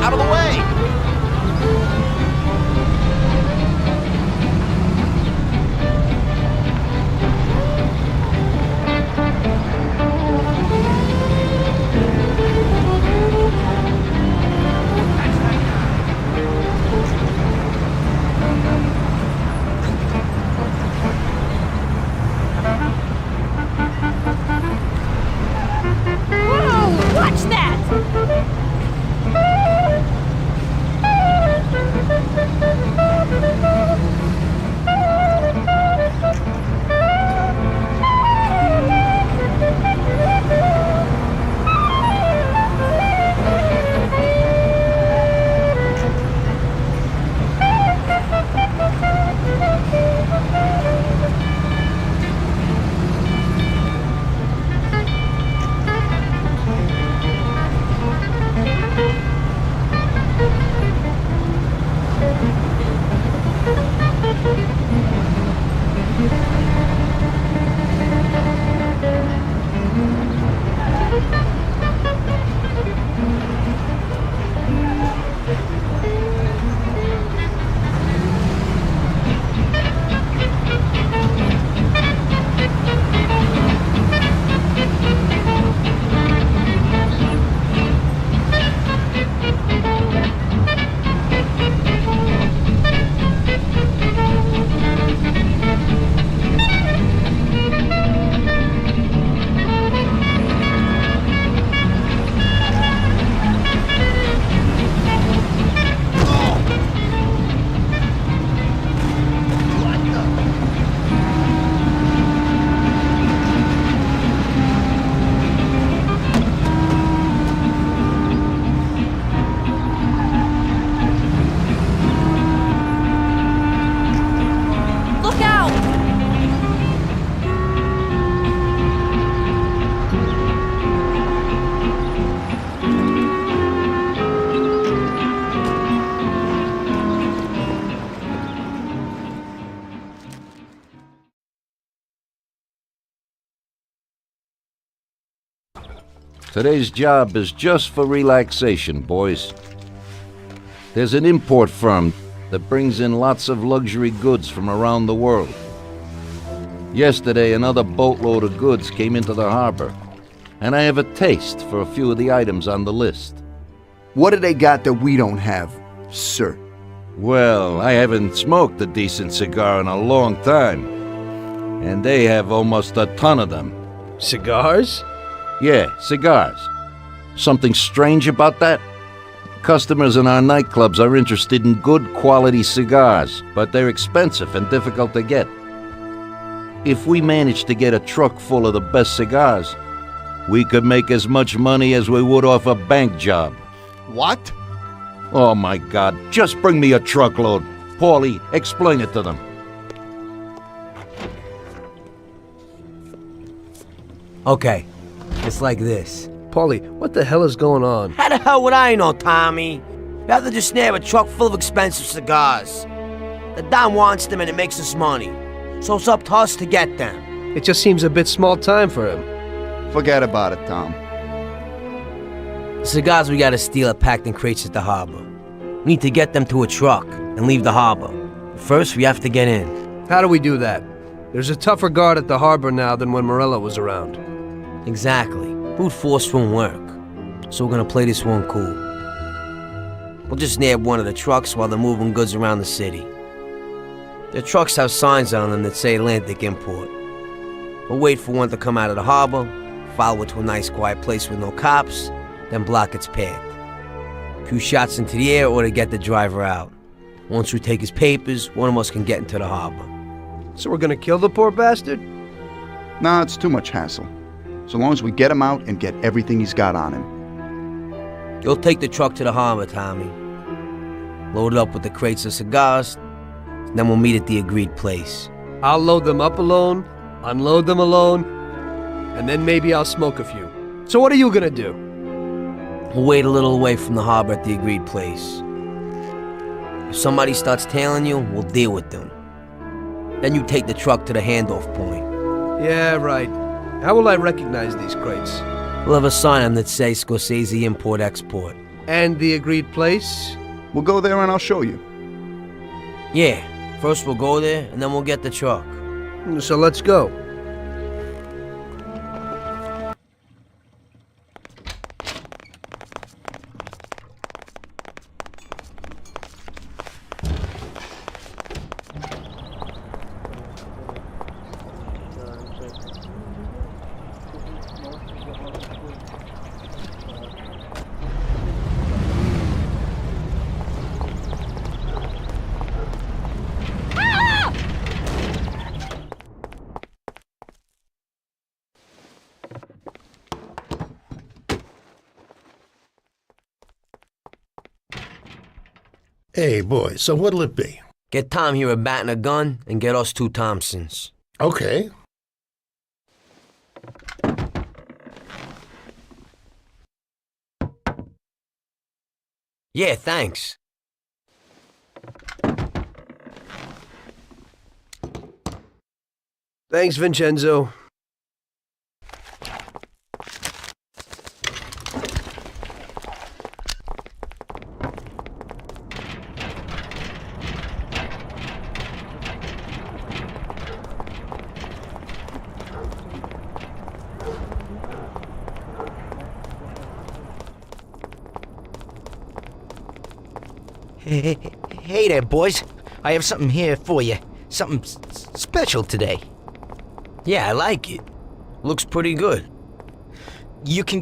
Out of the way! Whoa! Watch that! Today's job is just for relaxation, boys. There's an import firm that brings in lots of luxury goods from around the world. Yesterday, another boatload of goods came into the harbor, and I have a taste for a few of the items on the list. What do they got that we don't have, sir? Well, I haven't smoked a decent cigar in a long time, and they have almost a ton of them. Cigars? Yeah, cigars. Something strange about that? Customers in our nightclubs are interested in good quality cigars, but they're expensive and difficult to get. If we managed to get a truck full of the best cigars, we could make as much money as we would off a bank job. What? Oh my God, just bring me a truckload. Paulie, explain it to them. Okay, it's like this. Paulie, what the hell is going on? How the hell would I know, Tommy? You have to just nab a truck full of expensive cigars. The Don wants them and it makes us money. So it's up to us to get them. It just seems a bit small time for him. Forget about it, Tom. The cigars we gotta steal are packed in crates at the harbor. We need to get them to a truck and leave the harbor. First, we have to get in. How do we do that? There's a tougher guard at the harbor now than when Morello was around. Exactly. Brute force won't work. So we're gonna play this one cool. We'll just nab one of the trucks while they're moving goods around the city. The trucks have signs on them that say Atlantic Import. We'll wait for one to come out of the harbor, follow it to a nice quiet place with no cops, then block its path. A few shots into the air ought to get the driver out. Once we take his papers, one of us can get into the harbor. So we're gonna kill the poor bastard? Nah, it's too much hassle. So long as we get him out and get everything he's got on him. You'll take the truck to the harbor, Tommy. Load it up with the crates of cigars, then we'll meet at the agreed place. I'll load them up alone, unload them alone, and then maybe I'll smoke a few. So what are you gonna do? We'll wait a little away from the harbor at the agreed place. If somebody starts tailing you, we'll deal with them. Then you take the truck to the handoff point. Yeah, right. How will I recognize these crates? We'll have a sign on that says Scorsese Import-Export. And the agreed place? We'll go there and I'll show you. Yeah, first we'll go there, and then we'll get the truck. So let's go. Hey, boy, so what'll it be? Get Tom here a bat and a gun, and get us 2 Thompsons. Okay. Yeah, thanks. Thanks, Vincenzo. Hey there, boys. I have something here for you. Something special today. Yeah, I like it. Looks pretty good. You can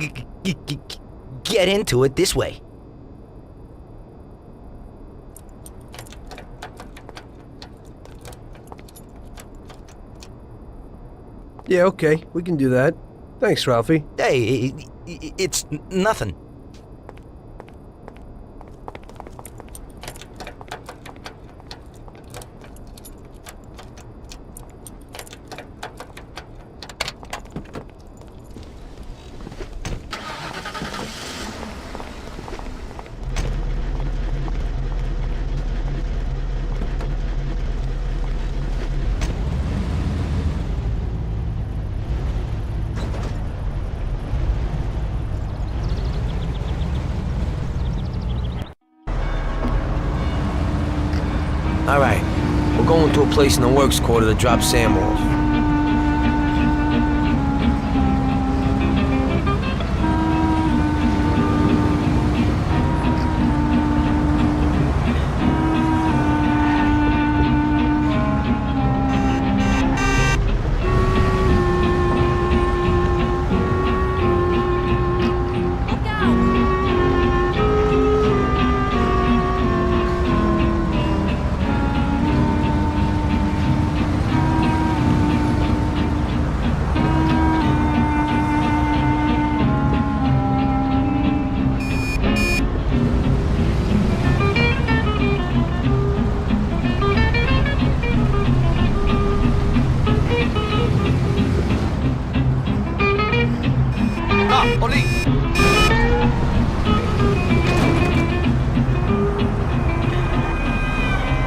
get into it this way. Yeah, okay, we can do that. Thanks, Ralphie. Hey, it's nothing. All right, we're going to a place in the works quarter to drop Sam off.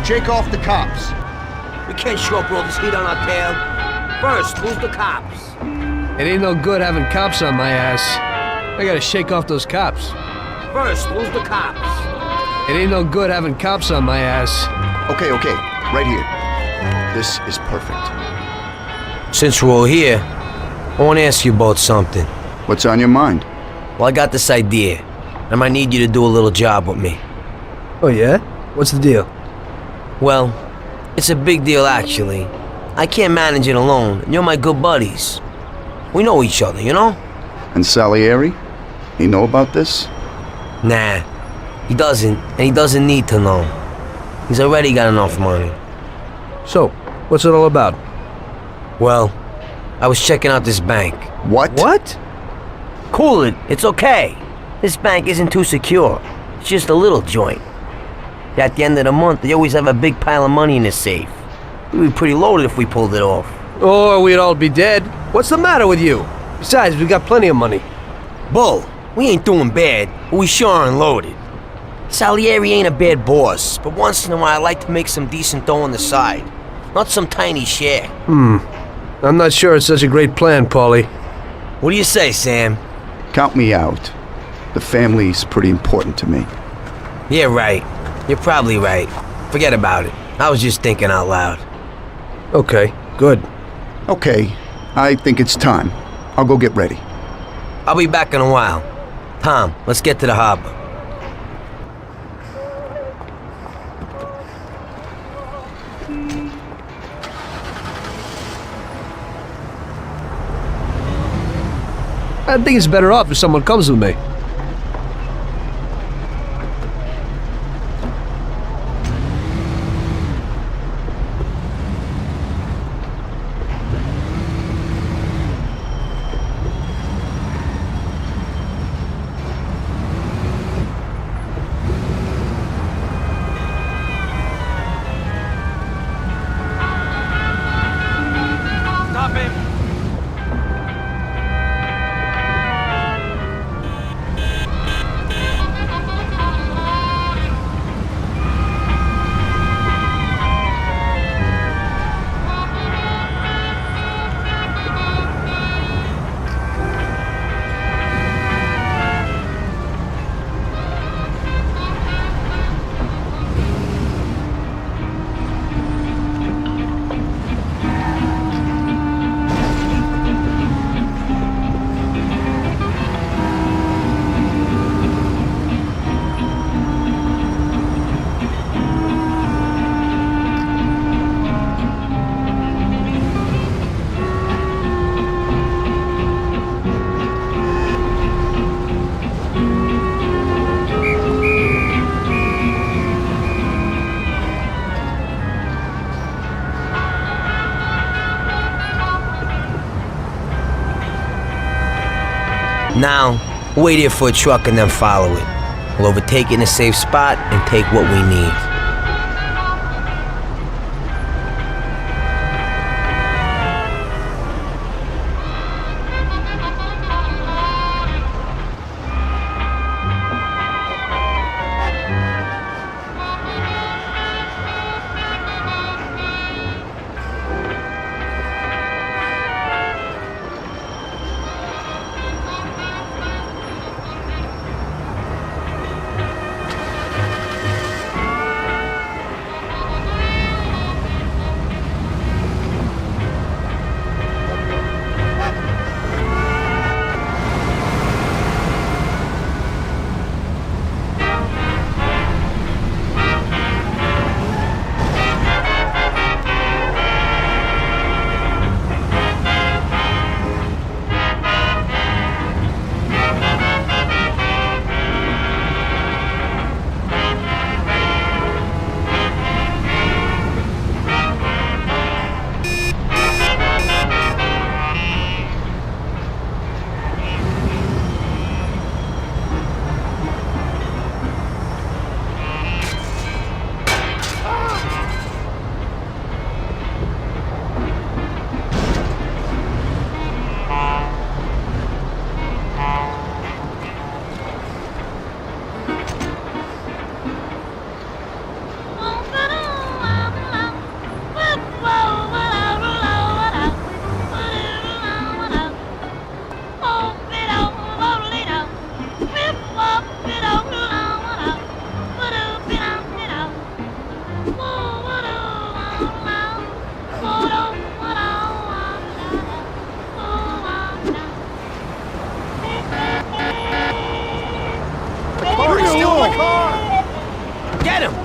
Shake off the cops. We can't show up with all this heat on our tail. First, lose the cops. It ain't no good having cops on my ass. I gotta shake off those cops. First, lose the cops. It ain't no good having cops on my ass. Okay, right here. This is perfect. Since we're all here, I want to ask you about something. What's on your mind? Well, I got this idea. I might need you to do a little job with me. Oh yeah? What's the deal? Well, it's a big deal actually. I can't manage it alone, and you're my good buddies. We know each other, you know? And Salieri? He know about this? Nah, he doesn't, and he doesn't need to know. He's already got enough money. So, what's it all about? Well, I was checking out this bank. What? What? Cool it, it's okay. This bank isn't too secure. It's just a little joint. At the end of the month, they always have a big pile of money in the safe. We'd be pretty loaded if we pulled it off. Or we'd all be dead. What's the matter with you? Besides, we got plenty of money. Bull, we ain't doing bad, but we sure aren't loaded. Salieri ain't a bad boss, but once in a while I like to make some decent dough on the side. Not some tiny share. I'm not sure it's such a great plan, Paulie. What do you say, Sam? Count me out. The family's pretty important to me. Yeah, right. You're probably right. Forget about it. I was just thinking out loud. Okay, good. Okay, I think it's time. I'll go get ready. I'll be back in a while. Tom, let's get to the harbor. I think it's better off if someone comes with me. Stop him! Now, wait here for a truck and then follow it. We'll overtake it in a safe spot and take what we need.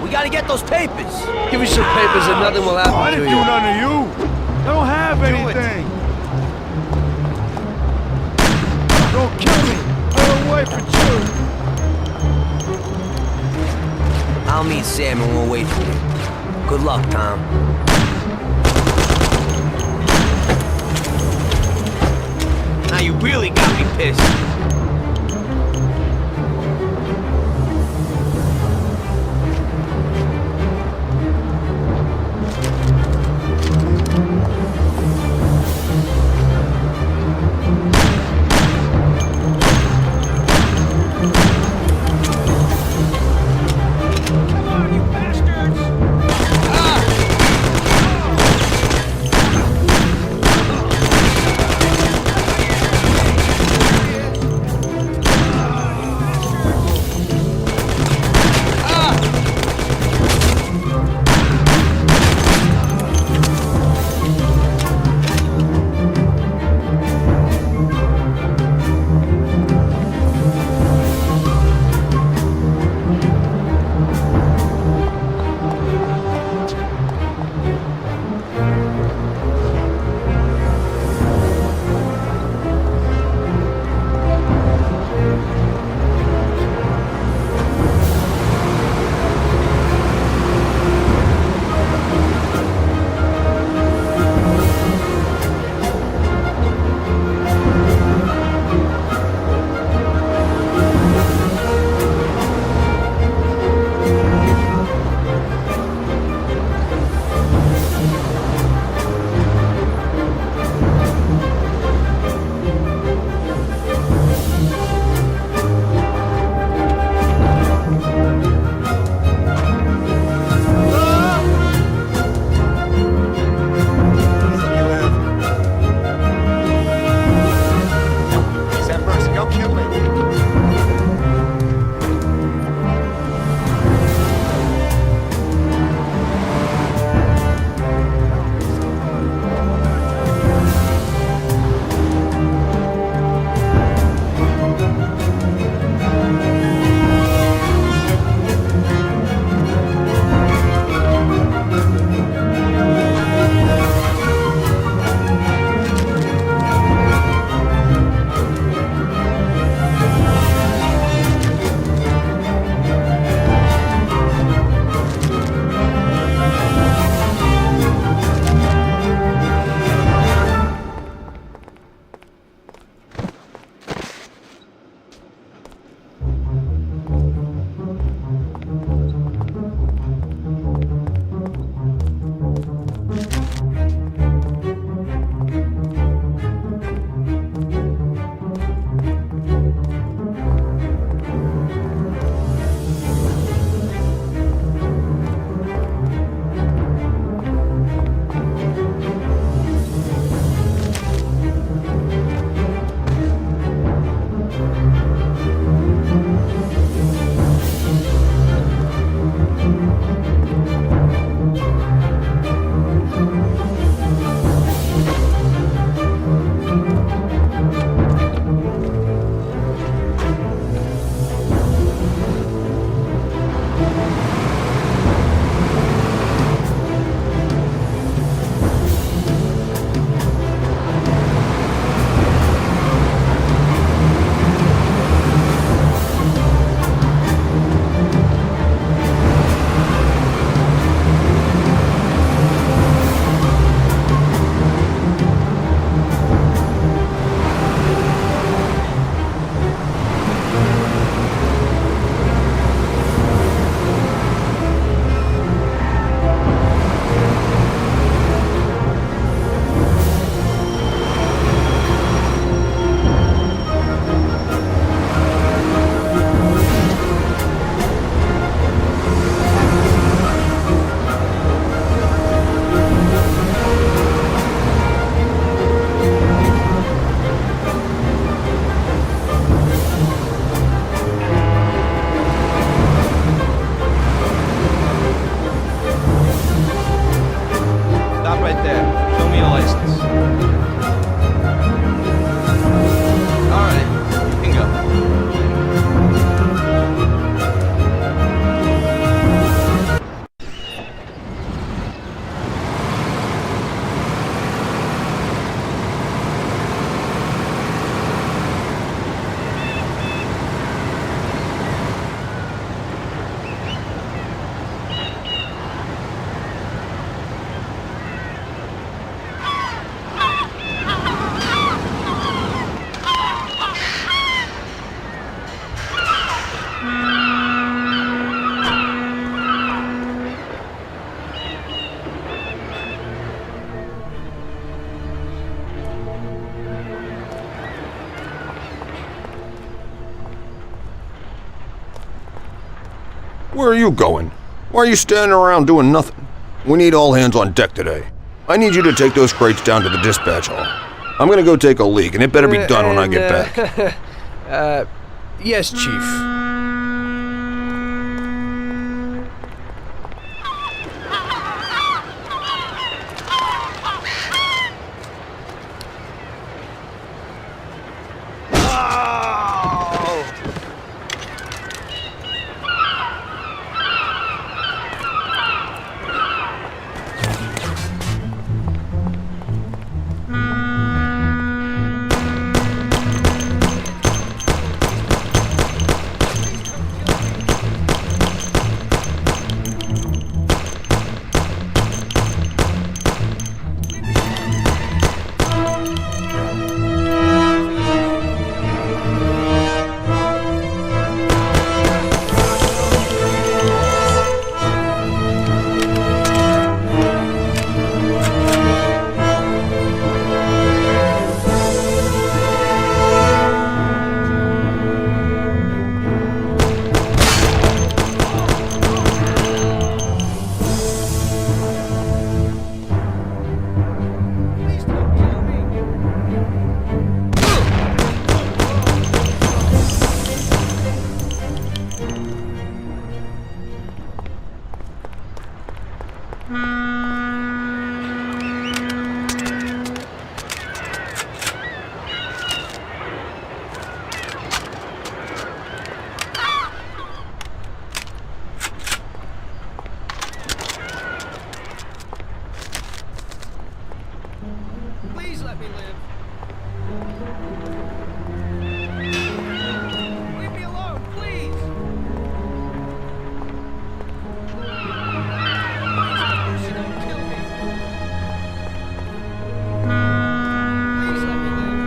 We gotta get those papers. Give me some papers and nothing will happen I to didn't you. do none of you. I don't have anything. Don't kill me. Go away. wait for Jude. I'll meet Sam and we'll wait for you. Good luck, Tom. Now you really got me pissed. Where are you going? Why are you standing around doing nothing? We need all hands on deck today. I need you to take those crates down to the dispatch hall. I'm gonna go take a leak, and it better be done when I get back. Yes, Chief. Please let me live. Leave me alone, please. Please don't kill me. Please let me live.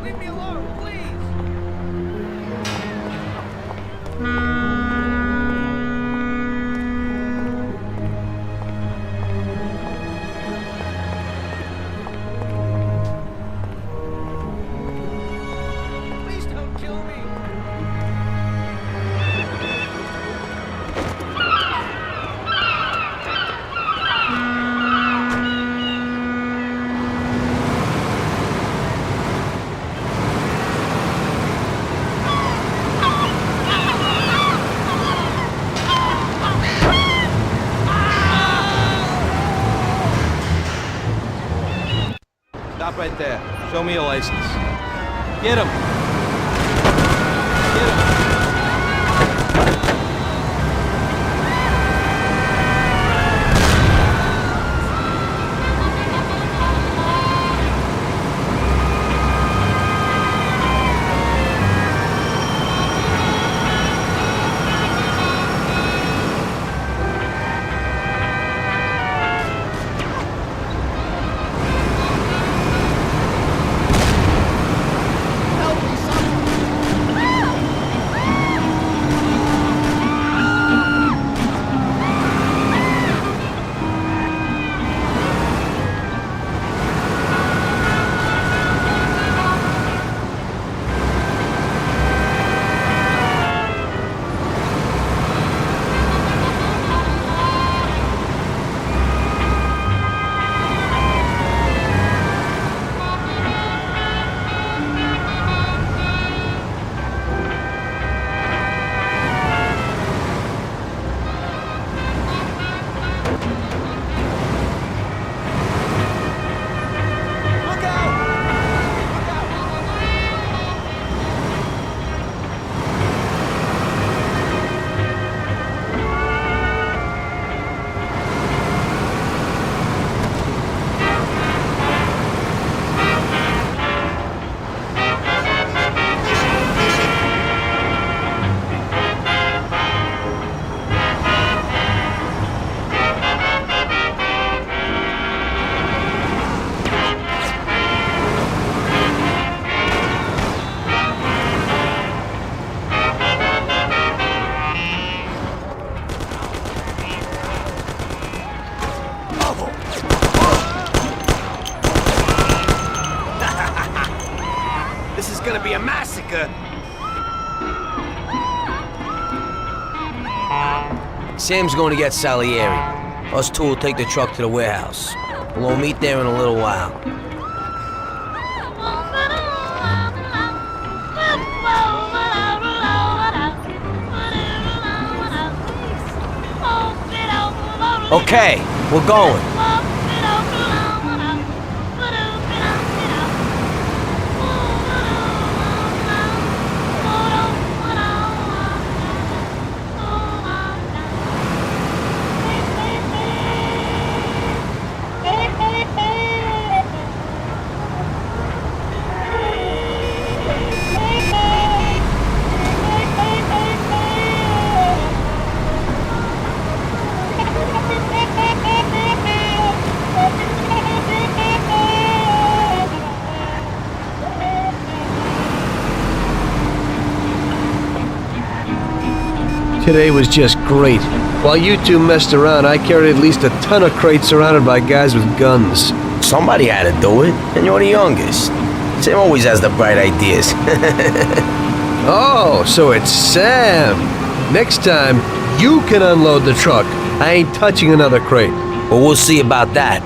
Leave me alone, please! Please don't kill me! Stop right there. Show me your license. Get him! This is gonna be a massacre. Sam's going to get Salieri. Us two will take the truck to the warehouse. We'll all meet there in a little while. Okay, we're going. Today was just great. While you two messed around, I carried at least a ton of crates surrounded by guys with guns. Somebody had to do it, and you're the youngest. Sam always has the bright ideas. Oh, so it's Sam. Next time, you can unload the truck. I ain't touching another crate. Well, we'll see about that.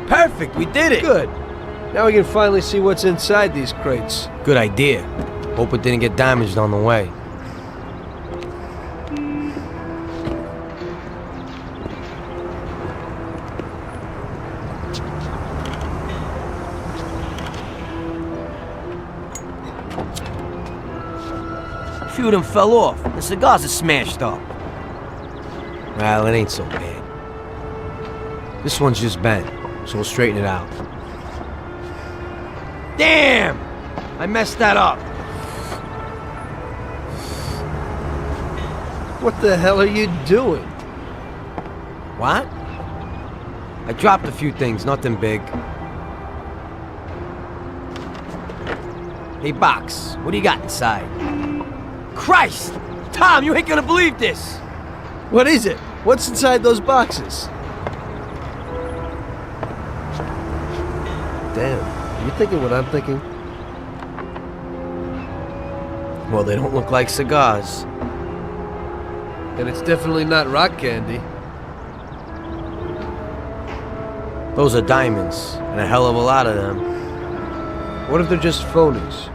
Perfect, we did it! Good. Now we can finally see what's inside these crates. Good idea. Hope it didn't get damaged on the way. A few of them fell off. The cigars are smashed up. Well, it ain't so bad. This one's just bent, so we'll straighten it out. Damn! I messed that up. What the hell are you doing? What? I dropped a few things, nothing big. Hey, Box, what do you got inside? Christ! Tom, you ain't gonna believe this! What is it? What's inside those boxes? Damn, you thinking what I'm thinking? Well, they don't look like cigars. And it's definitely not rock candy. Those are diamonds, and a hell of a lot of them. What if they're just phonies?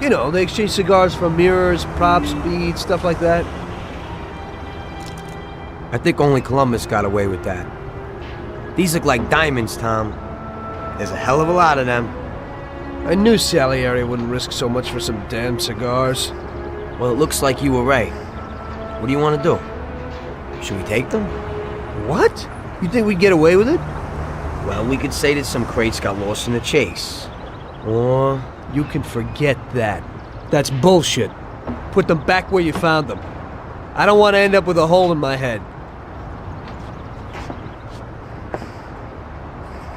You know, they exchange cigars for mirrors, props, beads, stuff like that. I think only Columbus got away with that. These look like diamonds, Tom. There's a hell of a lot of them. I knew Salieri wouldn't risk so much for some damn cigars. Well, it looks like you were right. What do you want to do? Should we take them? What? You think we'd get away with it? Well, we could say that some crates got lost in the chase. Or... You can forget that. That's bullshit. Put them back where you found them. I don't want to end up with a hole in my head.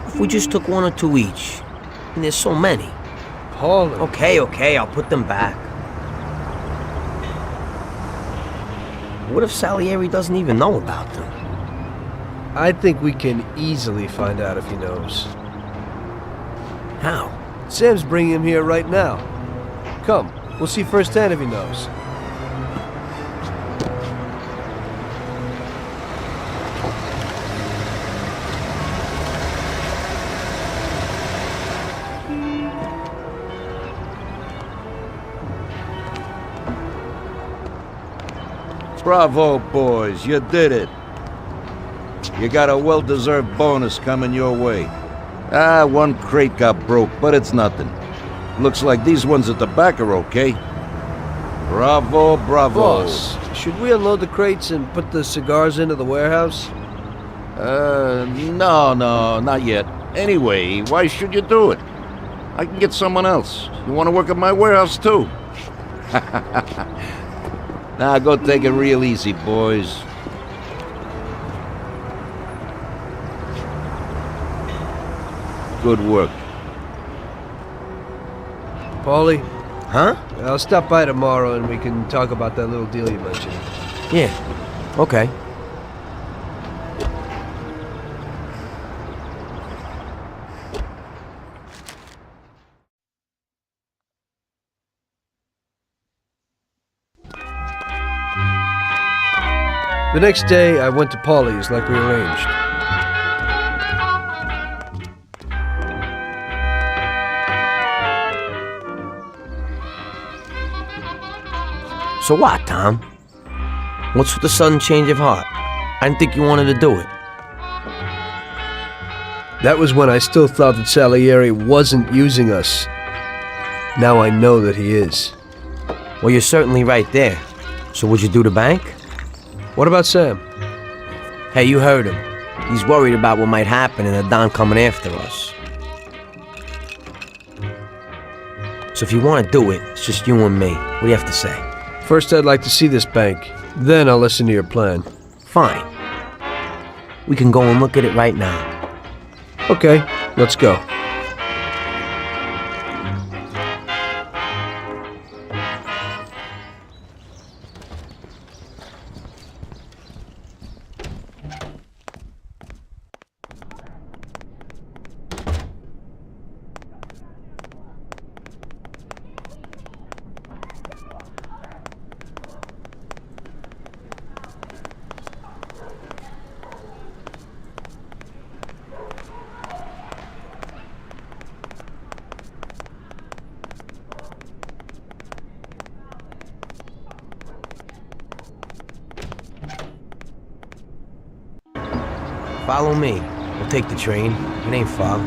If we just took one or two each, and there's so many. Paulie. Okay, I'll put them back. What if Salieri doesn't even know about them? I think we can easily find out if he knows. How? Sam's bringing him here right now. Come, we'll see firsthand if he knows. Bravo, boys, you did it. You got a well-deserved bonus coming your way. One crate got broke, but it's nothing. Looks like these ones at the back are okay. Bravo, bravo. Boss, should we unload the crates and put the cigars into the warehouse? No, not yet. Anyway, why should you do it? I can get someone else. You want to work at my warehouse, too? Now, go take it real easy, boys. Good work. Paulie? Huh? I'll stop by tomorrow and we can talk about that little deal you mentioned. Yeah, okay. The next day, I went to Paulie's like we arranged. So what, Tom? What's with the sudden change of heart? I didn't think you wanted to do it. That was when I still thought that Salieri wasn't using us. Now I know that he is. Well, you're certainly right there. So would you do the bank? What about Sam? Hey, you heard him. He's worried about what might happen and the Don coming after us. So if you want to do it, it's just you and me. What do you have to say? First, I'd like to see this bank. Then I'll listen to your plan. Fine. We can go and look at it right now. Okay, let's go. Follow me. We'll take the train. It ain't far.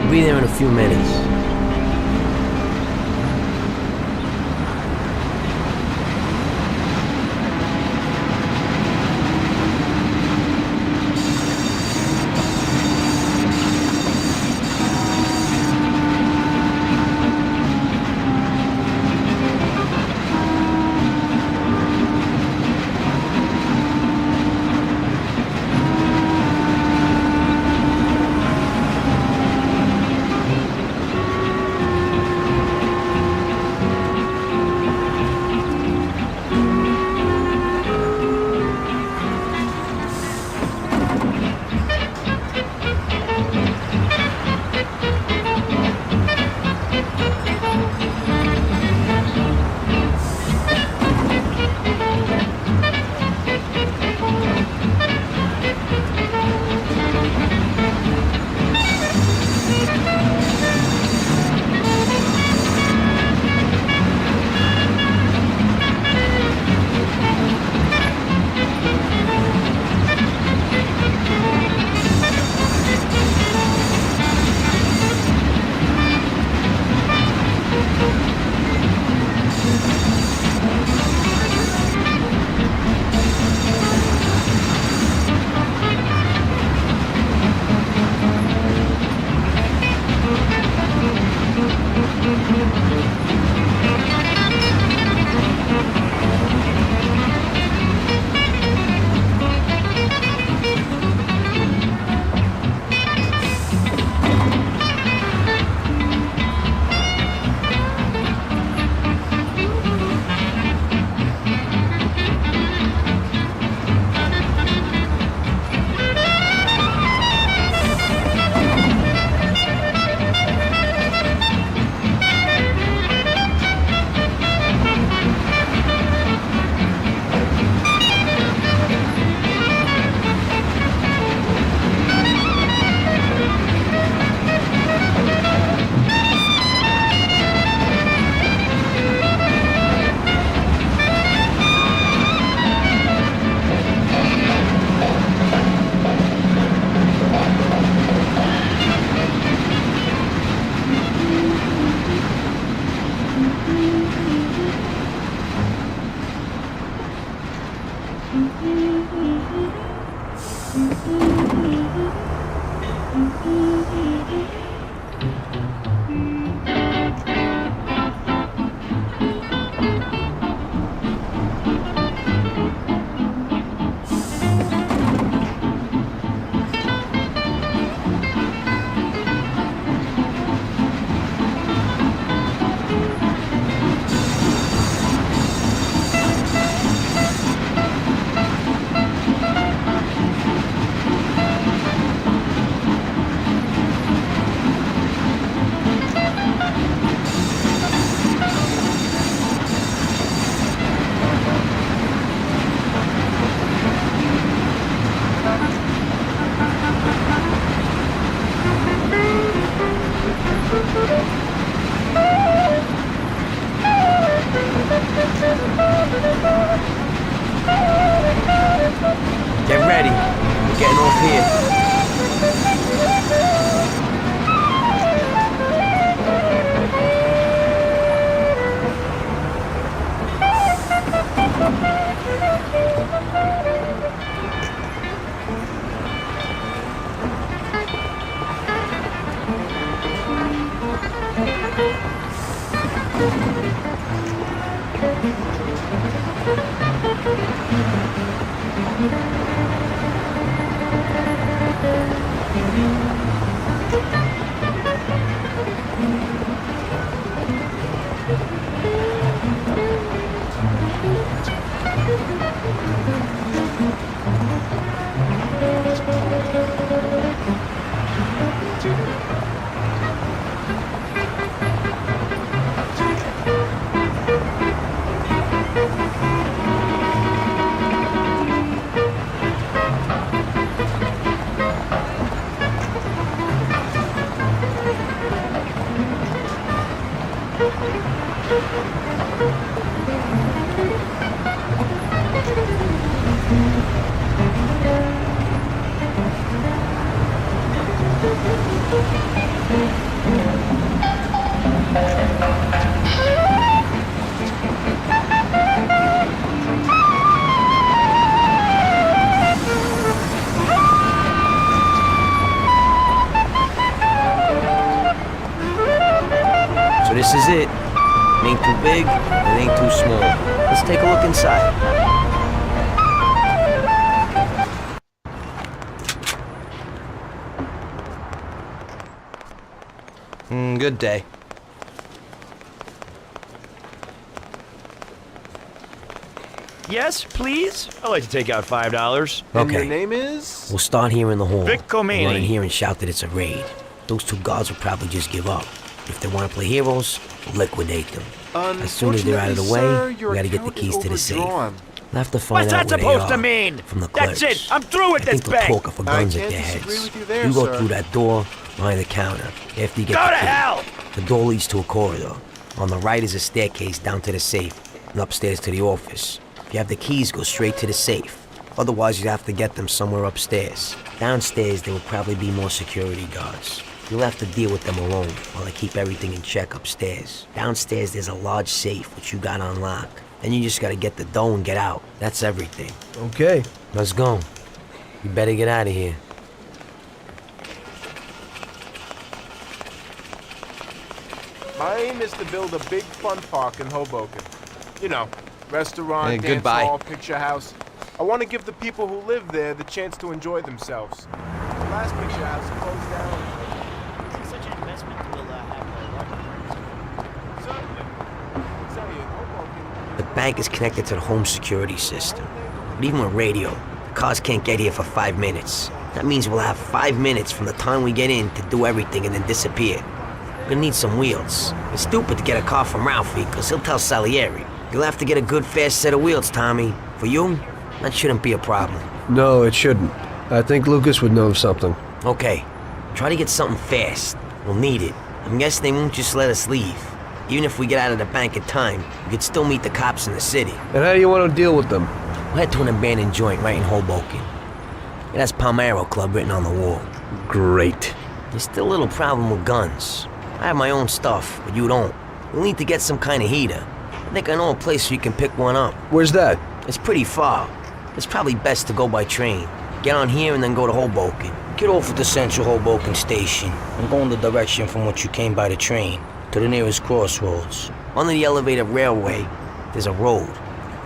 Be there in a few minutes. Get ready. We're getting off here. So this is it. It ain't too big, it ain't too small. Let's take a look inside. Good day. Yes, please? I'd like to take out $5. And your Okay. name is? We'll start here in the hall. Vic Comini. We'll run in here and shout that it's a raid. Those two guards will probably just give up. If they want to play heroes, we'll liquidate them. As soon as they're out of the way, Unfortunately, sir, we gotta get the your keys to the safe. overdrawn. We'll have to find What's out that where supposed they to are mean? from the clerks. That's it. I'm through with I this think they'll bank. talk for guns I at their can't disagree heads. with you there, go sir. through that door behind the counter. After you get Go the to key. hell! The door leads to a corridor. On the right is a staircase down to the safe, and upstairs to the office. If you have the keys, go straight to the safe. Otherwise, you'd have to get them somewhere upstairs. Downstairs, there will probably be more security guards. You'll have to deal with them alone while they keep everything in check upstairs. Downstairs, there's a large safe, which you got on lock. Then you just gotta get the dough and get out. That's everything. Okay. Let's go. You better get out of here. My aim is to build a big fun park in Hoboken. You know, restaurant, Hey, dance goodbye. hall, picture house. I want to give the people who live there the chance to enjoy themselves. The last picture house closed down. Such an investment will have Certainly. I'll tell you, in Hoboken, The bank is connected to the home security system. But even with radio, the cars can't get here for 5 minutes. That means we'll have 5 minutes from the time we get in to do everything and then disappear. We're gonna need some wheels. It's stupid to get a car from Ralphie, because he'll tell Salieri. You'll have to get a good fast set of wheels, Tommy. For you, that shouldn't be a problem. No, it shouldn't. I think Lucas would know of something. Okay, try to get something fast. We'll need it. I'm guessing they won't just let us leave. Even if we get out of the bank in time, we could still meet the cops in the city. And how do you want to deal with them? We'll head to an abandoned joint right in Hoboken. It has Palmero Club written on the wall. Great. There's still a little problem with guns. I have my own stuff, but you don't. We'll need to get some kind of heater. I think I know a place where you can pick one up. Where's that? It's pretty far. It's probably best to go by train. Get on here and then go to Hoboken. Get off at the Central Hoboken station and go in the direction from which you came by the train to the nearest crossroads. Under the elevated railway, there's a road.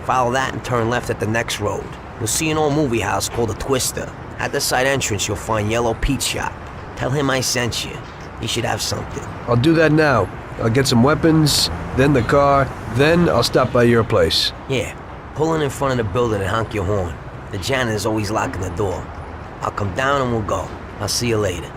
Follow that and turn left at the next road. You'll see an old movie house called the Twister. At the side entrance, you'll find Yellow Pete's shop. Tell him I sent you. He should have something. I'll do that now. I'll get some weapons, then the car, then I'll stop by your place. Yeah, pull in front of the building and honk your horn. The janitor's always locking the door. I'll come down and we'll go. I'll see you later.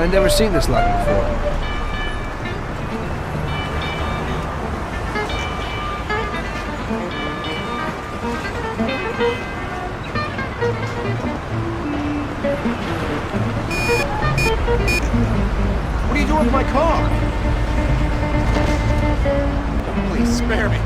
I'd never seen this lock before. What are you doing with my car? Please spare me.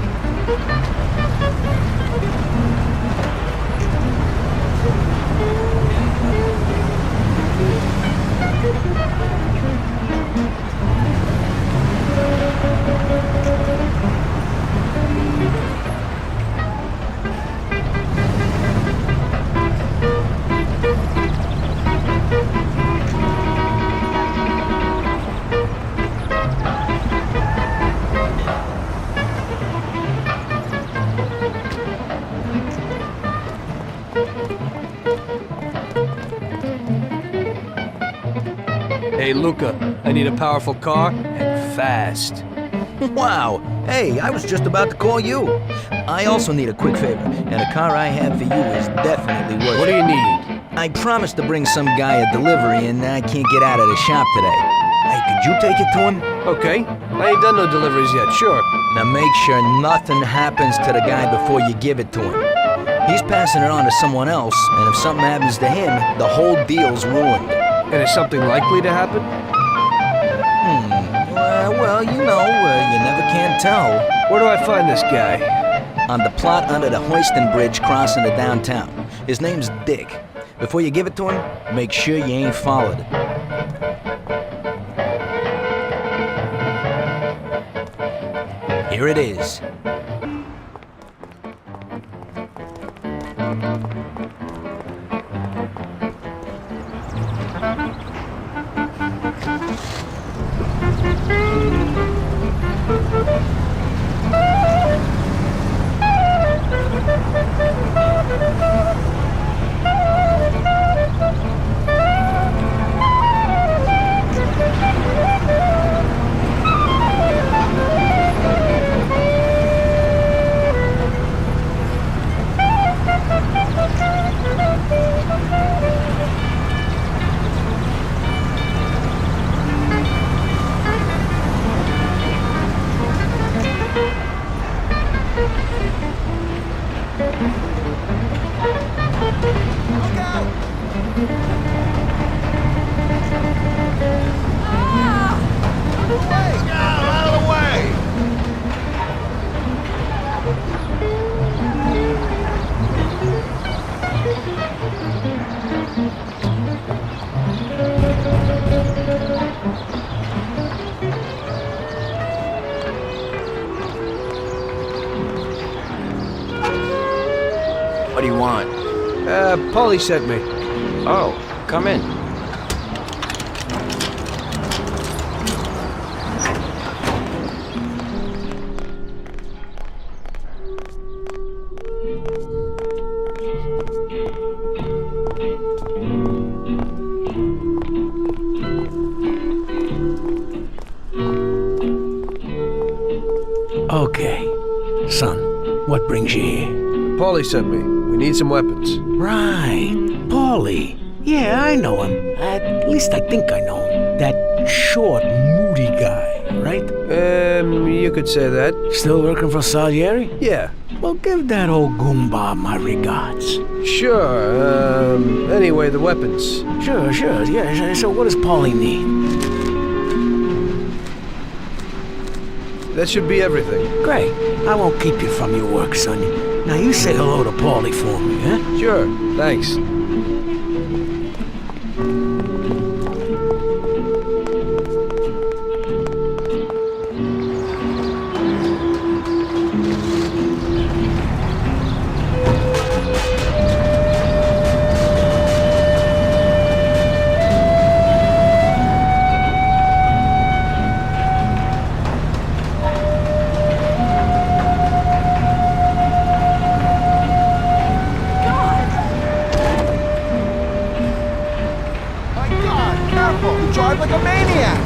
Hey, Luca, I need a powerful car, and fast. Wow. Hey, I was just about to call you. I also need a quick favor, and a car I have for you is definitely worth it. What do you need? I promised to bring some guy a delivery, and I can't get out of the shop today. Hey, could you take it to him? Okay. I ain't done no deliveries yet, sure. Now make sure nothing happens to the guy before you give it to him. He's passing it on to someone else, and if something happens to him, the whole deal's ruined. And is something likely to happen? Well, you know, you never can tell. Where do I find this guy? On the plot under the Hoiston Bridge crossing the downtown. His name's Dick. Before you give it to him, make sure you ain't followed it. Here it is. What do you want? Paulie sent me. Oh, come in. Okay. Son, what brings you here? Paulie sent me. We need some weapons. Right. Paulie. Yeah, I know him. At least I think I know him. That short, moody guy, right? You could say that. Still working for Salieri? Yeah. Well, give that old goomba my regards. Sure. Anyway, the weapons. Sure. Yeah, so what does Paulie need? That should be everything. Great. I won't keep you from your work, son. Now you say hello to Paulie for me, huh? Sure. Thanks. Drive like a maniac!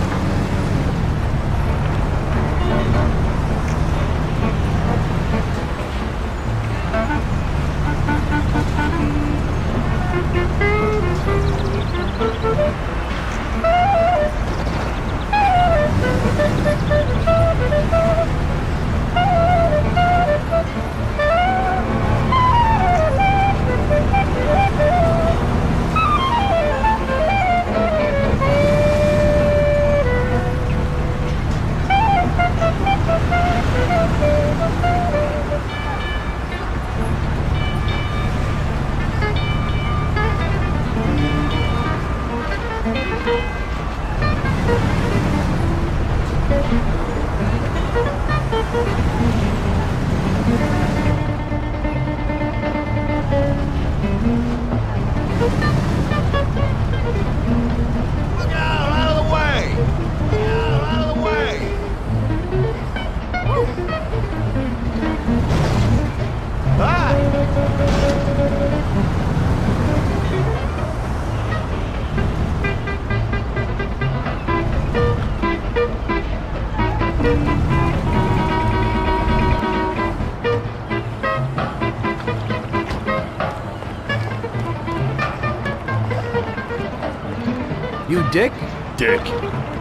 You Dick? Dick.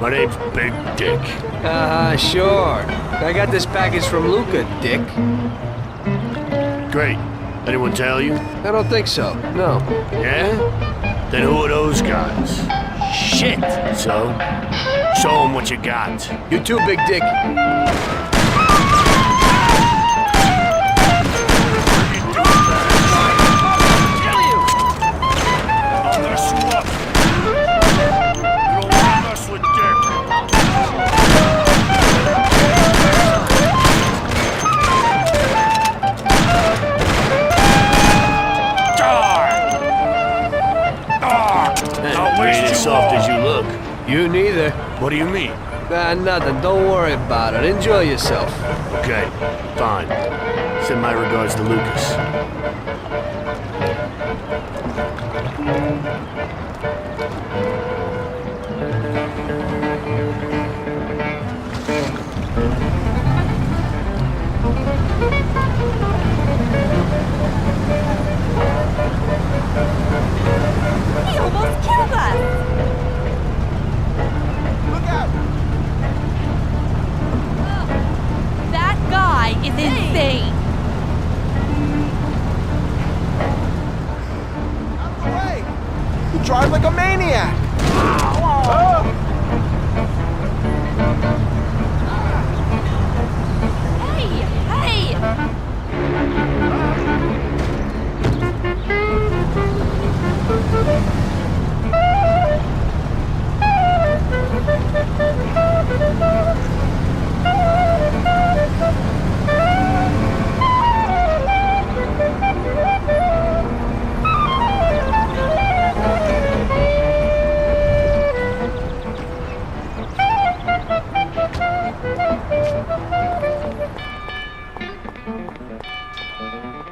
My name's Big Dick. Sure. I got this package from Luca, Dick. Great. Anyone tell you? I don't think so, no. Yeah? Then who are those guys? Shit! So? Show them what you got. You too, Big Dick. Soft as you look. You neither. What do you mean? Nothing. Don't worry about it. Enjoy yourself. Okay, fine. Send my regards to Lucas. He almost killed us! Look out! That guy is insane! Out of the way! You drive like a maniac! Hey! Hey!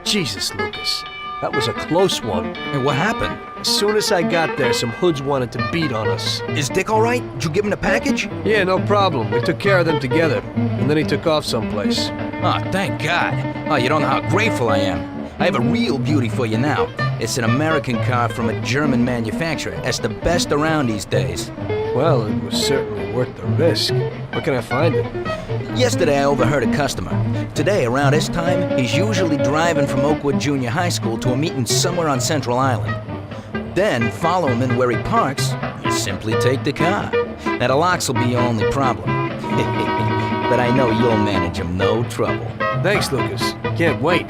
Jesus, Lucas. That was a close one. Hey, what happened? As soon as I got there, some hoods wanted to beat on us. Is Dick all right? Did you give him the package? Yeah, no problem. We took care of them together. And then he took off someplace. Oh, thank God. Oh, you don't know how grateful I am. I have a real beauty for you now. It's an American car from a German manufacturer. It's the best around these days. Well, it was certainly worth the risk. Where can I find it? Yesterday, I overheard a customer. Today, around this time, he's usually driving from Oakwood Junior High School to a meeting somewhere on Central Island. Then, follow him in where he parks, and simply take the car. Now, the locks will be your only problem. But I know you'll manage him, no trouble. Thanks, Lucas. Can't wait.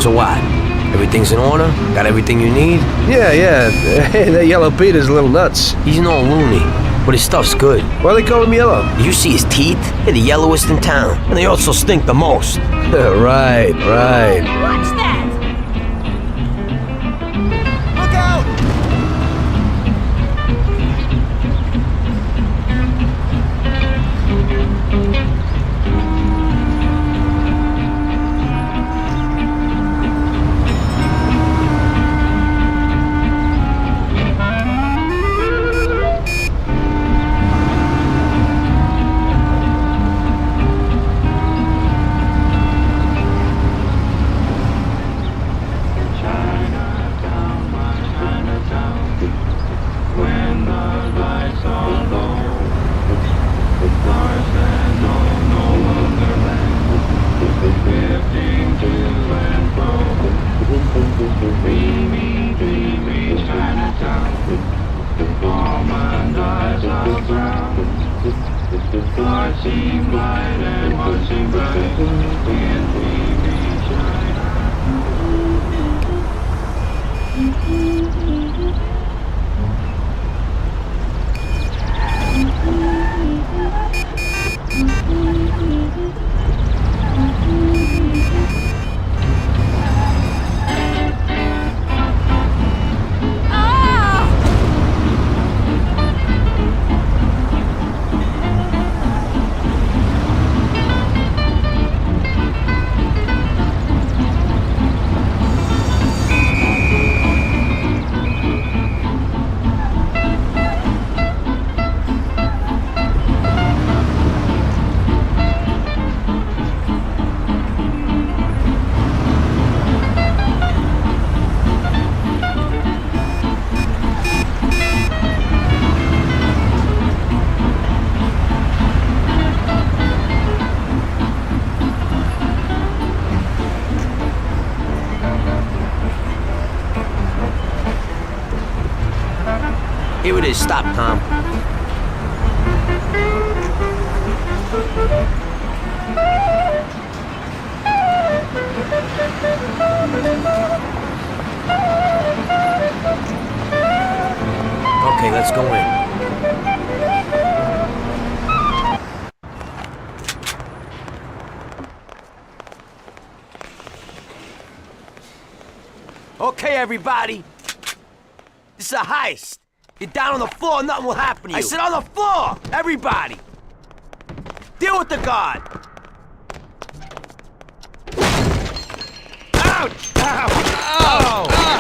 So what? Everything's in order? Got everything you need? Yeah. Hey, that yellow Peter's a little nuts. He's no loony, but his stuff's good. Why they call him yellow? You see his teeth? They're the yellowest in town. And they also stink the most. Right. Watch that! Look out! Here it is. Stop, Tom. Okay, let's go in. Okay, everybody. This is a heist. Get down on the floor, nothing will happen to you. I said on the floor! Everybody! Deal with the guard! Ouch! Ow! Ow! Ow!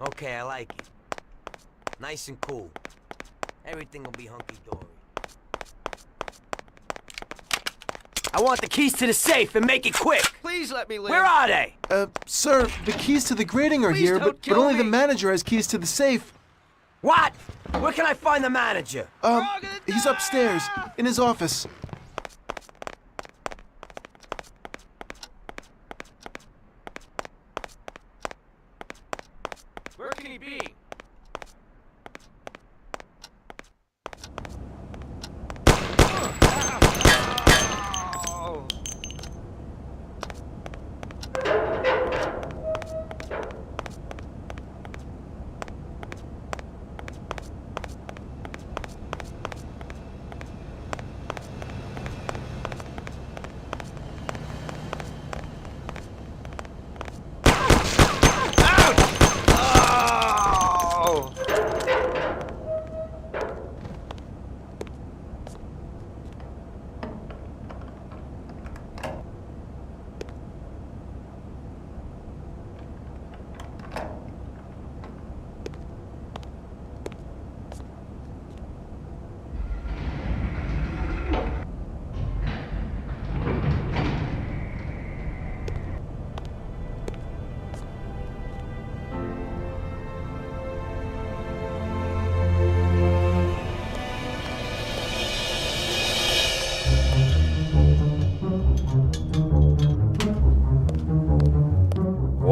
Okay, I like it. Nice and cool. Everything will be hunky-dory. I want the keys to the safe and make it quick. Please let me live. Where are they? Sir, the keys to the grating are here, but only the manager has keys to the safe. What? Where can I find the manager? He's upstairs, in his office. Where can he be?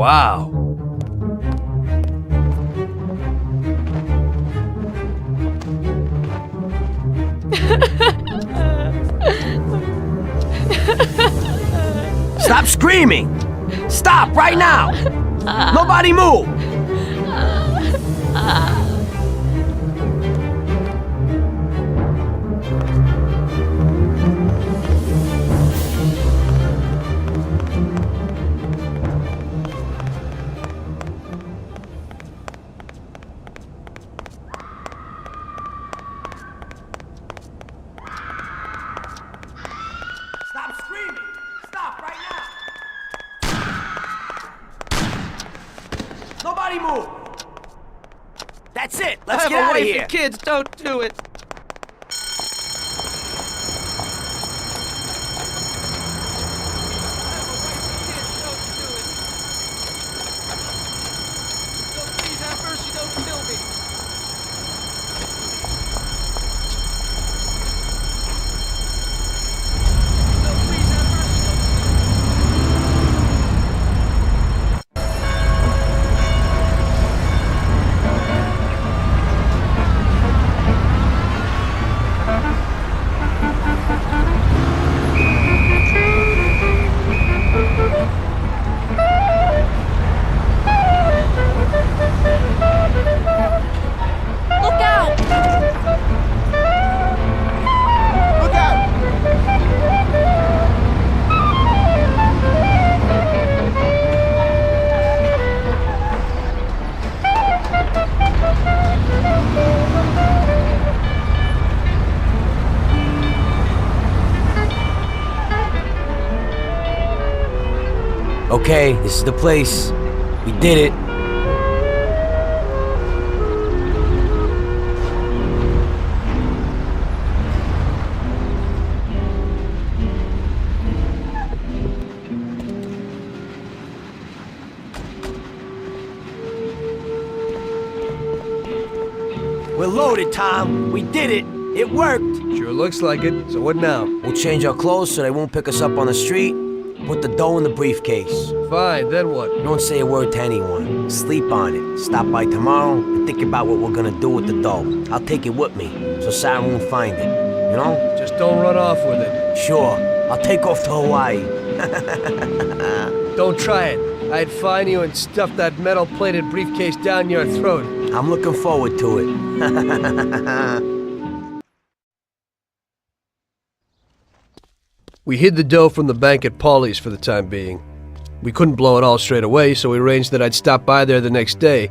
Wow. Stop screaming! Stop right now! Nobody move! Stop screaming! Stop right now! Nobody move! That's it! Let's get out of here! Kids, don't do it. Okay, this is the place. We did it. We're loaded, Tom. We did it. It worked. Sure looks like it. So what now? We'll change our clothes so they won't pick us up on the street. Put the dough in the briefcase. Fine, then what? Don't say a word to anyone. Sleep on it. Stop by tomorrow and think about what we're gonna do with the dough. I'll take it with me, so Sarah won't find it. You know? Just don't run off with it. Sure. I'll take off to Hawaii. Don't try it. I'd find you and stuff that metal-plated briefcase down your throat. I'm looking forward to it. We hid the dough from the bank at Paulie's for the time being. We couldn't blow it all straight away, so we arranged that I'd stop by there the next day,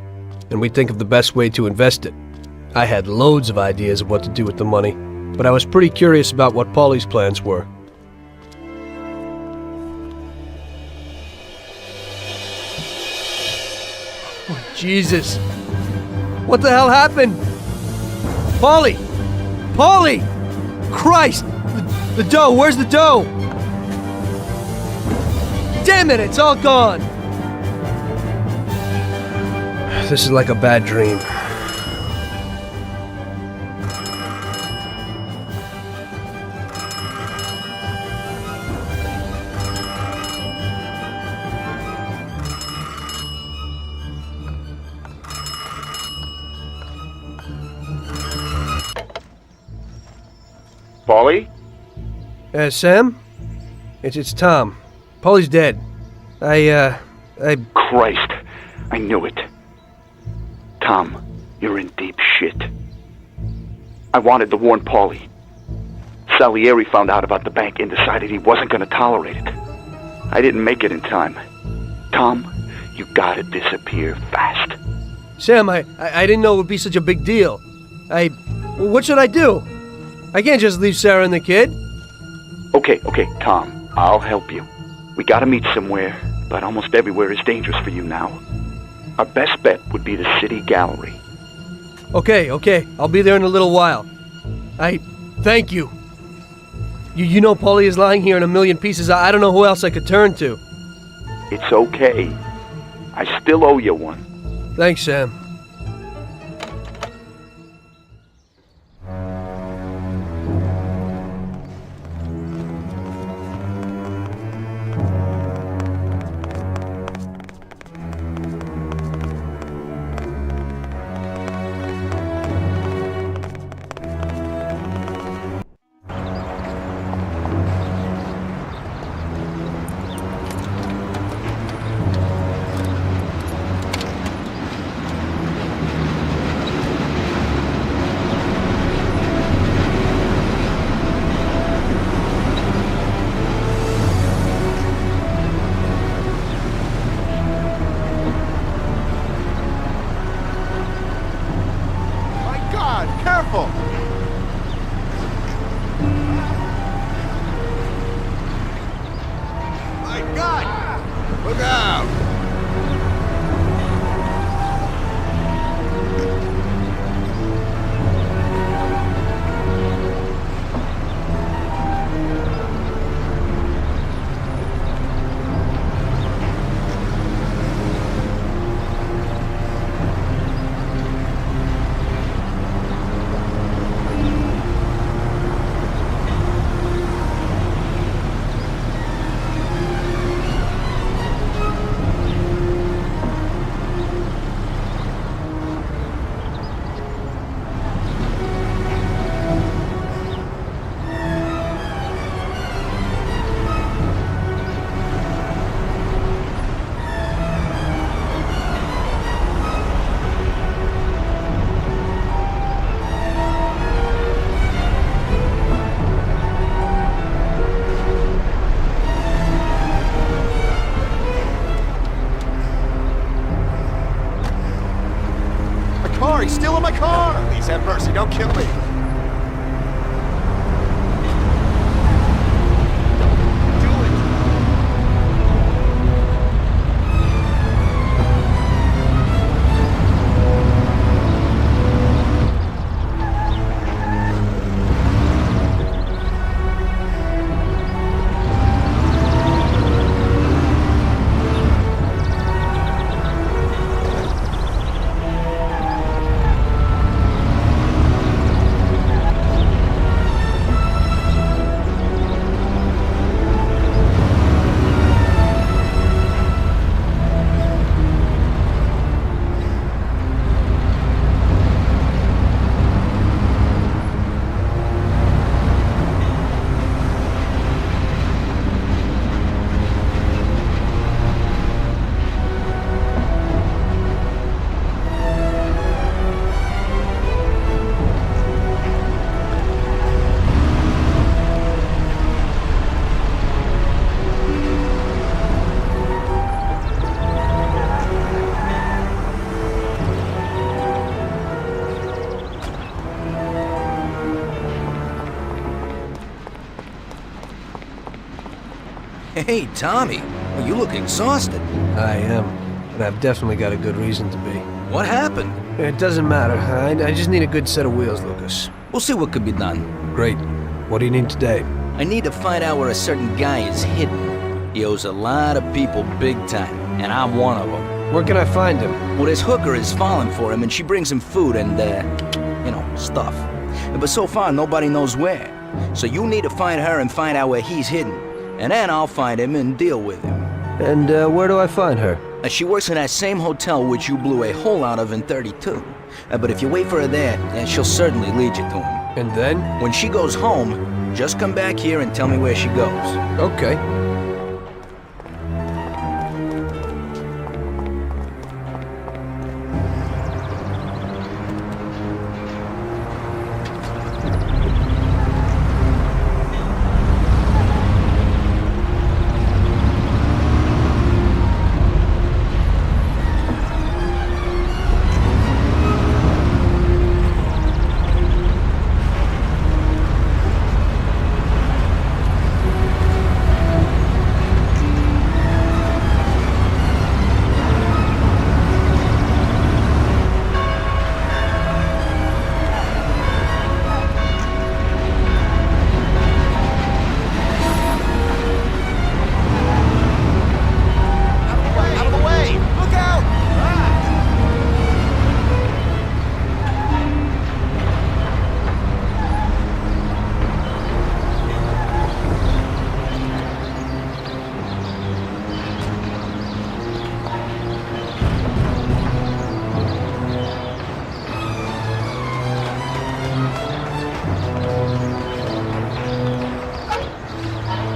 and we'd think of the best way to invest it. I had loads of ideas of what to do with the money, but I was pretty curious about what Paulie's plans were. Oh, Jesus. What the hell happened? Paulie! Paulie! Christ! The dough! Where's the dough? Damn it! It's all gone! This is like a bad dream. Paulie? Sam? It's Tom. Paulie's dead. Christ, I knew it. Tom, you're in deep shit. I wanted to warn Paulie. Salieri found out about the bank and decided he wasn't going to tolerate it. I didn't make it in time. Tom, you gotta disappear fast. Sam, I didn't know it would be such a big deal. What should I do? I can't just leave Sarah and the kid. Okay, Tom, I'll help you. We gotta meet somewhere, but almost everywhere is dangerous for you now. Our best bet would be the city gallery. Okay, I'll be there in a little while. Thank you. You know Paulie is lying here in a million pieces. I don't know who else I could turn to. It's okay. I still owe you one. Thanks, Sam. mercy. Don't kill me. Hey, Tommy. Well, you look exhausted. I am. And I've definitely got a good reason to be. What happened? It doesn't matter. I just need a good set of wheels, Lucas. We'll see what could be done. Great. What do you need today? I need to find out where a certain guy is hidden. He owes a lot of people big time, and I'm one of them. Where can I find him? Well, this hooker is falling for him, and she brings him food and, stuff. But so far, nobody knows where. So you need to find her and find out where he's hidden. And then I'll find him and deal with him. And where do I find her? She works in that same hotel which you blew a hole out of in 32. But if you wait for her there, she'll certainly lead you to him. And then? When she goes home, just come back here and tell me where she goes. Okay.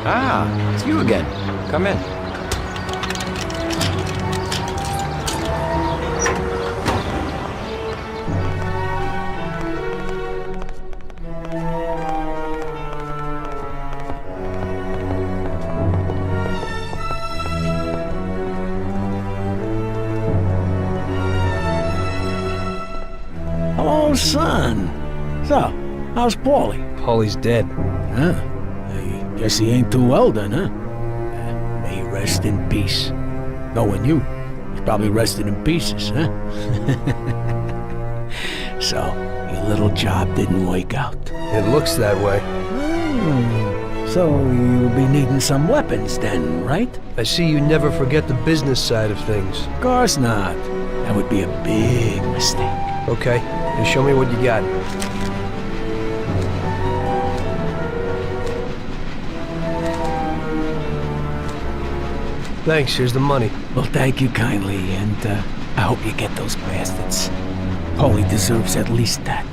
Ah, it's you again. Come in. Hello, son. So, how's Paulie? Paulie's dead. Huh? I guess he ain't too well then, huh? May he rest in peace. Knowing you, he's probably resting in pieces, huh? So, your little job didn't work out. It looks that way. So, you'll be needing some weapons then, right? I see you never forget the business side of things. Of course not. That would be a big mistake. Okay, now show me what you got. Thanks, here's the money. Well, thank you kindly, and I hope you get those bastards. Paulie deserves at least that.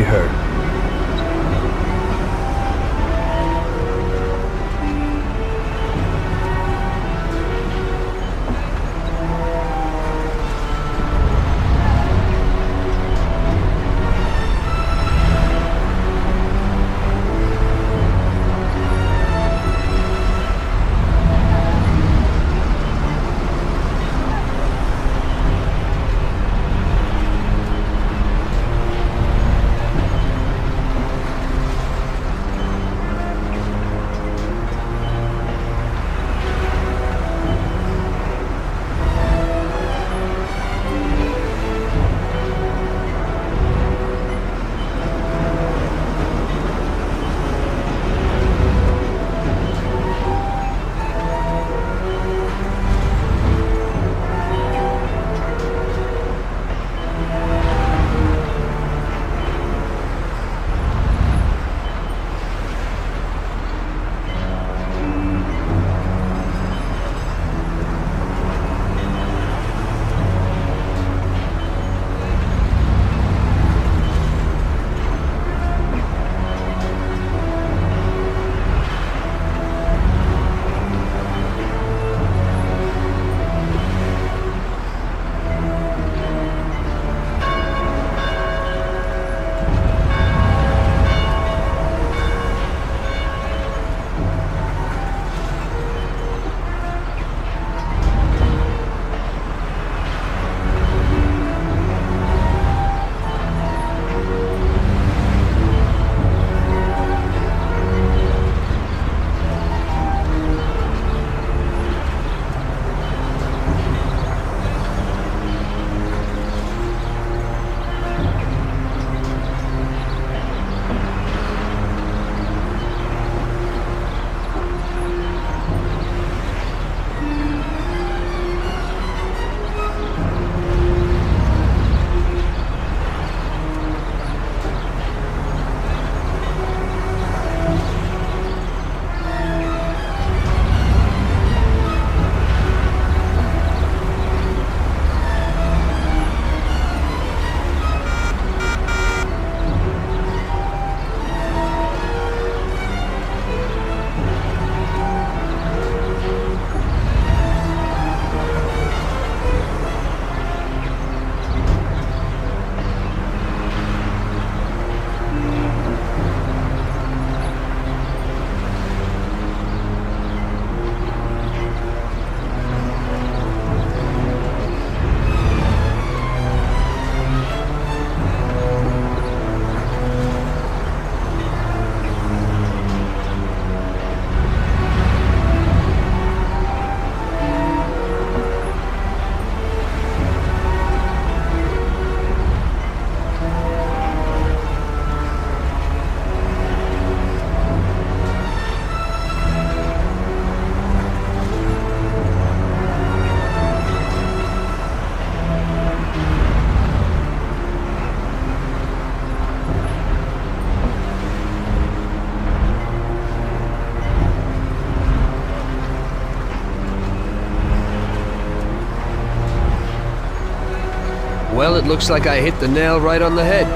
her. Well, it looks like I hit the nail right on the head.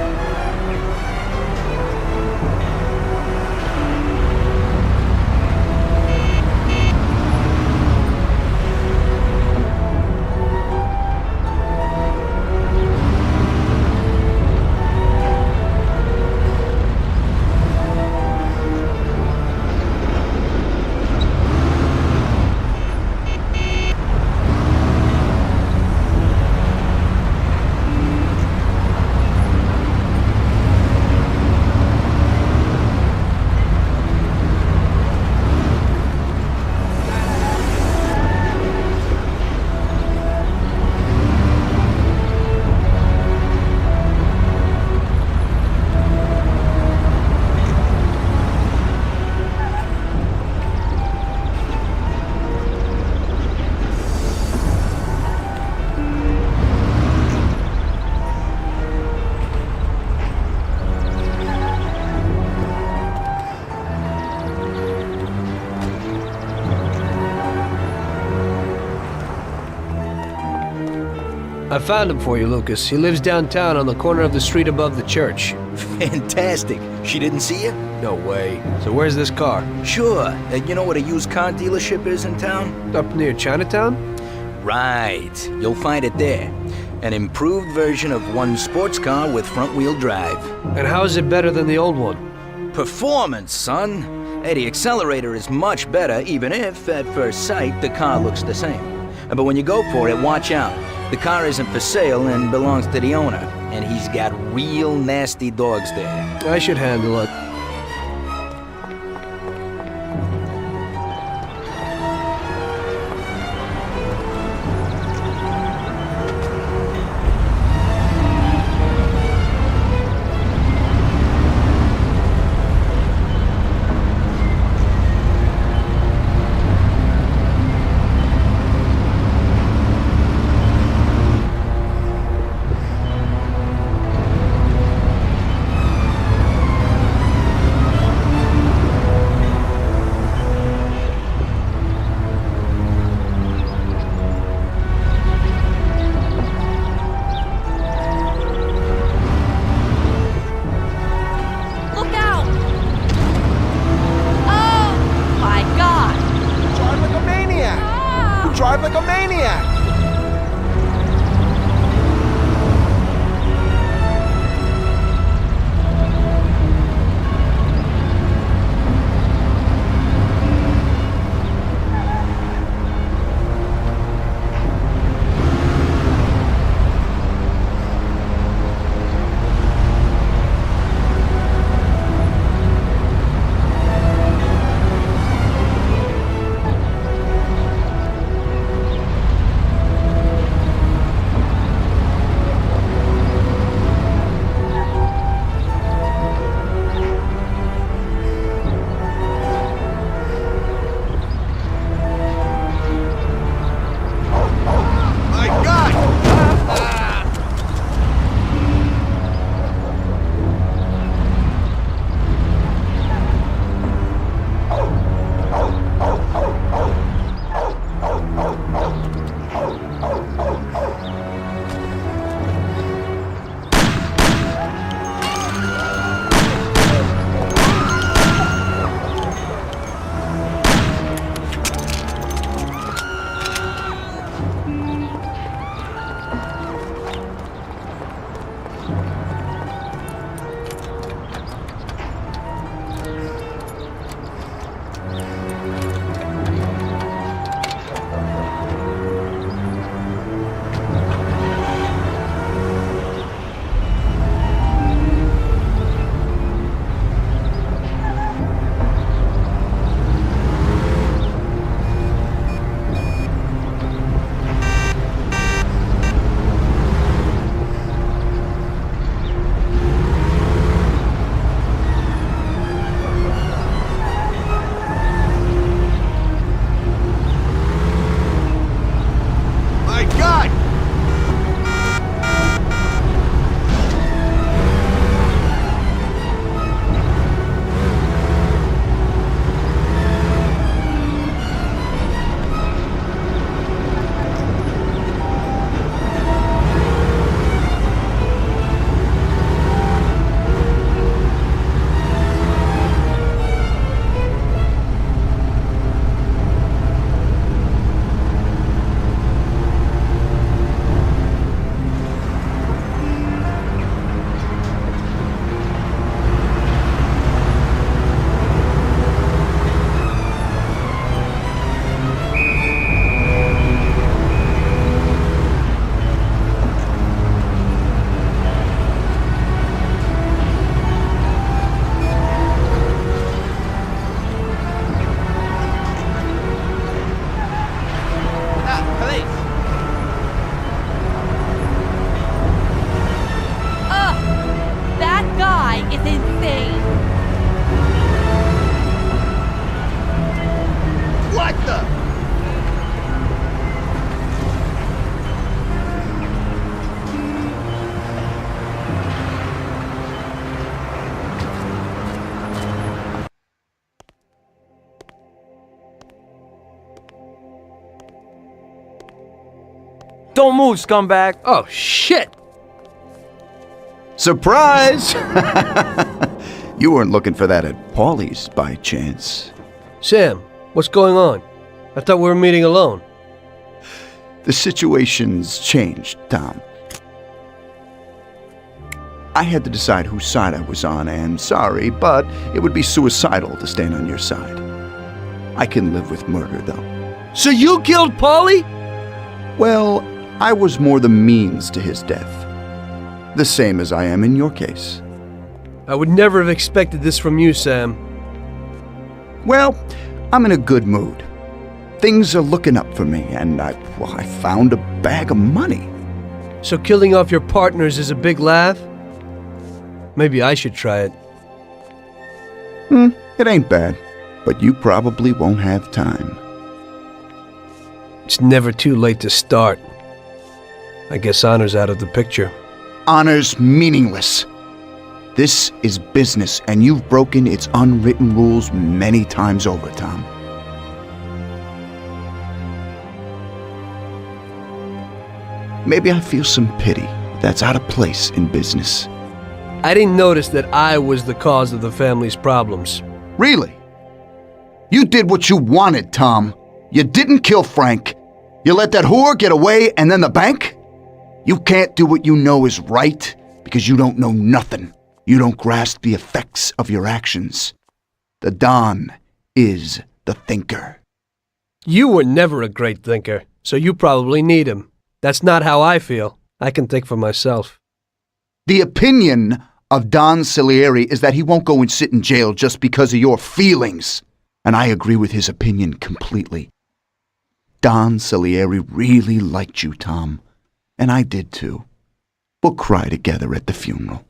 I found him for you, Lucas. He lives downtown on the corner of the street above the church. Fantastic. She didn't see you? No way. So where's this car? Sure. You know what a used car dealership is in town? Up near Chinatown? Right. You'll find it there. An improved version of one sports car with front-wheel drive. And how is it better than the old one? Performance, son. Hey, the accelerator is much better, even if, at first sight, the car looks the same. But when you go for it, watch out. The car isn't for sale and belongs to the owner. And he's got real nasty dogs there. I should handle it. Drive like a maniac! Don't move, scumbag. Oh, shit! Surprise! You weren't looking for that at Paulie's by chance. Sam, what's going on? I thought we were meeting alone. The situation's changed, Tom. I had to decide whose side I was on, and sorry, but it would be suicidal to stand on your side. I can live with murder, though. So you killed Paulie? Well, I was more the means to his death. The same as I am in your case. I would never have expected this from you, Sam. Well, I'm in a good mood. Things are looking up for me, and I found a bag of money. So killing off your partners is a big laugh? Maybe I should try it. It ain't bad, but you probably won't have time. It's never too late to start. I guess honor's out of the picture. Honor's meaningless. This is business, and you've broken its unwritten rules many times over, Tom. Maybe I feel some pity. That's out of place in business. I didn't notice that I was the cause of the family's problems. Really? You did what you wanted, Tom. You didn't kill Frank. You let that whore get away, and then the bank? You can't do what you know is right because you don't know nothing. You don't grasp the effects of your actions. The Don is the thinker. You were never a great thinker, so you probably need him. That's not how I feel. I can think for myself. The opinion of Don Salieri is that he won't go and sit in jail just because of your feelings. And I agree with his opinion completely. Don Salieri really liked you, Tom. And I did too. We'll cry together at the funeral.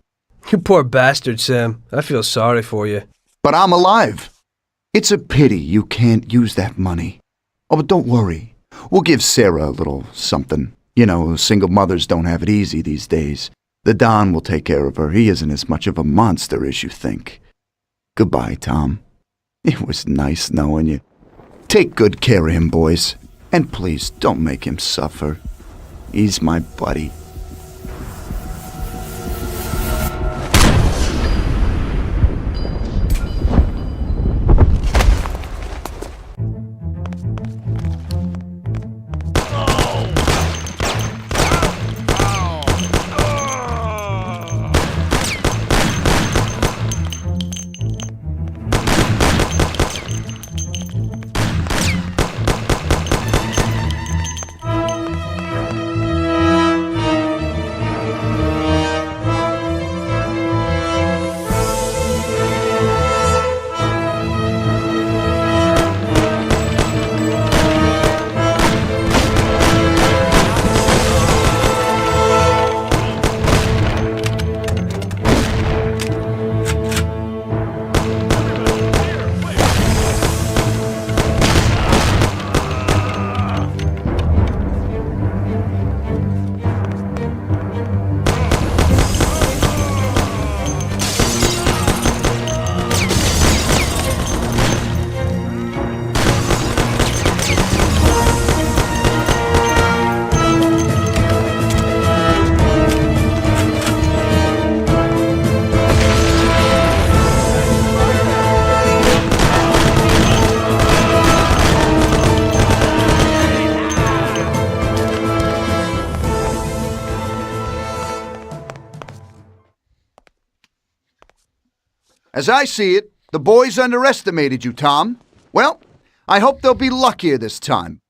You poor bastard, Sam. I feel sorry for you. But I'm alive. It's a pity you can't use that money. Oh, but don't worry. We'll give Sarah a little something. You know, single mothers don't have it easy these days. The Don will take care of her. He isn't as much of a monster as you think. Goodbye, Tom. It was nice knowing you. Take good care of him, boys. And please, don't make him suffer. He's my buddy. As I see it, the boys underestimated you, Tom. Well, I hope they'll be luckier this time.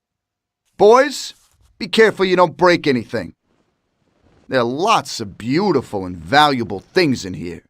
Boys, be careful you don't break anything. There are lots of beautiful and valuable things in here.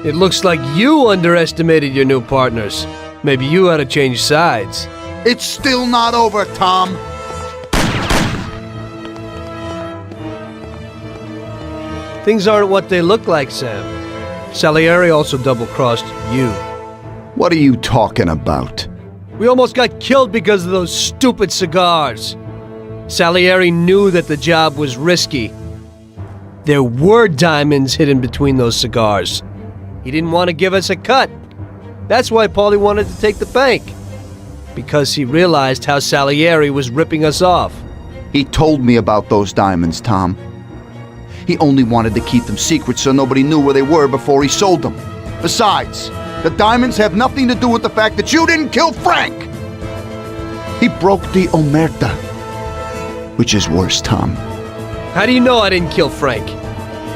It looks like you underestimated your new partners. Maybe you ought to change sides. It's still not over, Tom. Things aren't what they look like, Sam. Salieri also double-crossed you. What are you talking about? We almost got killed because of those stupid cigars. Salieri knew that the job was risky. There were diamonds hidden between those cigars. He didn't want to give us a cut. That's why Paulie wanted to take the bank. Because he realized how Salieri was ripping us off. He told me about those diamonds, Tom. He only wanted to keep them secret so nobody knew where they were before he sold them. Besides, the diamonds have nothing to do with the fact that you didn't kill Frank! He broke the omerta. Which is worse, Tom. How do you know I didn't kill Frank?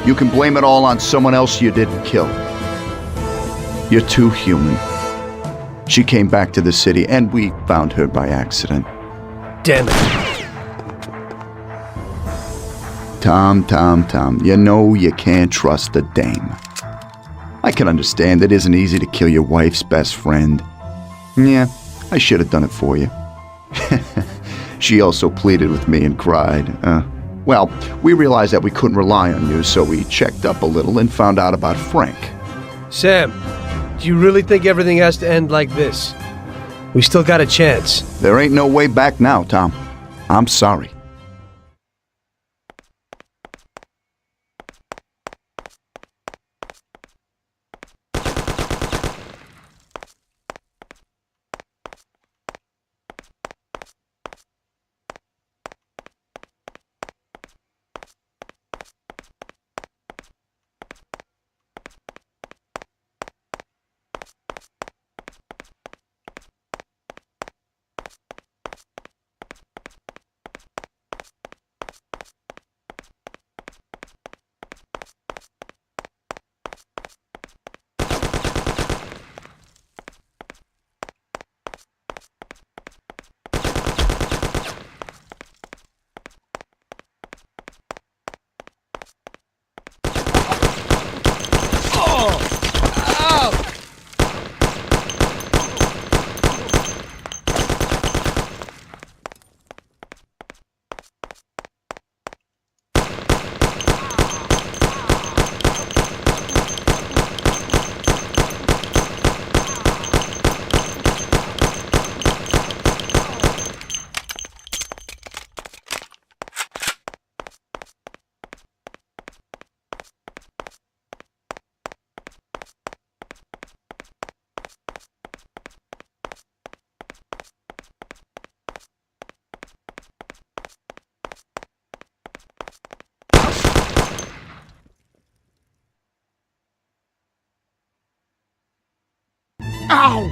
You can blame it all on someone else you didn't kill. You're too human. She came back to the city, and we found her by accident. Damn it. Tom, you know you can't trust a dame. I can understand it isn't easy to kill your wife's best friend. Yeah, I should have done it for you. She also pleaded with me and cried. Well, we realized that we couldn't rely on you, so we checked up a little and found out about Frank. Sam, do you really think everything has to end like this? We still got a chance. There ain't no way back now, Tom. I'm sorry. Ow!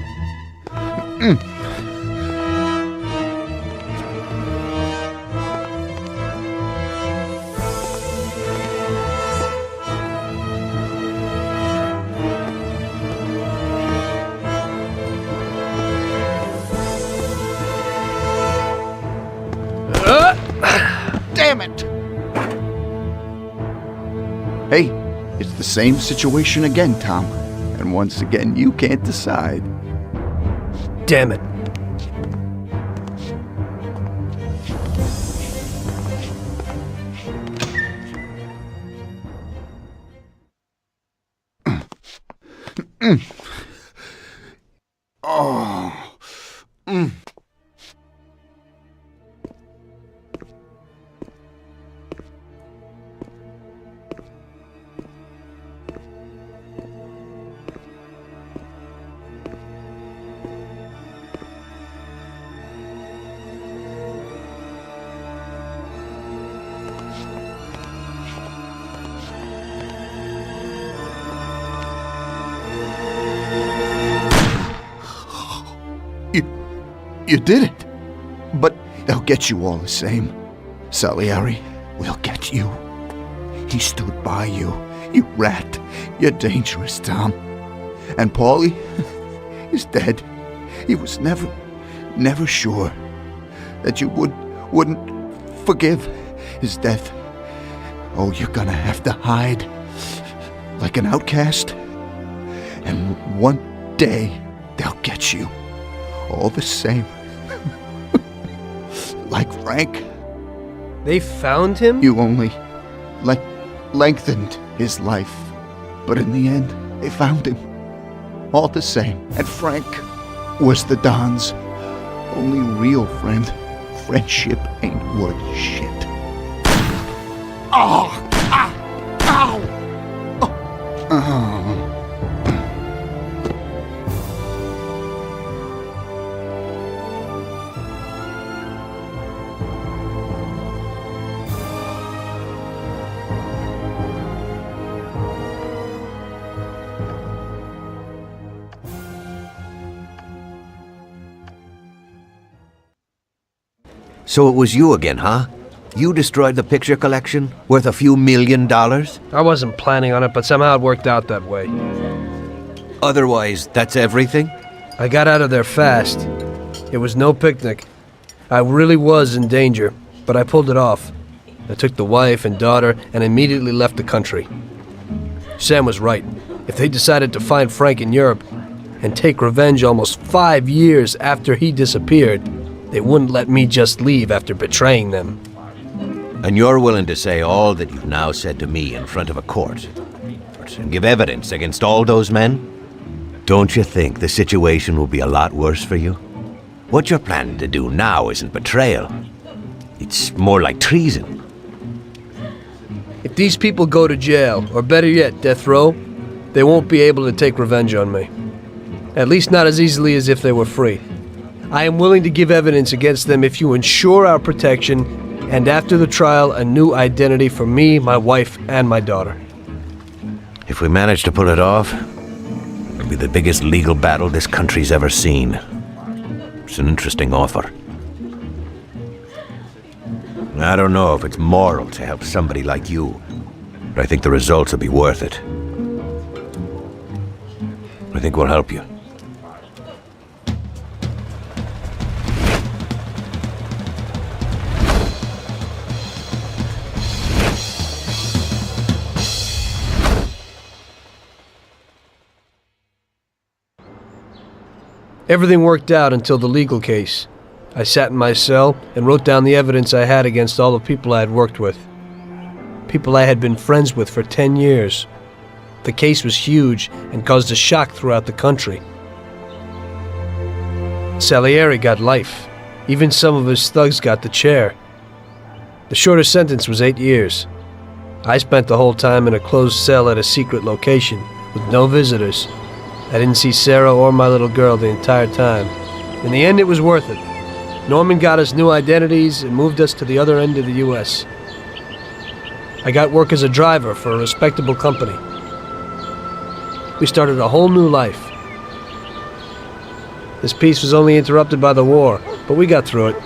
Damn it! Hey, it's the same situation again, Tom. And once again, you can't decide. Damn it. Oh. You did it. But they'll get you all the same. Salieri will get you. He stood by you. You rat. You're dangerous, Tom. And Paulie is dead. He was never sure that you wouldn't forgive his death. Oh, you're gonna have to hide like an outcast. And one day, they'll get you. All the same. Like Frank. They found him? You only, lengthened his life. But in the end, they found him. All the same. And Frank was the Don's only real friend. Friendship ain't worth shit. Oh! Ah! Ow! Oh. So it was you again, huh? You destroyed the picture collection, worth a few $1 million? I wasn't planning on it, but somehow it worked out that way. Otherwise, that's everything? I got out of there fast. It was no picnic. I really was in danger, but I pulled it off. I took the wife and daughter and immediately left the country. Sam was right. If they decided to find Frank in Europe and take revenge almost 5 years after he disappeared, they wouldn't let me just leave after betraying them. And you're willing to say all that you've now said to me in front of a court, and give evidence against all those men? Don't you think the situation will be a lot worse for you? What you're planning to do now isn't betrayal. It's more like treason. If these people go to jail, or better yet, death row, they won't be able to take revenge on me. At least not as easily as if they were free. I am willing to give evidence against them if you ensure our protection, and after the trial, a new identity for me, my wife, and my daughter. If we manage to pull it off, it'll be the biggest legal battle this country's ever seen. It's an interesting offer. I don't know if it's moral to help somebody like you, but I think the results will be worth it. I think we'll help you. Everything worked out until the legal case. I sat in my cell and wrote down the evidence I had against all the people I had worked with. People I had been friends with for 10 years. The case was huge and caused a shock throughout the country. Salieri got life. Even some of his thugs got the chair. The shortest sentence was 8 years. I spent the whole time in a closed cell at a secret location with no visitors. I didn't see Sarah or my little girl the entire time. In the end, it was worth it. Norman got us new identities and moved us to the other end of the U.S. I got work as a driver for a respectable company. We started a whole new life. This peace was only interrupted by the war, but we got through it.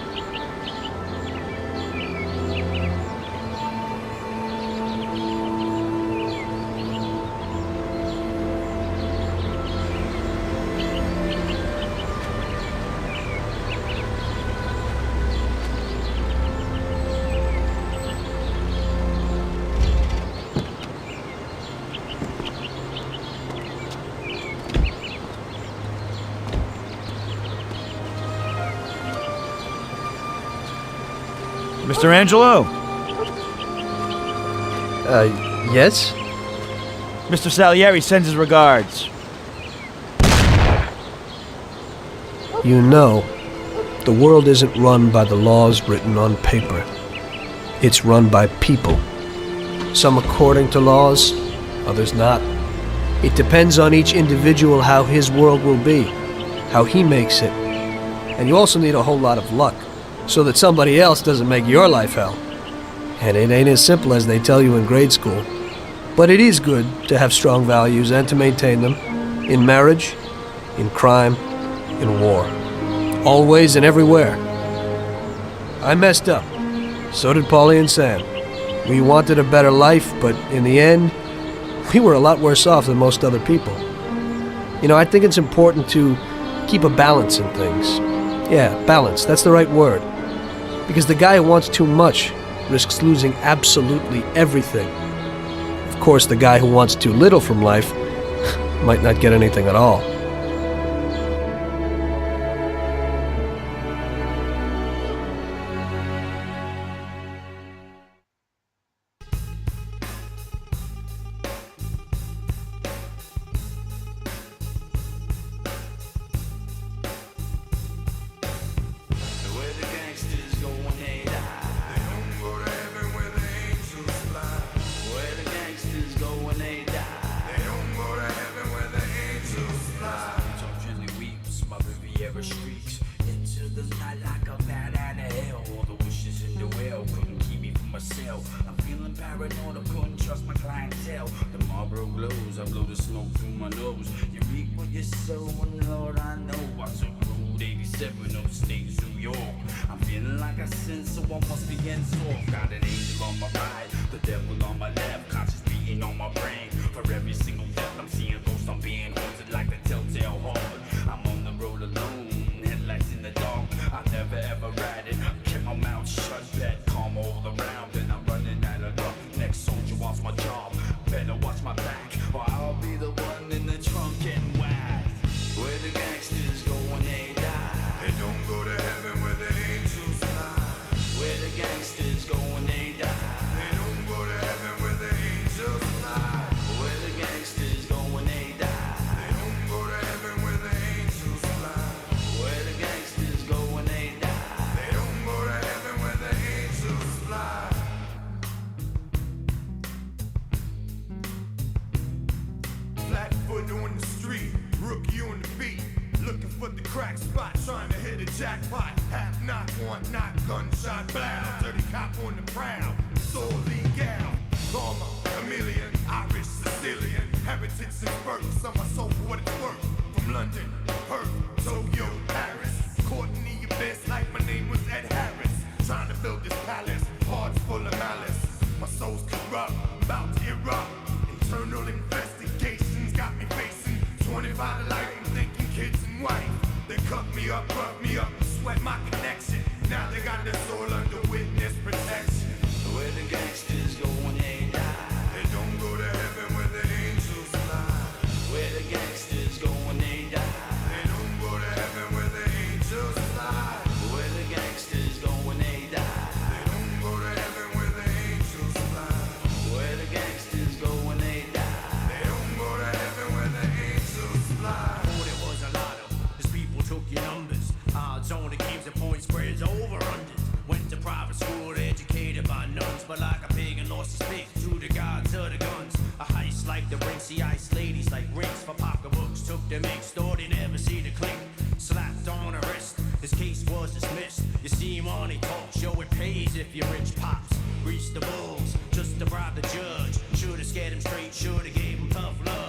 Mr. Angelo? Yes? Mr. Salieri sends his regards. You know, the world isn't run by the laws written on paper. It's run by people. Some according to laws, others not. It depends on each individual how his world will be, how he makes it. And you also need a whole lot of luck, so that somebody else doesn't make your life hell. And it ain't as simple as they tell you in grade school. But it is good to have strong values and to maintain them, in marriage, in crime, in war. Always and everywhere. I messed up. So did Paulie and Sam. We wanted a better life, but in the end, we were a lot worse off than most other people. You know, I think it's important to keep a balance in things. Yeah, balance, that's the right word. Because the guy who wants too much risks losing absolutely everything. Of course, the guy who wants too little from life might not get anything at all. Reached the bulls just to bribe the judge. Should've scared him straight, should've gave him tough love.